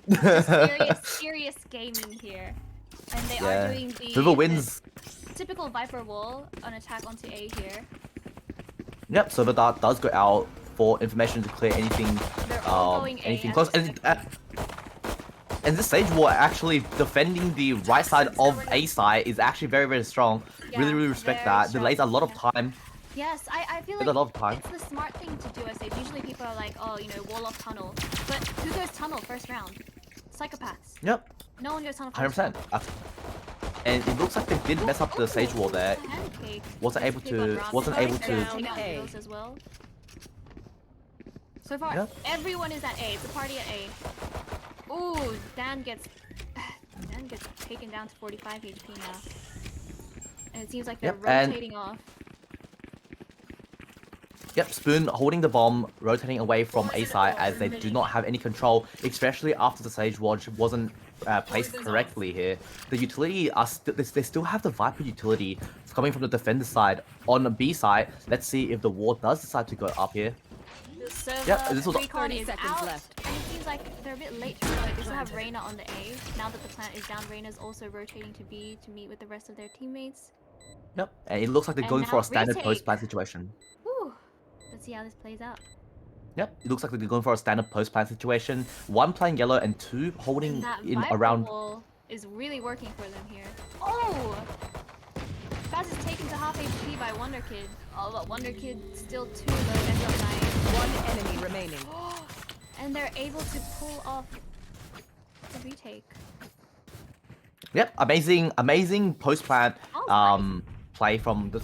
you, serious gaming here. And they are Yeah. doing Whoever wins. the typical Viper wall on attack onto A here. Yep, so the dart does go out for information to clear anything anything close. And this Sage wall actually defending the right side of A side is actually very, very strong. Really, really respect that. Delays a lot of time. Yes, I feel There's like a lot of time. it's the smart thing to do, I say. Usually people are like, oh, wall off tunnel. But who goes tunnel first round? Psychopaths. Yep. No one goes tunnel first 100%. And it looks like they did mess up the Sage wall there. Wasn't able to. Take out heroes as well. So far, everyone is at A. It's a party at A. Ooh, Dan gets taken down to 45 HP now. And it seems like they're rotating off. Yep, Spoon holding the bomb, rotating away from A side as they do not have any control, especially after the Sage Watch wasn't placed correctly here. The utility, they still have the Viper utility coming from the defender side. On the B side, let's see if the wall does decide to go up here. Yep, this was 30 seconds left. And it seems like they're a bit late to reload. They still have Reyna on the A. Now that the plant is down, Reyna's also rotating to B to meet with the rest of their teammates. Yep, and it looks like they're going for a standard post-plant situation. Whew. Let's see how this plays out. Yep, it looks like they're going for a standard post-plant situation. One playing yellow and two holding in around... Wall is really working for them here. Oh! Baz is taken to half HP by Wonderkid. Oh, but Wonderkid still too low, ends up dying. One enemy remaining. And they're able to pull off the retake. Yep, amazing post-plant play from the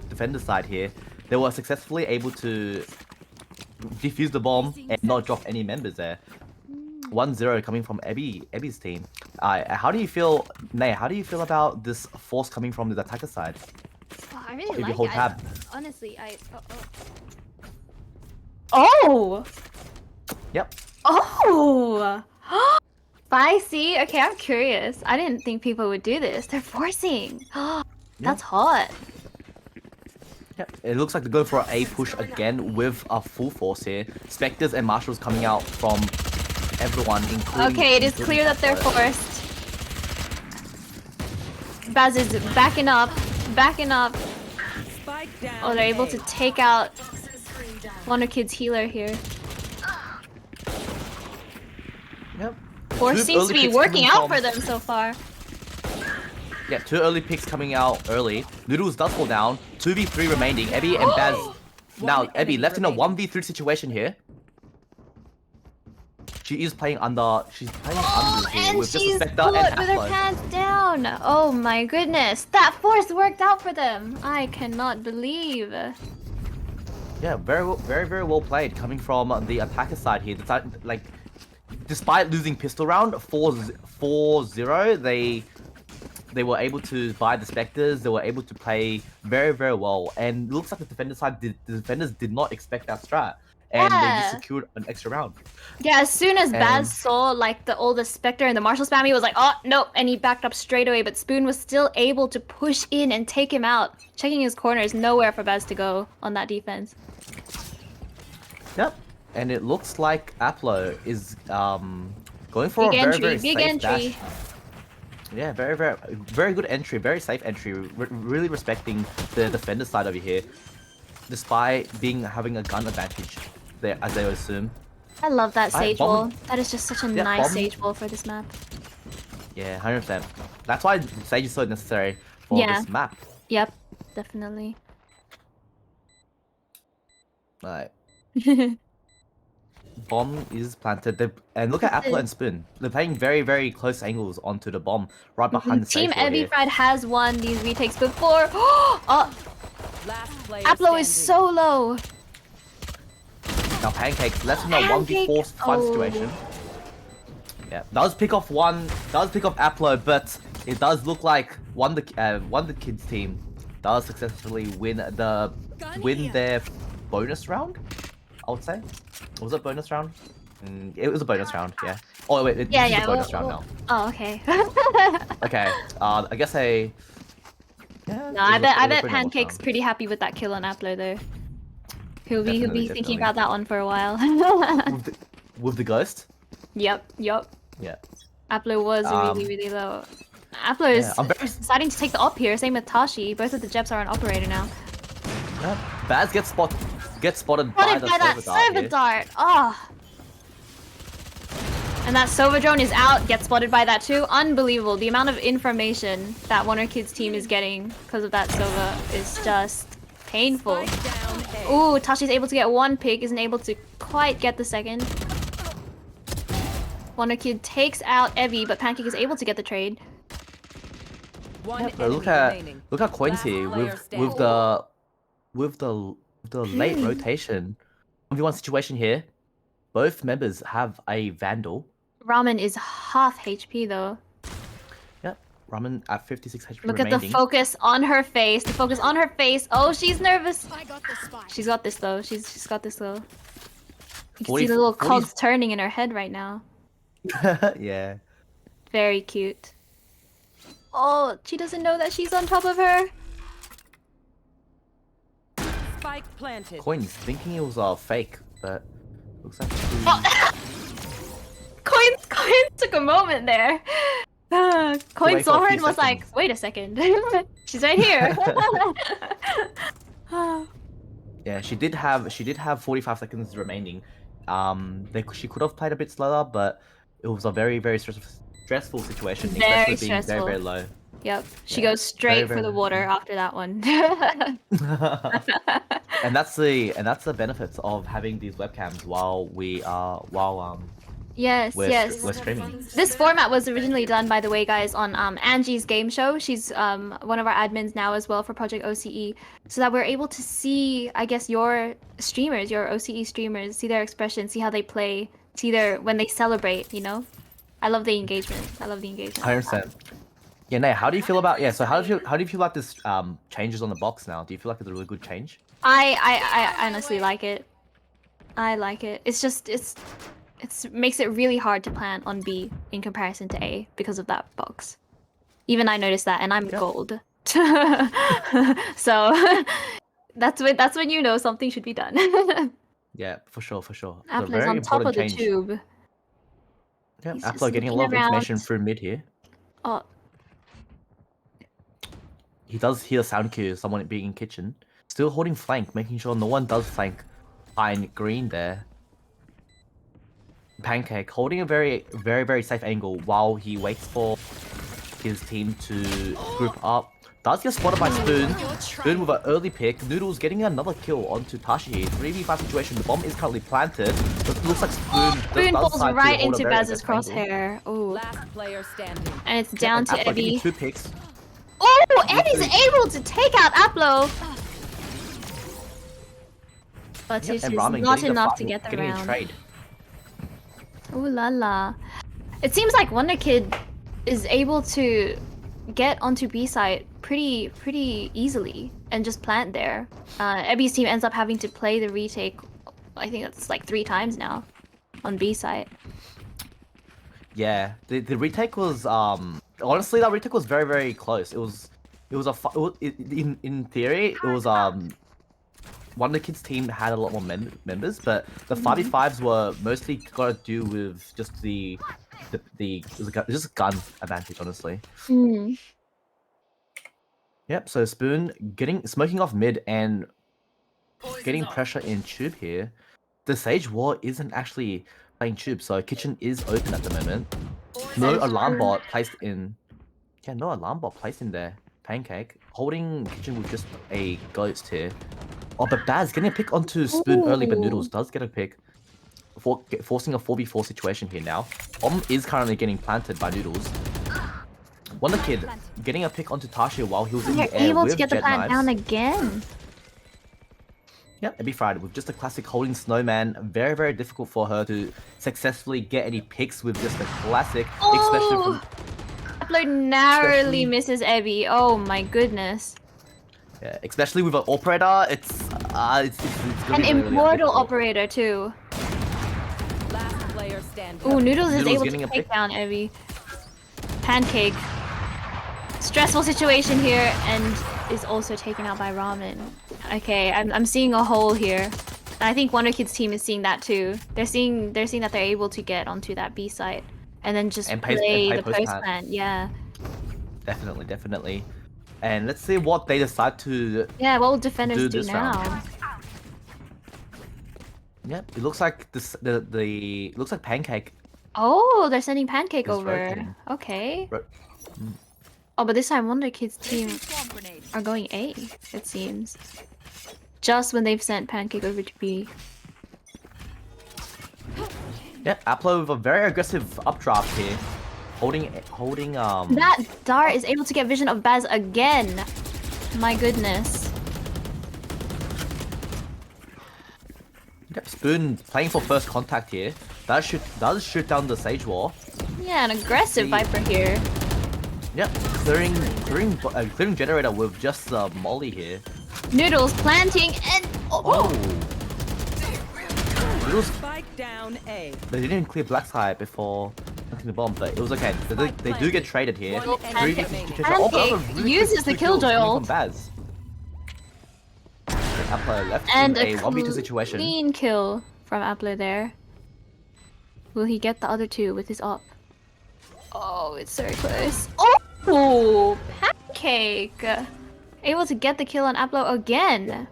defender side here. They were successfully able to defuse the bomb and not drop any members there. 1-0 coming from Ebby's team. How do you feel, Nay? How do you feel about this force coming from the attacker side? Oh, I really If like you hold it. tab. Honestly, Oh! Yep. Oh! Spicy. Okay, I'm curious. I didn't think people would do this. They're forcing. That's hot. Yep. It looks like they're going for an A push again with a full force here. Spectres and Marshals coming out from everyone, including... Okay, it is clear that they're forced. Baz is backing up. Oh, they're able to take out Wonderkid's healer here. Yep. Force seems to be working out for them so far. Yeah, 2 early picks coming out early. Noodles does fall down. 2v3 remaining. Ebby and Baz. Now, Ebby left in a 1v3 situation here. She is playing under. She's playing under here And with just a she's Spectre put and with her Half-Life. pants down. Oh my goodness. That force worked out for them. I cannot believe. Yeah, very well played coming from the attacker side here. Like, despite losing pistol round 4-0, they were able to buy the Spectres. They were able to play very well. And it looks like the defender side the defenders did not expect that strat. And they just secured an extra round. Yeah, as soon as Baz saw like all the Spectre and the Marshal spam, he was like, oh nope, and he backed up straight away. But Spoon was still able to push in and take him out. Checking his corners, nowhere for Baz to go on that defense. Yep. And it looks like Aplo is going for a very safe dash. Yeah, very good entry, very safe entry. Really respecting the defender side over here, despite having a gun advantage there, as they would assume. I love that sage wall. That is just such a nice sage wall for this map. Yeah, 100%. That's why sage is so necessary for this map. Yep, definitely. Right. Bomb is planted. And look at Apple and Spoon. They're playing very close angles onto the bomb right behind the sage Team wall here. ebifried has won these retakes before. Oh, Aplo is so low. Now Pancakes less than a 1v4 fight situation. Yeah, does pick off Aplo, but it does look like Wonderkid's team does successfully win their bonus round. I would say. Was it bonus round? It was a bonus round, yeah. Oh wait, it's a bonus round now. Oh, okay. Okay, I guess no, I bet Pancake's pretty happy with that kill on Aplo though. He'll be thinking about that one for a while. with the ghost? Yep. Yeah. Aplo was really low. Aplo is deciding to take the op here, same with Tashi. Both of the Jeps are on operator now. Yeah. Baz gets spotted by that Sova dart. Oh. And that Sova drone is out, gets spotted by that too. Unbelievable. The amount of information that Wonderkid's team is getting because of that Sova is just painful. Ooh, Tashi's able to get one pick, isn't able to quite get the second. Wonderkid takes out Evie, but Pancake is able to get the trade. Look at Coins here with the late rotation. 1v1 situation here. Both members have a Vandal. Ramen is half HP though. Yep, Ramen at 56 HP Look remaining. at the focus on her face. The focus on her face. Oh, she's nervous. She's got this though. She's got this though. You can see the little cogs turning in her head right now. Yeah. Very cute. Oh, she doesn't know that she's on top of her. Spike planted. Coins thinking it was fake, but looks like Coins took a moment there. Coins saw her and was like, wait a second. She's right here. Yeah, she did have 45 seconds remaining. She could have played a bit slower, but it was a very stressful situation, especially being very low. Yep, she goes straight for the water after that one. And that's the benefits of having these webcams while we're streaming. This format was originally done, by the way, guys, on Angie's game show. She's one of our admins now as well for Project OCE, so that we're able to see, I guess, your streamers, your OCE streamers, see their expression, see how they play, see when they celebrate. You know, I love the engagement. 100%. Yeah, Nate, how do you feel about so how do you feel about this changes on the box now? Do you feel like it's a really good change? I honestly like it. I like it. It's just it makes it really hard to plant on B in comparison to A because of that box. Even I noticed that, and I'm gold. So that's when you know something should be done. Yeah, for sure. Apple is on top of the tube. Yeah, Apple getting a lot of information through mid here. Oh. He does hear sound cue, someone being in kitchen. Still holding flank, making sure no one does flank behind green there. Pancake holding a very safe angle while he waits for his team to group up. Does get spotted by Spoon. Spoon with an early pick. Noodles getting another kill onto Tashi here. 3v5 situation. The bomb is currently planted. But it looks like Spoon falls right into Baz's crosshair. Ooh. Last player standing. And it's down to Evie. 2 picks. Oh, Evie's able to take out Aplo. But it is not enough to get the round. Ooh la la. It seems like Wonderkid is able to get onto B site pretty easily and just plant there. Ebby's team ends up having to play the retake. I think that's like 3 times now on B site. Yeah, the retake was honestly that retake was very close. In theory it was Wonderkid's team had a lot more members, but the 5v5s were mostly got to do with just just gun advantage, honestly. Mm. Yep. So Spoon smoking off mid and getting pressure in tube here. The Sage War isn't actually playing tube, so kitchen is open at the moment. No alarm bot placed in. Yeah, no alarm bot placed in there. Pancake holding kitchen with just a ghost here. Oh, but Baz getting a pick onto Spoon early, but Noodles does get a pick. Forcing a 4v4 situation here now. Is currently getting planted by Noodles. Wonderkid getting a pick onto Tashi while he was in the air able with to get the jet plant knives. down again. Yep, ebifried with just a classic holding snowman. Very, very difficult for her to successfully get any picks with just a classic, especially from... Upload narrowly misses Ebby. Oh my goodness. Yeah, especially with an operator, it's An immortal operator too. Last player standing. Ooh, Noodles is able getting to a take pick. down Evie. Pancake. Stressful situation here, and is also taken out by Ramen. Okay, I'm seeing a hole here. And I think Wonderkid's team is seeing that too. They're seeing that they're able to get onto that B site and then just play the post plant. Yeah. Definitely. And let's see what they decide to. Yeah, what will defenders do now? Round. Yep, it looks like it looks like Pancake. Oh, they're sending Pancake Is over. rotating. Okay. Oh, but this time Wonderkid's team are going A, it seems. Just when they've sent Pancake over to B. Yep, Aplo with a very aggressive updraft here. Holding That dart is able to get vision of Baz again. My goodness. Yep, Spoon playing for first contact here. Does shoot down the Sage Wall. Yeah, an aggressive Viper here. Yep, clearing generator with just Molly here. Noodles planting and Noodles. Spike down A. They didn't clear Black Sky before planting the bomb, but it was okay. They do get traded here. Pancake uses the Killjoy ult. Aplo left And in a a 1v2 situation. clean kill from Aplo there. Will he get the other two with his op? Oh, it's very close. Oh, Pancake! Able to get the kill on Aplo again.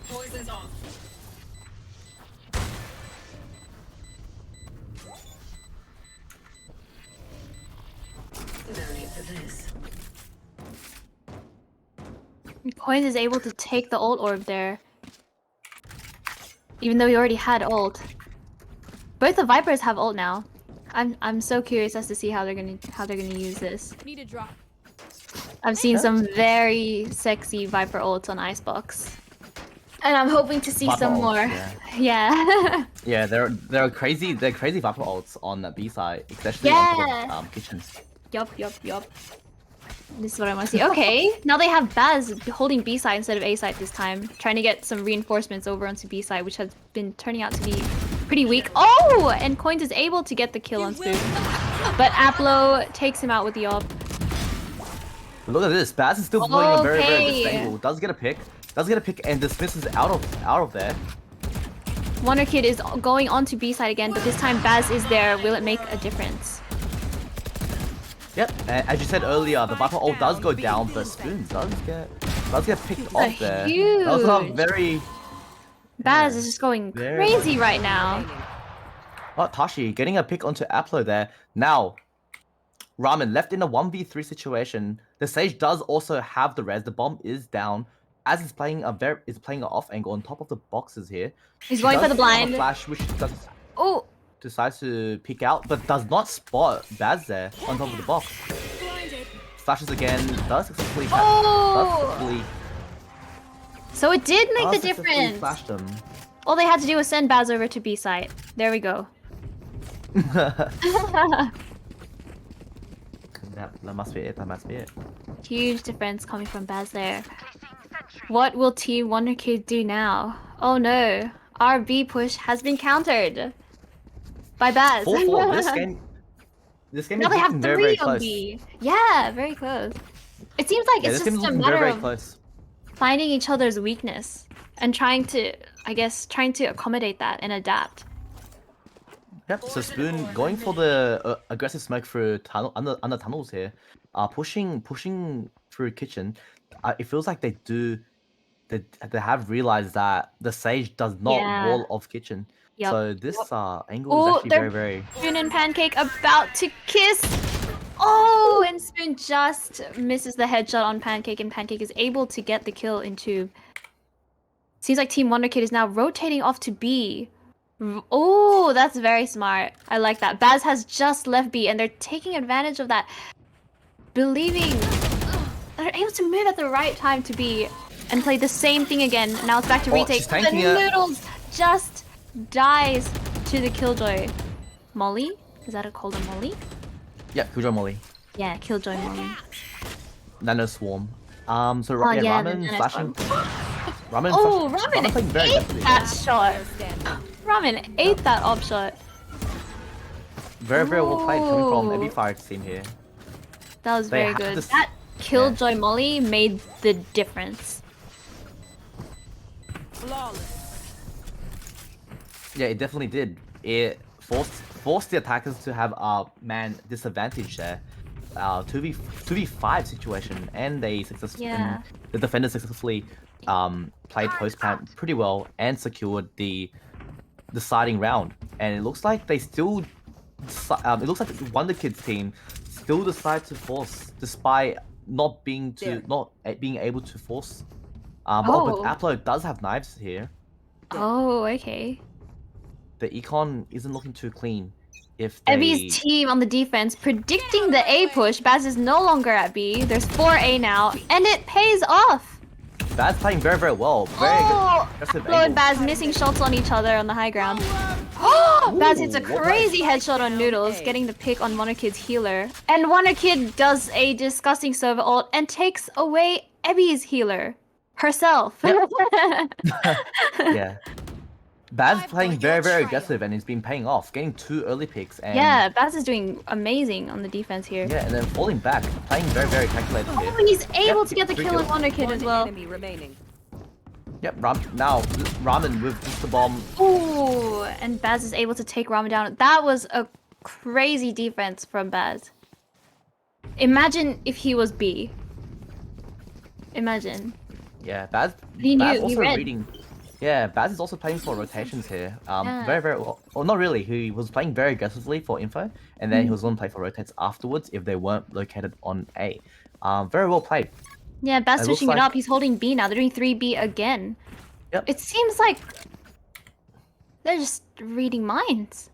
Poison's off. No need for this. Coins is able to take the ult orb there. Even though he already had ult. Both the Vipers have ult now. I'm so curious as to see how they're gonna use this. Need a drop. I've seen some very sexy Viper ults on Icebox. And I'm hoping to see Viper some ults, more. yeah. Yeah. Yeah, there are crazy Viper ults on the B side, especially Yeah. on kitchens. Yup. This is what I want to see. Okay, now they have Baz holding B side instead of A side this time, trying to get some reinforcements over onto B side, which has been turning out to be pretty weak. Oh, and Coins is able to get the kill on Spoon, but Aplo takes him out with the op. Look at this, Baz is still playing a very Okay. stable. Does get a pick, and dismisses out of there. Wonderkid is going on to B side again, but this time Baz is there. Will it make a difference? Yep, and as you said earlier, the Viper ult does go down, but Spoon does get picked off there. That was a very... Baz is just going crazy right now. Oh, Tashi getting a pick onto Aplo there. Now, Ramen left in a 1v3 situation. The Sage does also have the res. The bomb is down. As is playing an off angle on top of the boxes here. He's going for the blind. Flash, which does decides to peek out, but does not spot Baz there on top of the box. Flashes again. Does successfully. So it did make the difference. Flashed him. All they had to do was send Baz over to B site. There we go. That must be it. That must be it. Huge difference coming from Baz there. What will Team Wonderkid do now? Oh no, our B push has been countered by Baz. 4-4. This game now is they have looking 3 very on close. B. Yeah, very close. It seems like it's This game just is a looking matter very of close. finding each other's weakness and trying to, I guess, trying to accommodate that and adapt. Yep. So Spoon going for the aggressive smoke through tunnel under tunnels here, pushing through kitchen. It feels like they have realized that the Sage does not wall off kitchen. Yep. So this angle is actually very. Spoon and Pancake about to kiss. Oh, and Spoon just misses the headshot on Pancake, and Pancake is able to get the kill in tube. Seems like Team Wonderkid is now rotating off to B. Oh, that's very smart. I like that. Baz has just left B, and they're taking advantage of that. Believing they're able to move at the right time to B and play the same thing again. Now it's back to retake. The Noodles just dies to the Killjoy. Molly? Is that called a Molly? Yeah, Killjoy Molly. Yeah, Killjoy Molly. Nano Swarm. So Ramen flashing. Ramen. Oh, Ramen ate that shot. Ramen ate that op shot. Very well played coming from ebifried team here. That was very good. That Killjoy Molly made the difference. Yeah, it definitely did. It forced the attackers to have a man disadvantage there. 2v5 situation, and they successfully the defenders successfully played post plant pretty well and secured the deciding round. And it looks like they still it looks like the Wonderkid's team still decide to force despite not being able to force. But Aplo does have knives here. Oh, okay. The econ isn't looking too clean. If Ebby's team on the defense predicting the A push. Baz is no longer at B. There's 4A now, and it pays off. Baz playing very well. Very aggressive. Aplo and Baz missing shots on each other on the high ground. Oh, Baz hits a crazy headshot on Noodles, getting the pick on Wonderkid's healer. And Wonderkid does a disgusting server ult and takes away Ebby's healer herself. Yeah. Baz playing very aggressive, and it's been paying off, getting 2 early picks. And yeah, Baz is doing amazing on the defense here. Yeah, and then falling back, playing very calculated here. Oh, he's able to get the kill on Wonderkid as well. Yep, now Ramen with just the bomb. Ooh, and Baz is able to take Ramen down. That was a crazy defense from Baz. Imagine if he was B. Imagine. Yeah, Baz also reading. Yeah, Baz is also playing for rotations here. Very well. Well, not really. He was playing very aggressively for info, and then he was going to play for rotates afterwards if they weren't located on A. Very well played. Yeah, Baz switching it up. He's holding B now. They're doing 3B again. Yep. It seems like they're just reading minds.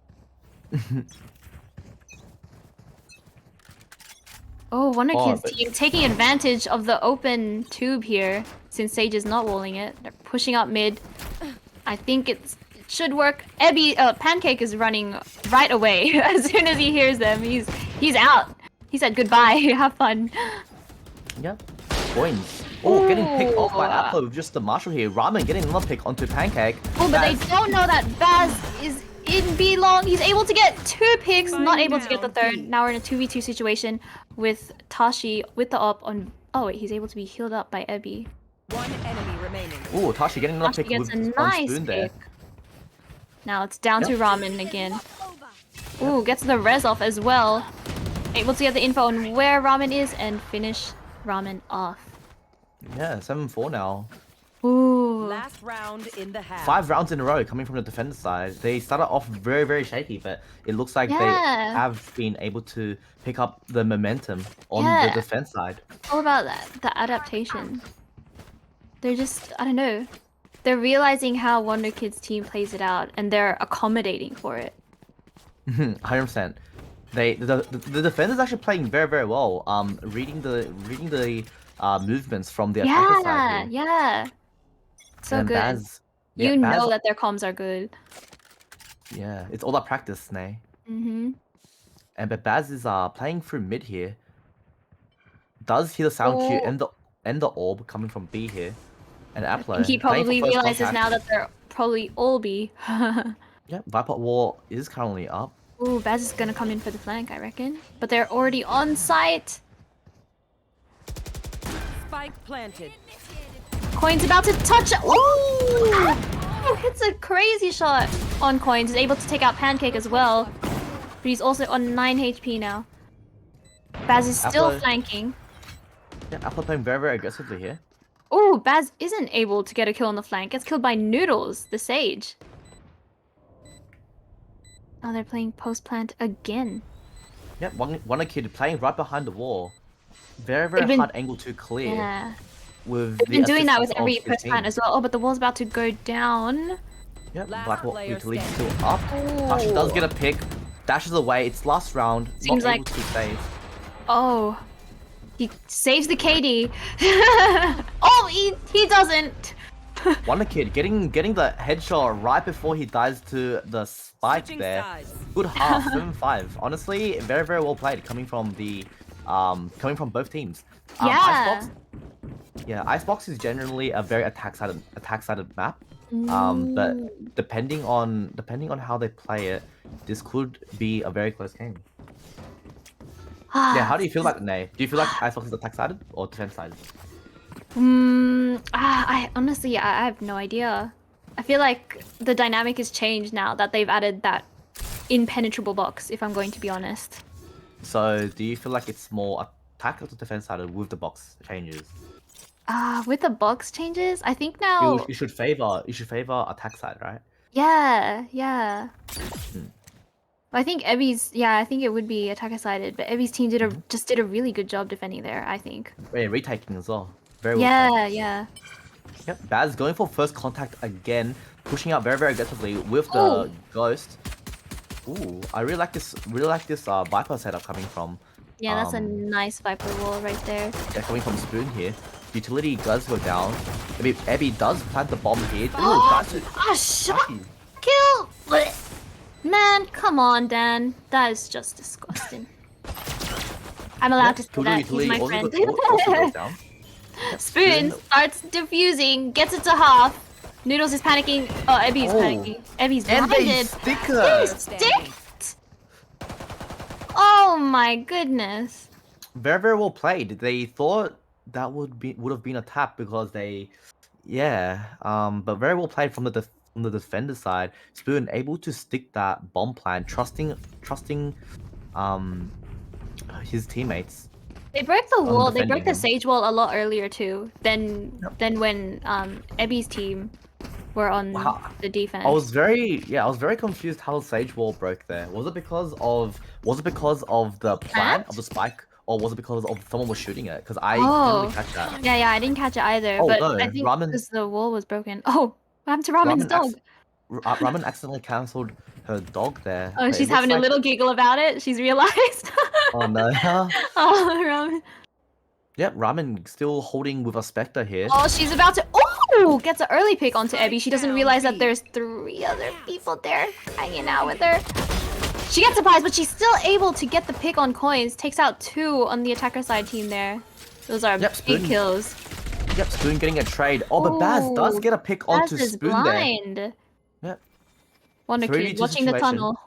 Oh, Wonderkid's team taking advantage of the open tube here, since Sage is not walling it. They're pushing up mid. I think it should work. Pancake is running right away. As soon as he hears them, he's out. He said goodbye. Have fun. Yep. Coins. Oh, getting picked off by Aplo with just the marshal here. Ramen getting another pick onto Pancake. Oh, but they don't know that Baz is in B long. He's able to get 2 picks, not able to get the third. Now we're in a 2v2 situation with Tashi with the op on. Oh wait, he's able to be healed up by Ebby. 1 enemy remaining. Oh, Tashi getting another pick with nice Spoon there. Now it's down to Ramen again. Ooh, gets the res off as well. Able to get the info on where Ramen is and finish Ramen off. Yeah, 7-4 now. Ooh. Last round in the half. 5 rounds in a row coming from the defender side. They started off very shaky, but it looks like they have been able to pick up the momentum on the defense side. All about that, the adaptation. They're just, I don't know. They're realizing how Wonderkid's team plays it out, and they're accommodating for it. 100%. The defender's actually playing very well. Reading the movements from the attacker side here. Yeah. So and good. Baz, you Baz, know that their comms are good. Yeah, it's all that practice, Nay. And but Baz is playing through mid here. Does hear the sound cue and the orb coming from B here. And Aplo. I think he probably realizes now that they're probably all B. Yeah, Viper War is currently up. Ooh, Baz is gonna come in for the flank, I reckon. But they're already on site. Spike planted. Coin's about to touch. Ooh! Hits a crazy shot on Coins. Is able to take out Pancake as well. But he's also on 9 HP now. Baz is still flanking. Yeah, Apple playing very, very aggressively here. Ooh, Baz isn't able to get a kill on the flank. Gets killed by Noodles, the Sage. Oh, they're playing post plant again. Yep, one kid playing right behind the wall. Very, very hard angle to clear. Yeah. With They've been doing that with every post plant as well. Oh, but the wall's about to go down. Yep, Blackwall utility still up. Tashi does get a pick. Dashes away. It's last round. Seems not like... able to save. Oh. He saves the KD. Oh, he doesn't. Wonder Kid getting the headshot right before he dies to the spike there. Good half, 7-5. Honestly, very, very well played coming from both teams. Yeah. Icebox is generally a very attack-sided map. But depending on how they play it, this could be a very close game. Yeah, how do you feel about it, Nay? Do you feel like Icebox is attack-sided or defense-sided? I honestly, I have no idea. I feel like the dynamic has changed now that they've added that impenetrable box, if I'm going to be honest. So, do you feel like it's more attack or defense-sided with the box changes? With the box changes, I think now... You should favor attack side, right? Yeah. I think Ebby's... Yeah, I think it would be attacker-sided, but Ebby's team just did a really good job defending there, I think. Yeah, retaking as well. Very well. Yeah. Yep, Baz going for first contact again, pushing out very, very aggressively with the Ghost. Ooh, I really like this Viper setup coming from... Yeah, that's a nice Viper wall right there. Yeah, coming from Spoon here. Utility does go down. Abby does plant the bomb here. Shot! Kill! Man, come on, Dan. That is just disgusting. I'm allowed to say that. He's my friend. Spoon starts defusing, gets it to half. Noodles is panicking. Oh, Ebby's panicking. Ebby's blinded. They sticked! Oh my goodness. Very, very well played. They thought that would have been a tap because they, but very well played from the defender side. Spoon able to stick that bomb plan, trusting his teammates. They broke the wall. They broke the Sage wall a lot earlier too than when Ebby's team were on the defense. I was very confused how the Sage wall broke there. Was it because of the plan of the spike? Or was it because someone was shooting it? Because I didn't really catch that. Yeah, I didn't catch it either. But I think because the wall was broken. Oh, what happened to Ramen's dog? Ramen accidentally cancelled her dog there. Oh, she's having a little giggle about it. She's realized. Oh no. Oh, Ramen. Yep, Ramen still holding with a Spectre here. Oh, she's about to... Oh! Gets an early pick onto Ebby. She doesn't realize that there's 3 other people there hanging out with her. She gets surprised, but she's still able to get the pick on Coins. Takes out 2 on the attacker side team there. Those are big kills. Yep, Spoon getting a trade. Oh, but Baz does get a pick onto Spoon blind. there. Yep. Wonderkid watching the tunnel.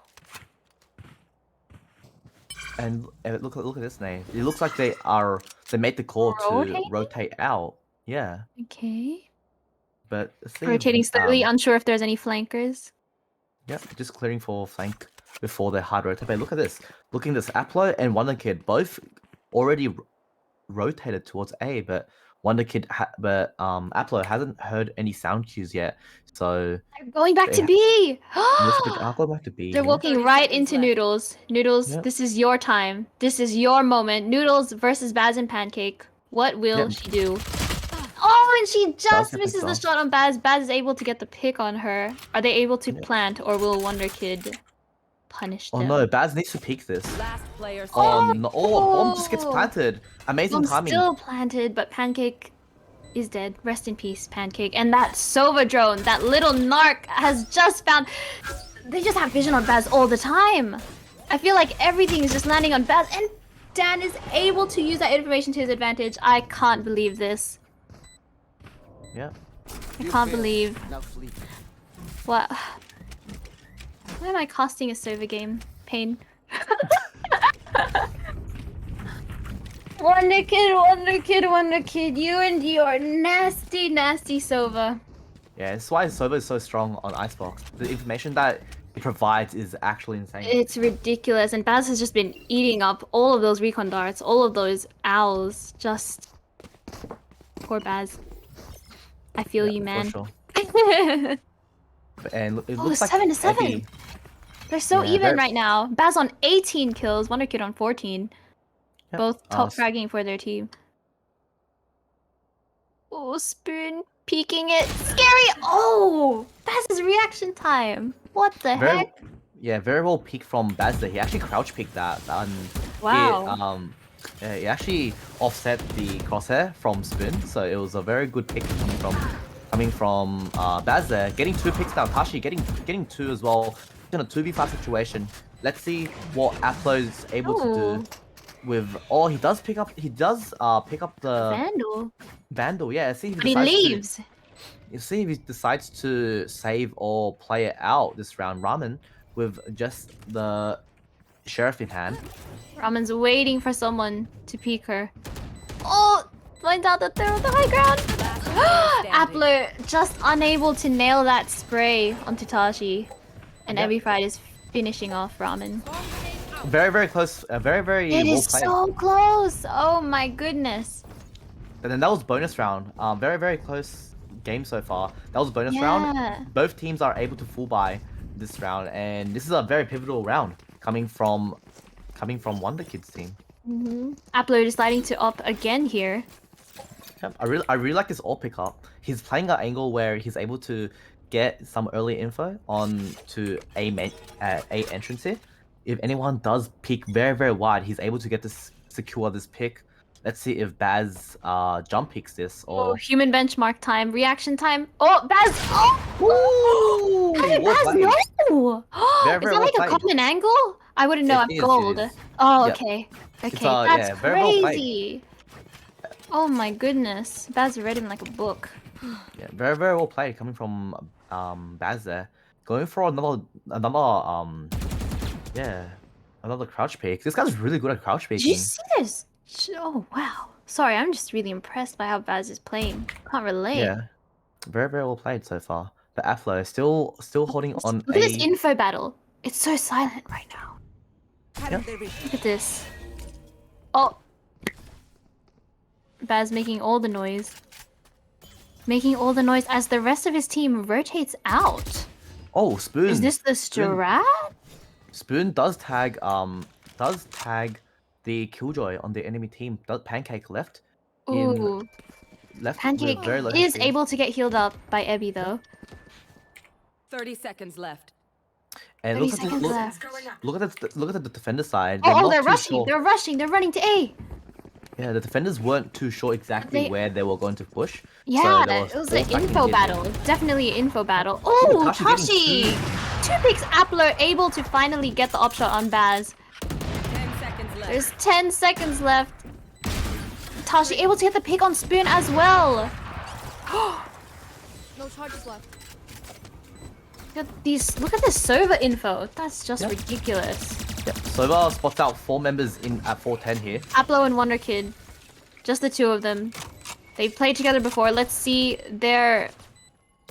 And look at this name. It looks like they made the call to rotate out. Yeah. Okay. But rotating slowly, unsure if there's any flankers. Yep, just clearing for flank before they hard rotate. But look at this. Looking at this, Aplo and Wonderkid both already rotated towards A, but Aplo hasn't heard any sound cues yet. So they're going back to B. Going back to B. They're walking right into Noodles. Noodles, this is your time. This is your moment. Noodles versus Baz and Pancake. What will she do? Oh, and she just misses the shot on Baz. Baz is able to get the pick on her. Are they able to plant, or will Wonderkid punish them? Oh no, Baz needs to peek this. Last player no, bomb just gets planted. Amazing timing. Still planted, but Pancake is dead. Rest in peace, Pancake. And that Sova drone, that little narc, has just found... They just have vision on Baz all the time. I feel like everything is just landing on Baz, and Dan is able to use that information to his advantage. I can't believe this. Yeah. I can't believe. What? Why am I casting a Sova game? Pain. Wonderkid, you and your nasty, nasty Sova. Yeah, that's why Sova is so strong on Icebox. The information that it provides is actually insane. It's ridiculous, and Baz has just been eating up all of those recon darts, all of those owls. Just poor Baz. I feel you, man. For sure. And it Oh, looks like 7 to 7. Eddie- They're so Yeah, even they're- right now. Baz on 18 kills, Wonderkid on 14. Yep. Both top s- fragging for their team. Oh, Spoon peeking it. Scary! Oh! Baz's reaction time. What the very, heck? yeah, very well peeked from Bazda. He actually crouch peeked that, and Wow. it actually offset the crosshair from Spoon, so it was a very good pick coming from Bazda. Getting 2 picks now. Tashi getting 2 as well. In a 2v5 situation. Let's see what Aplo's able to do with. Oh, he does pick up the Vandal. Vandal. Yeah, see if But he decides to- leaves. You see if he decides to save or play it out this round. Ramen with just the sheriff in hand. Ramen's waiting for someone to peek her. Oh! Finds out that they're on the high ground. Appler just unable to nail that spray onto Tashi. And Yeah. ebifried is finishing off Ramen. Very, very close. Very, very It well is played. so close! Oh my goodness. And then that was bonus round. Very, very close game so far. That was bonus Yeah. round. Both teams are able to full buy this round, and this is a very pivotal round coming from Wonderkid's team. Appler deciding to up again here. Yep, I really like this all pickup. He's playing an angle where he's able to get some early info on to A entrance here. If anyone does pick very, very wide, he's able to get this secure this pick. Let's see if Baz jump picks this Oh, or human benchmark time, reaction time. Oh, Baz! Oh! How did well Baz played. know? Very, Is very that well like a played. common angle? I wouldn't know. It I'm is, it gold. is. Oh, Yep. okay. It's, Okay, yeah, that's very well played. crazy. Oh my goodness. Baz read him like a book. Yeah, very, very well played coming from Baz there. Going for another another crouch pick. This guy's really good at crouch Did you picking. see this? Oh, wow. Sorry, I'm just really impressed by how Baz is playing. Can't relate. Yeah, very, very well played so far. But Aflo still holding on Look at this info battle. It's so silent right now. Yep. Look at this. Oh. Baz making all the noise. Making all the noise as the rest of his team rotates out. Oh, Spoon. Is this the strat? Spoon does tag the Killjoy on the enemy team. Pancake left. Ooh. Left Pancake with very low is HP. able to get healed up by Ebby though. 30 seconds left. And 30 look at seconds the, left. look at the defender side. Oh, not they're too rushing. sure. They're rushing. They're running to A. Yeah, the defenders weren't too sure exactly They- where they were going to push. Yeah, so it was an full info stacking battle. Definitely an info battle. Oh, Tashi Tashi! getting 2 picks Appler able to finally get the upshot on Baz. 10 seconds left. There's 10 seconds left. Tashi able to get the pick on Spoon as well. No charges left. Look at this Sova info. That's just Yep. ridiculous. Yep. Sova spots out 4 members in at 410 here. Aplo and Wonderkid. Just the 2 of them. They've played together before. Let's see their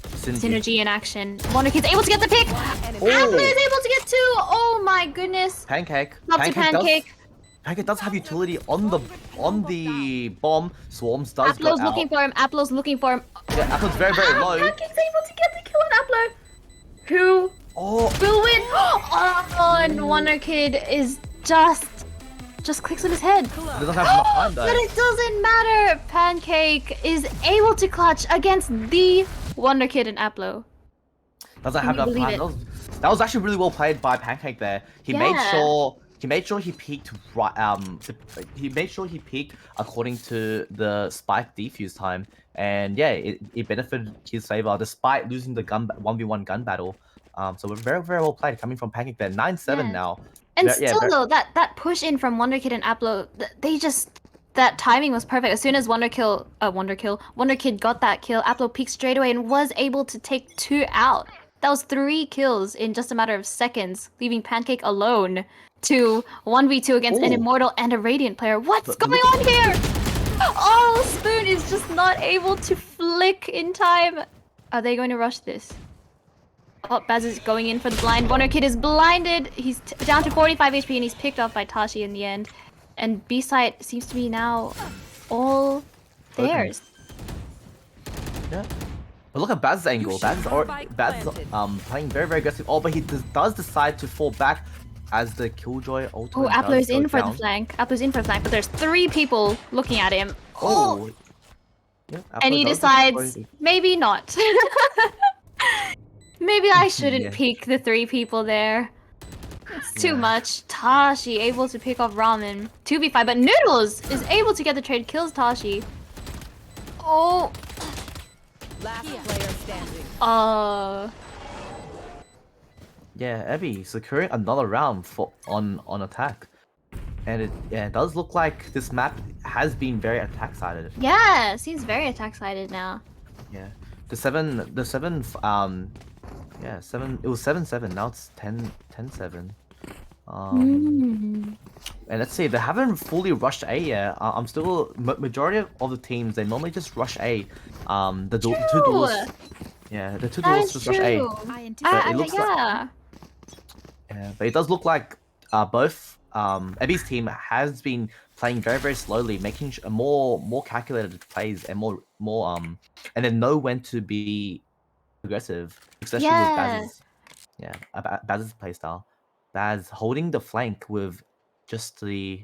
synergy in action. Wonderkid's able to get the pick. Appler is able to get 2. Oh my goodness. Pancake. Up to Pancake. Pancake does have utility on the bomb. Swarms does go Aplo's out. looking for him. Aplo's looking for him. Yeah, Apple's very, very low. Pancake's able to get the kill on Applo. Who will win? Oh, and Wonderkid is just clicks on his head. Doesn't have enough time though. But it doesn't matter. Pancake is able to clutch against the Wonderkid and Applo. Doesn't Can have you enough believe time. That was actually really well played by Pancake there. He made Yeah. sure he peaked right. He made sure he peaked according to the spike defuse time, and yeah, it benefited his favor despite losing the 1v1 gun battle. So we're very, very well played coming from Pancake there. 9-7 Yeah. now. And Yeah, still though, that push in from Wonderkid and Applo, that timing was perfect. As soon as Wonderkid got that kill, Applo peeked straight away and was able to take 2 out. That was 3 kills in just a matter of seconds, leaving Pancake alone to 1v2 against an Ooh. Immortal and a Radiant player. What's But going look on here? Oh, Spoon is just not able to flick in time. Are they going to rush this? Oh, Baz is going in for the blind. Wonderkid is blinded. He's down to 45 HP and he's picked off by Tashi in the end. And B-side seems to be now all theirs. Yeah. But look at Baz's angle. Baz is playing very, very aggressive. Oh, but he does decide to fall back as the Killjoy ultimate. Oh, Appler's in for the flank. Appler's in for the flank, but there's 3 people looking at him. Oh. Yeah, And he decides, maybe not. Maybe I shouldn't peek the 3 people there. It's too much. Tashi able to pick off Ramen. 2v5, but Noodles is able to get the trade, kills Tashi. Oh. Last player standing. Yeah, Ebi securing another round on attack. And it does look like this map has been very attack-sided. Yeah, seems very attack-sided now. Yeah. The 7 it was 7-7, now it's 10-7. And let's see, they haven't fully rushed A yet. I'm still majority of the teams, they normally just rush A. The 2 duels. Yeah, the 2 duels just rush A. But it looks like, yeah, but it does look like both Ebi's team has been playing very, very slowly, making more calculated plays and more and then know when to be aggressive, especially with Baz's playstyle. Baz holding the flank with just the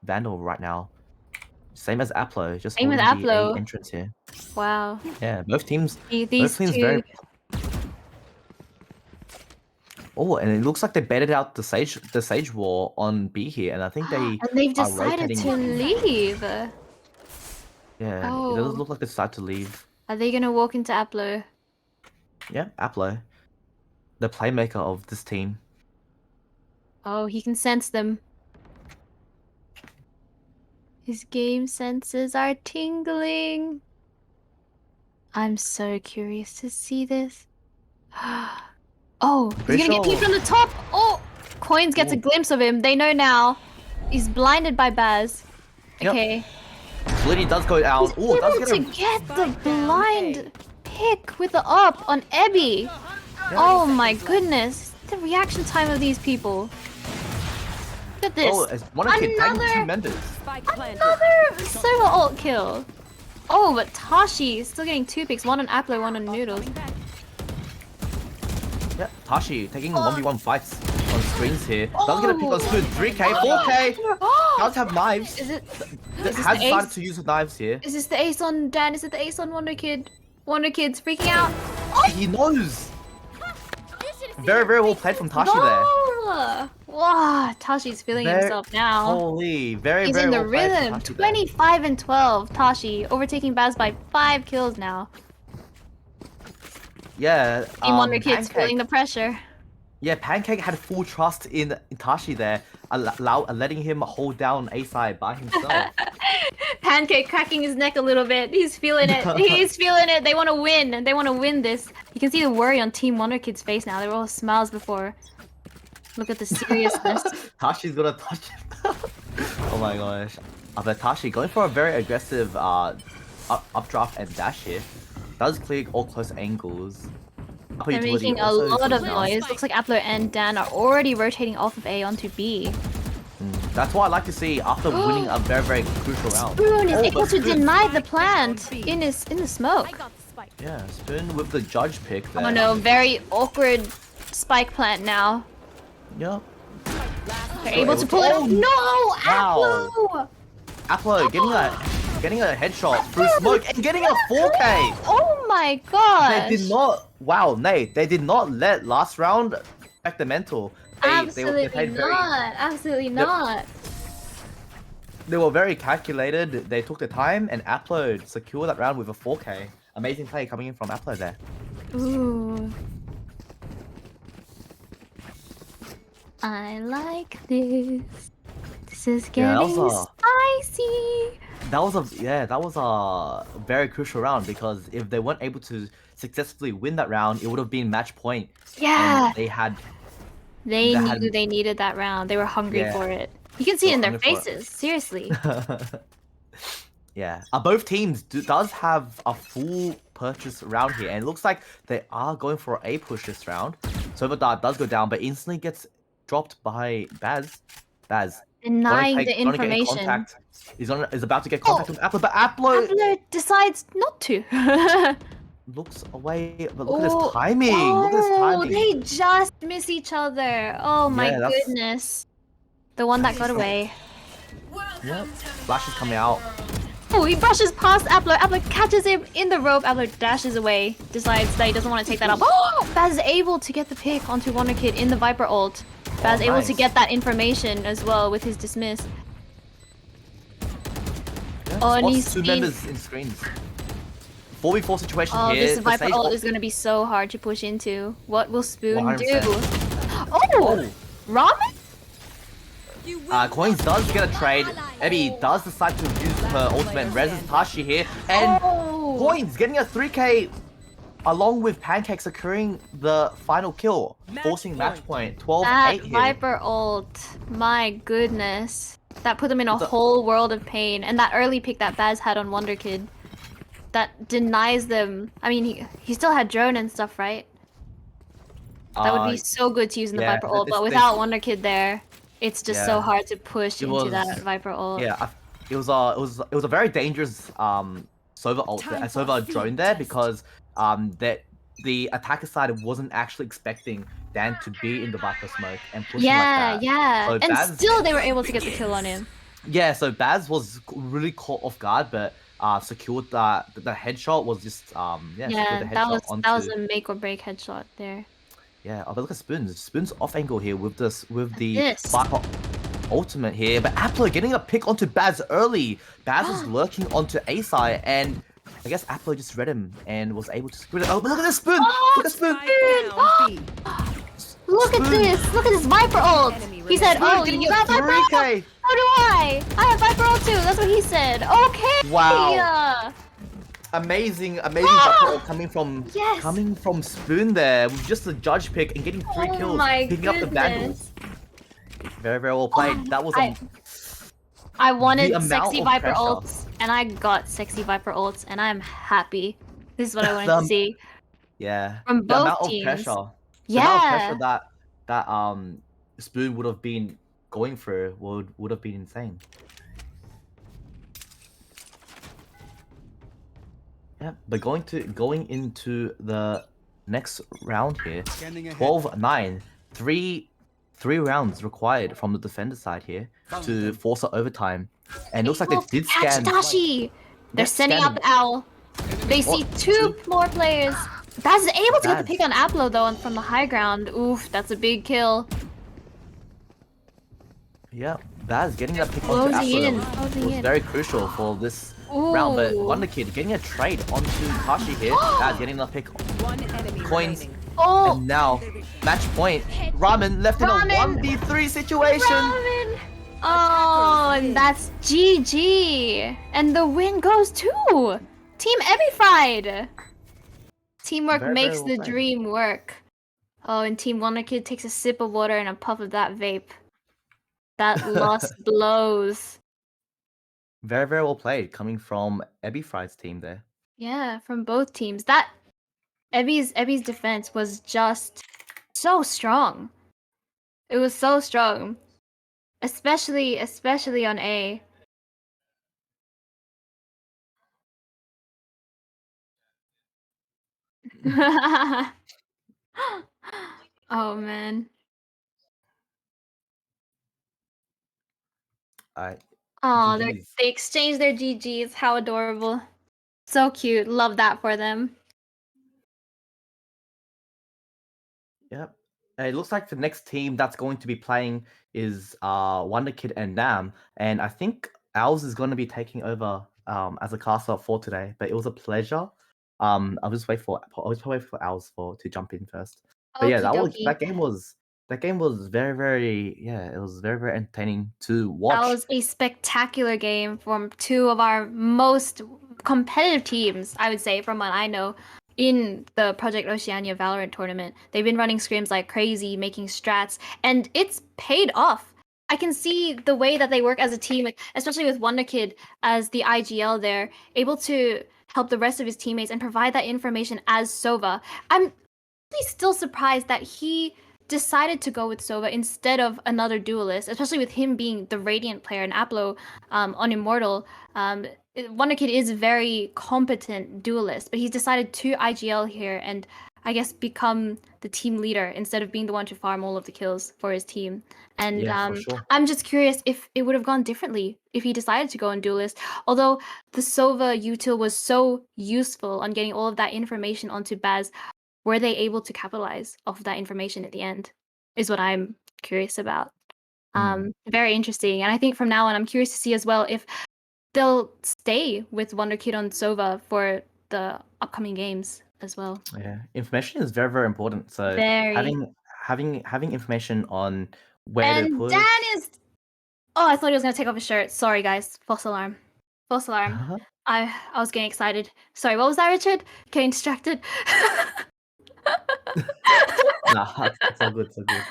Vandal right now. Same as Aplo, just Same with holding the Aplo. A entrance here. Wow. Yeah, both teams. These both teams two. very. Oh, and it looks like they baited out the Sage War on B here, and I think And they've are decided rotating. to leave. Yeah, Oh. it doesn't look like they decide to leave. Are they gonna walk into Aplo? Yeah, Aplo, the playmaker of this team. Oh, he can sense them. His game senses are tingling. I'm so curious to see this. Oh, he's gonna get peeked from the top. Oh, Coins gets a glimpse of him. They know now. He's blinded by Baz. Okay. Liddy does go out. He's Oh, does able get to him. get the blind pick with the up on Ebi. Oh my goodness. The reaction time of these people. Look at this. Oh, it's Wonderkid tagging 2 members. Another solo ult kill. Oh, but Tashi is still getting 2 picks. One on Apple, one on Noodles. Yeah, Tashi taking 1v1 fights on screens here. Does get a pick on Spoon. 3k, 4k. Does have knives. Is it? Has started to use the knives here. Is this the ace on Dan? Is it the ace on Wonderkid? Wonderkid's freaking out. He knows. Very, very well played from Tashi there. Wow, Tashi's feeling himself now. Holy, very, He's very in the well played from rhythm. Tashi there. 25 and 12. Tashi overtaking Baz by 5 kills now. Yeah. Team Wonderkid's feeling the pressure. Yeah, Pancake had full trust in Tashi there, letting him hold down A side by himself. Pancake cracking his neck a little bit. He's feeling it. He's feeling it. They want to win. They want to win this. You can see the worry on Team Wonderkid's face now. They were all smiles before. Look at the seriousness. Tashi's gonna touch him. Oh my gosh. But Tashi going for a very aggressive updraft and dash here. Does clear all close angles. They're making a lot of noise. Looks like Appler and Dan are already rotating off of A onto B. That's what I like to see after winning a very, very crucial round. Spoon is able to deny the plant in the smoke. Yeah, Spoon with the judge pick there. Oh no, very awkward spike plant now. Yeah. They're able to pull it off. No, Applo! Applo getting a headshot through smoke and getting a 4K. Oh my god! They did not. Wow, Nate. They did not let last round affect the mental. Absolutely not. Absolutely not. They were very calculated. They took the time and Upload secured that round with a 4K. Amazing play coming in from Upload there. Ooh. I like this. This is getting spicy. That was a very crucial round because if they weren't able to successfully win that round, it would have been match point. Yeah. And they had They That- knew they needed that round. They were hungry Yeah. for it. You can see They it in were their hungry for it. faces. Seriously. Yeah, both teams does have a full purchase round here, and it looks like they are going for a push this round. Silver Dart does go down, but instantly gets dropped by Baz. Baz Denying the gonna get in information. contact. Is about to get contact with Appler, but Appler Appler decides not to. looks away. But look at his timing. Oh, Look at his timing. they just miss each other. Oh my Yeah, that's- goodness. The one that got away. Yeah, Flash is coming out. Oh, he brushes past Appler. Appler catches him in the rope. Appler dashes away. Decides that he doesn't want to take that up. Oh! Baz is able to get the pick onto wonderkid in the Viper ult. Baz able to nice. get that information as well with his dismiss. Yeah, Oh, and spots he's two seen- members in screens. 4v4 situation Oh, here. this The Viper Sage ult is gonna be so hard to push into. What will Spoon 100%. do? Oh! Ramen? Coins does get a trade. Ebby does decide to use her ultimate and reses Tashi here. And Coins getting a 3k along with Pancake securing the final kill. Forcing match point. 12-8 That here. Viper ult. My goodness. That put them in a whole world of pain. And that early pick that Baz had on wonderkid. That denies them. I mean, he still had drone and stuff, right? That would be so good to use in the yeah, Viper ult, but this- without wonderkid there, it's just so Yeah. hard to push It into was- that Viper ult. Yeah, it was a very dangerous Sova ult, Sova drone there because that the attacker side wasn't actually expecting Dan to be in the Viper smoke and pushing Yeah, like that. yeah. So And Baz- still they were able to get the kill on him. Yeah, so Baz was really caught off guard, but secured the headshot was just secured the Yeah, headshot that was onto. a make or break headshot there. Yeah, oh, but look at Spoons. Spoons off angle here with the This. Viper ultimate here, but Appler getting a pick onto Baz early. Baz was lurking onto A side, and I guess Appler just read him and was able to screw it. Oh, but look at this Spoon! Look at Spoon! Look at this! Look at this Viper ult! He said, Spoon oh, getting you a got Viper ult? 3K. So do I! I have Viper ult too! That's what he said! Okay! Wow. Amazing Viper ult coming from Yes. Spoon there with just a judge pick and getting 3 Oh kills, my picking up the goodness. vandals. Very, very well played. That was I wanted the amount sexy of Viper pressure. ults, and I got sexy Viper ults, and I'm happy. This is what I wanted The- to see. Yeah. From the both amount teams. of pressure. The Yeah. amount of pressure that Spoon would have been going through would have been insane. Yeah, but going into the next round here, 12-9, three rounds required from the defender side here to force an overtime, and it looks like they did Catch scan. Tashi! They're Yeah, setting scanning. up Owl. They see two more players. Baz is able to get the Baz. pick on Aplo though from the high ground. Oof, that's a big kill. Yeah, Baz getting that pick onto Closing in, Apple closing was in. very crucial for this round, but Ooh. Wonderkid getting a trade onto Tashi here. Baz getting the pick coins. Oh! And now, match point. Ramen left in a Ramen. 1v3 situation. Ramen. Oh, and that's GG. And the win goes to Team ebifried. Teamwork Very, makes very well the played. dream work. Oh, and Team wonderkid takes a sip of water and a puff of that vape. That loss blows. Very, very well played coming from ebifried's team there. Yeah, from both teams. That Ebby's defense was just so strong. It was so strong. Especially on A. Oh man. Oh, GGs. they exchanged their GGs. How adorable. So cute. Love that for them. Yep. It looks like the next team that's going to be playing is Wonderkid and Nam, and I think Owlz is going to be taking over as a caster for today. But it was a pleasure. I'll just wait for Owlz to jump in first. But yeah, Okey-dokey. that game was very, very it was very, very entertaining to watch. That was a spectacular game from two of our most competitive teams, I would say, from what I know. in the Project Oceania Valorant tournament. They've been running scrims like crazy, making strats, and it's paid off. I can see the way that they work as a team, especially with Wonderkid as the IGL there, able to help the rest of his teammates and provide that information as Sova. I'm really still surprised that he decided to go with Sova instead of another duelist, especially with him being the Radiant player and Aplo on Immortal. Wonderkid is a very competent duelist, but he's decided to IGL here and I guess become the team leader instead of being the one to farm all of the kills for his team. And Yeah, for sure. I'm just curious if it would have gone differently if he decided to go on duelist. Although the Sova util was so useful on getting all of that information onto Baz, were they able to capitalize off of that information at the end? Is what I'm curious about. Very interesting. And I think from now on, I'm curious to see as well if they'll stay with Wonderkid on Sova for the upcoming games as well. Yeah, information is very, very important. So Very. having information on where to And push. Dan is. Oh, I thought he was gonna take off his shirt. Sorry, guys. False alarm. False alarm. I was getting excited. Sorry, what was that, Richard? Getting distracted. Nah, it's all good. It's all good.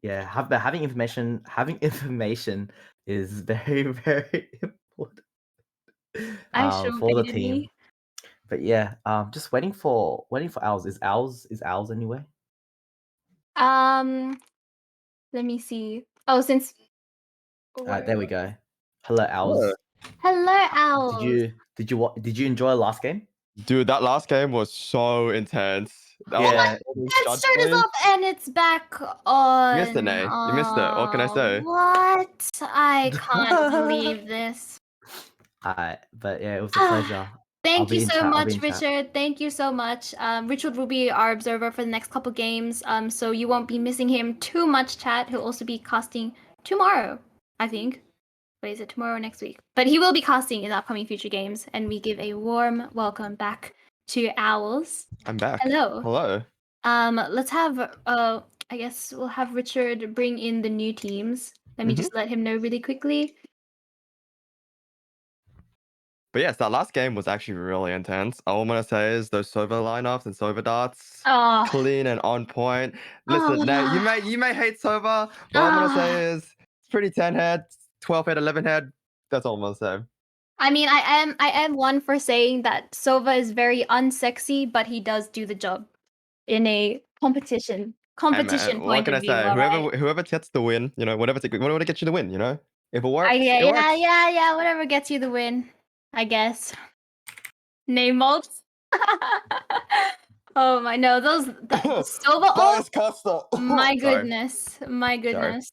Yeah, having information is very, very important I'm sure for the baited team. me. But yeah, just waiting for Owlz. Is Owlz anyway? Let me see. Oh, since. There we go. Hello, Owlz. Hello, Owlz. Did you enjoy last game? Dude, that last game was so intense. Yeah. That shirt is off and it's back on. You missed it, eh? You missed it. What can I say? What? I can't believe this. But yeah, it was a pleasure. Thank you so much, Richard. Thank you so much. Richard will be our observer for the next couple games, so you won't be missing him too much, chat. He'll also be casting tomorrow, I think. Wait, is it tomorrow or next week? But he will be casting in the upcoming future games, and we give a warm welcome back to Owlz. I'm back. Hello. Hello. Let's have I guess we'll have Richard bring in the new teams. Let me just let him know really quickly. But yes, that last game was actually really intense. All I'm gonna say is those Sova lineups and Sova darts, clean and on point. Listen, now you may hate Sova, but all I'm gonna say is it's pretty 10 head, 12 head, 11 head. That's all I'm gonna say. I mean, I am one for saying that Sova is very unsexy, but he does do the job in a competition Hey, man, point what can of I view. say? Alright? Whoever gets the win, you know, whatever gets you the win, you know. If it works, Yeah, it works. yeah. Whatever gets you the win, I guess. Name mods. Oh my no, those Sova Bias ult. caster. My Sorry. goodness, my goodness.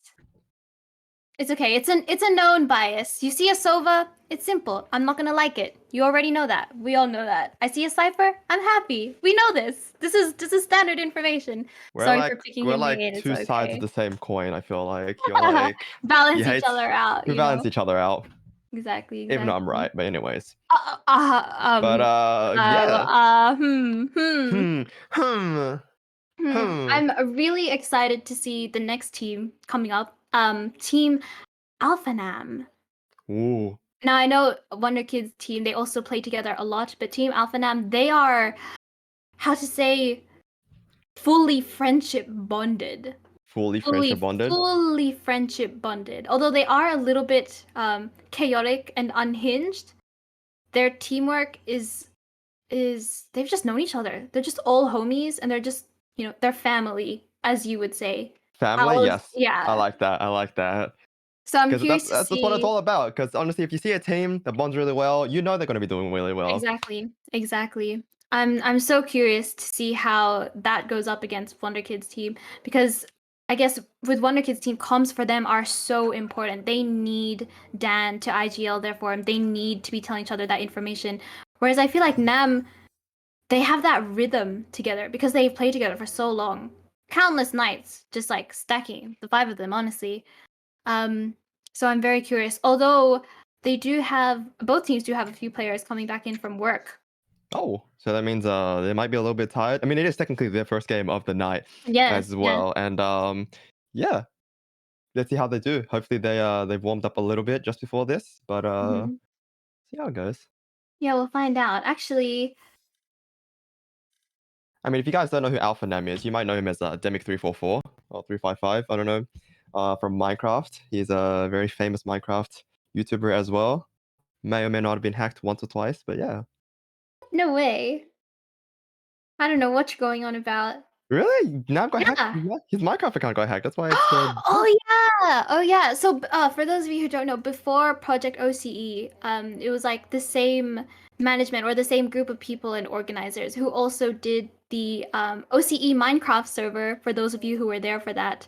It's okay. It's a known bias. You see a Sova, it's simple. I'm not gonna like it. You already know that. We all know that. I see a Cypher, I'm happy. We know this. This is standard information. Sorry for picking we're him like again. It's two sides okay. of the same coin. I feel like you're like balance you each hate- other out. We You balance know? each other out. Exactly. Even though I'm right, but anyways. But yeah. I'm really excited to see the next team coming up. Team AlphaNam. Ooh. Now I know Wonderkid's team, they also play together a lot, but Team AlphaNam, they are, how to say, fully friendship bonded. Fully friendship bonded? Fully friendship bonded. Although they are a little bit chaotic and unhinged, their teamwork is they've just known each other. They're just all homies and they're just, you know, they're family, as you would say. Family, yes. Yeah. I like that. So I'm curious to see. That's what it's all about. Because honestly, if you see a team that bonds really well, you know they're going to be doing really well. Exactly. I'm so curious to see how that goes up against Wonderkid's team, because I guess with Wonderkid's team, comms for them are so important. They need Dan to IGL their form. They need to be telling each other that information. Whereas I feel like Nam, they have that rhythm together because they've played together for so long. Countless nights, just like stacking, the 5 of them, honestly. So I'm very curious. Although both teams do have a few players coming back in from work. Oh, so that means they might be a little bit tired. I mean, it is technically their first game of the night as well. Yeah. And yeah, let's see how they do. Hopefully they've warmed up a little bit just before this, but see how it goes. Yeah, we'll find out. Actually, I mean, if you guys don't know who AlphaNam is, you might know him as Demic344 or 355. I don't know. From Minecraft. He's a very famous Minecraft YouTuber as well. May or may not have been hacked once or twice, but yeah. No way. I don't know what you're going on about. Really? Now got hacked? His Minecraft account got hacked. That's why it's. Oh yeah. So for those of you who don't know, before Project OCE, it was like the same management or the same group of people and organizers who also did the OCE Minecraft server. For those of you who were there for that,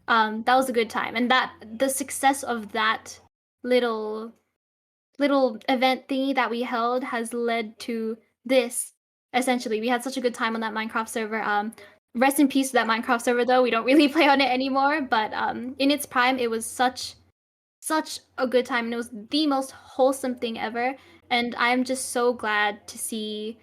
that was a good time, and that the success of that little event thingy that we held has led to this. Essentially, we had such a good time on that Minecraft server. Rest in peace to that Minecraft server, though. We don't really play on it anymore, but in its prime, it was such a good time, and it was the most wholesome thing ever. And I'm just so glad to see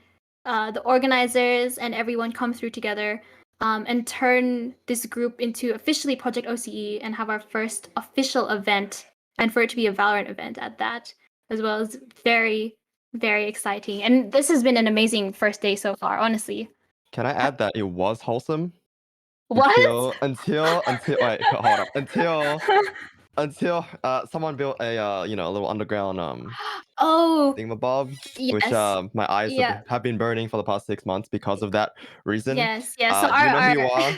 the organizers and everyone come through together and turn this group into officially Project OCE and have our first official event, and for it to be a Valorant event at that, as well as very, very exciting. And this has been an amazing first day so far, honestly. Can I add that it was wholesome? What? Until wait, hold up. Until someone built a a little underground thingamabob, which my eyes have been burning for the past 6 months because of that reason. Yes. So you know who you are.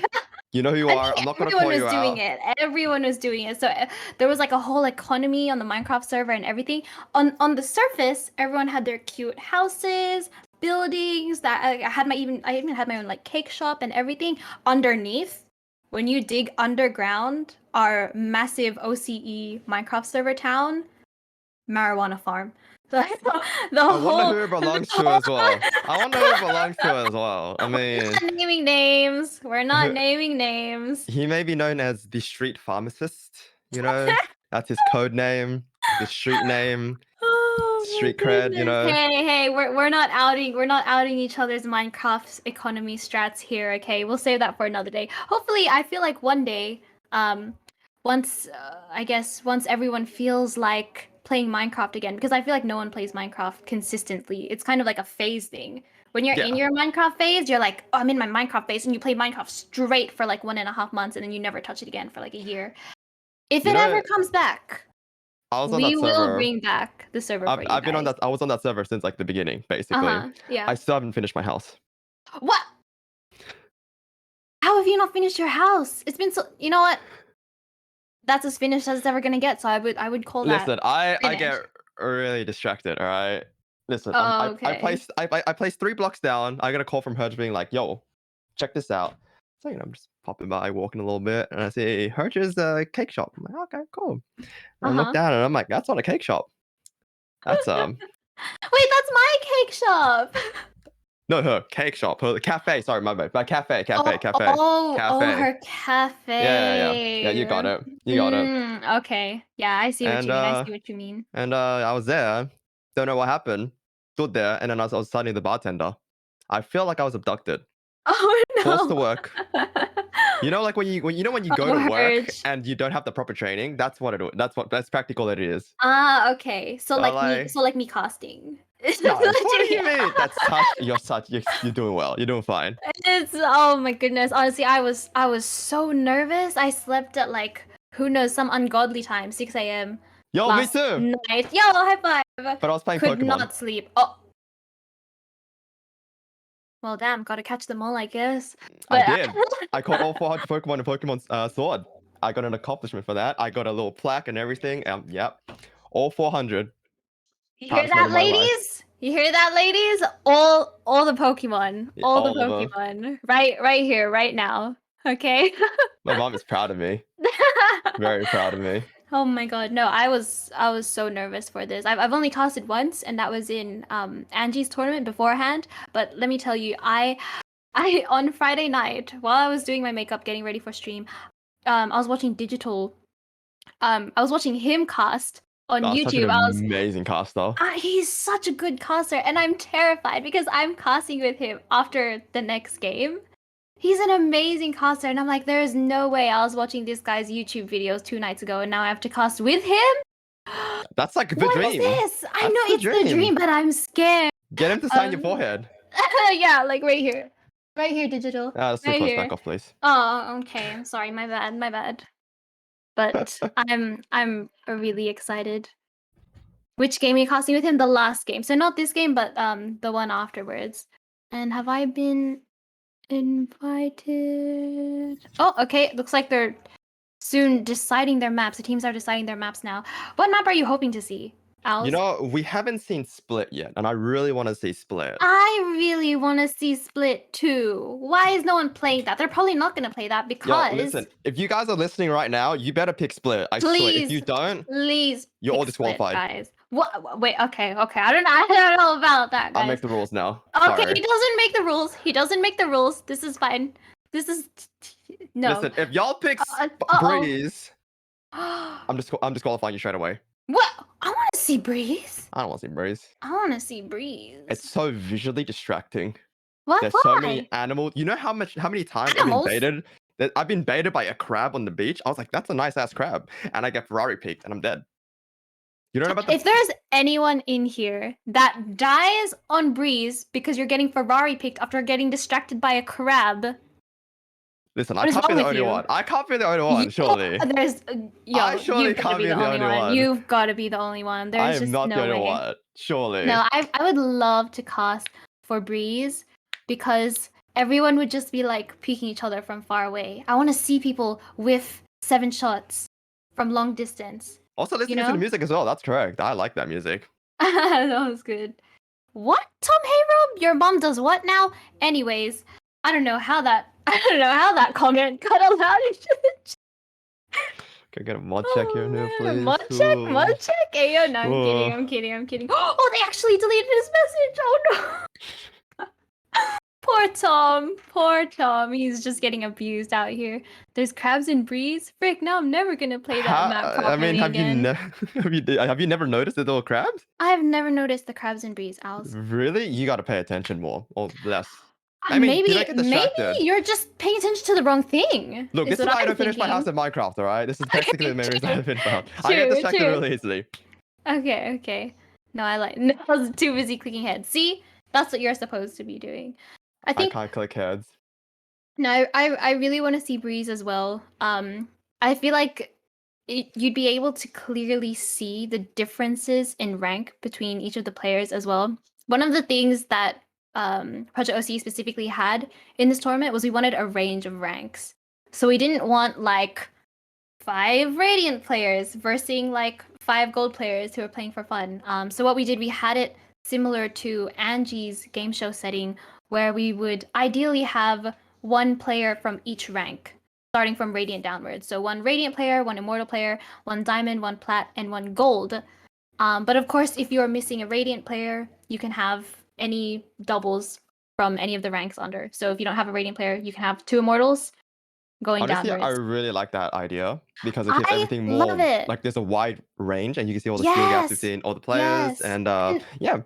You know who you are. I'm not gonna call you out. Everyone was doing it. So there was like a whole economy on the Minecraft server and everything. On the surface, everyone had their cute houses, buildings. That I even had my own like cake shop and everything. Underneath, when you dig underground, our massive OCE Minecraft server town, marijuana farm. I wonder who it belongs to as well. I mean, we're not naming names. We're not naming names. He may be known as the street pharmacist. You know, that's his code name, the street name, street cred. You know. Hey, we're not outing each other's Minecraft economy strats here. Okay, we'll save that for another day. Hopefully, I feel like one day, once everyone feels like playing Minecraft again, because I feel like no one plays Minecraft consistently. It's kind of like a phase thing. When you're in your Minecraft phase, you're like, oh, I'm in my Minecraft phase, and you play Minecraft straight for like 1.5 months, and then you never touch it again for like a year. If it ever comes back, we will bring back the server for you I've been on that. I was on that server since like the beginning, basically. Yeah. I still haven't finished my house. What? How have you not finished your house? It's been so. You know what? That's as finished as it's ever gonna get. So I would call that. Listen, I get really distracted. All right. Listen, I placed 3 blocks down. I got a call from Herge being like, "Yo, check this out." So I'm just popping by, walking a little bit, and I see Herge's cake shop. I'm like, okay, cool. And I look down, and I'm like, that's not a cake shop. That's Wait, that's my cake shop. No, her cake shop, her cafe. Sorry, my bad. My cafe. Oh, her cafe. Yeah. You got it. Okay. Yeah, I see what you mean. And I was there. Don't know what happened. Stood there, and then as I was studying the bartender, I feel like I was abducted. Oh no. Forced to work. You know, like when you go to work and you don't have the proper training. That's what it is. That's practical. It is. Okay. So like me casting. No, what do you mean? You're doing well. You're doing fine. Oh my goodness. Honestly, I was so nervous. I slept at like who knows some ungodly time, 6 a.m. Yo, me too. Night. Yo, high five. But I was playing Could Pokemon. not sleep. Oh. Well, damn, gotta catch them all, I guess. But I did. I caught all 400 Pokemon in Pokemon's Sword. I got an accomplishment for that. I got a little plaque and everything. Yep, all 400. You hear that, ladies? You hear that, ladies? All the Pokemon. All the Pokemon. Right here, right now. Okay? My mom is proud of me. Very proud of me. Oh my god, no, I was so nervous for this. I've only casted once, and that was in Angie's tournament beforehand. But let me tell you, I on Friday night, while I was doing my makeup, getting ready for stream, I was watching I was watching him cast on YouTube. Such an amazing caster. He's such a good caster, and I'm terrified because I'm casting with him after the next game. He's an amazing caster, and I'm like, there is no way. I was watching this guy's YouTube videos 2 nights ago, and now I have to cast with him? That's like the dream. What is this? I know it's the dream, but I'm scared. Get him to sign your forehead. Yeah, like right here. Right here, Digital. Let's right close here. back off, please. Oh, okay. I'm sorry. My bad. My bad. But I'm really excited. Which game are you casting with him? The last game. So not this game, but the one afterwards. And have I been invited? Oh, okay. Looks like they're soon deciding their maps. The teams are deciding their maps now. What map are you hoping to see, Owlz? You know, we haven't seen Split yet, and I really want to see Split. I really want to see Split too. Why is no one playing that? They're probably not going to play that because... Yo, listen, if you guys are listening right now, you better pick Split. I swear, if you don't, you're all disqualified. Guys. What? Wait, okay. I don't know about that, guys. I'll make the rules now. Okay, Sorry. he doesn't make the rules. He doesn't make the rules. This is fine. This is... No. Listen, if y'all pick Breeze, I'm disqualifying you straight away. What? I want to see Breeze. I don't want to see Breeze. I want to see Breeze. It's so visually distracting. What? There's so many animals. You know how many times Animals? I've been baited by a crab on the beach? I was like, that's a nice ass crab. And I get Ferrari peeked and I'm dead. You don't know about that? If there's anyone in here that dies on Breeze because you're getting Ferrari picked after getting distracted by a crab... Listen, I can't be the only one. I can't be the only one, surely. I surely can't be the only one. You've got to be the only one. I There's am just not no the only way. one, surely. No, I would love to cast for Breeze because everyone would just be like peeking each other from far away. I want to see people whiff 7 shots from long distance. Also listening to the music as well. That's correct. I like that music. That was good. What, Tom Hayrob? Your mom does what now? Anyways, I don't know how that comment got allowed. Can I get a mod check here now, please? Mod check. Hey, yo, no, I'm kidding. Oh, they actually deleted his message. Oh no. Poor Tom. He's just getting abused out here. There's crabs in Breeze. Frick, no, I'm never gonna play that map properly again. Have you never noticed the little crabs? I've never noticed the crabs in Breeze, Owlz. Really? You got to pay attention more or less. Maybe you're just paying attention to the wrong thing. Look, this is why I don't finish my house in Minecraft, alright? This is basically the main reason I don't finish my house. I get distracted really easily. Okay. No, I was too busy clicking heads. See? That's what you're supposed to be doing. I can't click heads. No, I really want to see Breeze as well. I feel like you'd be able to clearly see the differences in rank between each of the players as well. One of the things that Project OC specifically had in this tournament was we wanted a range of ranks. So we didn't want like 5 Radiant players versus like 5 Gold players who were playing for fun. So what we did, we had it similar to Angie's game show setting where we would ideally have 1 player from each rank, starting from Radiant downwards. So 1 Radiant player, 1 Immortal player, 1 Diamond, 1 Plat, and 1 Gold. But of course, if you're missing a Radiant player, you can have any doubles from any of the ranks under. So if you don't have a Radiant player, you can have 2 Immortals going Honestly, downwards. I really like that idea because it keeps everything more like there's a wide range and you can see all the skill gaps between all the players and yeah.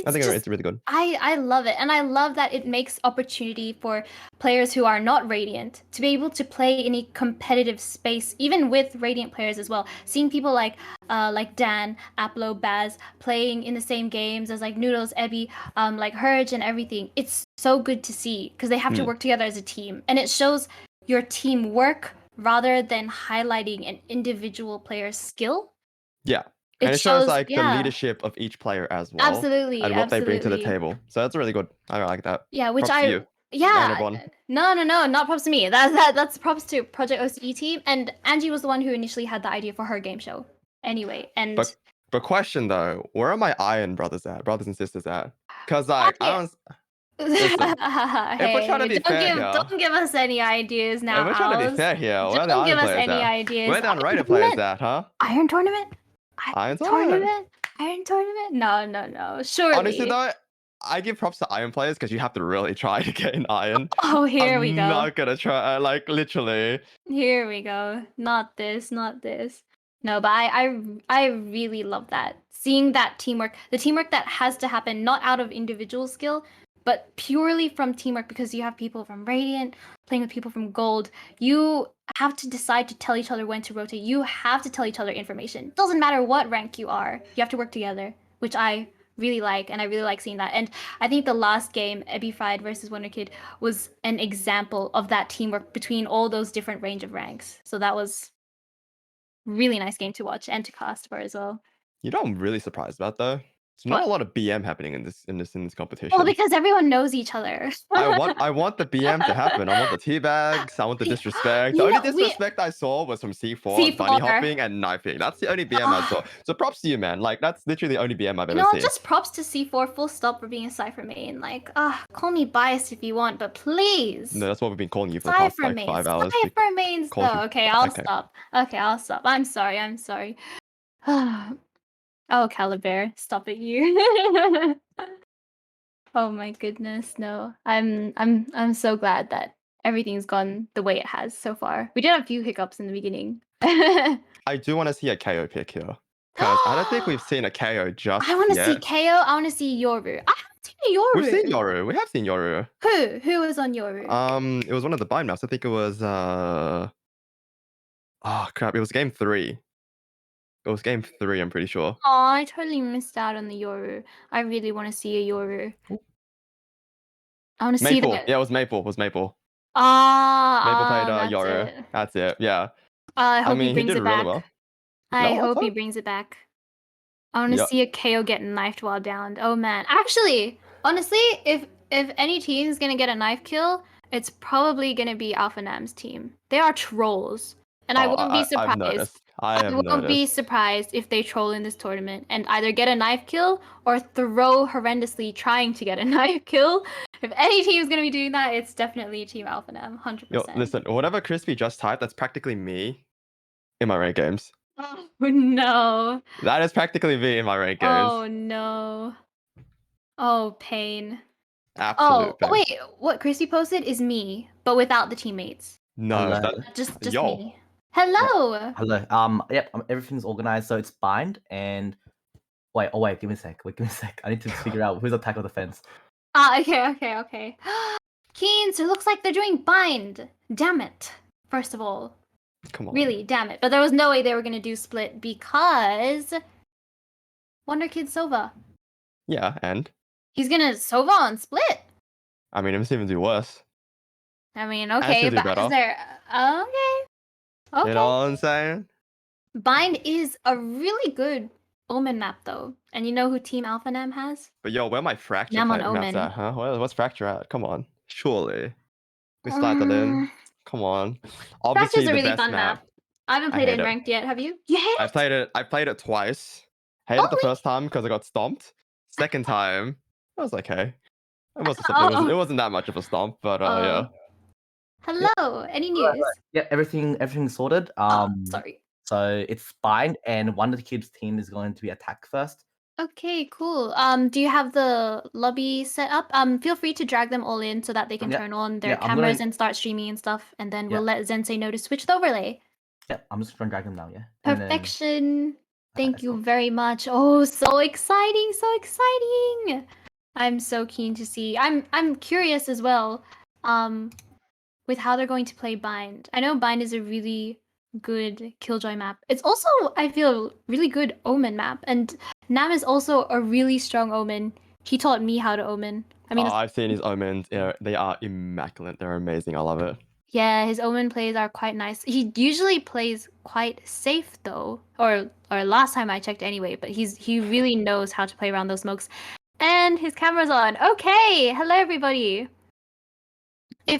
I think it's really good. I love it. And I love that it makes opportunity for players who are not Radiant to be able to play in a competitive space, even with Radiant players as well. Seeing people like Dan, Aplo, Baz playing in the same games as like Noodles, Ebby, like itsHerg and everything. It's so good to see because they have to work together as a team. And it shows your teamwork rather than highlighting an individual player's skill. Yeah. And it shows like the leadership of each player as well. Absolutely. And what they bring to the table. So that's really good. I like that. Yeah, which props to you. No, not props to me. That's props to Project OCE team. And Angie was the one who initially had the idea for her game show. Anyway, and but question though, where are my Iron brothers and sisters at? Because like I don't. Listen, if we're trying to be fair here, don't give us any ideas now. If we're trying to be fair here, where are the don't Iron give us players any at? ideas. Where are the unrated players at, huh? Iron tournament? Iron tournament? Iron tournament? No. Surely. Honestly though, I give props to Iron players because you have to really try to get an Iron. Oh, here we go. I'm not gonna try, like literally. Here we go. Not this. No, but I really love that. Seeing that teamwork, the teamwork that has to happen not out of individual skill, but purely from teamwork because you have people from Radiant playing with people from Gold. You have to decide to tell each other when to rotate. You have to tell each other information. Doesn't matter what rank you are. You have to work together, which I really like, and I really like seeing that. And I think the last game, ebifried versus wonderkid, was an example of that teamwork between all those different range of ranks. So that was really nice game to watch and to cast for as well. You know, I'm really surprised about though. There's not a lot of BM happening in this competition. Well, because everyone knows each other. I want the BM to happen. I want the teabags. I want the disrespect. The only disrespect I saw was from C4, bunny hopping and knifing. That's the only BM I saw. So props to you, man. Like that's literally the only BM I've ever seen. Just props to C4 full stop for being a Cypher main. Like, call me biased if you want, but please. No, that's what we've been calling you for the past like 5 hours. Cypher mains. Oh, okay, I'll stop. Okay, I'll stop. I'm sorry. Oh, Caliber, stop it, you. Oh my goodness, no. I'm so glad that everything's gone the way it has so far. We did have a few hiccups in the beginning. I do want to see a KO pick here. Because I don't think we've seen a KO just I want to yet. see KO. I want to see Yoru. I haven't seen a Yoru. We've seen Yoru. We have seen Yoru. Who was on Yoru? It was one of the bind maps. I think it was oh crap, it was game 3. It was game 3, I'm pretty sure. Oh, I totally missed out on the Yoru. I really want to see a Yoru. I want to see that. Yeah, it was Maple. Maple played Yoru. That's it. Yeah. I hope he brings did it back. Really well. I hope he brings it back. I want to see a KO get knifed while downed. Oh man. Actually, honestly, if any team is gonna get a knife kill, it's probably gonna be AlphaNam's team. They are trolls. And I won't be surprised. I won't be surprised if they troll in this tournament and either get a knife kill or throw horrendously trying to get a knife kill. If any team is going to be doing that, it's definitely Team AlphaNam, 100%. Yo, listen, whatever Chrystii just typed, that's practically me in my ranked games. Oh no. That is practically me in my ranked games. Oh no. Oh, pain. Absolute pain. Oh, wait, what Chrystii posted is me, but without the teammates. No, just me. Hello. Yep. Hello. Yep. Everything's organized, so it's bind and wait. Give me a sec. I need to figure out who's attack or defense. Okay. Keen. So it looks like they're doing bind. Damn it. First of all. Come on. Really, damn it. But there was no way they were gonna do split because wonderkid Sova. Yeah, and he's gonna Sova on split. I mean, it must even do worse. I mean, okay, but is there okay. You know what I'm saying? Bind is a really good Omen map, though. And you know who Team AlphaNam has? But yo, where my Fracture Nam on maps Omen. at, huh? What's Fracture at? Come on. Surely. We slide that in. Come on. Obviously, Fracture's a really fun map. I haven't played it in ranked yet. Have you? You hate it? I played it twice. Hated it the first time because I got stomped. Second time, I was okay. It wasn't that much of a stomp, but yeah. Hello. Any news? Yeah, everything's sorted. Sorry. So it's bind, and one of the kids' team is going to be attack first. Okay, cool. Do you have the lobby set up? Feel free to drag them all in so that they can turn on their cameras and start streaming and stuff, and then we'll let Zensei know to switch the overlay. Yeah, I'm just gonna drag them now. Yeah. Perfection. Thank you very much. Oh, so exciting! So exciting! I'm so keen to see. I'm curious as well. With how they're going to play Bind. I know Bind is a really good Killjoy map. It's also, I feel, really good Omen map. And Nam is also a really strong Omen. He taught me how to Omen. I mean, I've seen his Omens. They are immaculate. They're amazing. I love it. Yeah, his Omen plays are quite nice. He usually plays quite safe though, or last time I checked anyway. But he really knows how to play around those smokes. And his camera's on. Okay, hello everybody.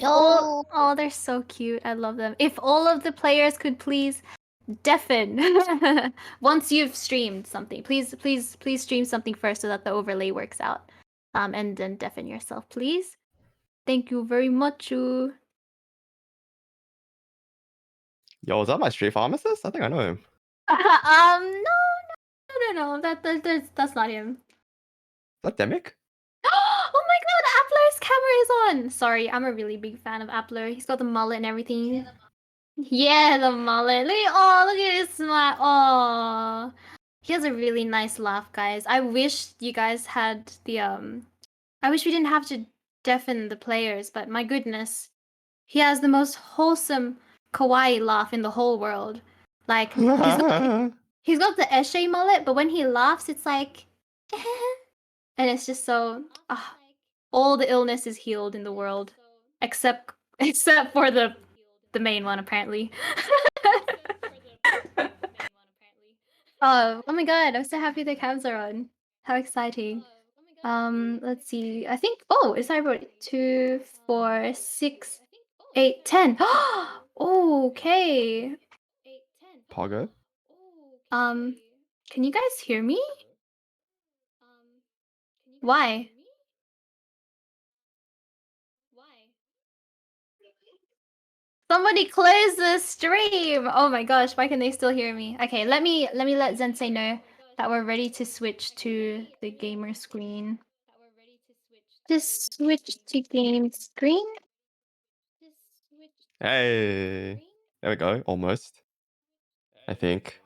Oh, they're so cute. I love them. If all of the players could please deafen once you've streamed something. Please stream something first so that the overlay works out. And then deafen yourself, please. Thank you very much. Yo, is that my Street Pharmacist? I think I know him. No. That's not him. Is that Demic? Oh my god, Appler's camera is on! Sorry, I'm a really big fan of Appler. He's got the mullet and everything. Yeah, the mullet. Look at his smile. Oh, he has a really nice laugh, guys. I wish you guys had the I wish we didn't have to deafen the players, but my goodness, he has the most wholesome kawaii laugh in the whole world. Like he's got the Eshe mullet, but when he laughs, it's like And it's just so all the illness is healed in the world, except for the main one apparently. Oh my god! I'm so happy the cabs are on. How exciting! Let's see. I think. Oh, it's about 2, 4, 6, 8, 10. Okay. Pogo. Can you guys hear me? Why? Somebody close the stream! Oh my gosh, why can they still hear me? Okay, let me let Zensei know that we're ready to switch to the gamer screen. Just switch to game screen. Hey. There we go. Almost. I think.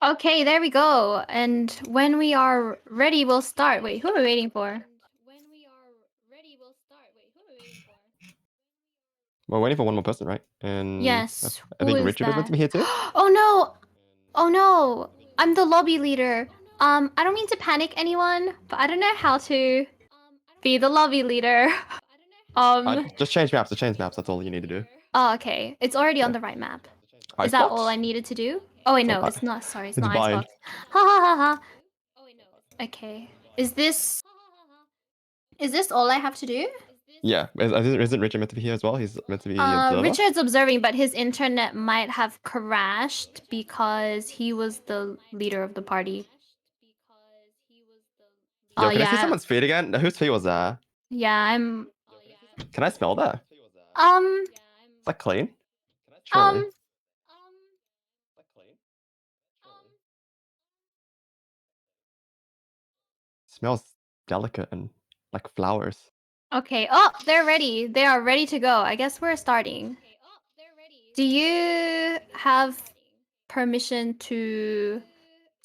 Okay, there we go. And when we are ready, we'll start. Wait, who are we waiting for? We're waiting for one more person, right? And Yes. I think Richard was meant to be here too. Oh no! Oh no! I'm the lobby leader. I don't mean to panic anyone, but I don't know how to be the lobby leader. Just change maps. Change maps. That's all you need to do. Oh, okay. It's already on the right map. Is that all I needed to do? Oh wait, no, it's not. Sorry, it's not Icebox. Ha ha ha ha. Okay. Is this all I have to do? Yeah. Isn't Richard meant to be here as well? He's meant to be observer. Richard's observing, but his internet might have crashed because he was the leader of the party. Yo, can I see someone's feet again? Whose feet was that? Yeah, I'm. Can I smell that? Is that clean? Surely. Smells delicate and like flowers. Okay. Oh, they're ready. They are ready to go. I guess we're starting. Do you have permission to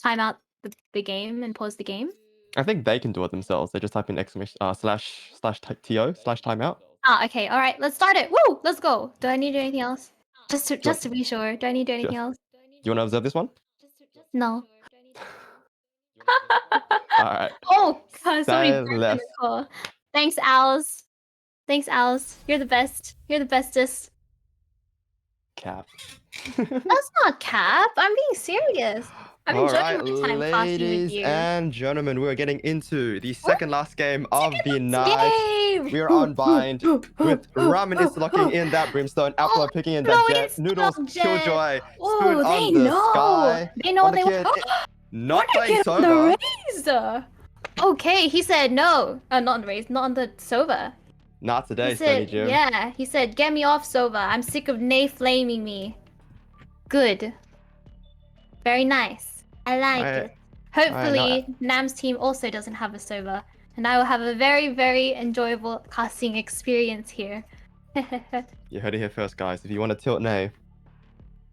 time out the game and pause the game? I think they can do it themselves. They just type in exclamation /TO/timeout. Ah, okay. All right. Let's start it. Woo! Let's go. Do I need to do anything else? Just to be sure. Do I need to do anything else? You want to observe this one? No. All right. Oh, God, somebody burst in the call. Thanks, Owlz. Thanks, Owlz. You're the best. You're the bestest. Cap. That's not cap. I'm being serious. I'm enjoying my time passing with you. Ladies and gentlemen, we're getting into the second last game of the night. We are on bind with Ramen is locking in that brimstone, Apple picking in that jet, Noodles, Killjoy, Spoon on the sky. They know they want. Not playing Sova. Okay, he said no. Not on the raise, not on the Sova. Not today, he said, Jim. Yeah, he said, get me off Sova. I'm sick of Nay flaming me. Good. Very nice. I like it. Hopefully, Nam's team also doesn't have a Sova. And I will have a very, very enjoyable casting experience here. You heard it here first, guys. If you want to tilt Nay,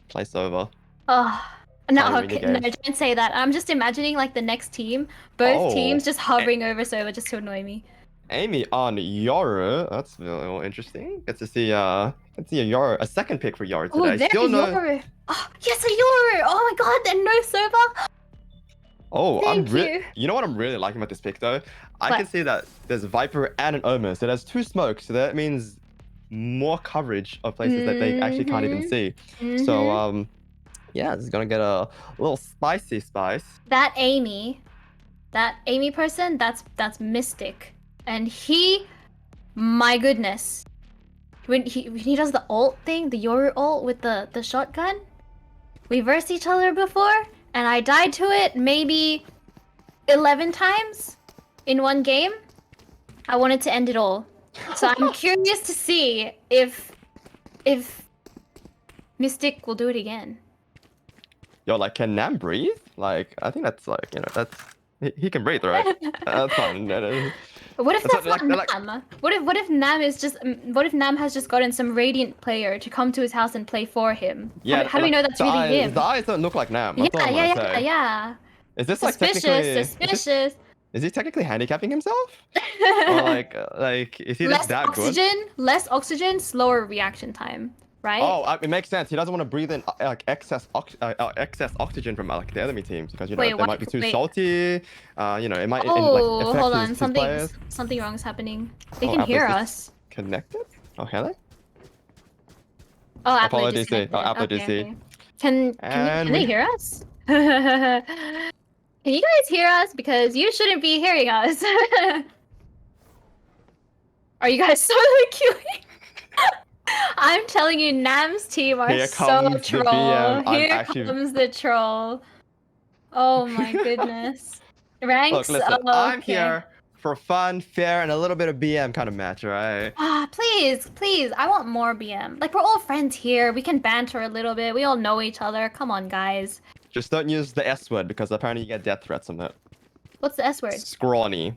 play Sova. Oh. No, okay, no, don't say that. I'm just imagining like the next team, both teams just hovering over Sova just to annoy me. Amy on Yoru. That's very interesting. Get to see a Yoru, a second pick for Yoru today. Still no. Yoru. Oh, yes, a Yoru. Oh my god, and no Sova. Oh, you know what I'm really liking about this pick though? I can see that there's a Viper and an Omen, so there's 2 smokes, so that means more coverage of places that they actually can't even see. So yeah, this is gonna get a little spicy spice. That Amy person, that's Mystic. And he, my goodness. When he does the ult thing, the Yoru ult with the shotgun, we versed each other before, and I died to it maybe 11 times in one game. I wanted to end it all. So I'm curious to see if Mystic will do it again. Yo, like, can Nam breathe? Like, I think that's like, you know, that's he can breathe, right? That's fine. What if that's not Nam? What if Nam is just? What if Nam has just gotten some Radiant player to come to his house and play for him? Yeah. How do we know that's really him? The eyes don't look like Nam. Yeah. Is this suspicious? Is he technically handicapping himself? Or like, is he just that good? Less oxygen, slower reaction time. right? Oh, it makes sense. He doesn't want to breathe in like excess oxygen from like the enemy teams because you know Wait, they might be too salty. You know, it might Oh, affect hold on. his players. Something wrong is happening. They Oh, can hear Apple's us. Connected? Oh, hello. Oh, Apollo Apple DC. disconnected. Oh, Apple Okay, DC. okay. Can they hear us? Can you guys hear us? Because you shouldn't be hearing us. Are you guys so cute? I'm telling you, Nam's team are so troll. Here comes the troll. Oh my goodness. Ranks. Look, listen, Oh, I'm okay. here for fun, fair, and a little bit of BM kind of match, right? Ah, please, please. I want more BM. Like, we're all friends here. We can banter a little bit. We all know each other. Come on, guys. Just don't use the S word because apparently you get death threats from it. What's the S word? Scrawny.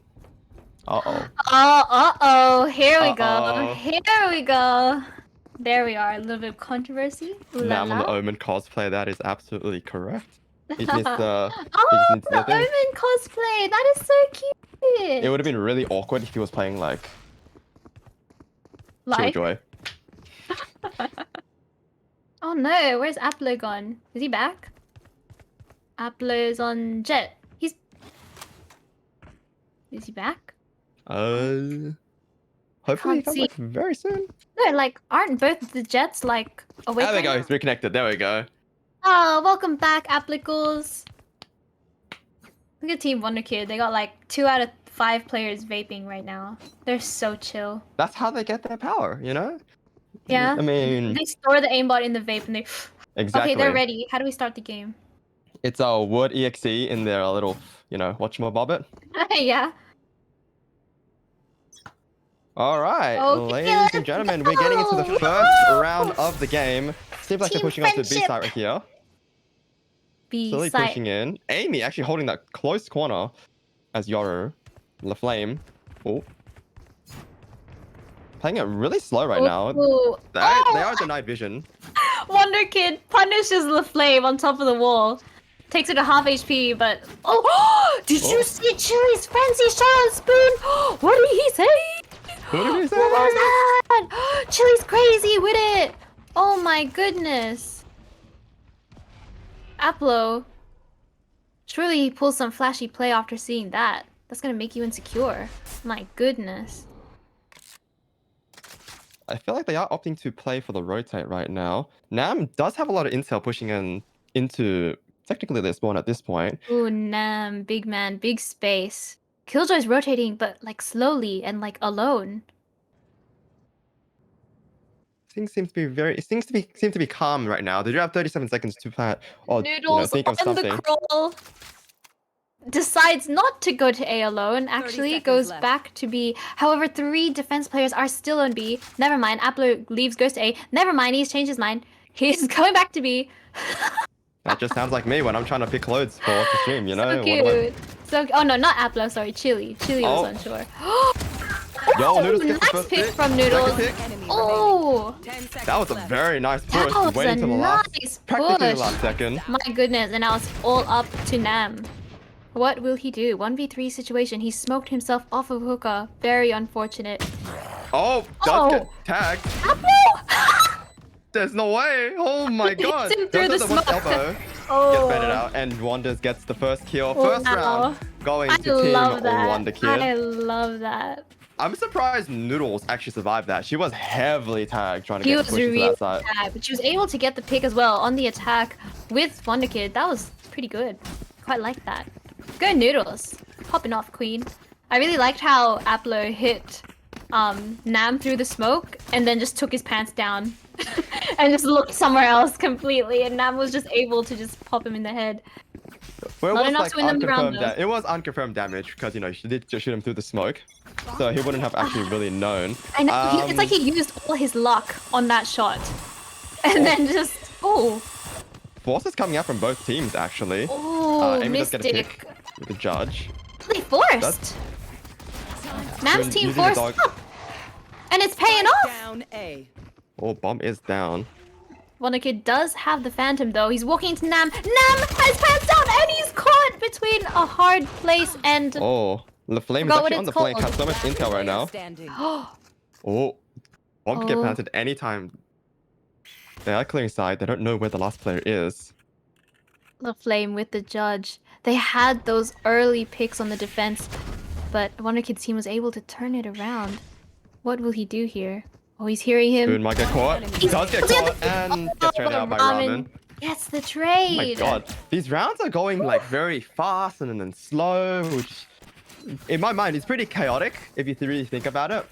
Uh-oh. Oh, uh-oh. Here we go. Uh-oh. Here we go. There we are. A little bit of controversy. Now on the Omen cosplay, that is absolutely correct. He just needs Oh, the thing. Omen cosplay. That is so cute. It would have been really awkward if he was playing like Killjoy. Oh no, where's Aplo gone? Is he back? Aplo's on Jet. Is he back? Hopefully he Can't comes see. back very soon. No, like, aren't both the Jets like awake? There we right go, now? he's reconnected. There we go. Oh, welcome back, Applicals. Look at Team Wonderkid. They got like 2 out of 5 players vaping right now. They're so chill. That's how they get their power, you know? Yeah. I mean, They store the aimbot in the vape and they. exactly. Okay, they're ready. How do we start the game? It's a word exe in their little, you know, whatchamabobbit. Yeah. All right, Okay, ladies and gentlemen, we're getting into the go. first round of the game. Seems like they're Team pushing us to B friendship. side right here. B Slowly side. pushing in. Amy actually holding that close corner as Yoru. LaFlame. Oh. Playing it really slow right now. Ooh. They are denied vision. Wonderkid punishes LaFlame on top of the wall. Takes her to half HP, but... Oh! Did you see Chili's frenzy shot on Spoon? What did he say? What did he say? What was that? Chili's crazy with it! Oh my goodness. Aplo. Surely he pulls some flashy play after seeing that. That's gonna make you insecure. My goodness. I feel like they are opting to play for the rotate right now. Nam does have a lot of intel pushing in into technically their spawn at this point. Ooh, Nam, big man, big space. Killjoy's rotating, but like slowly and like alone. Things seem to be calm right now. They do have 37 seconds to plant or Noodles think of on something. the crawl. Decides not to go to A alone, actually goes back to B. However, 3 defense players are still on B. Never mind, Aplo leaves, goes to A. Never mind, he's changed his mind. He's going back to B. That just sounds like me when I'm trying to pick clothes for the stream, you know? So What am I- cute. So, oh no, not Aplo, sorry, Chili. Chili was unsure. Yo, Oh, Noodles gets the nice first pick pick. from Noodles. Second pick. Oh, That was a very nice push. that was Waiting a to the last, nice practically the push. last second. My goodness, and now it's all up to Nam. What will he do? 1v3 situation. He smoked himself off of hookah. Very unfortunate. Oh, does get tagged. There's no way. Oh my god. him through Goes the to one smoke. elbow. Oh. Gets baited out, and Wonders gets the first kill. First Wow. round going I to Team love that. Wonderkid. I love that. I'm surprised Noodles actually survived that. She was heavily tagged trying to He get was pushed to really that side. bad, but she was able to get the pick as well on the attack with Wonderkid. That was pretty good. Quite like that. Go Noodles. Popping off, Queen. I really liked how Aplo hit Nam through the smoke and then just took his pants down and just looked somewhere else completely, and Nam was just able to just pop him in the head. Well, Not it was enough like to win them the round, unconfirmed. It was unconfirmed damage because, you know, she did just shoot him through the smoke, so he wouldn't have actually really known. I know, it's like he used all his luck on that shot. And then just, oh. Forces coming out from both teams, actually. Oh, Amy does get a Mystic. pick with the judge. They forced. Nam's team Using the forced dog. up. And it's paying off. Down A. Oh, bomb is down. Wonderkid does have the Phantom though. He's walking into Nam. Nam has pants down and he's caught between a hard place and... Oh, the flame is Forgot what actually on it's the flame. called. Has so much intel right now. Standing. Oh, bomb can get Oh. planted anytime. They are clearing side. They don't know where the last player is. LaFlame with the judge. They had those early picks on the defense, but Wonderkid's team was able to turn it around. What will he do here? Oh, he's hearing him. Spoon might get caught. He does get caught and gets traded out by Ramen. Gets the Oh trade. my god. These rounds are going like very fast and then slow, which in my mind is pretty chaotic if you really think about it.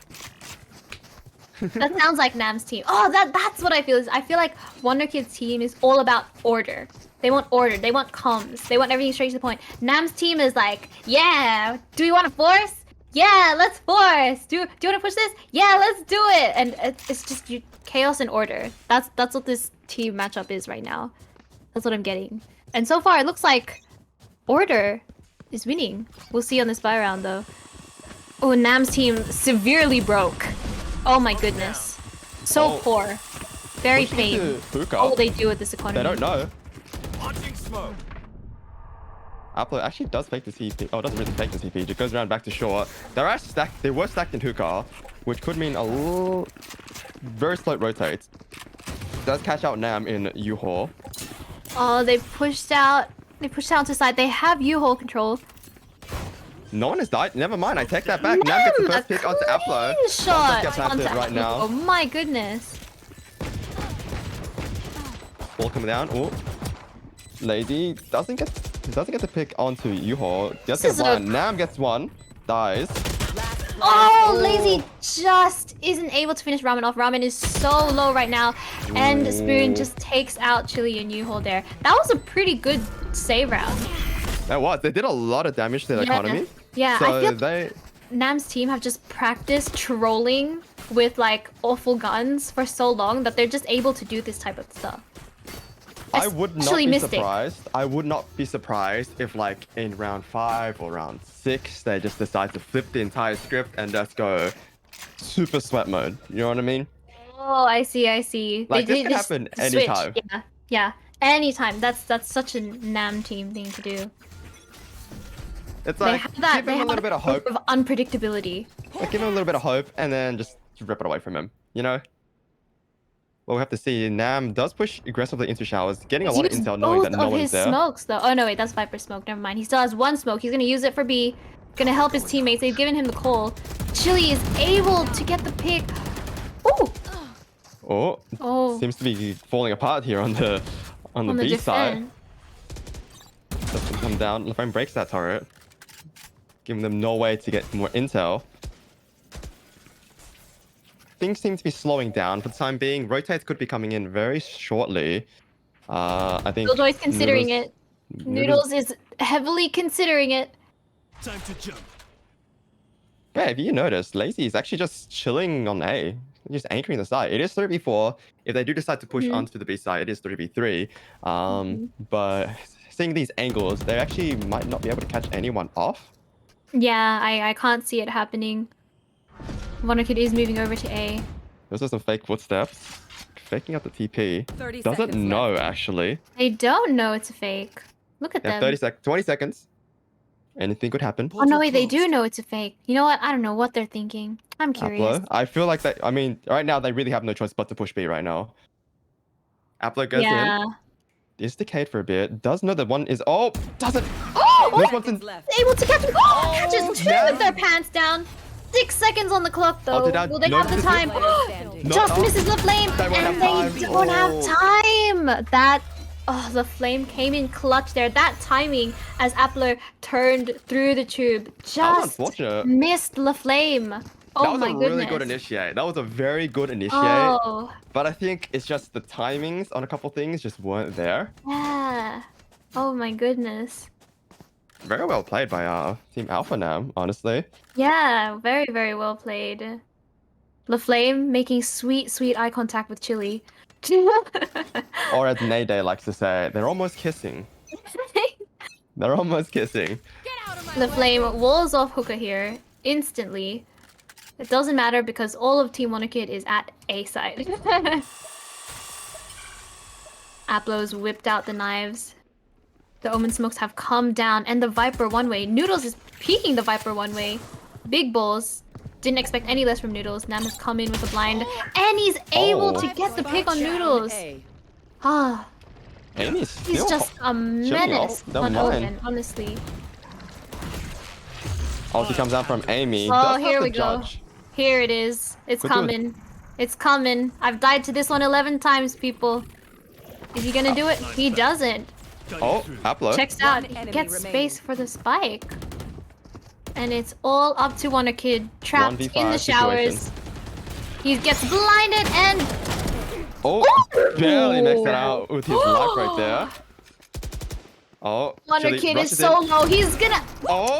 That sounds like Nam's team. Oh, that's what I feel. I feel like Wonderkid's team is all about order. They want order. They want comms. They want everything straight to the point. Nam's team is like, yeah, do we want to force? Yeah, let's force. Do you want to push this? Yeah, let's do it. And it's just chaos and order. That's what this team matchup is right now. That's what I'm getting. And so far, it looks like order is winning. We'll see on this buy round though. Oh, Nam's team severely broke. Oh my goodness. So poor. Very faint. What will they do with this economy? They don't know. Apple actually does fake the TP. Oh, it doesn't really fake the TP. It goes around back to short. They were stacked in hookah, which could mean a little very slow rotate. Does catch out Nam in U-Haul. Oh, they pushed out. They pushed out to side. They have U-Haul control. No one has died. Never mind. I take that back. Nam gets the first pick onto Aplo. Shot gets onto right now. Oh my goodness. Ball coming down. Oh, Lady doesn't get the pick onto U-Haul. Just gets one. Nam gets one. Dies. Oh, Lazy just isn't able to finish Ramen off. Ramen is so low right now, and Spoon just takes out Chili and U-Haul there. That was a pretty good save round. That was. They did a lot of damage to the economy. Yeah, so I feel Nam's team have just practiced trolling with like awful guns for so long that they're just able to do this type of stuff. I would not be surprised. I would not be surprised if like in round 5 or round 6 they just decide to flip the entire script and just go super sweat mode. You know what I mean? Oh, I see. Like this can happen anytime. Yeah, anytime. That's such a Nam team thing to do. It's like give him a little bit of hope. Of unpredictability. Like give him a little bit of hope and then just rip it away from him. You know? Well, we have to see. Nam does push aggressively into showers, getting a lot of intel knowing that no one's there. Smokes though. Oh no, wait, that's Viper smoke. Never mind. He still has one smoke. He's gonna use it for B. Gonna help his teammates. They've given him the call. Chili is able to get the pick. Oh. Seems to be falling apart here on the B side. Doesn't come down. LaFlame breaks that turret, giving them no way to get more intel. Things seem to be slowing down for the time being. Rotates could be coming in very shortly. I think Killjoy's considering it. Noodles is heavily considering it. Time to jump. Yeah, if you notice, Lazy is actually just chilling on A. Just anchoring the side. It is 3v4. If they do decide to push onto the B side, it is 3v3. But seeing these angles, they actually might not be able to catch anyone off. Yeah, I can't see it happening. Wonderkid is moving over to A. Those are some fake footsteps. Faking out the TP. Doesn't know, actually. They don't know it's a fake. Look at them. 20 seconds. Anything could happen. Oh no, wait, they do know it's a fake. You know what? I don't know what they're thinking. I'm curious. Aplo. I feel like that. I mean, right now they really have no choice but to push B right now. Aplo goes in. Is decayed for a bit. Does know that one is. Oh, doesn't. Oh, this one's able to catch. Oh, catches two with their pants down. 6 seconds on the clock though. Will they have the time? Just misses LaFlame, and they don't have time. That. Oh, LaFlame came in clutch there. That timing as Appler turned through the tube just missed LaFlame. Oh my goodness. That was a really good initiate. That was a very good initiate. Oh. But I think it's just the timings on a couple things just weren't there. Yeah. Oh my goodness. Very well played by Team AlphaNam, honestly. Yeah, very, very well played. LaFlame making sweet, sweet eye contact with Chili. Or as Nayday likes to say, they're almost kissing. They're almost kissing. LaFlame walls off Hookah here instantly. It doesn't matter because all of Team Wonderkid is at A side. Aplo's whipped out the knives. The Omen smokes have come down and the Viper one way. Noodles is peeking the Viper one way. Big balls. Didn't expect any less from Noodles. Nam has come in with a blind, and he's able to get the pick on Noodles. Ah, Amy's he's still just a menace on Omen, honestly. Ulti comes out from Amy. Oh, Does here have we the go. judge. Here it is. It's Good dude. coming. It's coming. I've died to this one 11 times, people. Is he gonna do it? He doesn't. Oh, Aplo. Checks out. He gets space for the spike. And it's all up to wonderkid, trapped in the showers. He gets blinded and... Oh, barely makes it out with his life right there. Oh, Wonderkid is so low. He's gonna...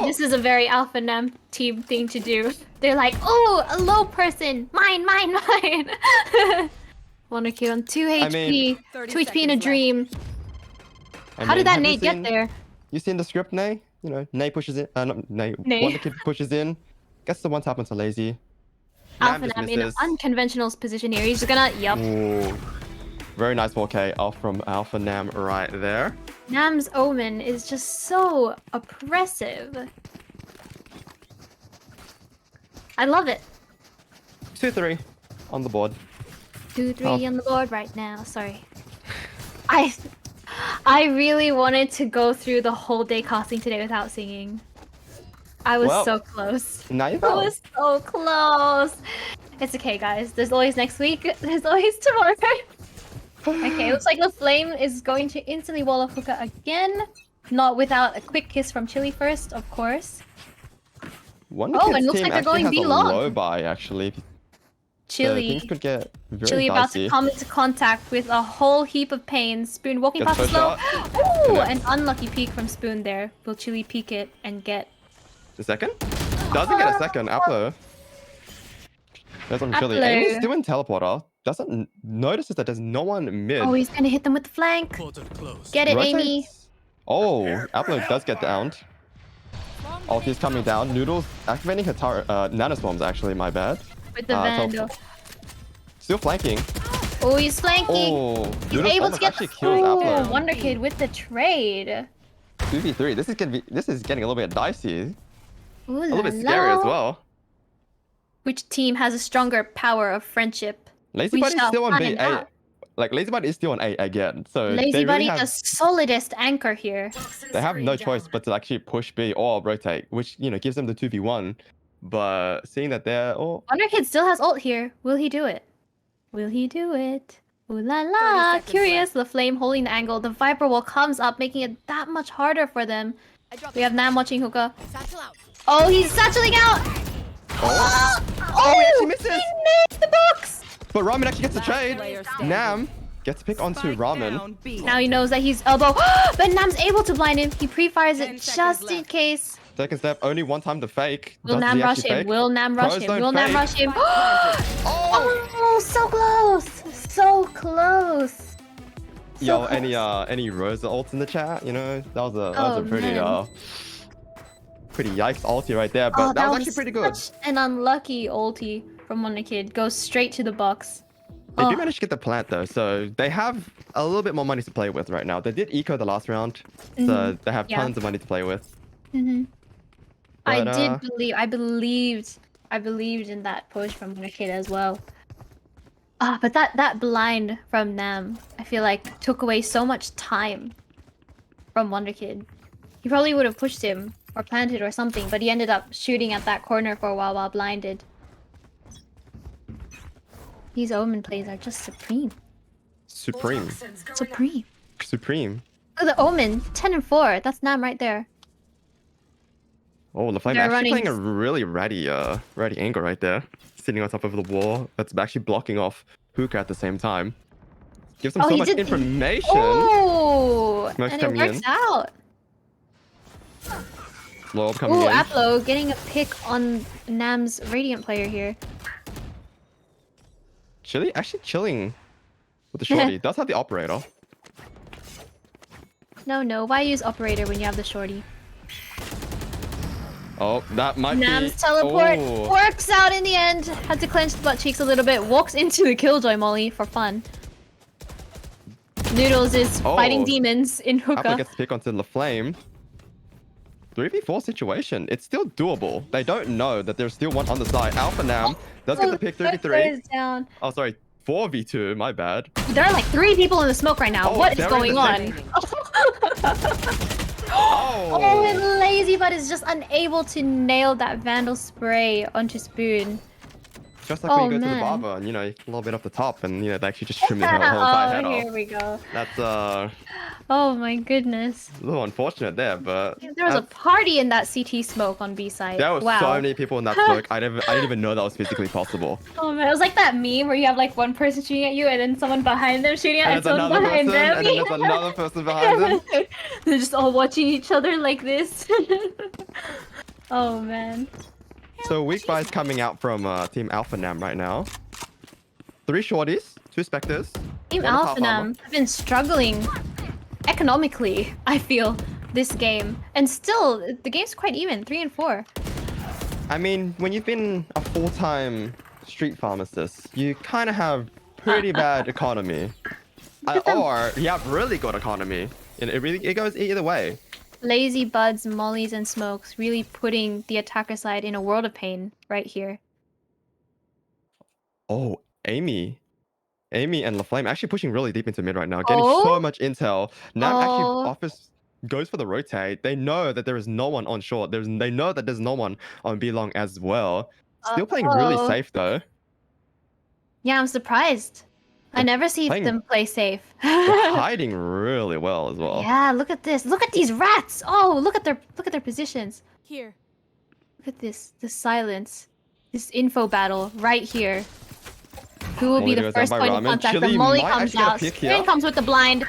This is a very AlphaNam team thing to do. They're like, oh, a low person. Mine. Wonderkid on 2 HP. I mean, 2 HP in a dream. How did that nade get there? You seen the script, Nay? You know, Nay pushes in. Not Nay. Wonderkid pushes in. Guess the one tap onto Lazy. AlphaNam in an unconventional position here. He's just gonna... Yup. Ooh. Very nice 4K off from AlphaNam right there. Nam's Omen is just so oppressive. I love it. 2-3 on the board. 2-3 on the board right now. Sorry. I really wanted to go through the whole day casting today without singing. I was so close. Now you I was so close. It's okay, guys. There's always next week. There's always tomorrow. Okay, it looks like the flame is going to instantly wall off Hookah again. Not without a quick kiss from Chili first, of course. Oh, and looks like they're going B long. Low buy actually. Chili. So things could get very Chili dicey. about to come into contact with a whole heap of pain. Spoon walking Gets past pushed slow. out. Ooh, an unlucky peek from Spoon there. Will Chili peek it and get... The second? Doesn't get a second. Aplo. There's on Chili. Aplo. Amy's doing teleporter. Doesn't notices that there's no one mid. Oh, he's gonna hit them with the flank. Get it, Amy. Oh, Aplo does get downed. Ulti's coming down. Noodles activating her nanoswarms actually, my bad. With the Vandal. Still flanking. Oh, he's flanking. Oh, he's Noodles able to get the kills Aplo. Wonderkid with the trade. 2v3. This is getting a little bit dicey. Ooh, a little bit scary as well. Which team has a stronger power of friendship? Lazy Buddy is still on B. Like Lazy Buddy is still on A again. So Lazy Buddy, the solidest anchor here. They have no choice but to actually push B or rotate, which gives them the 2v1. But seeing that they're Wonderkid still has ult here. Will he do it? Will he do it? Ooh la la! Curious, the flame holding the angle. The Viper wall comes up, making it that much harder for them. We have Nam watching Hookah. Oh, he's satcheling out! Oh, he actually misses! He missed the box! But Ramen actually gets a trade. Nam gets to pick onto Ramen. Now he knows that he's elbow. But Nam's able to blind him. He pre-fires it just in case. Second step, only one time to fake. Will Nam rush him? Will Nam rush him? Will Nam rush him? Oh, so close! So close! Yo, any Rosa ults in the chat? That was a pretty yikes ulti right there, but that was actually pretty good. Such an unlucky ulti from Wonderkid. Goes straight to the box. They do manage to get the plant though, so they have a little bit more money to play with right now. They did eco the last round, so they have tons of money to play with. I did believe. I believed in that push from Wonderkid as well. But that blind from Nam, I feel like took away so much time from Wonderkid. He probably would have pushed him or planted or something, but he ended up shooting at that corner for a while blinded. These Omen plays are just supreme. Supreme. Oh, the Omen, 10 and 4. That's Nam right there. Oh, the flame actually playing a really ratty angle right there. Sitting on top of the wall. That's actually blocking off Hookah at the same time. Gives them so much information. Oh, and it works out. Lord coming in. Aplo getting a pick on Nam's Radiant player here. Chili actually chilling with the shorty. Does have the operator. No. Why use operator when you have the shorty? Oh, that might be... Nam's teleport works out in the end. Had to clench the butt cheeks a little bit. Walks into the Killjoy molly for fun. Noodles is fighting demons in Hookah. Apple gets to pick onto the flame. 3v4 situation. It's still doable. They don't know that there's still one on the side. AlphaNam does get the pick 3v3. Down. Oh, sorry. 4v2. My bad. There are like 3 people in the smoke right now. Oh, What is they're in going the on? Oh, and LazyBud is just unable to nail that Vandal spray onto Spoon. Just like when you go to the barber and, you know, a little bit off the top and, you know, they actually just trim the whole entire head off. Here we go. That's, Oh my goodness. a little unfortunate there, but... There was a party in that CT smoke on B side. There were wow. so many people in that smoke. I didn't even know that was physically possible. Oh man, it was like that meme where you have like one person shooting at you and then someone behind them shooting at someone behind them. And then there's another person behind them. They're just all watching each other like this. Oh man. So weak buys coming out from Team AlphaNam right now. 3 shorties, 2 specters. Team AlphaNam have been struggling economically, I feel, this game. And still, the game's quite even, 3 and 4. I mean, when you've been a full-time street pharmacist, you kind of have pretty bad economy. Or you have really good economy. And it goes either way. LazyBud's, mollies, and smokes really putting the attacker side in a world of pain right here. Oh, Amy and LaFlame actually pushing really deep into mid right now, getting so much intel. Nam actually goes for the rotate. They know that there is no one on short. They know that there's no one on B long as well. Still playing really safe though. Yeah, I'm surprised. I never see them play safe. They're hiding really well as well. Yeah, look at this. Look at these rats. Oh, look at their positions. Here. Look at this silence. This info battle right here. Who will be the first point of contact? Chili the molly comes out. Spoon comes with the blind.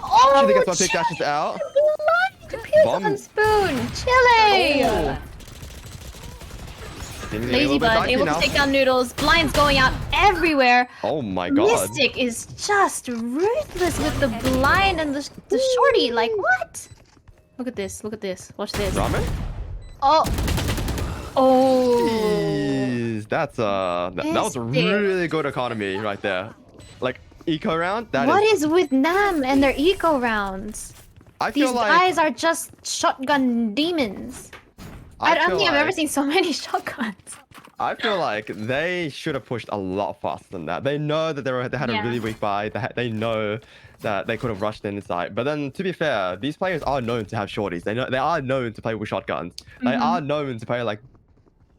Oh, Chili gets one pick, dashes out. Pick on Spoon. Chili. Oh. LazyBud able to take down Noodles. Blinds going out everywhere. Oh my god. Mystic is just ruthless with the blind and the shorty. Like, what? Look at this. Look at this. Watch this. Ramen? Oh. Oh. Jeez, that's that was a really good economy right there. Like eco round. What is with Nam and their eco rounds? These guys are just shotgun demons. I don't think I've ever seen so many shotguns. I feel like they should have pushed a lot faster than that. They know that they had a really weak buy. They know that they could have rushed inside. But then, to be fair, these players are known to have shorties. They are known to play with shotguns. They are known to play like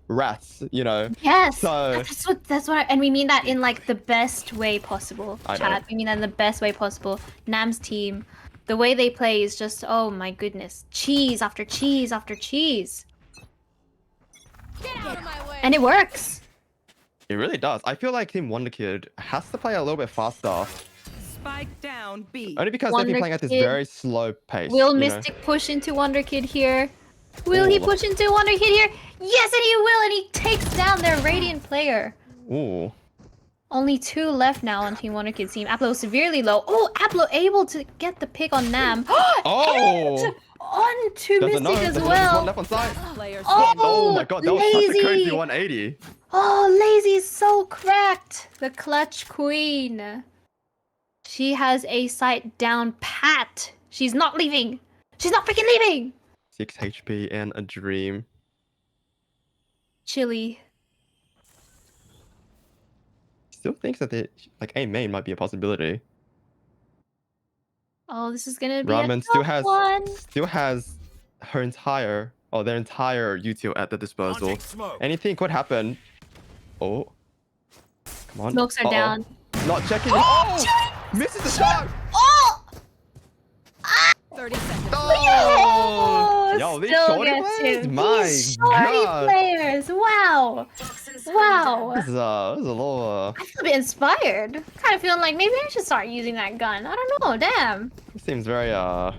rats, you know. Yes. So that's what and we mean that in like the best way possible. Chat. We mean that in the best way possible. Nam's team, the way they play is just, oh my goodness, cheese after cheese after cheese. Get out of my way. And it works. It really does. I feel like Team Wonderkid has to play a little bit faster. Spike down B. Only because they've been playing at this very slow pace. Will Mystic push into WonderKid here? Will he push into WonderKid here? Yes, and he will, and he takes down their Radiant player. Ooh. Only 2 left now on Team WonderKid's team. Aplo severely low. Oh, Aplo able to get the pick on Nam. Oh! On to Mystic as well. One left on side. Oh my god, that was such a crazy 180. Oh, Lazy is so cracked. The clutch queen. She has a sight down pat. She's not leaving. She's not freaking leaving. 6 HP and a dream. Chili. Still thinks that A main might be a possibility. Oh, this is gonna be Ramen a tough one. still has their entire util at the disposal. Anything could happen. Oh, come on. Smokes are down. Not checking. Oh, misses the shot. Oh! 30 seconds. Oh! Yo, these shorty players, my god. Players, wow. Wow. This is a little. I feel a bit inspired. Kind of feeling like maybe I should start using that gun. I don't know. Damn. It seems very I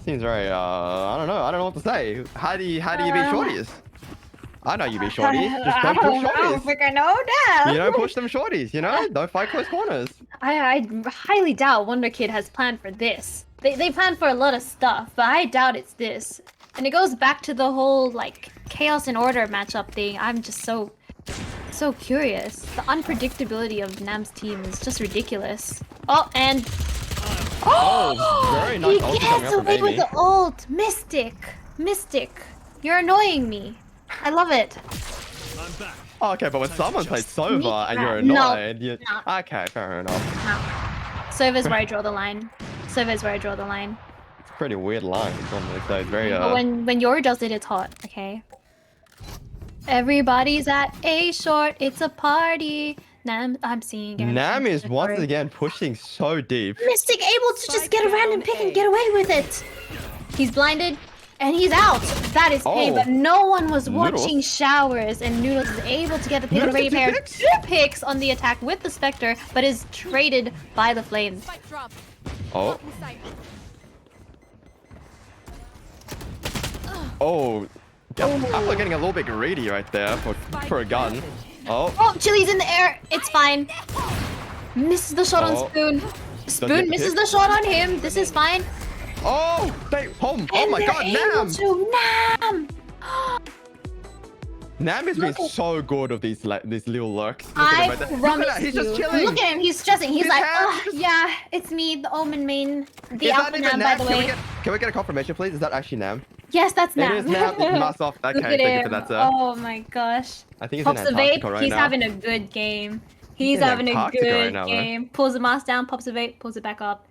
don't know. I don't know what to say. How do you beat shorties? I know you beat shorties. Just don't push shorties. I don't think I know. Damn. You don't push them shorties. You know, don't fight close corners. I highly doubt WonderKid has planned for this. They planned for a lot of stuff, but I doubt it's this. And it goes back to the whole like chaos and order matchup thing. I'm just so curious. The unpredictability of Nam's team is just ridiculous. Oh, and very nice. He gets away with the ult, Mystic. Mystic, you're annoying me. I love it. I'm back. Oh, okay, but when someone plays Sova and you're No, annoyed, you... no. Okay, fair enough. Sova's where I draw the line. Sova's where I draw the line. It's a pretty weird line. It's very But when Yor does it, it's hot. Okay. Everybody's at A short. It's a party. Nam, I'm seeing. Nam is once again pushing so deep. Mystic able to just get a random pick and get away with it. He's blinded and he's out. That is pain, but no one was watching Showers, and Noodles is able to get the pick and already pair 2 picks on the attack with the Spectre, but is traded by the Flames. Oh. Oh. I'm getting a little bit greedy right there for a gun. Oh. Oh, Chili's in the air. It's fine. Misses the shot on Spoon. Spoon misses the shot on him. This is fine. Oh, oh my god, Nam! Nam! Nam has been so good of these little lurks. Look at him right there. He's just chilling. Look at him, he's stressing. He's like, oh, yeah, it's me, the Omen main, the AlphaNam, by the way. Can we get a confirmation, please? Is that actually Nam? Yes, that's Nam. It is Nam. Mask off. Okay, thank you for that, sir. Oh my gosh. I think he's Pops in the vape. Antarctica right He's now. having a good game. He's having a good game. Pulls the mask down, pops the vape, pulls it back up.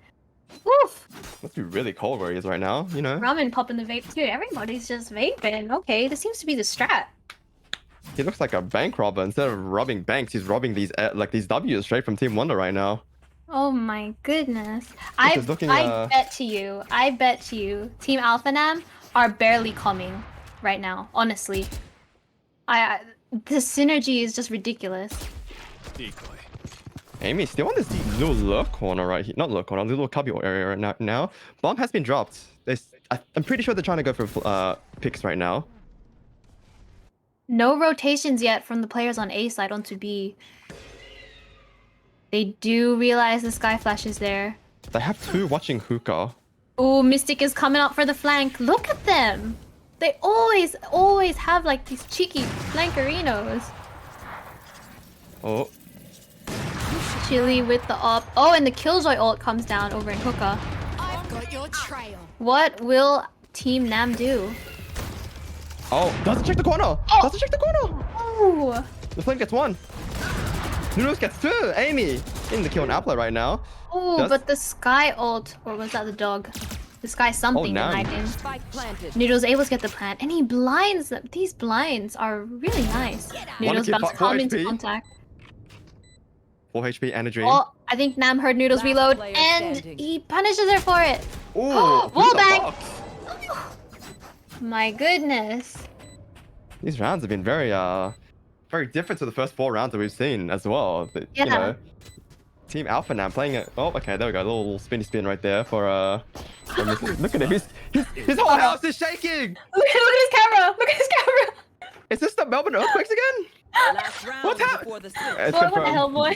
Woof! Must be really cold where he is right now, you know? Ramen popping the vape too. Everybody's just vaping. Okay, this seems to be the strat. He looks like a bank robber. Instead of robbing banks, he's robbing these these W's straight from Team Wonder right now. Oh my goodness. I bet to you, Team AlphaNam are barely coming right now, honestly. The synergy is just ridiculous. Decoy. Amy's still on this little lurk corner right here. Not lurk corner, little cubby area right now. Bomb has been dropped. I'm pretty sure they're trying to go for picks right now. No rotations yet from the players on A side onto B. They do realize the Sky Flash is there. They have 2 watching hookah. Oh, Mystic is coming up for the flank. Look at them. They always have like these cheeky flankerinos. Oh. Chili with the op. Oh, and the Killjoy ult comes down over in hookah. I've got your trail. What will Team Nam do? Oh, doesn't check the corner. Doesn't check the corner. Oh. The flame gets 1. Noodles gets 2. Amy in the kill on Apple right now. Oh, but the Sky ult, or was that the dog? The Sky something denied him. Noodles able to get the plant, and he blinds them. These blinds are really nice. Noodles about to come into contact. 4 HP and a dream. Oh, I think Nam heard Noodles reload, and he punishes her for it. Oh, wallbang! My goodness. These rounds have been very different to the first 4 rounds that we've seen as well. You know, Team AlphaNam playing it. Oh, okay, there we go. A little spinny spin right there for look at him. His whole house is shaking. Look at his camera. Look at his camera. Is this the Melbourne earthquakes again? What's happening? What the hell, boy?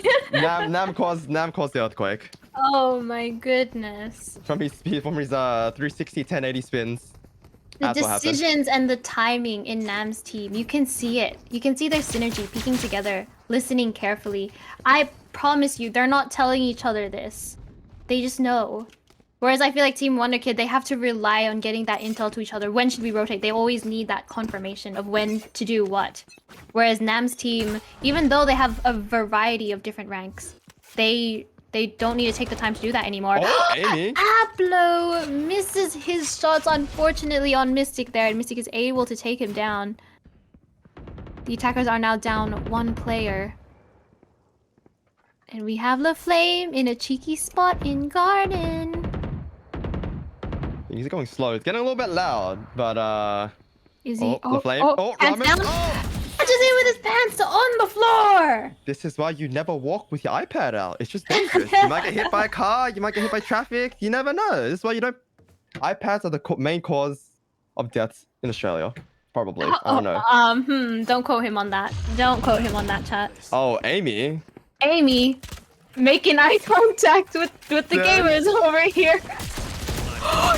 Nam caused the earthquake. Oh my goodness. From his 360 1080 spins. The decisions and the timing in Nam's team, you can see it. You can see their synergy peeking together, listening carefully. I promise you, they're not telling each other this. They just know. Whereas I feel like Team Wonderkid, they have to rely on getting that intel to each other. When should we rotate? They always need that confirmation of when to do what. Whereas Nam's team, even though they have a variety of different ranks, they don't need to take the time to do that anymore. Oh, Amy! Aplo misses his shots, unfortunately, on Mystic there, and Mystic is able to take him down. The attackers are now down 1 player. And we have the Flame in a cheeky spot in Garden. He's going slow. It's getting a little bit loud, but Is he? the Flame. Hands Ramen. down. Touches in with his pants on the floor. This is why you never walk with your iPad out. It's just dangerous. You might get hit by a car. You might get hit by traffic. You never know. This is why you don't. iPads are the main cause of deaths in Australia. Probably. I don't know. Don't quote him on that. Don't quote him on that, chat. Oh, Amy. Amy, making eye contact with the gamers over here.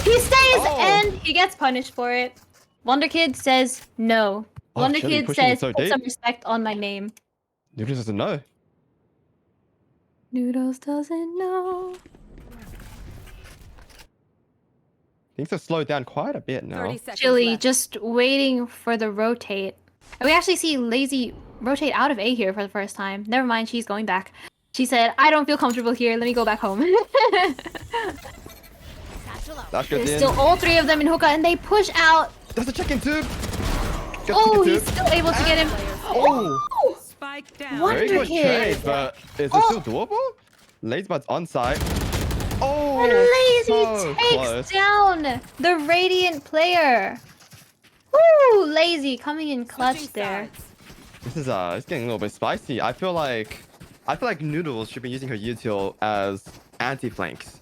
He stays and he gets punished for it. Wonderkid says no. Wonderkid says put some respect on my name. Noodles doesn't know. Noodles doesn't know. Things have slowed down quite a bit now. Chili just waiting for the rotate. And we actually see Lazy rotate out of A here for the first time. Never mind, she's going back. She said, I don't feel comfortable here. Let me go back home. There's still all three of them in hookah and they push out. There's a chicken tube. Oh, he's still able to get him. Oh! Spike down. Very good Wonderkid. trade, but is it still doable? Lazybud's on site. Oh, And Lazy so takes close. down the Radiant player. Woo! Lazy coming in clutch there. This is it's getting a little bit spicy. I feel like Noodles should be using her util as anti-flanks.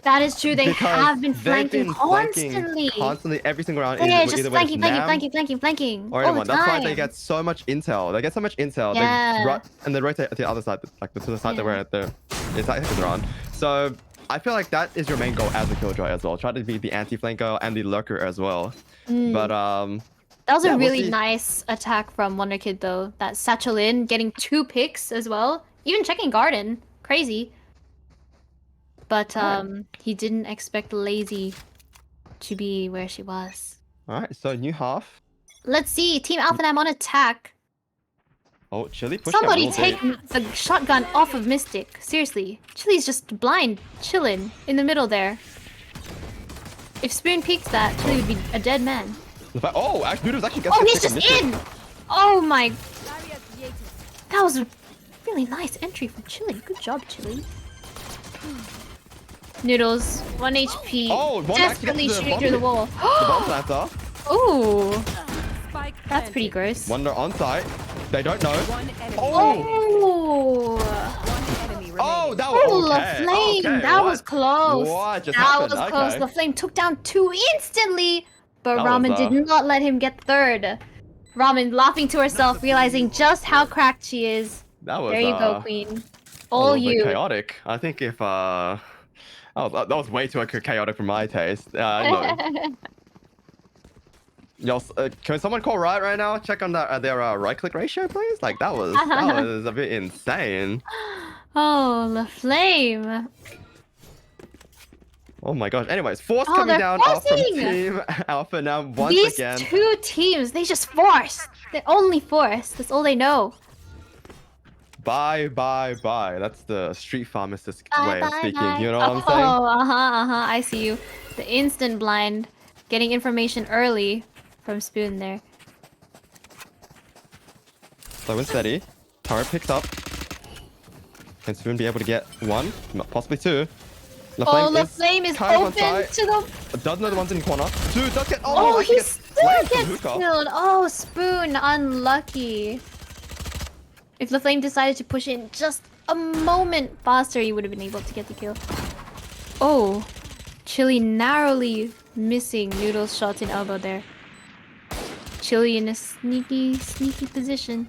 That is true. They Because have been they've flanking been constantly. Constantly, every single round. Yeah, either just with flanking, Nam flanking. or all anyone. the That's why time. they get so much intel. They get so much intel. Yeah. And they rotate to the other side, like to the side that we're at the second round. So I feel like that is your main goal as a killjoy as well. Try to be the anti-flanker and the lurker as well. But that was yeah, a we'll really see. nice attack from Wonderkid though. That satchel in, getting 2 picks as well. Even checking garden. Crazy. But he didn't expect Lazy to be where she was. All right, so new half. Let's see. Team AlphaNam on attack. Oh, Chili pushed out Somebody all take day. the shotgun off of Mystic. Seriously. Chili's just blind, chilling in the middle there. If Spoon peeks that, Chili would be a dead man. Oh, Noodles actually gets Oh, the he's pick on just Mystic. in! Oh my... That was a really nice entry from Chili. Good job, Chili. Noodles, 1 HP. Oh, one desperately actually shooting gets through the the wall. bomb planter. Ooh. That's pretty gross. Wonder on site. They don't know. Oh! Oh, that was Oh, okay. LaFlame! Okay, That what? was close. What just that happened? was close. Okay. LaFlame took down 2 instantly, but That Ramen was, did not let him get third. Ramen laughing to herself, realizing just how cracked she is. That was, there you go, Queen. a All little bit you. chaotic. I think if that was way too chaotic for my taste. No. Yo, can someone call right now? Check on their right click ratio, please. Like that was a bit insane. Oh, LaFlame. Oh my gosh. Anyways, Force Oh, coming they're down off from forcing! Team AlphaNam once These again. 2 teams, they just force. They only force. That's all they know. Bye. That's the street pharmacist Bye, way of bye, speaking. bye. You know what I'm Oh, saying? I see you. The instant blind, getting information early from Spoon there. Slow and steady. Turret picks up. Can Spoon be able to get 1, possibly 2? LaFlame is kind of on open site. to the... Does know the one's in the corner. 2 does get. Oh, actually he gets still slammed from gets hookah. killed. Oh, Spoon, unlucky. If LaFlame decided to push in just a moment faster, he would have been able to get the kill. Oh, Chili narrowly missing Noodles' shots in elbow there. Chili in a sneaky position.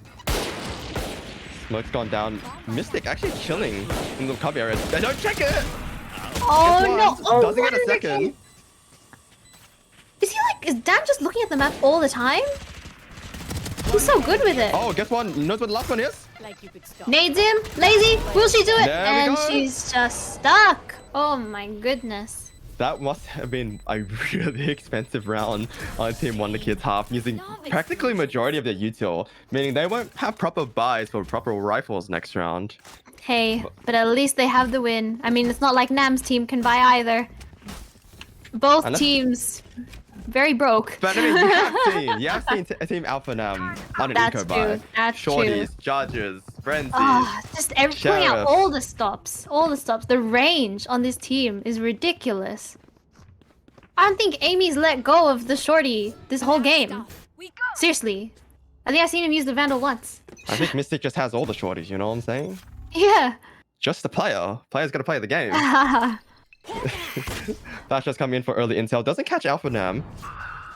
Smoke's gone down. Mystic actually chilling in the cubby area. They don't check it! Oh Gets no! one, Oh, doesn't get a Wonderkid. second. Is Dan just looking at the map all the time? He's so good with it. Oh, guess one. You know what the last one is? Nades him. Lazy. Will she do it? There we And go. she's just stuck. Oh my goodness. That must have been a really expensive round on Team Wonderkid's half, using practically majority of their util, meaning they won't have proper buys for proper rifles next round. Hey, but at least they have the win. I mean, it's not like Nam's team can buy either. Both Unless- teams very broke. But I mean, you have seen Team AlphaNam on an That's eco true, buy. that's Shorties, true. Judges, Frenzies. Just pulling out Sheriff. all the stops. All the stops. The range on this team is ridiculous. I don't think Amy's let go of the shorty this whole game. Seriously. I think I've seen him use the Vandal once. I think Mystic just has all the shorties, you know what I'm saying? Yeah. Just the player. Player's gotta play the game. Flash just coming in for early intel. Doesn't catch AlphaNam.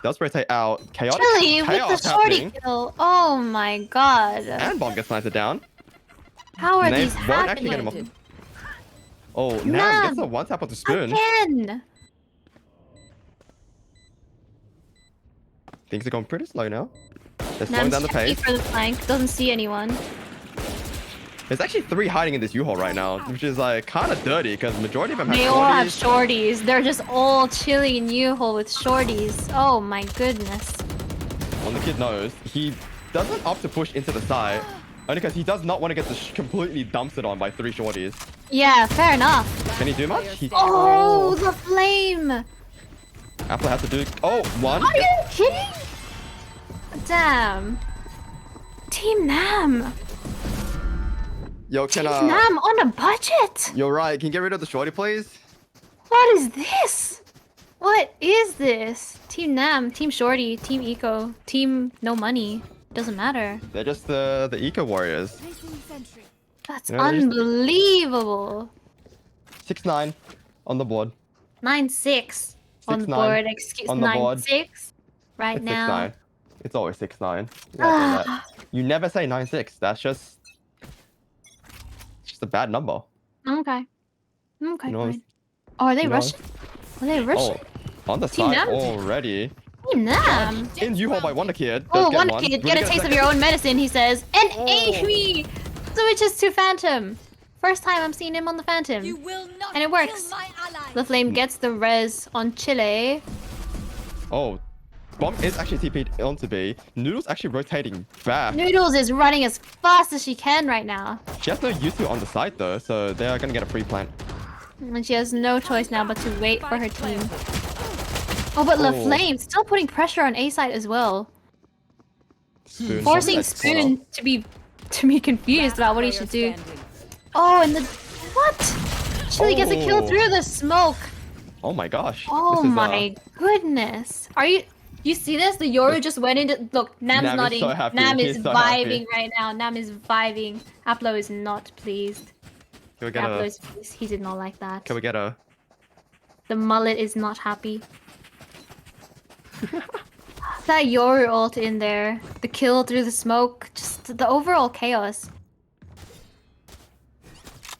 Does rotate out. Chaotic Chili with the chaos shorty happening. kill. Oh my god. And bomb gets planted down. How are Name these won't actually get him happening? off. Oh, Nam gets a one tap with the spoon. Again. Things are going pretty slow now. They're slowing Nam's down the checking pace. for the flank. Doesn't see anyone. There's actually 3 hiding in this U-Haul right now, which is like kind of dirty because majority of them have They all have shorties. shorties. They're just all chilling in U-Haul with shorties. Oh my goodness. When the kid knows, he doesn't opt to push into the side, only because he does not want to get completely dumpstered on by 3 shorties. Yeah, fair enough. Can he do much? Oh, the flame! Apple has to do... Oh, 1. Are you kidding? Damn. Team Nam. Yo, can Team Nam on a budget? You're right. Can you get rid of the shorty, please? What is this? What is this? Team Nam, Team Shorty, Team Eco, Team No Money. Doesn't matter. They're just the eco warriors. That's You know, they're just- unbelievable. 6-9 on the board. 9-6 on the 6-9 board. Excuse on the board. 9-6 right It's now. 6-9. It's always 6-9. You gotta say that. You never say 9-6. That's just... It's just a bad number. Okay. Okay, You know, fine. Oh, are they you know- Russian? Are they Russian? Oh, on the Team side Nam? already. Team Nam. In U-Haul by Wonderkid. Oh, Does Wonderkid, one. get a taste of your own medicine, he says. And Amy! Switches to Phantom. First time I'm seeing him on the Phantom. And it works. The Flame gets the res on Chile. Oh, Bomb is actually TP'd onto B. Noodle's actually rotating back. Noodles is running as fast as she can right now. She has no Yuzu on the side though, so they are gonna get a free plant. And she has no choice now but to wait for her team. Oh, but the Flame still putting pressure on A side as well. Spoon. Forcing That's Spoon to be confused about what he should do. Oh, and the what? Chili gets a kill Oh. through the smoke. Oh my gosh. Oh This is, my goodness. Are you see this? The Yoru just went into look, Nam's Nam is nodding. so happy. Nam is He's so vibing happy. right now. Nam is vibing. Aplo is not pleased. Can we get Aplo a? is pleased. He did not like that. Can we get a? The mullet is not happy. That Yoru ult in there. The kill through the smoke. Just the overall chaos.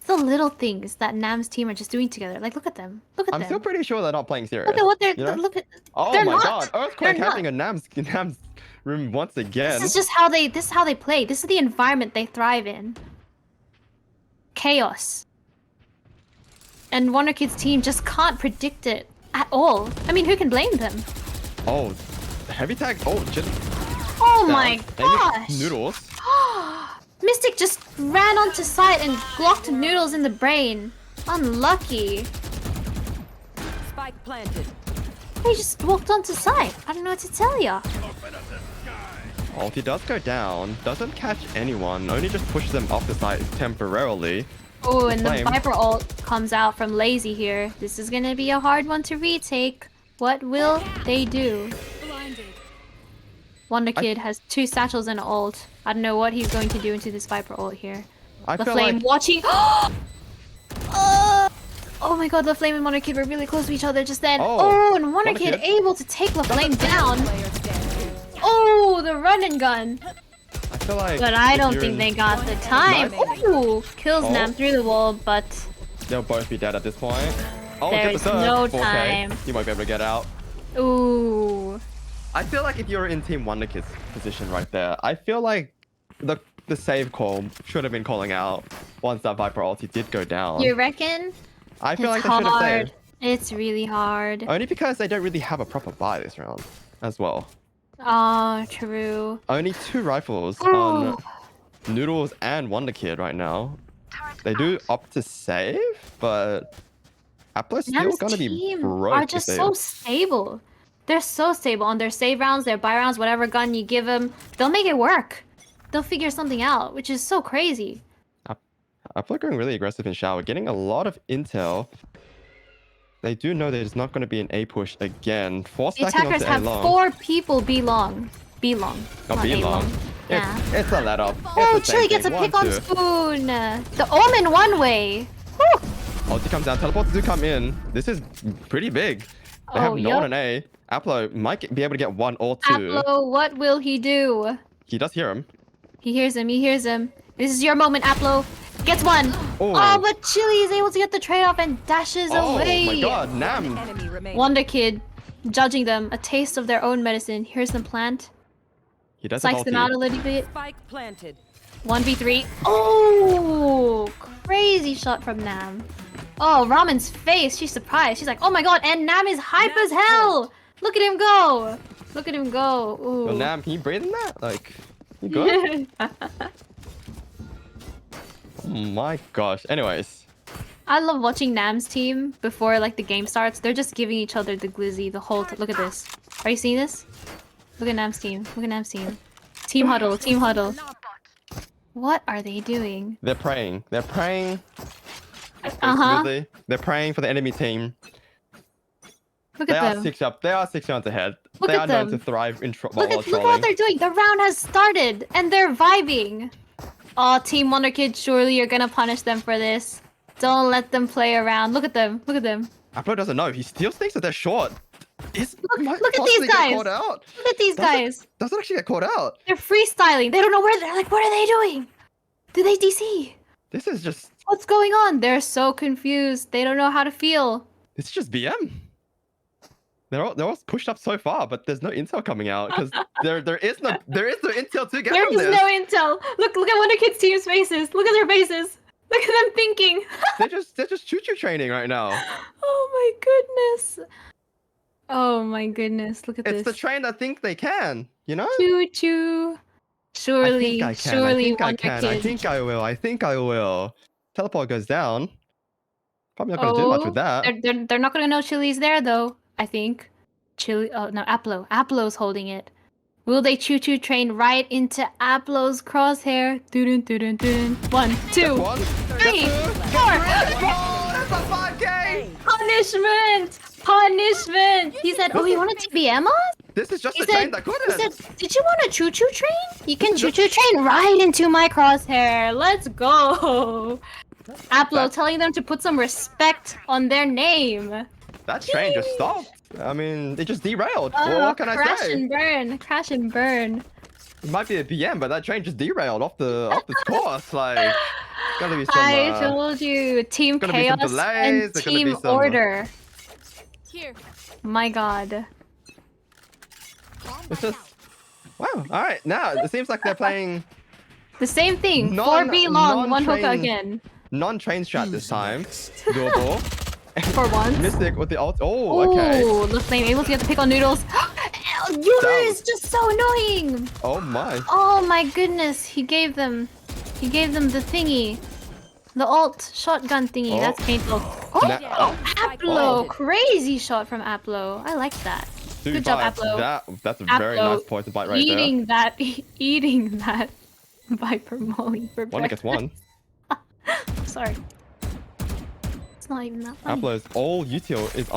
The little things that Nam's team are just doing together. Like, look at them. Look at I'm them. still pretty sure they're not playing serious. Look at what they're. you know? Look at. Oh they're my not. god! Earthquake They're happening not. in Nam's room once again. This is just how they. This is how they play. This is the environment they thrive in. Chaos. And Wonderkid's team just can't predict it at all. I mean, who can blame them? Oh, heavy tag. Oh, just. Oh down. my Aiming gosh! Noodles. Mystic just ran onto site and blocked Noodles in the brain. Unlucky. Spike planted. He just walked onto site. I don't know what to tell ya. Ulti does go down. Doesn't catch anyone. Only just pushes them off the side temporarily. Oh, and the Flame. Viper ult comes out from Lazy here. This is gonna be a hard one to retake. What will they do? Wonderkid has 2 satchels and an ult. I don't know what he's going to do into this Viper ult here. I The feel Flame like watching. Oh my god, the Flame and Wonderkid were really close to each other just then. Oh, and Wonderkid Wonderkid. able to take the Flame down. Oh, the run and gun. I feel like. But I if don't you're think in- they got the time. Nice. Ooh, kills Oh. Nam through the wall, but They'll both be dead at this point. Oh, get There's the third. no 4K. time. You might be able to get out. ooh. I feel like if you're in Team Wonderkid's position right there, I feel like the save call should have been calling out once that Viper ulti did go down. You reckon? I feel It's like they should have hard. saved. It's really hard. Only because they don't really have a proper buy this round as well. Oh, true. Only 2 rifles Oh. on Noodles and Wonderkid right now. They do opt to save, but Apple's still Nam's gonna be team broke are if just they- so stable. They're so stable on their save rounds, their buy rounds, whatever gun you give them. They'll make it work. They'll figure something out, which is so crazy. Apple are going really aggressive in shower, getting a lot of intel. They do know there's not going to be an A push again. 4 The stacking attackers onto A have long. 4 people B long. B long. Oh, not B A long. Yeah. It's a let up. Oh, It's the same Chili gets a thing. pick 1, on 2. Spoon. The Omen one way. Whew. Ulti comes down, teleports do come in. This is pretty big. They have Oh, no yup. one on A. Apple might be able to get 1 or 2. Aplo, what will he do? He does hear him. He hears him. He hears him. This is your moment, Aplo. Gets 1. Oh. Oh, but Chili is able to get the trade-off and dashes away. Oh my god, Nam. Enemy remaining. Wonderkid, judging them, a taste of their own medicine. Here's them plant. He does have Psychs them ulti. out a little bit. Spike planted. 1v3. Oh, crazy shot from Nam. Oh, Ramen's face. She's surprised. She's like, oh my god, and Nam is hype as hell. Look at him go. Look at him go. Ooh. Well, Nam, can you breathe in that? Like, you good? Oh my gosh. Anyways. I love watching Nam's team before like the game starts. They're just giving each other the glizzy the whole look at this. Are you seeing this? Look at Nam's team. Look at Nam's team. Team huddle. Team huddle. What are they doing? They're praying. They're praying. Uh-huh. They're praying for the enemy team. Look at them. They are 6 rounds ahead. Look they at are known them. to thrive in Look at what they're doing. The round has started and they're vibing. Oh, Team Wonderkid, surely you're gonna punish them for this. Don't let them play around. Look at them. Look at them. Aplo doesn't know. He still thinks that they're short. Look at these guys. Look at these guys. Doesn't actually get caught out. They're freestyling. They don't know where they're like, what are they doing? Do they DC? This is just... What's going on? They're so confused. They don't know how to feel. It's just BM. They're all pushed up so far, but there's no intel coming out because there is no intel to get There from is this. no intel. Look at Wonderkid's team's faces. Look at their faces. Look at them thinking. they're just choo-choo training right now. Oh my goodness. Oh my goodness. Look at this. It's the train that think they can, you know? Choo-choo. Surely, surely I think I will. I think I will. Teleport goes down. Probably not gonna do much with that. They're not gonna know Chili's there though. I think. Chili. Oh no, Aplo. Aplo's holding it. Will they choo-choo train right into Aplo's crosshair? Dun dun dun dun. 1, 2, 3, 4. That's a 5K. Punishment! Punishment! He said, "Oh, you wanted to be Emma?" This is just a train that couldn't. He said, "Did you want a choo-choo train? You can choo-choo train right into my crosshair. Let's go." Aplo telling them to put some respect on their name. That train just stopped. I mean, it just derailed. Well, what can I say? Crash and burn. Crash and burn. It might be a BM, but that train just derailed off the course. Like, gotta be some. I told you, Team Chaos and Team Order. Here. My God. It's just wow. All right, now it seems like they're playing the same thing. 4B long, 1 hookah again. Non-train strat this time. Doable. For once. Mystic with the ult. Oh, okay. Oh, the flame able to get the pick on noodles. Yoru is just so annoying. Oh my. Oh my goodness, he gave them the thingy. The ult shotgun thingy. That's painful. Oh, Aplo. Crazy shot from Aplo. I like that. Good job, Aplo. That's a very nice point to bite right there. Eating that Viper Molly for One against one. Sorry. It's not even that funny. Aplo's all util is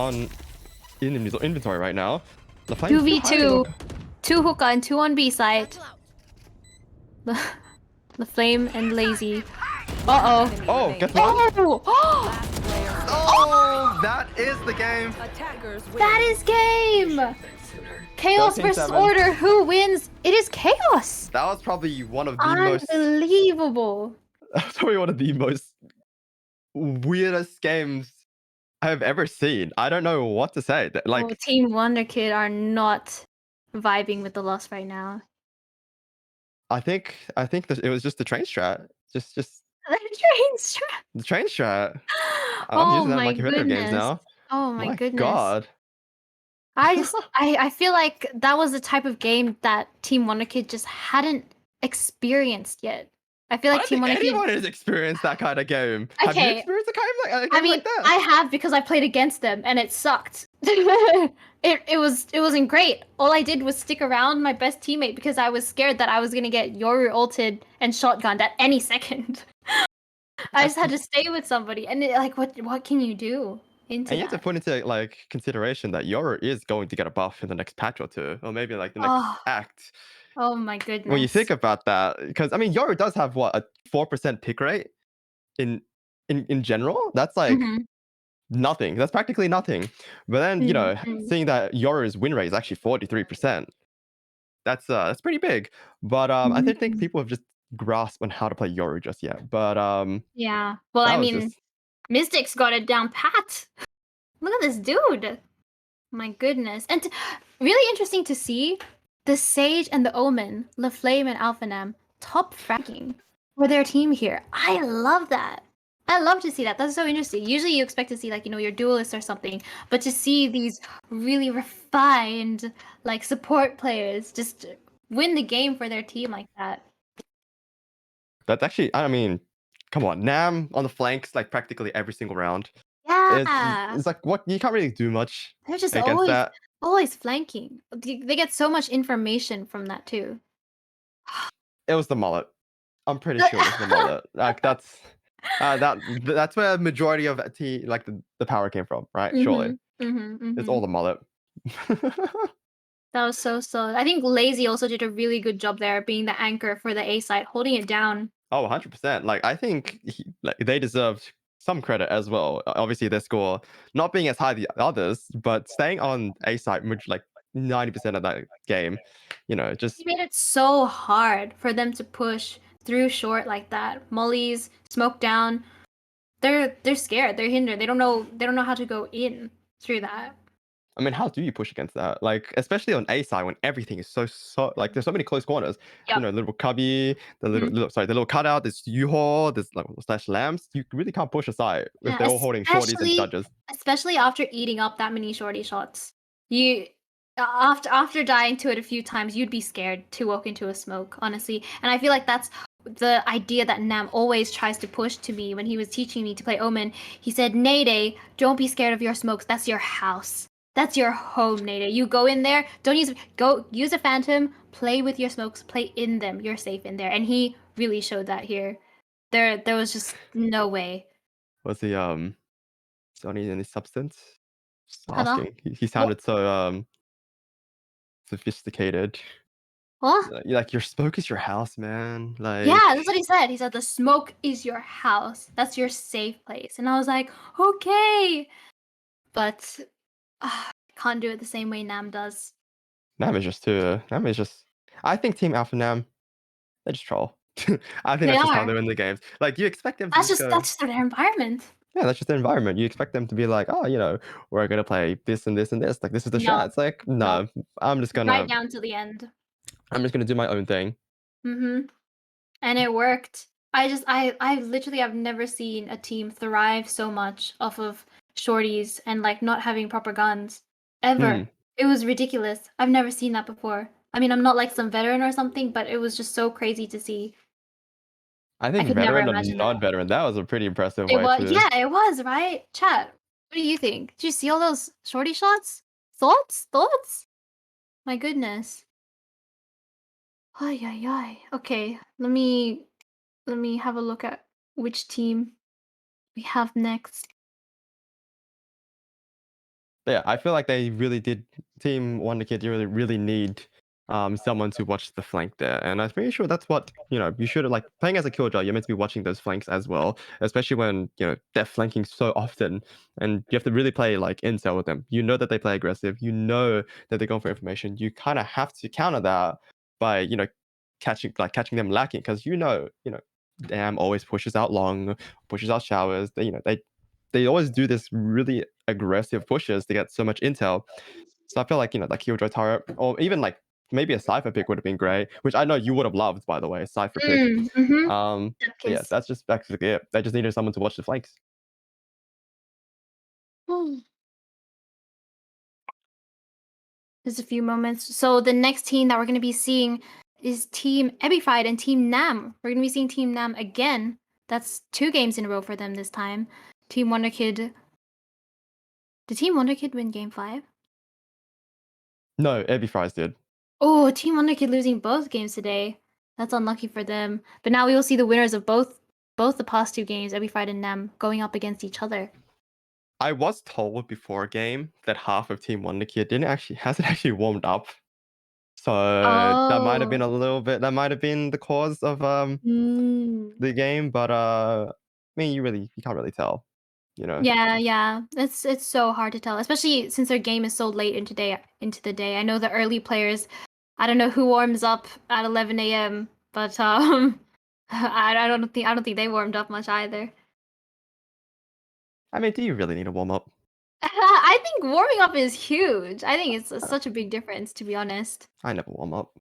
in his inventory right now. 2v2. 2 hookah and 2 on B side. The flame and lazy. Uh-oh. Oh, guess what? Oh! Oh, that is the game. That is game! Chaos versus Order. Who wins? It is Chaos. That was probably one of the most... Unbelievable. That's probably one of the most weirdest games I have ever seen. I don't know what to say. Like, Team Wonderkid are not vibing with the loss right now. I think that it was just the train strat. Just the train strat. The train strat. I'm using that in my competitive games now. Oh my goodness. God. I feel like that was the type of game that Team Wonderkid just hadn't experienced yet. I feel like Team Wonderkid. Anyone has experienced that kind of game. Okay. Have you experienced a game like that? I have because I played against them and it sucked. it wasn't great. All I did was stick around my best teammate because I was scared that I was gonna get Yoru ulted and shotgunned at any second. I just had to stay with somebody, and what can you do? And you have to put into like consideration that Yoru is going to get a buff in the next patch or two, or maybe like the next act. Oh my goodness. When you think about that, because I mean, Yoru does have what, a 4% pick rate in general. That's like nothing. That's practically nothing. But then you know, seeing that Yoru's win rate is actually 43%, that's pretty big. But I don't think people have just grasped on how to play Yoru just yet. But yeah. Well, I mean, Mystic's got it down pat. Look at this dude. My goodness. And really interesting to see the Sage and the Omen, the Flame and AlphaNam top fragging. for their team here. I love that. I love to see that. That's so interesting. Usually you expect to see like, your duelists or something, but to see these really refined like support players just win the game for their team like that. That's actually, I mean, come on, Nam on the flanks like practically every single round. Yeah. It's like what you can't really do much They're just against that. always flanking. They get so much information from that too. It was the mullet. I'm pretty sure it was the mullet. Like that's where majority of the power came from, right? Surely. It's all the mullet. That was so solid. I think Lazy also did a really good job there, being the anchor for the A side, holding it down. Oh, 100%. Like I think they deserved some credit as well. Obviously, their score not being as high as the others, but staying on A side, like 90% of that game. Just He made it so hard for them to push through short like that. Mollies, smoke down. They're scared. They're hindered. They don't know how to go in through that. I mean, how do you push against that? Like, especially on A side when everything is so like there's so many close corners. Yep. Little cubby, the little cutout, this U-haul, this like slash lamps. You really can't push aside if they're all holding shorties and judges. Especially after eating up that many shorty shots. You after dying to it a few times, you'd be scared to walk into a smoke, honestly. And I feel like that's the idea that Nam always tries to push to me when he was teaching me to play Omen. He said, Nade, don't be scared of your smokes. That's your house. That's your home, Nade. You go in there, go use a phantom, play with your smokes, play in them. You're safe in there. And he really showed that here. There was just no way. Was he Sony any substance? Just Hello? asking. He sounded so sophisticated. What? Like your smoke is your house, man. Like Yeah, that's what he said. He said the smoke is your house. That's your safe place. And I was like, okay. But can't do it the same way Nam does. Nam is just I think Team AlphaNam, they just troll. I think They that's just how are. they win the games. Like you expect them to That's go, just their environment. yeah, that's just their environment. You expect them to be like, oh, we're gonna play this and this and this. Like this is the No. shot. It's like, no, I'm just gonna Right down to the end. do my own thing. And it worked. I literally have never seen a team thrive so much off of shorties and like not having proper guns. Ever. It was ridiculous. I've never seen that before. I mean, I'm not like some veteran or something, but it was just so crazy to see. I think could never veteran or imagine that. non-veteran, that was a pretty impressive It way was, to. yeah, it was, right? Chat. What do you think? Did you see all those shorty shots? Thoughts? My goodness. Ay, ay, ay. Okay, let me have a look at which team we have next. Yeah, I feel like they really did. Team Wonderkid, you really need someone to watch the flank there, and I'm pretty sure that's what you should like playing as a killjoy. You're meant to be watching those flanks as well, especially when they're flanking so often, and you have to really play like intel with them. You know that they play aggressive. You know that they're going for information. You kind of have to counter that by catching them lacking, because Damn always pushes out long, pushes out showers. They always do this really aggressive pushes to get so much intel. So I feel like like Killjoy turret, or even like maybe a Cypher pick would have been great, which I know you would have loved, by the way, a Cypher pick. But yeah, that's just basically it. They just needed someone to watch the flanks. Just a few moments. So the next team that we're going to be seeing is Team ebifried and Team Nam. We're going to be seeing Team Nam again. That's 2 games in a row for them this time. Team Wonderkid. Did Team Wonderkid win Game 5? No, ebifried did. Oh, Team Wonderkid losing both games today. That's unlucky for them. But now we will see the winners of both the past 2 games, ebifried and Nam, going up against each other. I was told before a game that half of Team Wonderkid hasn't actually warmed up. So that might have been a little bit. That might have been the cause of the game. But I mean, you can't really tell. Yeah. It's so hard to tell, especially since their game is so late into the day. I know the early players. I don't know who warms up at 11 a.m., but I don't think they warmed up much either. I mean, do you really need a warm up? I think warming up is huge. I think it's such a big difference, to be honest. I never warm up.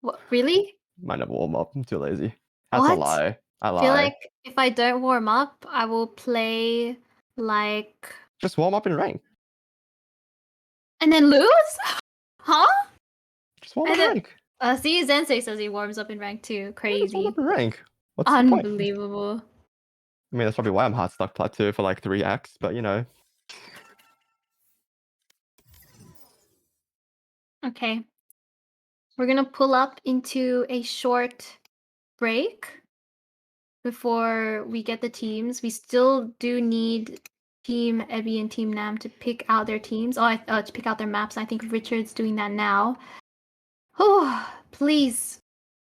What, really? I never warm up. I'm too lazy. That's a What? lie. I I feel lie. like if I don't warm up, I will play like Just warm up in rank. and then lose? Huh? Just warm up in rank. See, Zensei says he warms up in rank too. Just warm Crazy. up in rank. What's the point? Unbelievable. I mean, that's probably why I'm hard stuck plateau for like 3 acts, but you know. Okay. We're gonna pull up into a short break before we get the teams. We still do need Team Ebby and Team Nam to pick out their teams. To pick out their maps. I think Richard's doing that now. Oh, please.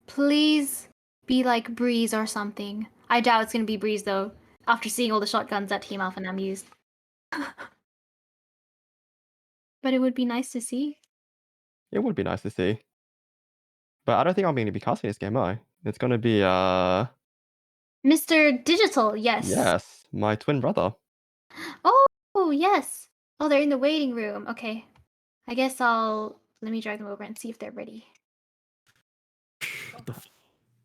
Please be like Breeze or something. I doubt it's gonna be Breeze though, after seeing all the shotguns that Team AlphaNam used. But it would be nice to see. It would be nice to see. But I don't think I'm going to be casting this game, am I? It's going to be, Mr. Digital, yes. Yes, my twin brother. Oh, yes. Oh, they're in the waiting room. Okay. I guess let me drag them over and see if they're ready.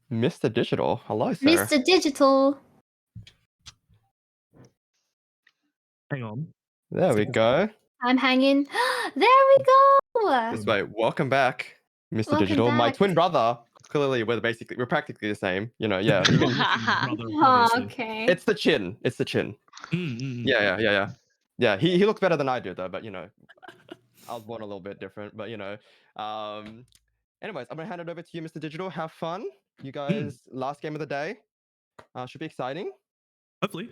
Mr. Digital. Hello, sir. Mr. Digital. Hang on. There we go. I'm hanging. There we go. This way. Welcome back, Mr. Welcome Digital. My back. twin brother. Clearly, we're practically the same. You know, yeah. You can, Oh, okay. it's the chin. It's the chin. Yeah. Yeah, he looks better than I do, though. But you know, I was born a little bit different. But you know, anyways, I'm gonna hand it over to you, Mr. Digital. Have fun, you guys. Last game of the day. Should be exciting. Hopefully.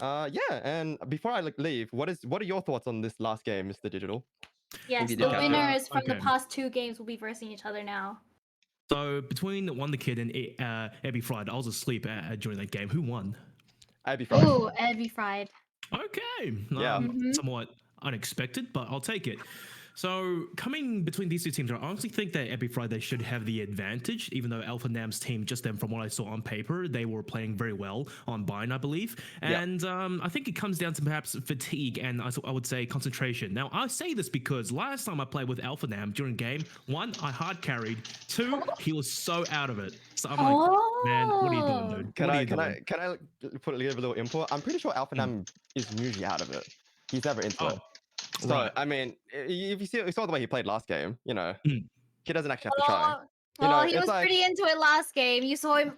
Yeah, and before I leave, what are your thoughts on this last game, Mr. Digital? Yes, the winners from the past 2 games will be versing each other now. So between Wonderkid and ebifried, I was asleep during that game. Who won? ebifried. Oh, ebifried. Okay. Yeah. Somewhat unexpected, but I'll take it. So coming between these two teams, I honestly think that ebifried they should have the advantage, even though AlphaNam's team, just then from what I saw on paper, they were playing very well on Bind, I believe. And I think it comes down to perhaps fatigue and I would say concentration. Now, I say this because last time I played with AlphaNam during game, 1, I hard carried, 2, he was so out of it. So I'm like, man, what are you doing, dude? Can I put a little input? I'm pretty sure AlphaNam is usually out of it. He's never into it. So I mean, if you saw the way he played last game, you know, he doesn't actually have to try. You know, He was pretty into it last game. You saw him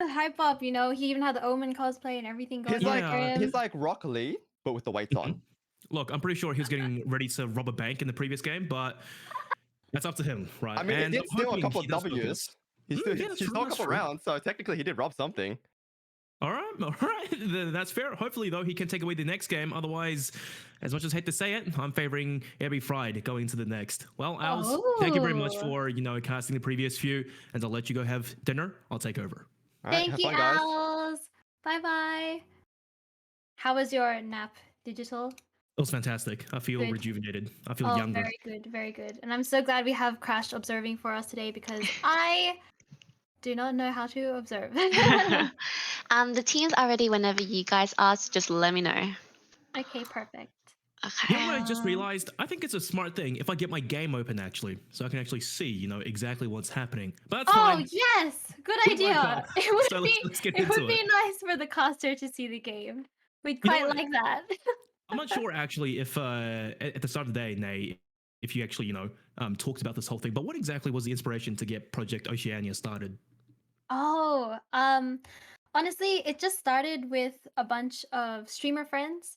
hype up. You know, he even had the Omen cosplay and everything going on for him. He's like Rock Lee, but with the weights on. Look, I'm pretty sure he was getting ready to rob a bank in the previous game, but that's up to him, right? I mean, and he did steal a couple of W's. He stole a couple rounds, so technically he did rob something. All right, that's fair. Hopefully, though, he can take away the next game. Otherwise, as much as I hate to say it, I'm favoring ebifried going into the next. Well, Owlz, thank you very much for casting the previous few, and I'll let you go have dinner. I'll take over. All right, Thank you, Owlz. Bye bye. How was your nap, Digital? It was fantastic. I feel rejuvenated. I feel younger. Very good, very good. And I'm so glad we have Crash observing for us today because I do not know how to observe. The teams are ready whenever you guys are, so just let me know. Okay, perfect. Okay. You know what I just realized? I think it's a smart thing if I get my game open actually, so I can actually see, exactly what's happening. But that's fine. Oh yes, good idea. It would be nice for the caster to see the game. We'd quite like that. I'm not sure actually if at the start of the day, Nay, if you actually talked about this whole thing, but what exactly was the inspiration to get Project Oceania started? Oh, honestly, it just started with a bunch of streamer friends.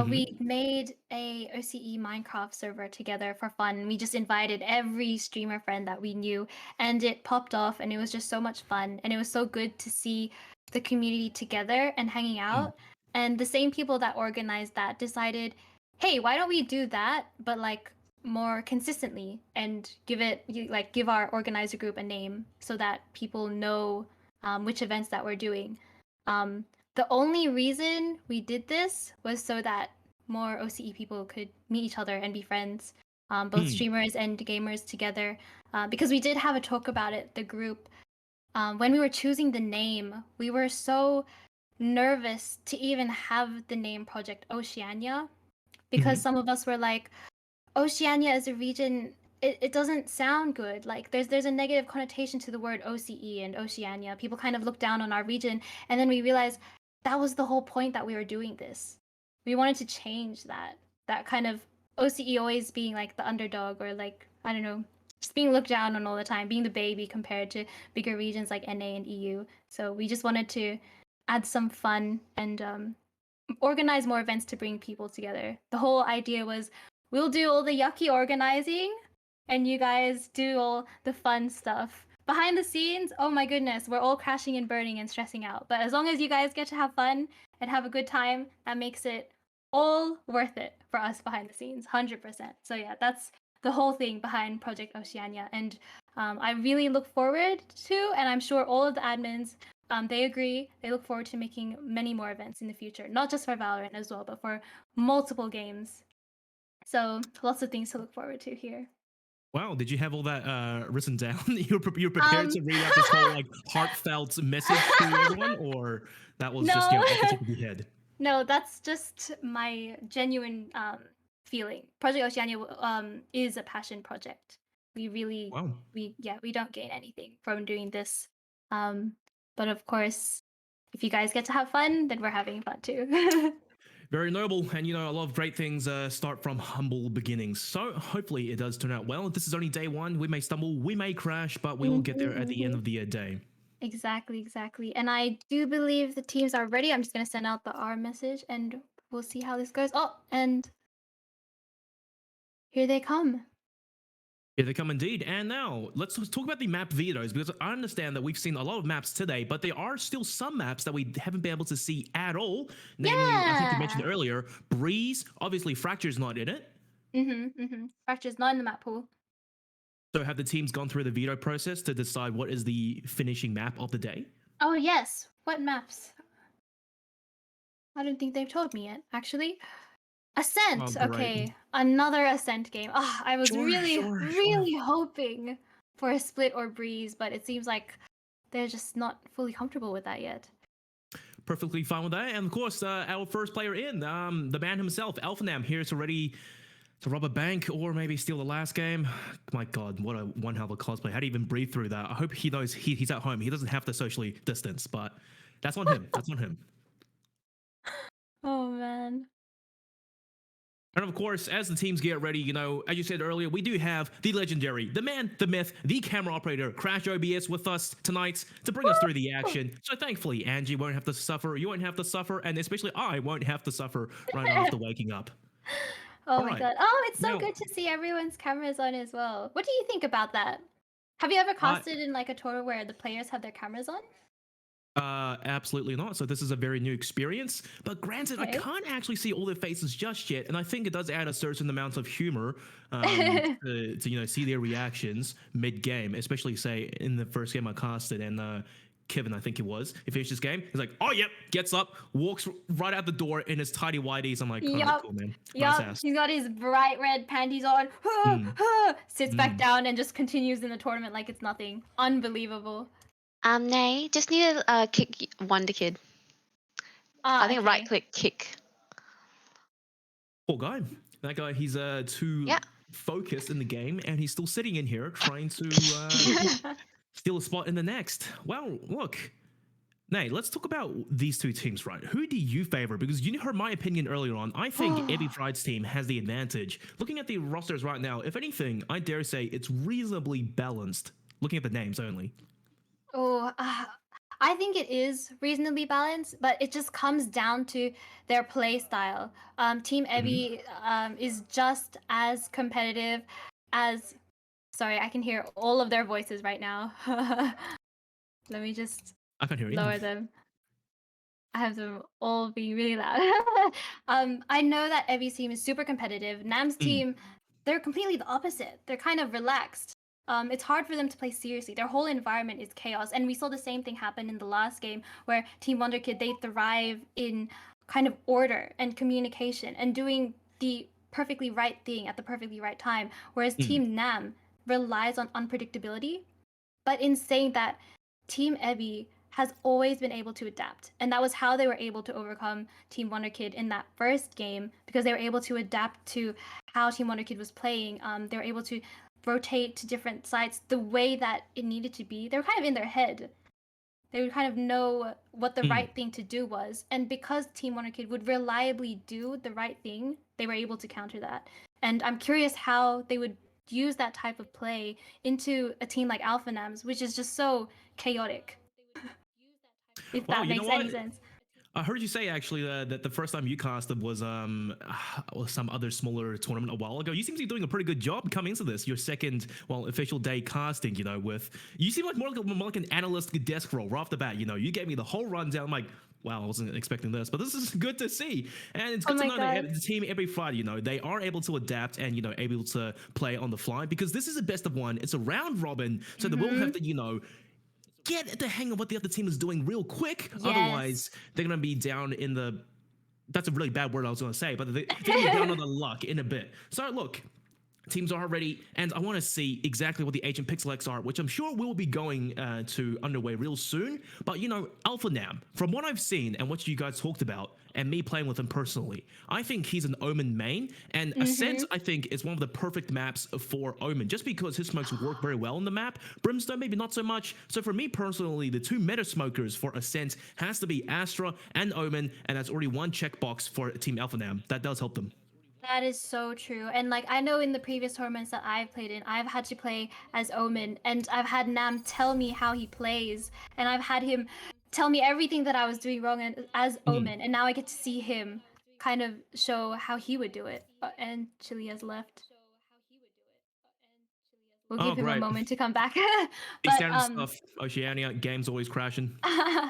We made a OCE Minecraft server together for fun. We just invited every streamer friend that we knew, and it popped off, and it was just so much fun, and it was so good to see the community together and hanging out. And the same people that organized that decided, hey, why don't we do that, but like more consistently and give our organizer group a name so that people know which events that we're doing. The only reason we did this was so that more OCE people could meet each other and be friends, both streamers and gamers together. Because we did have a talk about it, the group. When we were choosing the name, we were so nervous to even have the name Project Oceania because some of us were like, Oceania as a region it doesn't sound good. Like there's a negative connotation to the word OCE and Oceania. People kind of look down on our region, and then we realized that was the whole point that we were doing this. We wanted to change that kind of OCE always being like the underdog, or like, I don't know, just being looked down on all the time, being the baby compared to bigger regions like NA and EU. So we just wanted to add some fun and organize more events to bring people together. The whole idea was we'll do all the yucky organizing and you guys do all the fun stuff. Behind the scenes, oh my goodness, we're all crashing and burning and stressing out. But as long as you guys get to have fun and have a good time, that makes it all worth it for us behind the scenes, 100%. So yeah, that's the whole thing behind Project Oceania. And I really look forward to, and I'm sure all of the admins, they agree, they look forward to making many more events in the future, not just for Valorant as well, but for multiple games. So lots of things to look forward to here. Wow, did you have all that written down? you were prepared to read out this whole like heartfelt message to everyone, or that was just off the top of your head? No, that's just my genuine feeling. Project Oceania is a passion project. We really, we don't gain anything from doing this. But of course, if you guys get to have fun, then we're having fun too. Very noble, and a lot of great things start from humble beginnings. So hopefully it does turn out well. This is only day one. We may stumble, we may crash, but we will get there at the end of the day. Exactly. And I do believe the teams are ready. I'm just going to send out the R message and we'll see how this goes. Oh, and here they come. Here they come indeed. And now let's talk about the map vetoes, because I understand that we've seen a lot of maps today, but there are still some maps that we haven't been able to see at all. Namely, I think you mentioned earlier, Breeze. Obviously, Fracture's not in it. Fracture's not in the map pool. So have the teams gone through the veto process to decide what is the finishing map of the day? Oh, yes. What maps? I don't think they've told me yet, actually. Ascent. Okay, another Ascent game. I was really hoping for a Split or Breeze, but it seems like they're just not fully comfortable with that yet. Perfectly fine with that. And of course, our first player in, the man himself, AlphaNam, here to ready to rob a bank or maybe steal the last game. My God, what a one hell of a cosplay. How do you even breathe through that? I hope he knows he's at home. He doesn't have to socially distance, but that's on him. That's on him. Oh, man. And of course, as the teams get ready, as you said earlier, we do have the legendary, the man, the myth, the camera operator, Crash OBS with us tonight to bring us through the action. So thankfully, Angie won't have to suffer, you won't have to suffer, and especially I won't have to suffer right after waking up. Oh my God. Oh, it's so good to see everyone's cameras on as well. What do you think about that? Have you ever casted in like a tournament where the players have their cameras on? Absolutely not. So this is a very new experience, but granted, I can't actually see all their faces just yet, and I think it does add a certain amount of humor to see their reactions mid-game, especially say in the first game I casted, and Kevin, I think it was, he finished his game, he's like, oh yep, gets up, walks right out the door in his tidy whities. I'm like, oh, cool, man. Nice ass. He's got his bright red panties on, sits back down and just continues in the tournament like it's nothing. Unbelievable. Nay, just need to kick Wonderkid. I think right click kick. Poor guy. That guy, he's too focused in the game, and he's still sitting in here trying to steal a spot in the next. Well, look. Nay, let's talk about these two teams, right? Who do you favor? Because you heard my opinion earlier on. I think ebifried's team has the advantage. Looking at the rosters right now, if anything, I dare say it's reasonably balanced. Looking at the names only. Oh, I think it is reasonably balanced, but it just comes down to their play style. Team Ebi is just as competitive as... Sorry, I can hear all of their voices right now. Let me just lower them. I have them all being really loud. I know that Ebi's team is super competitive. Nam's team, they're completely the opposite. They're kind of relaxed. It's hard for them to play seriously. Their whole environment is chaos. And we saw the same thing happen in the last game where Team Wonderkid, they thrive in kind of order and communication and doing the perfectly right thing at the perfectly right time. Whereas Team Nam relies on unpredictability. But in saying that, Team Ebi has always been able to adapt. And that was how they were able to overcome Team Wonderkid in that first game, because they were able to adapt to how Team Wonderkid was playing. They were able to rotate to different sites the way that it needed to be. They were kind of in their head. They would kind of know what the right thing to do was. And because Team Wonderkid would reliably do the right thing, they were able to counter that. And I'm curious how they would use that type of play into a team like AlphaNam's, which is just so chaotic. If that makes any sense. I heard you say actually that the first time you casted was some other smaller tournament a while ago. You seem to be doing a pretty good job coming into this. Your second, official day casting. You know, you seem like more like an analyst desk role right off the bat. You know, you gave me the whole rundown. I'm like, wow, I wasn't expecting this, but this is good to see. And it's good to know that the team ebifried, you know, they are able to adapt and, you know, able to play on the fly, because this is a best of one. It's a round robin, so they will have to, you know, get the hang of what the other team is doing real quick. Yes. Otherwise, they're going to be down in the... That's a really bad word I was going to say, but they're going to be down on the luck in a bit. So look, teams are ready, and I want to see exactly what the Agent Pixelex are, which I'm sure we'll be going to underway real soon. But, you know, AlphaNam, from what I've seen and what you guys talked about, and me playing with him personally, I think he's an Omen main, and Ascent, I think, is one of the perfect maps for Omen, just because his smokes work very well on the map. Brimstone, maybe not so much. So for me personally, the two meta smokers for Ascent has to be Astra and Omen, and that's already one checkbox for Team AlphaNam. That does help them. That is so true. And like, I know in the previous tournaments that I've played in, I've had to play as Omen, and I've had Nam tell me how he plays, and I've had him tell me everything that I was doing wrong as Omen, and now I get to see him kind of show how he would do it. And Chili has left. We'll give him a moment to come back. But, stuff, Oceania, game's always crashing.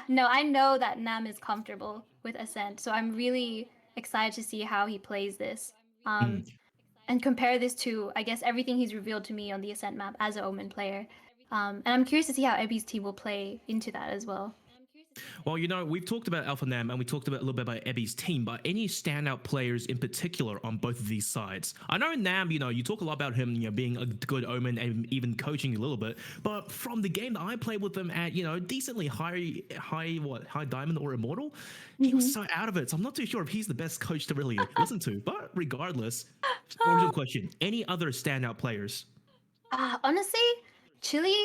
No, I know that Nam is comfortable with Ascent, so I'm really excited to see how he plays this. And compare this to, I guess, everything he's revealed to me on the Ascent map as an Omen player. And I'm curious to see how Ebby's team will play into that as well. Well, you know, we've talked about AlphaNam and we talked about a little bit about Ebby's team, but any standout players in particular on both of these sides? I know Nam, you know, you talk a lot about him, you know, being a good Omen and even coaching a little bit, but from the game that I played with him at, you know, decently high diamond or immortal, he was so out of it. So I'm not too sure if he's the best coach to really listen to, but regardless, original question, any other standout players? Honestly, Chili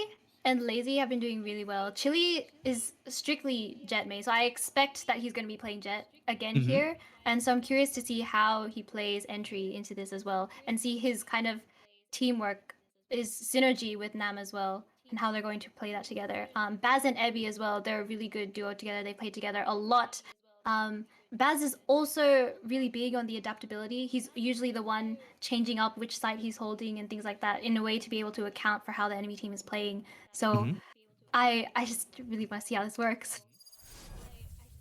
and Lazy have been doing really well. Chili is strictly Jet main, so I expect that he's going to be playing Jet again here. And so I'm curious to see how he plays entry into this as well, and see his kind of teamwork, his synergy with Nam as well, and how they're going to play that together. Baz and Ebby as well, they're a really good duo together. They play together a lot. Baz is also really big on the adaptability. He's usually the one changing up which side he's holding and things like that in a way to be able to account for how the enemy team is playing. So I just really want to see how this works.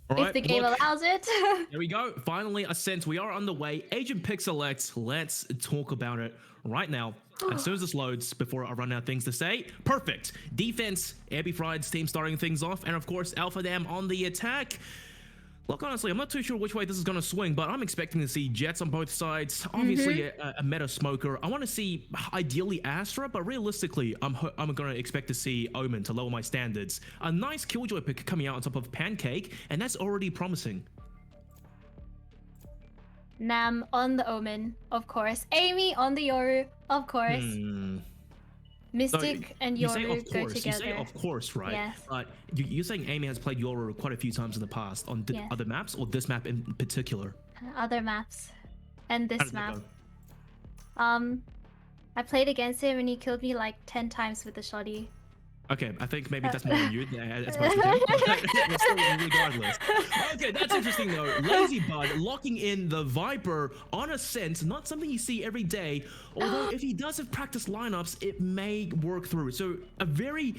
If the game allows it. There we go. Finally, Ascent. We are on the way. Agent Pixelex. Let's talk about it right now. As soon as this loads, before I run out of things to say. Perfect. Defense. ebifried's team starting things off. And of course, AlphaNam on the attack. Look, honestly, I'm not too sure which way this is going to swing, but I'm expecting to see Jets on both sides. Obviously, a meta smoker. I want to see, ideally, Astra, but realistically, I'm going to expect to see Omen to lower my standards. A nice Killjoy pick coming out on top of Pancake, and that's already promising. Nam on the Omen, of course. Amy on the Yoru, of course. Mystic and Yoru go together. You say of course, right? Yes. You're saying Amy has played Yoru quite a few times in the past on other maps, or this map in particular? Other maps. And this map. I played against him and he killed me like 10 times with the shoddy. Okay, I think maybe that's more than you as opposed to him. Regardless. Okay, that's interesting though. Lazy Bud locking in the Viper on Ascent, not something you see every day. Although if he does have practice lineups, it may work through. So a very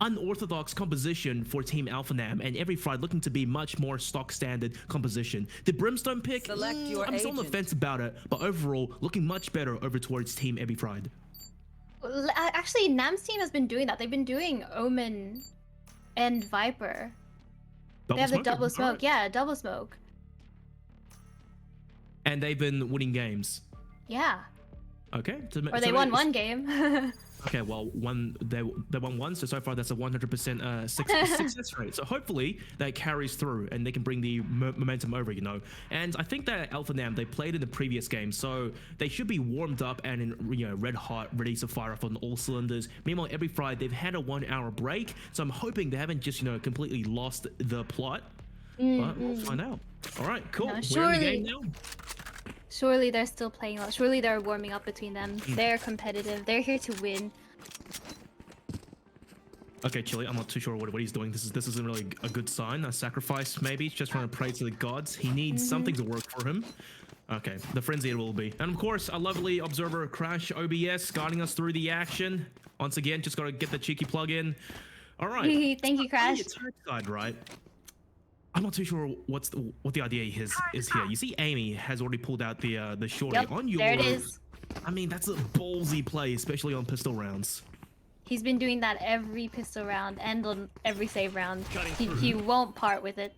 unorthodox composition for Team AlphaNam, and ebifried looking to be much more stock standard composition. The Brimstone pick, I'm still on the fence about it, but overall looking much better over towards Team ebifried. Actually, Nam's team has been doing that. They've been doing Omen and Viper. They have the double smoke. Yeah, double smoke. And they've been winning games. Yeah. Okay. Or they won one game. Okay, well, they won one, so far that's a 100% success rate. So hopefully that carries through and they can bring the momentum over, you know. And I think that AlphaNam, they played in the previous game, so they should be warmed up and in, red hot, ready to fire off on all cylinders. Meanwhile, ebifried, they've had a 1 hour break, so I'm hoping they haven't just, completely lost the plot. But we'll find out. All right, cool. No, We're in the game now. Surely they're still playing well. Surely they're warming up between them. They're competitive. They're here to win. Okay, Chili, I'm not too sure what he's doing. This isn't really a good sign. A sacrifice, maybe. He's just trying to pray to the gods. He needs something to work for him. Okay, the frenzy it will be. And of course, a lovely observer Crash OBS guiding us through the action. Once again, just gotta get the cheeky plug in. All right. Thank you, Crash. It's her side, right? I'm not too sure what the idea is here. You see, Amy has already pulled out the shorty on your. There it is. I mean, that's a ballsy play, especially on pistol rounds. He's been doing that every pistol round and on every save round. He won't part with it.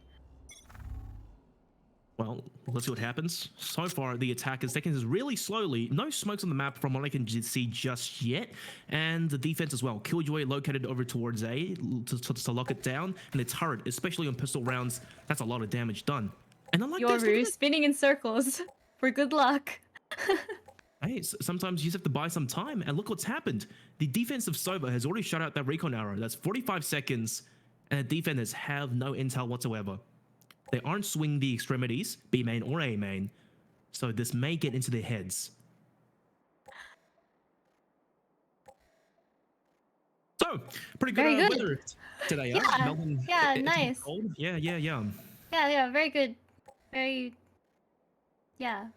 Well, let's see what happens. So far, the attack is taking this really slowly. No smokes on the map from what I can see just yet. And the defense as well. Killjoy located over towards A to lock it down. And the turret, especially on pistol rounds, that's a lot of damage done. And unlike Yoru spinning in circles for good luck. Hey, sometimes you just have to buy some time. And look what's happened. The defense of Sova has already shot out that recon arrow. That's 45 seconds. And the defenders have no intel whatsoever. They aren't swinging the extremities, B main or A main, so this may get into their heads. So, pretty good, Very good. weather today, Yeah, Melbourne, yeah, it's nice. cold. Yeah. Yeah, very good. Very, yeah.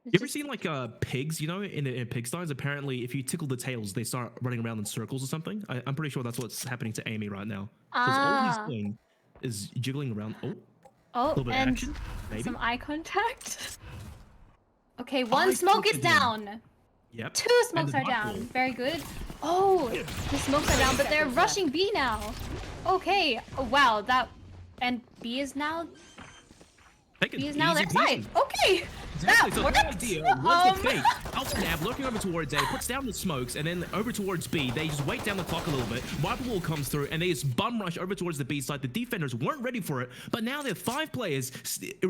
You ever seen like pigs, in pigsties? Apparently, if you tickle the tails, they start running around in circles or something. I'm pretty sure that's what's happening to Amy right now. Because all he's doing is jiggling around. Oh, and action, some eye contact. Okay, one smoke is down. Yep. 2 smokes are down. Very good. Oh, the smokes are down, but they're rushing B now. Okay. Oh, wow, and B is now their side. Okay. Exactly, That so worked. the idea was the fake. AlphaNam looking over towards A, puts down the smokes, and then over towards B. They just wait down the clock a little bit. Viper Wall comes through, and they just bum rush over towards the B side. The defenders weren't ready for it, but now there are 5 players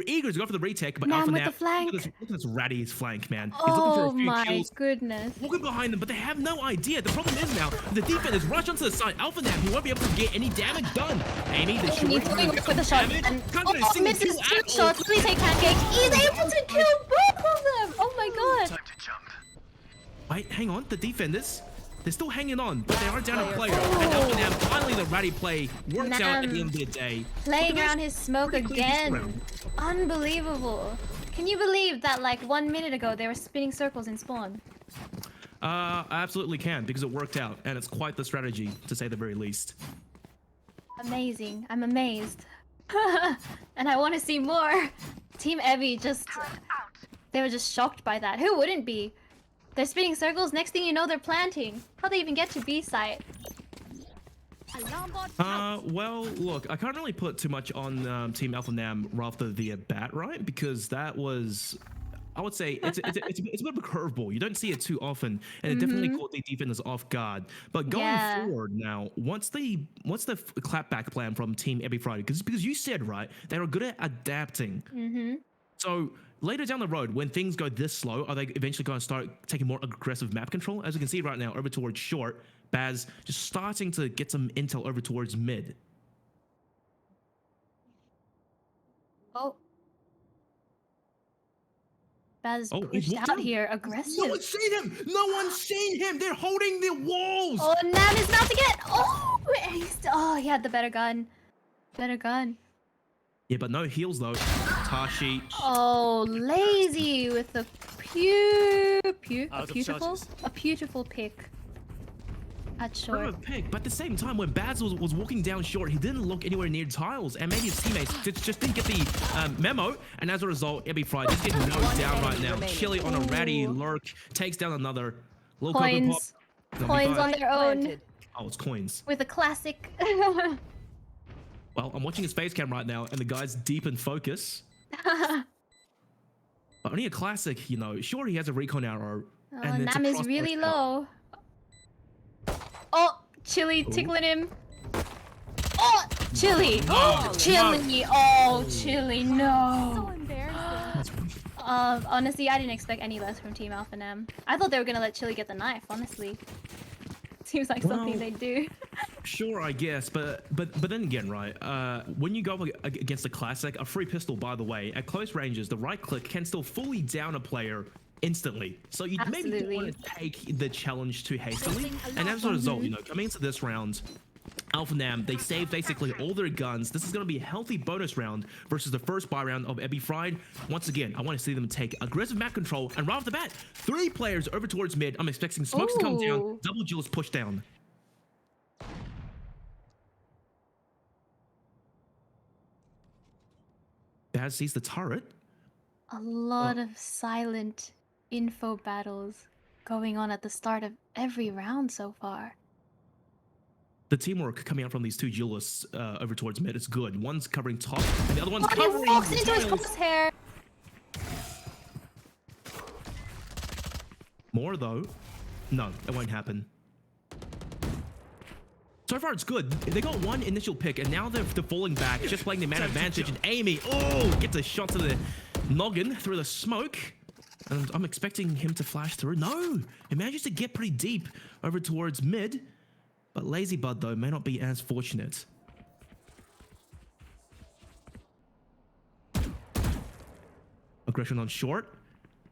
eager to go for the retake. But Man AlphaNam, with the flank. look at this ratty's flank, man. He's looking for a few my kills. goodness. Walking behind them, but they have no idea. The problem is now the defenders rush onto the side. AlphaNam, he won't be able to get any damage done. Amy, the Amy doing work with the shot. And misses 2 shots. Please take pancake. He's able to kill both of them. Oh my god. Wait, hang on. The defenders, they're still hanging on, but they are down a player. And AlphaNam, finally the ratty play works out at the end of the day. Playing around his smoke again. Unbelievable. Can you believe that like 1 minute ago they were spinning circles in spawn? I absolutely can, because it worked out, and it's quite the strategy, to say the very least. Amazing. I'm amazed. And I want to see more. Team Evie they were just shocked by that. Who wouldn't be? They're spinning circles. Next thing you know, they're planting. How'd they even get to B site? Well, look, I can't really put too much on Team AlphaNam rather the bat, right? Because that was, I would say, it's a bit of a curveball. You don't see it too often, and it definitely caught the defenders off guard. But going forward now, what's the clapback plan from Team ebifried? Because you said, right, they are good at adapting. So later down the road, when things go this slow, are they eventually going to start taking more aggressive map control? As you can see right now, over towards short, Baz just starting to get some intel over towards mid. Oh. Baz pushed out here, aggressive. No one's seen him! No one's seen him! They're holding the walls! Oh, Nam is about to get... Oh, he had the better gun. Yeah, but no heals though. Tashi. Oh, lazy with a beautiful pick. At short. Pick, but at the same time, when Baz was walking down short, he didn't look anywhere near tiles, and maybe his teammates just didn't get the memo, and as a result, ebifried just getting knocked down right now. Chili on a ratty lurk, takes down another. Little coins on their own. Oh, it's coins. With a classic. Well, I'm watching his face cam right now, and the guy's deep in focus. But only a classic, Sure, he has a recon arrow. And Nam is really low. Chili tickling him. Oh, Chili. Oh, Chili. Oh, Chili. No. So embarrassing. Honestly, I didn't expect any less from Team AlphaNam. I thought they were gonna let Chili get the knife. Honestly, seems like something they do. Sure, I guess, but then again, right? When you go against a classic, a free pistol, by the way, at close ranges, the right click can still fully down a player instantly. So you maybe don't want to take the challenge too hastily. And as a result, you know, coming into this round, AlphaNam, they saved basically all their guns. This is going to be a healthy bonus round versus the first buy round of ebifried. Once again, I want to see them take aggressive map control, and right off the bat, 3 players over towards mid. I'm expecting smokes to come down, double Jules push down. Baz sees the turret. A lot of silent info battles going on at the start of every round so far. The teamwork coming out from these 2 duelists over towards mid is good. One's covering top, and the other one's covering walks into his crosshair. More though. No, it won't happen. So far it's good. They got 1 initial pick, and now they're falling back, just playing the man advantage. And Amy, gets a shot to the noggin through the smoke. And I'm expecting him to flash through. No, he manages to get pretty deep over towards mid. But Lazy Bud, though, may not be as fortunate. Aggression on short.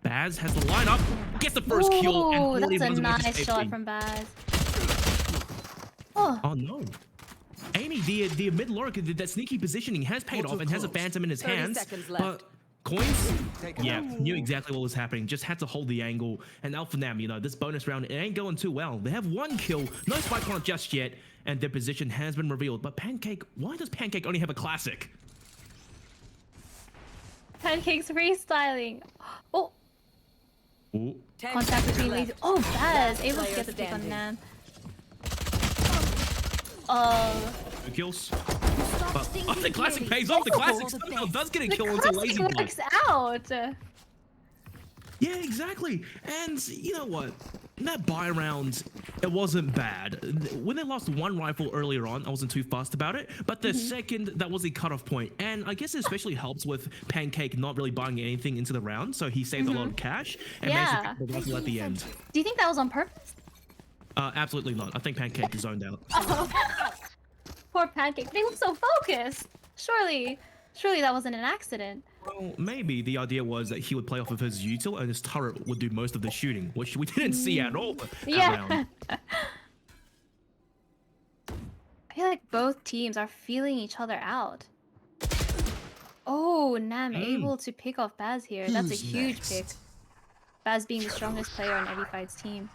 Baz has the lineup, gets the first kill, and that's a nice shot from Baz. Oh no. Amy, the mid lurk, that sneaky positioning has paid off and has a phantom in his hands. But Coins? Yeah, knew exactly what was happening. Just had to hold the angle. And AlphaNam, you know, this bonus round, it ain't going too well. They have 1 kill, no spike on it just yet, and their position has been revealed. But Pancake, why does Pancake only have a classic? Pancake's freestyling. Oh. Ooh. Contact between Lazy. Oh, Baz able to get the pick on Nam. 2 kills. But the classic pays off. The classic somehow does get a kill into Lazy Bud. Works out. Yeah, exactly. And you know what? In that buy round, it wasn't bad. When they lost 1 rifle earlier on, I wasn't too fussed about it. But the second, that was the cutoff point. And I guess it especially helps with Pancake not really buying anything into the round. So he saved a lot of cash and managed to pick the rifle at the end. Do you think that was on purpose? Absolutely not. I think Pancake is zoned out. Poor Pancake. They look so focused. Surely that wasn't an accident. Well, maybe the idea was that he would play off of his util and his turret would do most of the shooting, which we didn't see at all. Yeah. I feel like both teams are feeling each other out. Oh, Nam able to pick off Baz here. That's a huge pick. Baz being the strongest player on ebifried's team.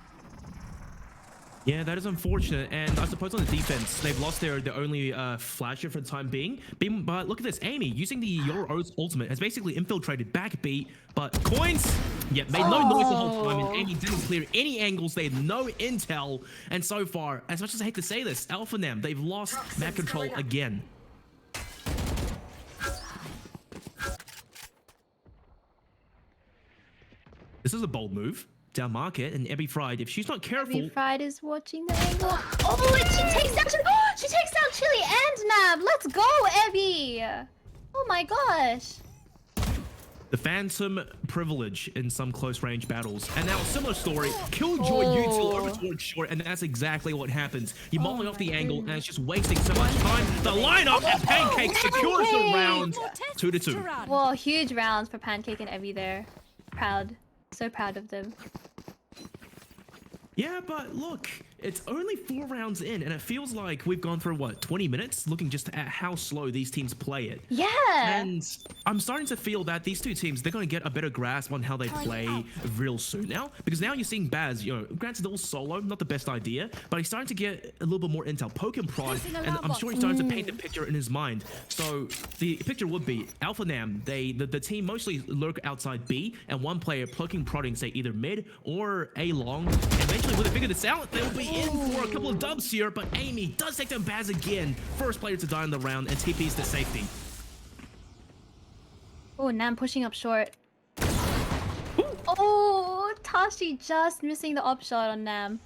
Yeah, that is unfortunate, and I suppose on the defense, they've lost their only flasher for the time being. But look at this, Amy, using the Your ultimate, has basically infiltrated back B, but Coins, made no noise the whole time, and Amy didn't clear any angles. They had no intel, and so far, as much as I hate to say this, AlphaNam, they've lost map control again. This is a bold move. Down market, and ebifried, if she's not careful. ebifried is watching the angle. Oh, and she takes down. She takes down Chili and Nab. Let's go, Ebby. Oh my gosh. The phantom privilege in some close range battles, and now a similar story. Killjoy util over towards short, and that's exactly what happens. You mulling off the angle, and it's just wasting so much time. The lineup and Pancake secures the round. 2-2. Well, huge rounds for Pancake and Ebby there. Proud. So proud of them. Yeah, but look, it's only 4 rounds in, and it feels like we've gone through, what, 20 minutes? Looking just at how slow these teams play it. Yeah! And I'm starting to feel that these 2 teams, they're going to get a better grasp on how they play real soon now. Because now you're seeing Baz, you know, granted, all solo, not the best idea, but he's starting to get a little bit more intel. Poke and prod, and I'm sure he's starting to paint the picture in his mind. So the picture would be AlphaNam, the team mostly lurk outside B, and 1 player poking, prodding, say, either mid or A long, and eventually when they figure this out, they'll be in for a couple of dubs here, but Amy does take down Baz again. First player to die in the round, and TP's to safety. Oh, Nam pushing up short. Oh, Tashi just missing the up shot on Nam.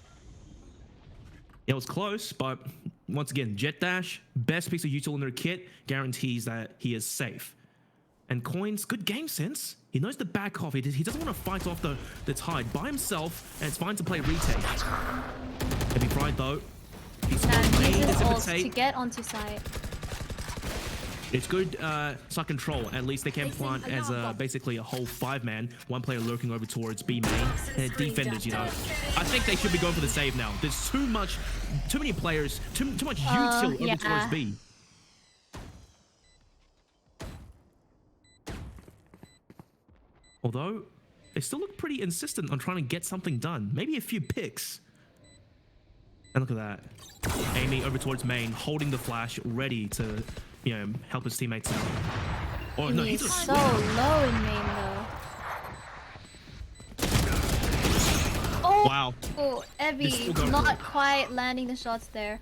It was close, but once again, Jet Dash, best piece of util in their kit, guarantees that he is safe. And Coins, good game sense. He knows to back off. He doesn't want to fight off the tide by himself, and it's fine to play retake. ebifried though. He's uses ult to get onto site. It's good site control. At least they can plant as basically a whole 5-man. One player lurking over towards B main. And defenders, you know. I think they should be going for the save now. There's too many players, too much util over towards B. Although, they still look pretty insistent on trying to get something done. Maybe a few picks. And look at that. Amy over towards main, holding the flash, ready to, you know, help his teammates out. Oh no, he's so low in main though. Oh, wow. Oh, Ebi not quite landing the shots there.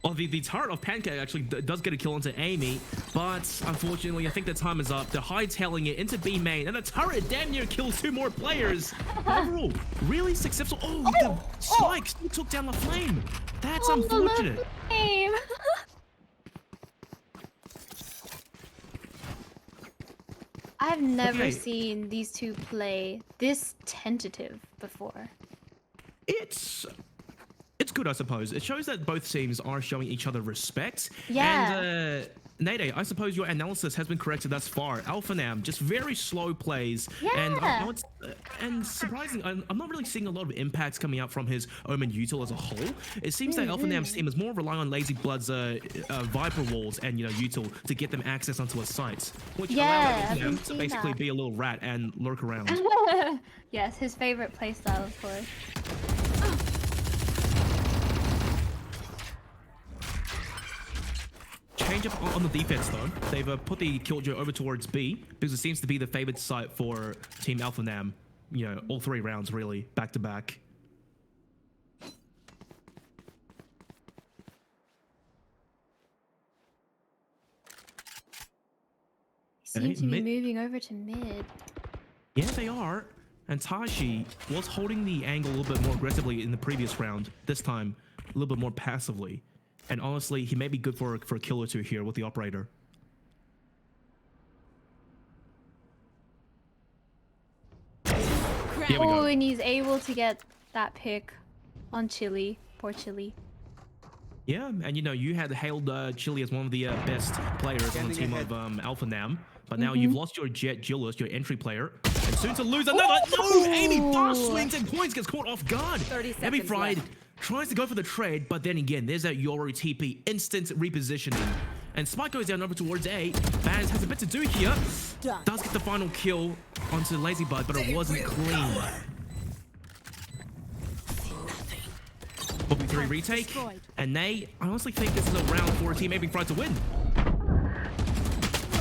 Well, the turret of Pancake actually does get a kill onto Amy, but unfortunately, I think the time is up. They're hightailing it into B main, and the turret damn near kills 2 more players. Overall, really successful. Oh, the spike still took down the flame. That's unfortunate. I've never seen these two play this tentative before. It's good, I suppose. It shows that both teams are showing each other respect. Yeah. And Nade, I suppose your analysis has been corrected thus far. AlphaNam, just very slow plays. Yeah. And surprising, I'm not really seeing a lot of impacts coming out from his Omen util as a whole. It seems that AlphaNam's team is more relying on Lazy Blood's Viper walls and, you know, util to get them access onto a site, which allows them to basically be a little rat and lurk around. Yes, his favorite playstyle, of course. Change up on the defense though. They've put the Killjoy over towards B because it seems to be the favored site for Team AlphaNam. You know, all 3 rounds really, back to back. Seem to be moving over to mid. Yeah, they are. And Tashi was holding the angle a little bit more aggressively in the previous round. This time, a little bit more passively. And honestly, he may be good for a kill or 2 here with the operator. Oh, and he's able to get that pick on Chili. Poor Chili. Yeah, and you know, you had hailed Chili as one of the best players on the team of AlphaNam. But now you've lost your Jet Julius, your entry player. And soon to lose another. No! Amy fast swings and Coins gets caught off guard. ebifried tries to go for the trade, but then again, there's that Yoru TP, instant repositioning. And Spike goes down over towards A. Baz has a bit to do here. Does get the final kill onto Lazy Bud, but it wasn't clean. 4v3 retake. And I honestly think this is a round for Team ebifried to win.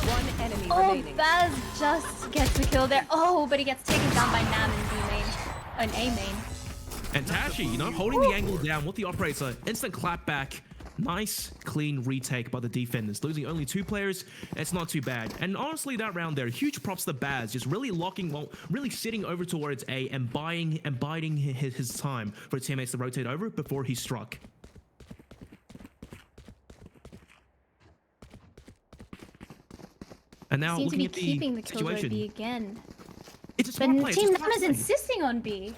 One enemy remaining. Baz just gets the kill there. Oh, but he gets taken down by Nam in B main. An A main. And Tashi, you know, holding the angle down with the operator. Instant clap back. Nice, clean retake by the defenders. Losing only 2 players, it's not too bad. And honestly, that round there, huge props to Baz. Just really really sitting over towards A and biding his time for teammates to rotate over before he struck. And now Seems to looking be at keeping the situation. B again. It's a smart play. Team Nam is insisting on B.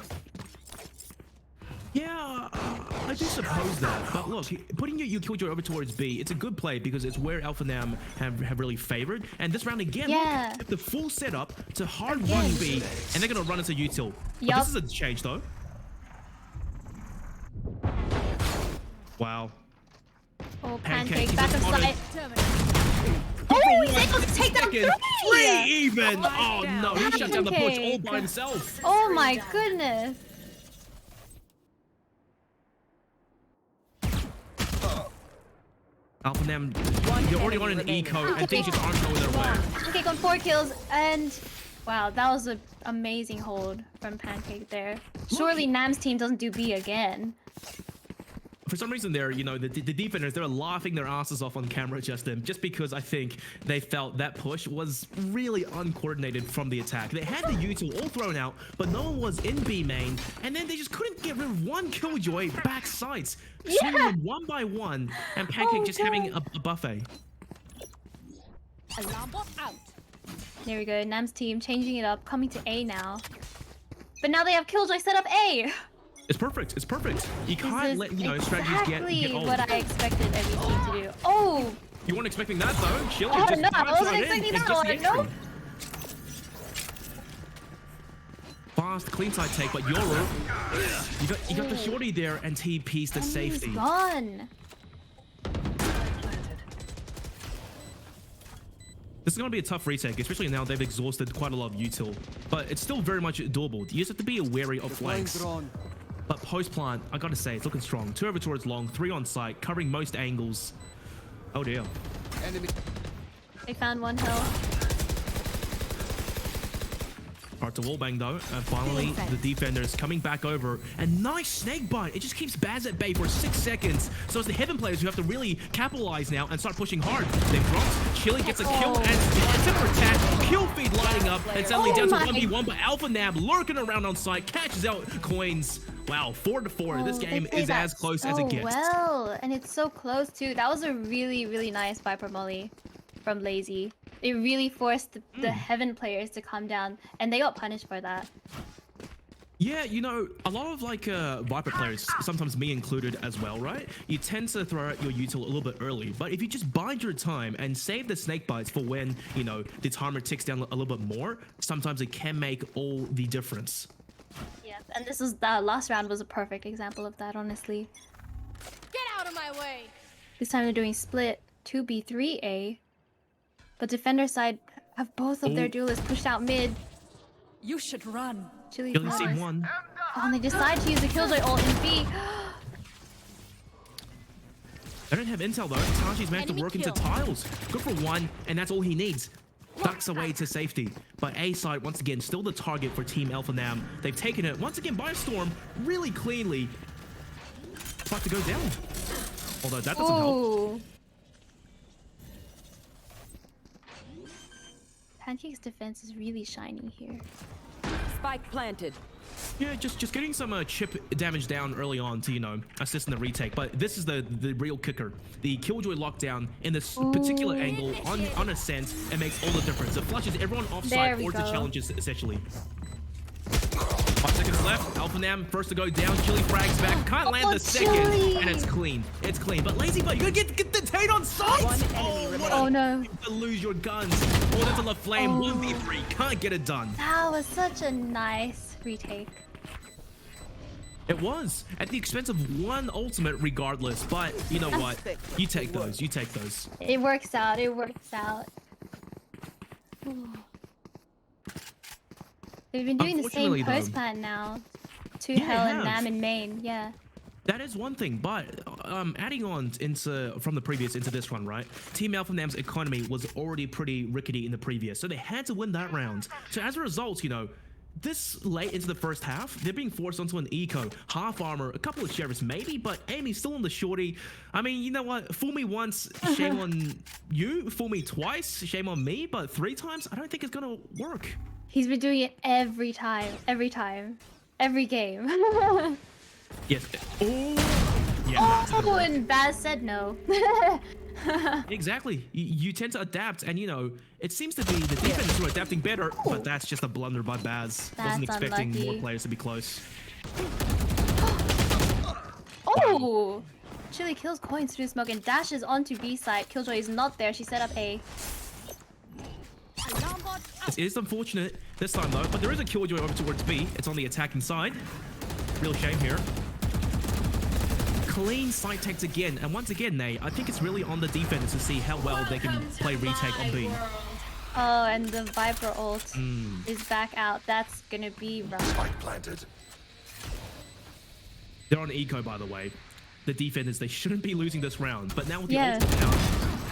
Yeah, I do suppose that. But look, putting your Killjoy over towards B, it's a good play because it's where AlphaNam have really favored. And this round again, look, the full setup to hard run B, and they're going to run into util. But this is a change though. Wow. Oh, Pancake back of sight. Oh, he's able to take down 3! 3 even! Oh no, he shut down the push all by himself. Oh my goodness. AlphaNam, you're already on an eco and things just aren't going their way. Pancake on 4 kills and wow, that was an amazing hold from Pancake there. Surely Nam's team doesn't do B again. for some reason there, you know, the defenders, they're laughing their asses off on camera just because I think they felt that push was really uncoordinated from the attack. They had the util all thrown out, but no one was in B main, and then they just couldn't get rid of one Killjoy back sites. Swinging them one by one, and Pancake just having a buffet. Alarm bot out. There we go. Nam's team changing it up, coming to A now. But now they have Killjoy set up A. It's perfect. It's perfect. You can't let, you know, strategies get old. What I expected every team to do. Oh! You weren't expecting that though. Chili Oh just no, I dives wasn't right expecting in. that one. No. Fast, clean side take, but Yoru, you got the shorty there, and TP's the safety. He's gone. This is going to be a tough retake, especially now they've exhausted quite a lot of util. But it's still very much doable. You just have to be wary of flanks. But post-plant, I gotta say, it's looking strong. 2 over towards long, 3 on site, covering most angles. Oh dear. They found one hill. Hard to wallbang though, and finally the defenders coming back over, and nice snake bite. It just keeps Baz at bay for 6 seconds, so it's the Heaven players who have to really capitalize now and start pushing hard. They've dropped, Chili gets a kill, and temper attack, kill feed lighting up, and suddenly down to 1v1, but AlphaNam lurking around on site, catches out coins. Wow, 4-4. This game is as close as it gets. Well, and it's so close too. That was a really, really nice Viper molly from Lazy. It really forced the Heaven players to come down, and they got punished for that. Yeah, you know, a lot of like Viper players, sometimes me included as well, right? You tend to throw out your util a little bit early, but if you just bide your time and save the snake bites for when, you know, the timer ticks down a little bit more, sometimes it can make all the difference. Yeah, and this is the last round was a perfect example of that, honestly. Get out of my way. This time they're doing split 2B3A. But defender side have both of their duelists pushed out mid. You should run. Chili team one. Oh, and they decide to use the Killjoy ult in B. They don't have intel though. Taji's managed to work into tiles. Good for one, and that's all he needs. Ducks away to safety. But A side, once again, still the target for Team AlphaNam. They've taken it, once again, by storm, really cleanly. It's about to go down. Although that doesn't help. Pancake's defense is really shiny here. Spike planted. Yeah, just getting some chip damage down early on to, you know, assist in the retake. But this is the real kicker. The Killjoy lockdown in this particular angle on ascent, it makes all the difference. It flushes everyone offside or to challenges essentially. 5 seconds left. AlphaNam first to go down. Chili frags back. Can't land the second. And it's clean. It's clean. But Lazy Butt, you gotta get the Tate on sight! Oh no. To lose your guns. Oh, that's a La Flame. 1v3. Can't get it done. That was such a nice retake. It was. At the expense of one ultimate regardless. But you know what? You take those. You take those. It works out. It works out. Ooh. They've been doing the same post plan now. 2 Hell and Nam in main, yeah. That is one thing, but adding on from the previous into this one, right? Team AlphaNam's economy was already pretty rickety in the previous, so they had to win that round. So as a result, you know, this late into the first half, they're being forced onto an eco, half armor, a couple of sheriffs maybe, but Amy's still on the shorty. I mean, you know what? Fool me once, shame on you. Fool me twice, shame on me. But 3 times, I don't think it's gonna work. He's been doing it every time, every game. Yes. Oh. Yeah. Oh, and Baz said no. Exactly. You tend to adapt, and you know, it seems to be the defenders who are adapting better, but that's just a blunder by Baz. Wasn't expecting more players to be close. Oh! Chili kills coins through smoke and dashes onto B side. Killjoy is not there. She set up A. It is unfortunate this time though, but there is a Killjoy over towards B. It's on the attacking side. Real shame here. Clean side takes again, and once again, Nay, I think it's really on the defenders to see how well they can play retake on B. Oh, and the Viper ult is back out. That's gonna be rough. Spike planted. They're on eco, by the way. The defenders, they shouldn't be losing this round, but now with the ult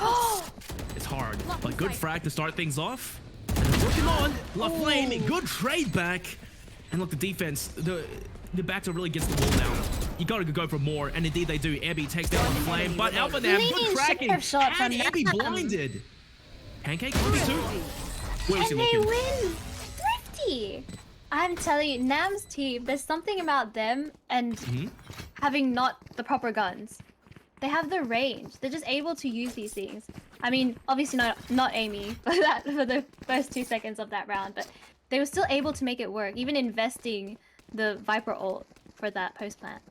out, it's hard. But good frag to start things off. And they're working on La Flame. Good trade back. And look, the defense, the back to really gets the wall now. you gotta go for more, and indeed they do. Ebby takes down the flame, but AlphaNam good tracking, sheriff shot from and Ebby Nam. blinded. Pancake, 1v2. Where's he And they looking? win! Thrifty! I'm telling you, Nam's team, there's something about them and having not the proper guns. They have the range. They're just able to use these things. I mean, obviously not Amy for the first 2 seconds of that round, but they were still able to make it work, even investing the Viper ult for that post plant.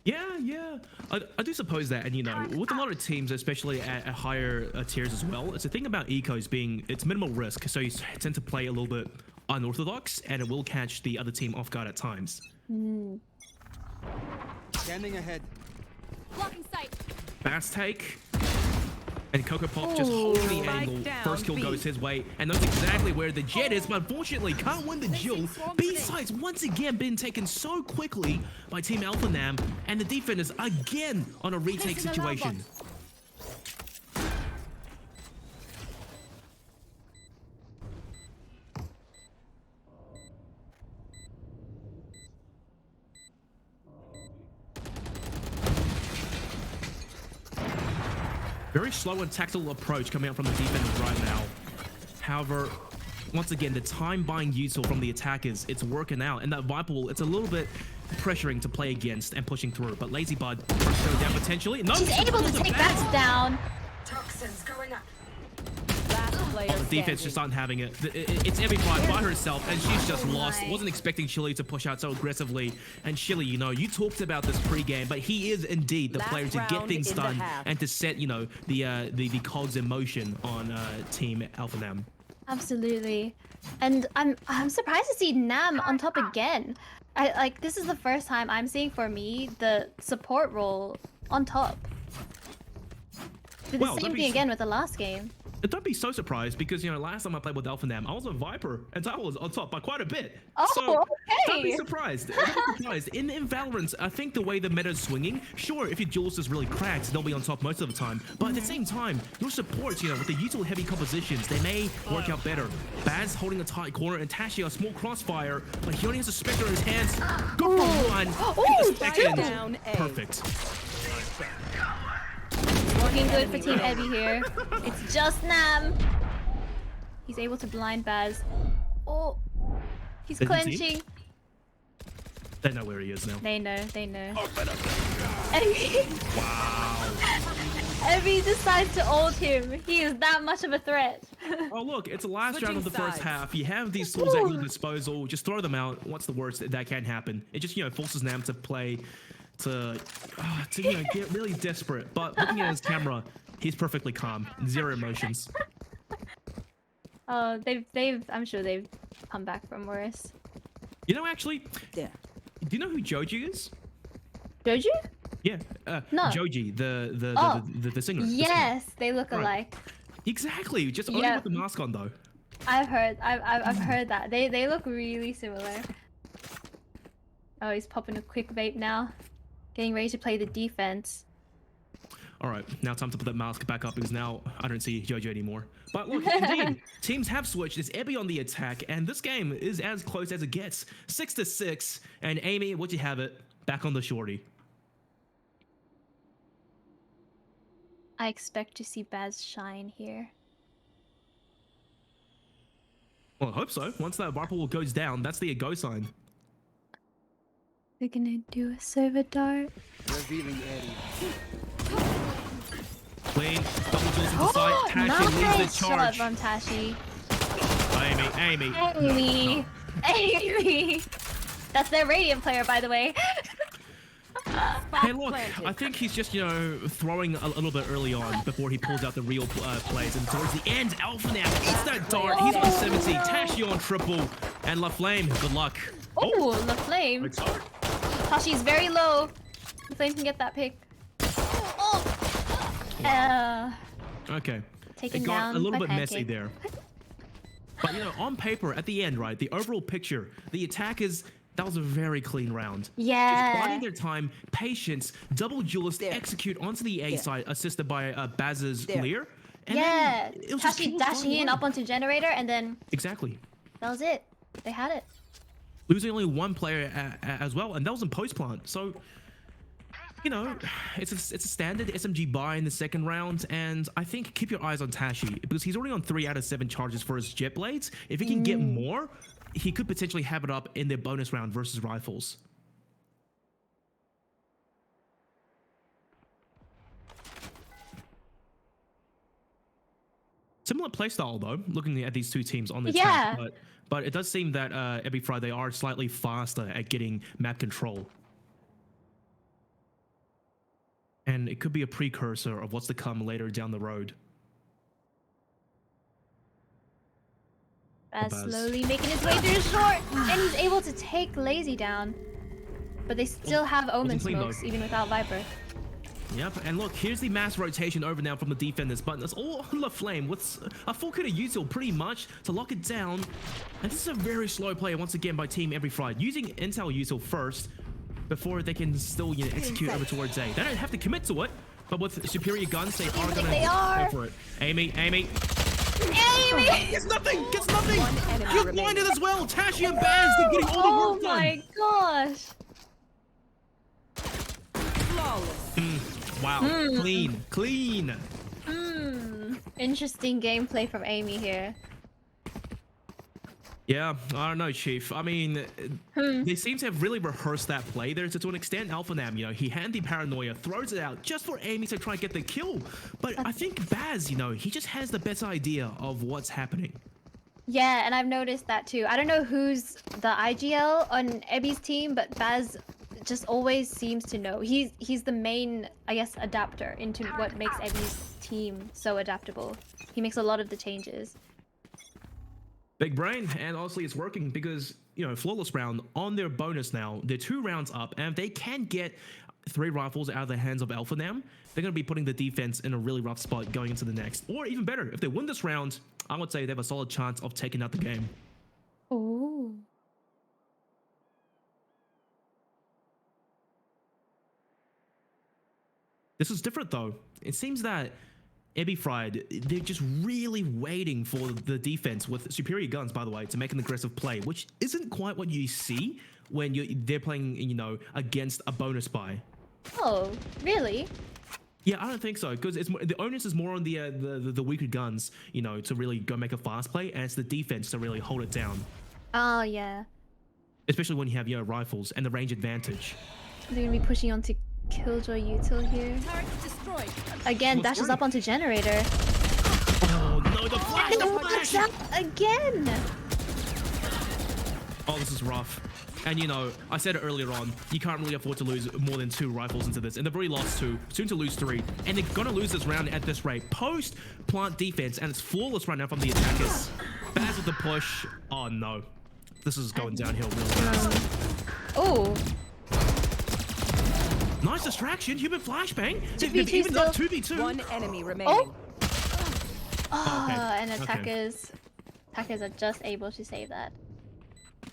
Yeah. I do suppose that, and you know, with a lot of teams, especially at higher tiers as well, it's the thing about ecos being it's minimal risk, so you tend to play a little bit unorthodox, and it will catch the other team off guard at times. Standing ahead. Blocking sight. Fast take. And Coco Pop just holding the angle. First kill goes his way, and knows exactly where the jet is, but unfortunately can't win the duel. B-sides once again been taken so quickly by Team AlphaNam, and the defenders again on a retake situation. Very slow and tactile approach coming out from the defenders right now. However, once again, the time buying useful from the attackers, it's working out. And that Viper wall, it's a little bit pressuring to play against and pushing through. But Lazy Bud first go down potentially. No, she's able to take that down. Toxins going up. The defense just aren't having it. It's ebifried by herself, and she's just lost. Wasn't expecting Chili to push out so aggressively. And Chili, you know, you talked about this pre-game, but he is indeed the player to get things done and to set, you know, the cogs in motion on Team AlphaNam. Absolutely, and I'm surprised to see Nam on top again. This is the first time I'm seeing, for me, the support role on top. Did the same thing again with the last game. Don't be so surprised, because, you know, last time I played with AlphaNam, I was a Viper, and Dswal was on top by quite a bit. Oh, so, okay. Don't be surprised. Don't be surprised. In Valorant, I think the way the meta's swinging, sure, if your duelist is really cracked, they'll be on top most of the time. But at the same time, your supports, you know, with the usual heavy compositions, they may work out better. Baz holding a tight corner, and Tashi a small crossfire, but he only has a Spectre in his hands. Go for one. Second. Perfect. Looking good for Team Ebby here. It's just Nam. He's able to blind Baz. Oh, he's clenching. They know where he is now. They know. Wow. Ebby decides to ult him. He is that much of a threat. Oh look, it's the last round of the first half. You have these tools at your disposal. Just throw them out. What's the worst that can happen? It just, you know, forces Nam to play to you know, get really desperate. But looking at his camera, he's perfectly calm. Zero emotions. Oh, I'm sure they've come back from worse. You know, actually, do you know who Joji is? Joji? Yeah, no. Joji, the singer. Yes, they look alike. Exactly, just only with the mask on though. I've heard that. They look really similar. Oh, he's popping a quick vape now. Getting ready to play the defense. All right, now time to put that mask back up, because now I don't see Jojo anymore. But look, indeed, teams have switched. It's Ebby on the attack, and this game is as close as it gets. 6-6, and Amy, what you have it, back on the shorty. I expect to see Baz shine here. Well, I hope so. Once that Viper wall goes down, that's the go sign. They're gonna do a server dart. Revealing area. Clean, double kills into sight. Tashi nice leads the charge. Shot from Tashi. Amy. That's their Radiant player, by the way. Hey, look, I think he's just, you know, throwing a little bit early on before he pulls out the real plays. And towards the end, AlphaNam eats that dart. He's 170. Tashi on triple. And LaFlame, good luck. Oh, LaFlame. Tashi's very low. LaFlame can get that pick. Okay. Taken it got down a little by bit messy Pancake. there. But, you know, on paper, at the end, right, the overall picture, the attackers, that was a very clean round. Yeah. Just biding their time, patience, double duelist execute onto the A side, assisted by Baz's Lear. And yeah. It was just Tashi pure dashing fun in work. up onto Generator, and then Exactly. that was it. They had it. Losing only one player as well, and that was in post plant. So, You know, it's a standard SMG buy in the second round, and I think keep your eyes on Tashi because he's already on 3 out of 7 charges for his jet blades. If he can get more, he could potentially have it up in their bonus round versus rifles. Similar playstyle though, looking at these two teams on the track, but it does seem that ebifried, they are slightly faster at getting map control. And it could be a precursor of what's to come later down the road. Baz slowly making his way through short, and he's able to take Lazy down. But they still have Omen smokes, even without Viper. Yep, and look, here's the mass rotation over now from the defenders, but it's all on the flame with a full kit of Dswal pretty much to lock it down. And this is a very slow play once again by Team ebifried, using Intel Dswal first before they can still execute over towards A. They don't have to commit to it, but with superior guns, they are gonna go for it. Amy! Gets nothing! You're blinded as well! Tashi and Baz, they're getting all the work done! Oh my gosh! Wow, clean. Interesting gameplay from Amy here. Yeah, I don't know, Chief. I mean, they seem to have really rehearsed that play there to an extent. AlphaNam, he had the paranoia, throws it out just for Amy to try and get the kill. But I think Baz, he just has the best idea of what's happening. Yeah, and I've noticed that too. I don't know who's the IGL on Ebby's team, but Baz just always seems to know. He's the main, I guess, adapter into what makes Ebby's team so adaptable. He makes a lot of the changes. Big brain, and honestly it's working because, flawless round on their bonus now. They're 2 rounds up, and if they can get 3 rifles out of the hands of AlphaNam, they're going to be putting the defense in a really rough spot going into the next. Or even better, if they win this round, I would say they have a solid chance of taking out the game. Ooh. This is different though. It seems that ebifried, they're just really waiting for the defense with superior guns, by the way, to make an aggressive play, which isn't quite what you see when they're playing, against a bonus buy. Oh, really? Yeah, I don't think so, because the onus is more on the weaker guns, to really go make a fast play, and it's the defense to really hold it down. Oh, yeah. Especially when you have, rifles and the range advantage. They're going to be pushing onto Killjoy Util here. Again, dashes up onto Generator. Oh no, the flash! Out again! Oh, this is rough. And I said it earlier on, you can't really afford to lose more than 2 rifles into this, and they've already lost 2, soon to lose 3, and they're gonna lose this round at this rate. Post plant defense, and it's flawless right now from the attackers. Baz with the push. Oh no, this is going downhill really fast. Oh. Nice distraction, human flashbang. They've 2v2 even up still. 2v2. 1 enemy remaining. And attackers are just able to save that.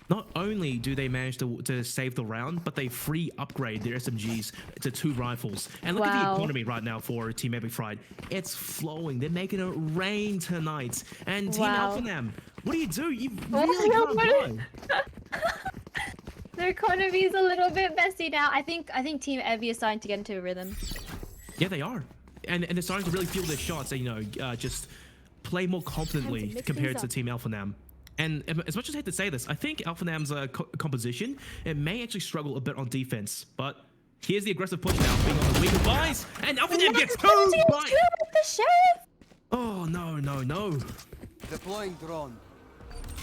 Not only do they manage to save the round, but they free upgrade their SMGs to 2 rifles. And look at the economy right now for Team ebifried. It's flowing. They're making it rain tonight. And Team AlphaNam, what do? You really can't buy. Their economy is a little bit messy now. I think Team Evie is starting to get into a rhythm. Yeah, they are. And they're starting to really feel their shots and, just play more confidently compared to Team AlphaNam. And as much as I hate to say this, I think AlphaNam's composition, it may actually struggle a bit on defense. But here's the aggressive push now, being on the weaker buys, and AlphaNam gets 2 buys! Oh, no. Deploying drone.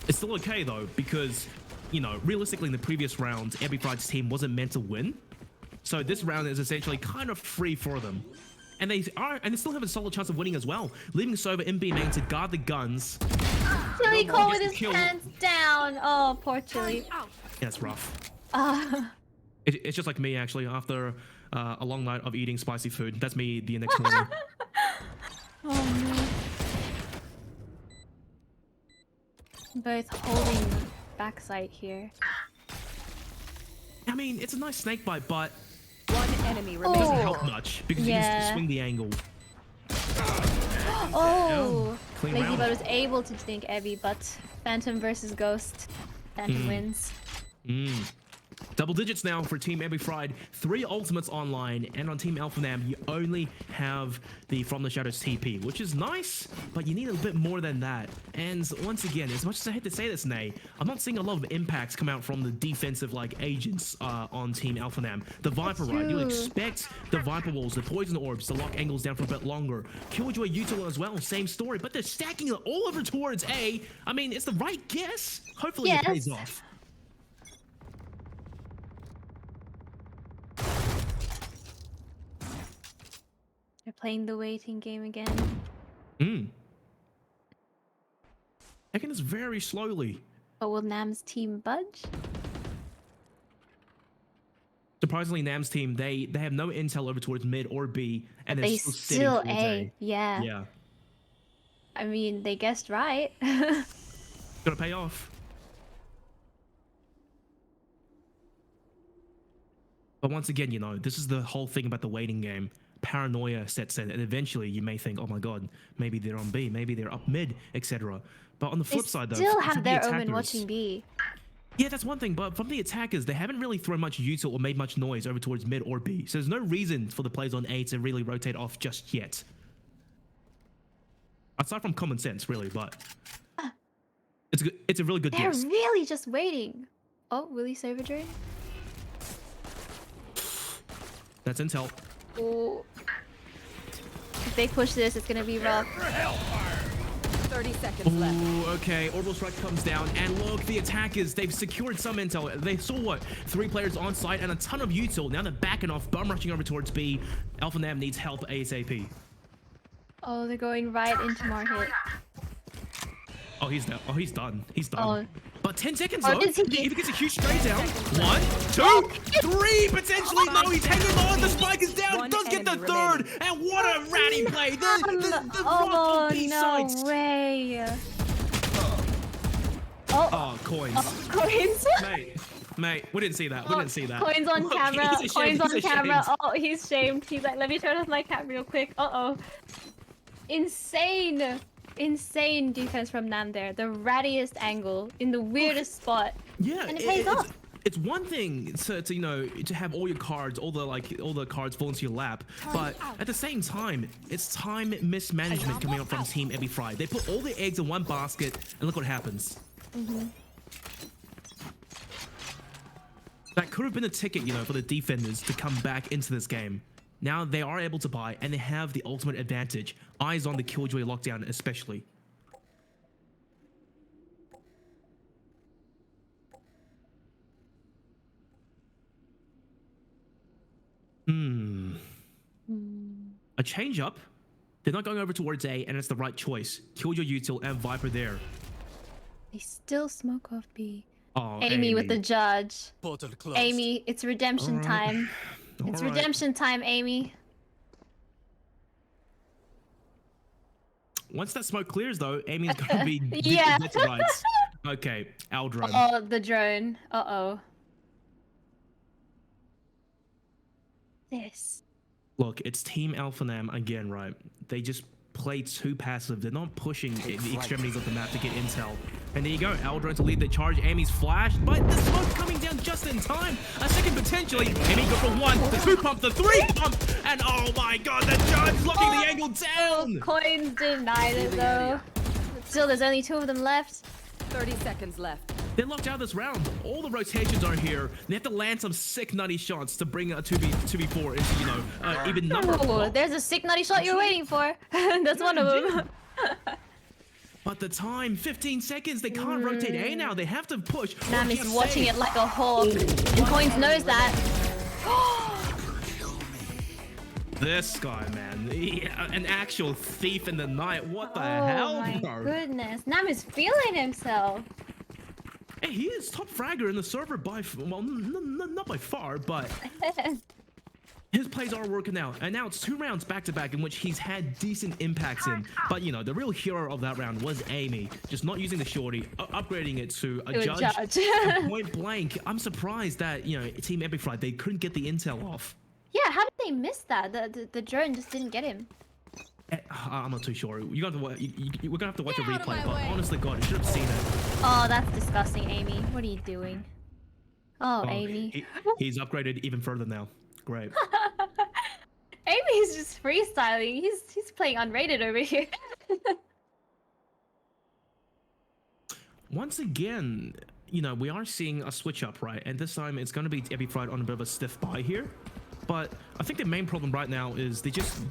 It's still okay, though, because, realistically in the previous round, ebifried's team wasn't meant to win. So this round is essentially kind of free for them. And they still have a solid chance of winning as well, leaving Sova in B main to guard the guns. Chili Cole with his pants down. Oh, poor Chili. Yeah, it's rough. It's just like me, actually, after a long night of eating spicy food. That's me the next morning. Oh, no. Both holding backside here. I mean, it's a nice snake bite, but 1 enemy it remaining. doesn't help much because you can swing the angle. Oh, clean Ladybug round. was able to think Evie, but Phantom versus Ghost. Phantom wins. Double digits now for Team ebifried. 3 ultimates online, and on Team AlphaNam, you only have the From the Shadows TP, which is nice, but you need a bit more than that. And once again, as much as I hate to say this, Nay, I'm not seeing a lot of impacts come out from the defensive agents on Team AlphaNam. The Viper, right? You expect the Viper walls, the poison orbs, to lock angles down for a bit longer. Killjoy util as well, same story, but they're stacking it all over towards A. I mean, it's the right guess. Hopefully it pays off. They're playing the waiting game again. Taking this very slowly. But will Nam's team budge? Surprisingly, Nam's team, they have no intel over towards mid or B, and they still still A. Yeah. Yeah. I mean, they guessed right. Gonna pay off. But once again, you know, this is the whole thing about the waiting game. Paranoia sets in, and eventually you may think, oh my god, maybe they're on B, maybe they're up mid, etc. But on the flip side, though, still have their omen watching B. Yeah, that's one thing, but from the attackers, they haven't really thrown much util or made much noise over towards mid or B, so there's no reason for the players on A to really rotate off just yet. Aside from common sense, really, but it's a really good guess. They're really just waiting. Oh, will he save a drain? That's intel. Oh. If they push this, it's gonna be rough. 30 seconds left. Ooh, okay, Orbital Strike comes down, and look, the attackers, they've secured some intel. They saw, what, 3 players on site and a ton of util. Now they're backing off, bum rushing over towards B. AlphaNam needs help ASAP. Oh, they're going right into Marhit. Oh, he's done. Oh, he's done. He's done. Oh. But 10 seconds, Oh, though. is he- If he gets a huge straight down. 1, 2, 3, potentially. No, he's hanging on. The spike is down. Does get the third. And what a ratty play. The Oh, rocky no way. Oh, coins. Oh, coins. Mate, we didn't see that. We didn't see that. Coins on Look, camera. he's Coins on ashamed. camera. Oh, he's shamed. He's like, let me turn off my cam real quick. Uh-oh. Insane. Insane defense from Nam there. The rattiest angle in the weirdest spot. Yeah, and it pays off. It's one thing to you know, to have all your cards, all the cards fall into your lap, but at the same time, it's time mismanagement coming up from Team ebifried. They put all their eggs in one basket, and look what happens. That could have been a ticket, you know, for the defenders to come back into this game. Now they are able to buy, and they have the ultimate advantage. Eyes on the Killjoy lockdown, especially. A change up. They're not going over towards A, and it's the right choice. Killjoy util and Viper there. They still smoke off B. Oh, Amy with the judge. Portal closed. Amy, it's redemption time. It's redemption time, Amy. Once that smoke clears, though, Amy's gonna be yeah. rights. Okay, Aldrun. Oh, the drone. Uh-oh. This. Look, it's Team AlphaNam again, right? They just play too passive. They're not pushing the extremities of the map to get intel. And there you go, Aldrun to lead the charge. Amy's flashed, but the smoke coming down just in time. A second potentially. Amy go for 1, the 2 pump, the 3 pump, and oh my god, the judge locking the angle down. Coins denied it though. Still, there's only 2 of them left. 30 seconds left. They're locked out this round. All the rotations are here. They have to land some sick nutty shots to bring a 2v4 into, you know, even number. Oh, there's a sick nutty shot you're waiting for. That's one of them. But the time, 15 seconds. They can't rotate A now. They have to push. Nam is watching it like a hawk. And Coins knows that. This guy, man. An actual thief in the night. What the hell, Oh my bro? goodness. Nam is feeling himself. Hey, he is top fragger in the server by, well, not by far, but his plays are working out. And now it's 2 rounds back-to-back in which he's had decent impacts in. But, you know, the real hero of that round was Amy. Just not using the shorty, upgrading it to a judge. And point blank, I'm surprised that, you know, Team ebifried, they couldn't get the intel off. Yeah, how did they miss that? The drone just didn't get him. I'm not too sure. We're gonna have to watch a replay, but honestly, God, you should have seen it. Oh, that's disgusting, Amy. What are you doing? Oh, Amy. He's upgraded even further now. Great. Amy's just freestyling. He's playing unrated over here. Once again, you know, we are seeing a switch up, right? And this time it's going to be ebifried on a bit of a stiff buy here. But I think the main problem right now is they're just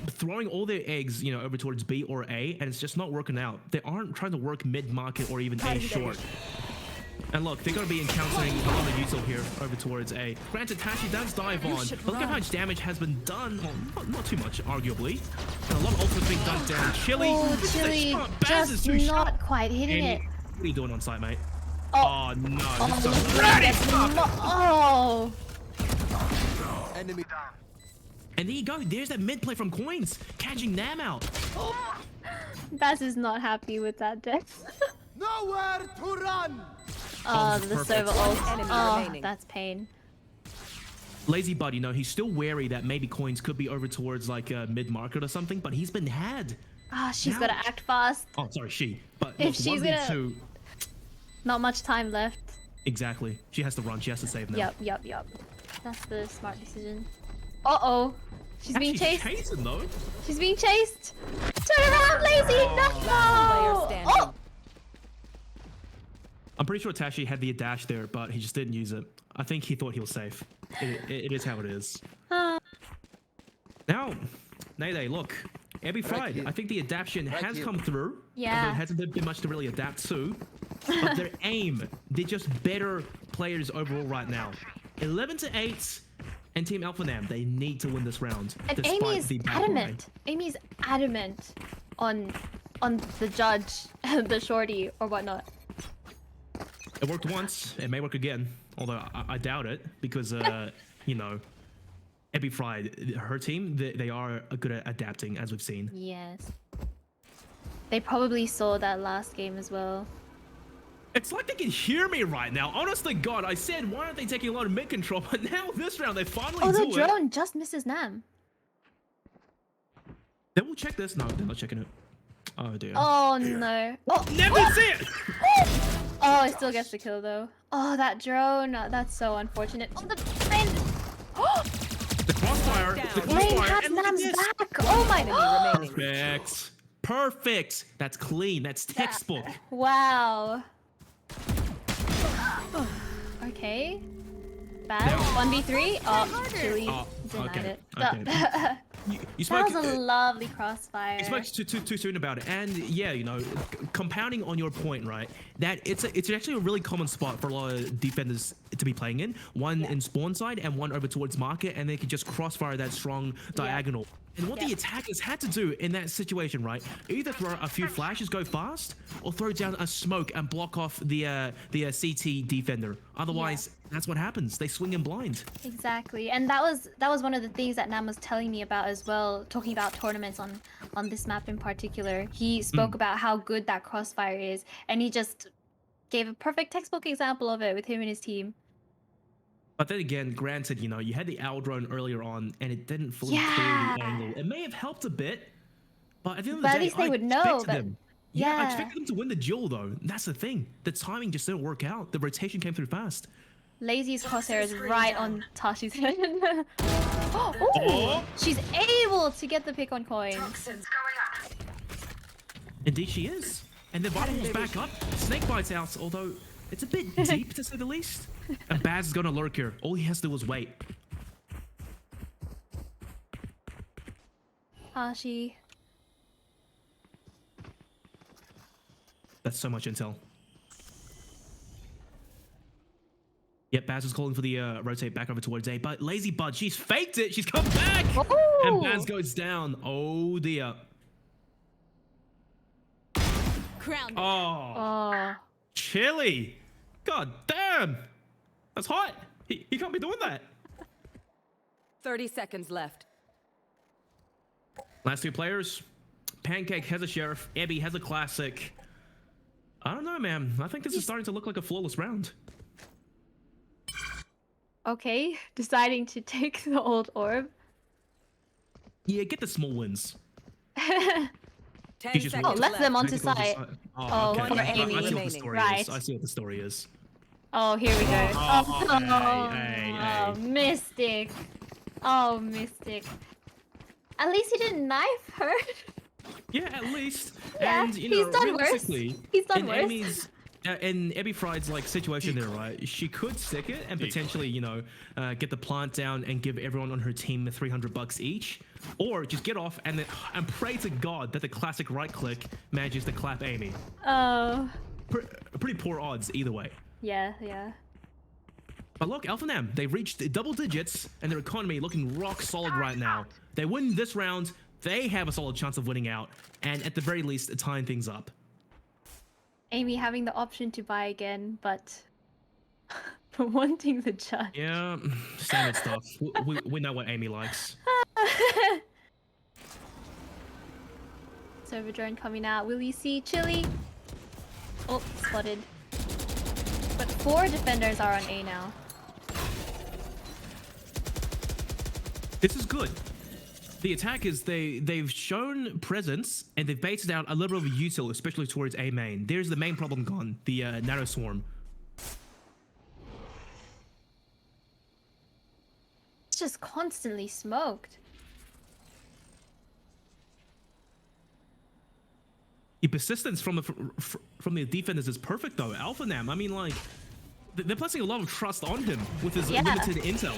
throwing all their eggs, you know, over towards B or A, and it's just not working out. They aren't trying to work mid-market or even A short. And look, they're going to be encountering a lot of util here over towards A. Granted, Tashi does dive on, but look at how much damage has been done. Well, not too much, arguably. And a lot of ultimates being done down. Chili, Oh, Chili just not quite hitting it. What are you doing on site, mate? Oh, no. Oh. Enemy down. And there you go. There's that mid play from Coins, catching Nam out. Baz is not happy with that death. Nowhere to run. Oh, the perfect. server ult. Enemy Oh, remaining. that's pain. Lazy Bud, you know, he's still wary that maybe Coins could be over towards like mid-market or something, but he's been had. Ah, she's Now- gotta act fast. Oh, sorry, she. But If look, she's 1v2, gonna- Not much time left. exactly. She has to run. She has to save now. Yup. That's the smart decision. Uh-oh. She's being Actually, chased. chasing, though. She's being chased. Turn around, Lazy. No. Player standing. Oh. I'm pretty sure Tashi had the dash there, but he just didn't use it. I think he thought he was safe. It is how it is. Now, Nayday, look. ebifried, I think the adaptation has come through. Yeah. Although it hasn't been much to really adapt to. But their aim, they're just better players overall right now. 11-8, and Team AlphaNam, they need to win this round. And despite Amy is the bad adamant. Amy's adamant on the judge, the shorty or whatnot. It worked once, it may work again. Although I doubt it, because, you know, ebifried, her team, they are good at adapting, as we've seen. Yes. They probably saw that last game as well. It's like they can hear me right now. Honest to God, I said, why aren't they taking a lot of mid control? But now this round, they finally Oh, do the it. drone just misses Nam. They will check this. No, they're not checking it. Oh, dear. Oh, no. Oh, Never see it! Oh, it still gets the kill, though. Oh, that drone. That's so unfortunate. Oh, the plane. The crossfire. The Plane crossfire. has And look at Nam's this. back. Oh, my God. Perfect. Perfect. That's clean. That's textbook. Wow. Okay. Bad. 1v3. Oh, Chili denied okay, it. okay. You That spoke, was a lovely crossfire. you spoke too soon about it, and yeah, you know, compounding on your point, right? That it's actually a really common spot for a lot of defenders to be playing in. One in spawn side and one over towards market, and they can just crossfire that strong diagonal. And what the attackers had to do in that situation, right? Either throw a few flashes, go fast, or throw down a smoke and block off the CT defender. Otherwise, that's what happens. They swing in blind. Exactly, and that was one of the things that Nam was telling me about as well, talking about tournaments on this map in particular. He spoke about how good that crossfire is, and he just gave a perfect textbook example of it with him and his team. But then again, granted, you know, you had the owl drone earlier on, and it didn't fully clear the angle. It may have helped a bit, but at the end of the day, But at least they I would know expected that- them. I Yeah. expected them to win the duel, though. That's the thing. The timing just didn't work out. The rotation came through fast. Lazy's crosshair is right on Tashi's head. Oh, she's able to get the pick on coins. Indeed, she is. And the Vital's back up. Snake bites out, although it's a bit deep, to say the least. And Baz is going to lurk here. All he has to do is wait. Tashi. That's so much intel. Yep, Baz is calling for the rotate back over towards A, but Lazy Bud, she's faked it. She's come back. And Baz goes down. Oh, dear. Oh. Chili. God damn. That's hot. He can't be doing that. 30 seconds left. Last two players. Pancake has a sheriff. Ebby has a classic. I don't know, man. I think this is starting to look like a flawless round. Okay, deciding to take the old orb. Yeah, get the small wins. 10 seconds Oh, let them onto Technical site. deci- Oh, okay. for I see Amy. what the story Right. is. I see what the story is. Oh, here we go. Hey. Mystic. Oh, Mystic. At least he didn't knife her. Yeah, at least. Yeah, And you he's know, done worse. realistically, He's done in worse. Amy's in ebifried's like situation there, right? She could stick it and potentially, you know, get the plant down and give everyone on her team $300 each, or just get off and pray to God that the classic right click manages to clap Amy. Oh. Pretty poor odds either way. Yeah. But look, AlphaNam, they've reached double digits and their economy looking rock solid right now. They win this round, they have a solid chance of winning out, and at the very least, tying things up. Amy having the option to buy again, but wanting the judge. Yeah, standard stuff. We know what Amy likes. Server drone coming out. Will you see Chili? Oh, spotted. But 4 defenders are on A now. This is good. The attack is they've shown presence and they've baited out a little bit of util, especially towards A main. There's the main problem gone, the nano swarm. It's just constantly smoked. The persistence from the defenders is perfect though. AlphaNam, I mean, like, they're placing a lot of trust on him with his limited intel.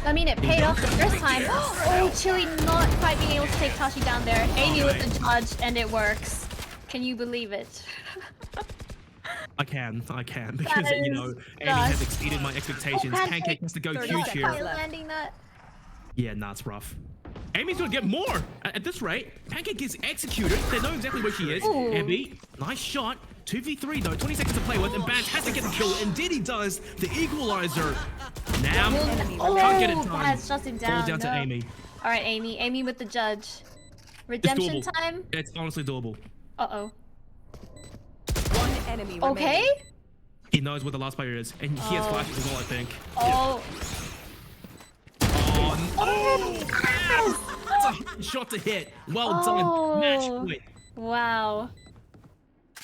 I mean, it paid off the first time. Oh, Chili not quite being able to take Tashi down there. Amy with the judge, and it works. Can you believe it? I can, because, you know, Amy has exceeded my expectations. Pancake has to go huge here. Landing that. Yeah, nah, it's rough. Amy's gonna get more at this rate. Pancake is executed. They know exactly where she is. Abby, nice shot. 2v3 though, 20 seconds to play with, and Baz has to get the kill. Indeed he does. The equalizer. Nam can't get it done. Baz shuts him down. All down to Amy. All right, Amy. Amy with the judge. Redemption time. It's honestly doable. Uh-oh. One enemy okay. remaining. He knows what the last player is, and he has flashes as well, I think. Oh. That's a hard shot to hit. Well done. Match point. Wow.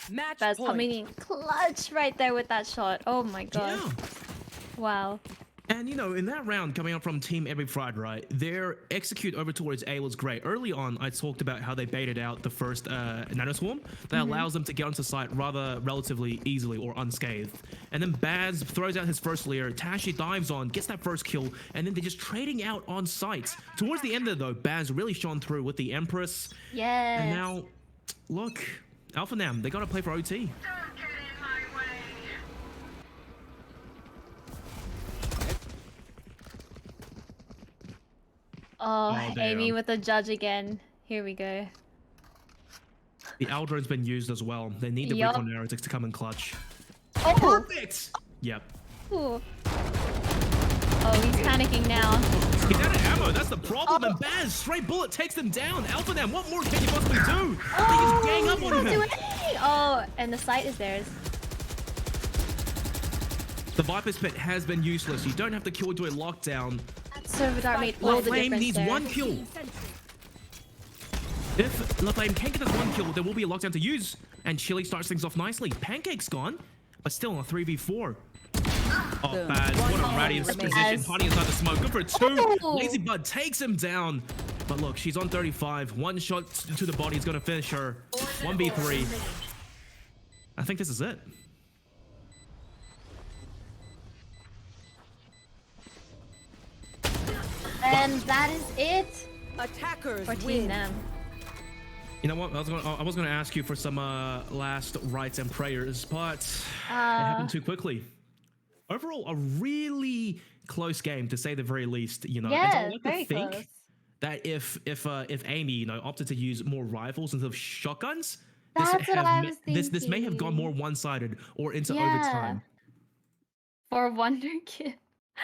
Match Baz point. coming in clutch right there with that shot. Oh my god. Yeah. Wow. And you know, in that round coming up from Team ebifried, right, their execute over towards A was great. Early on, I talked about how they baited out the first nano swarm that allows them to get onto site rather relatively easily or unscathed. And then Baz throws out his first layer, Tashi dives on, gets that first kill, and then they're just trading out on site. Towards the end there though, Baz really shone through with the Empress. Yes. And now, look, AlphaNam, they gotta play for OT. Oh, Amy with the judge again. Here we go. The Owl drone's been used as well. They need the recon arrow to come in clutch. Oh, perfect! Yep. Ooh. Oh, he's panicking now. He's out of ammo, that's the problem. And Baz, straight bullet takes them down. AlphaNam, what more can you possibly do? They just gang up on him. Oh, and the site is theirs. The Viper's Pit has been useless. You don't have to kill into a lockdown. Server Dart made all the LaFlame difference needs there. one kill. If LaFlame can't get this one kill, there will be a lockdown to use. And Chili starts things off nicely. Pancake's gone, but still on a 3v4. Oh, Baz, what a radius position. Hiding inside the smoke. Good for 2. Lazy Bud takes him down. But look, she's on 35. One shot to the body is going to finish her. 1v3. I think this is it. And that is it. Attackers for Team Nam. You know what? I was gonna ask you for some last rites and prayers, but it happened too quickly. Overall, a really close game to say the very least. You know, Yeah, and I very think close. that if Amy, you know, opted to use more rifles instead of shotguns, That's what I was this may have gone more one-sided or into overtime. For Wonder Kid.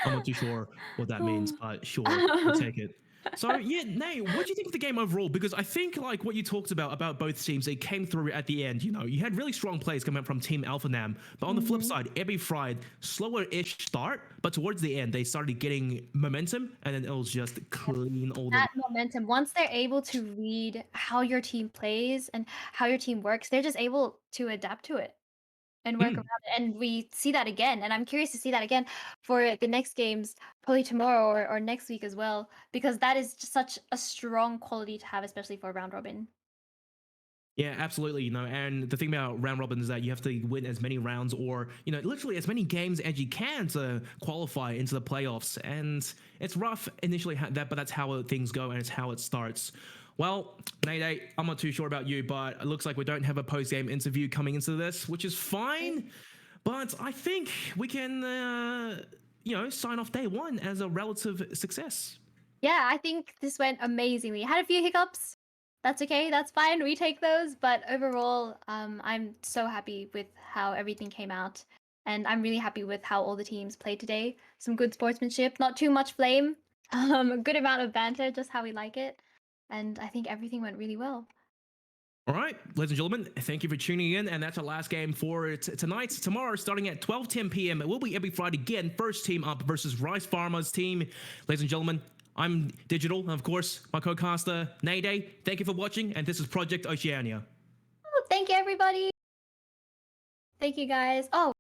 I'm not too sure what that means, but sure, we'll take it. So yeah, Nay, what do you think of the game overall? Because I think like what you talked about both teams, they came through at the end. You know, you had really strong plays coming up from Team AlphaNam, but on the flip side, ebifried, slower-ish start, but towards the end, they started getting momentum, and then it was just clean all That momentum. Once they're able to read how your team plays and how your team works, they're just able to adapt to it. and work around it. And we see that again. And I'm curious to see that again for the next games, probably tomorrow or next week as well, because that is just such a strong quality to have, especially for a round robin. Yeah, absolutely. You know, and the thing about round robin is that you have to win as many rounds or, you know, literally as many games as you can to qualify into the playoffs. And it's rough initially, but that's how things go and it's how it starts. Well, Nate, I'm not too sure about you, but it looks like we don't have a post-game interview coming into this, which is fine. But I think we can, you know, sign off day one as a relative success. Yeah, I think this went amazingly. Had a few hiccups. That's okay. That's fine. We take those. But overall, I'm so happy with how everything came out. And I'm really happy with how all the teams played today. Some good sportsmanship, not too much flame, a good amount of banter, just how we like it. And I think everything went really well. All right, ladies and gentlemen, thank you for tuning in. And that's our last game for tonight. Tomorrow, starting at 12:10 p.m., it will be ebifried again. First team up versus Rice Farmers team. Ladies and gentlemen, I'm Digital, and of course, my co-caster, Nade. Thank you for watching, and this is Project Oceania. Oh, thank you, everybody. Thank you, guys. Oh.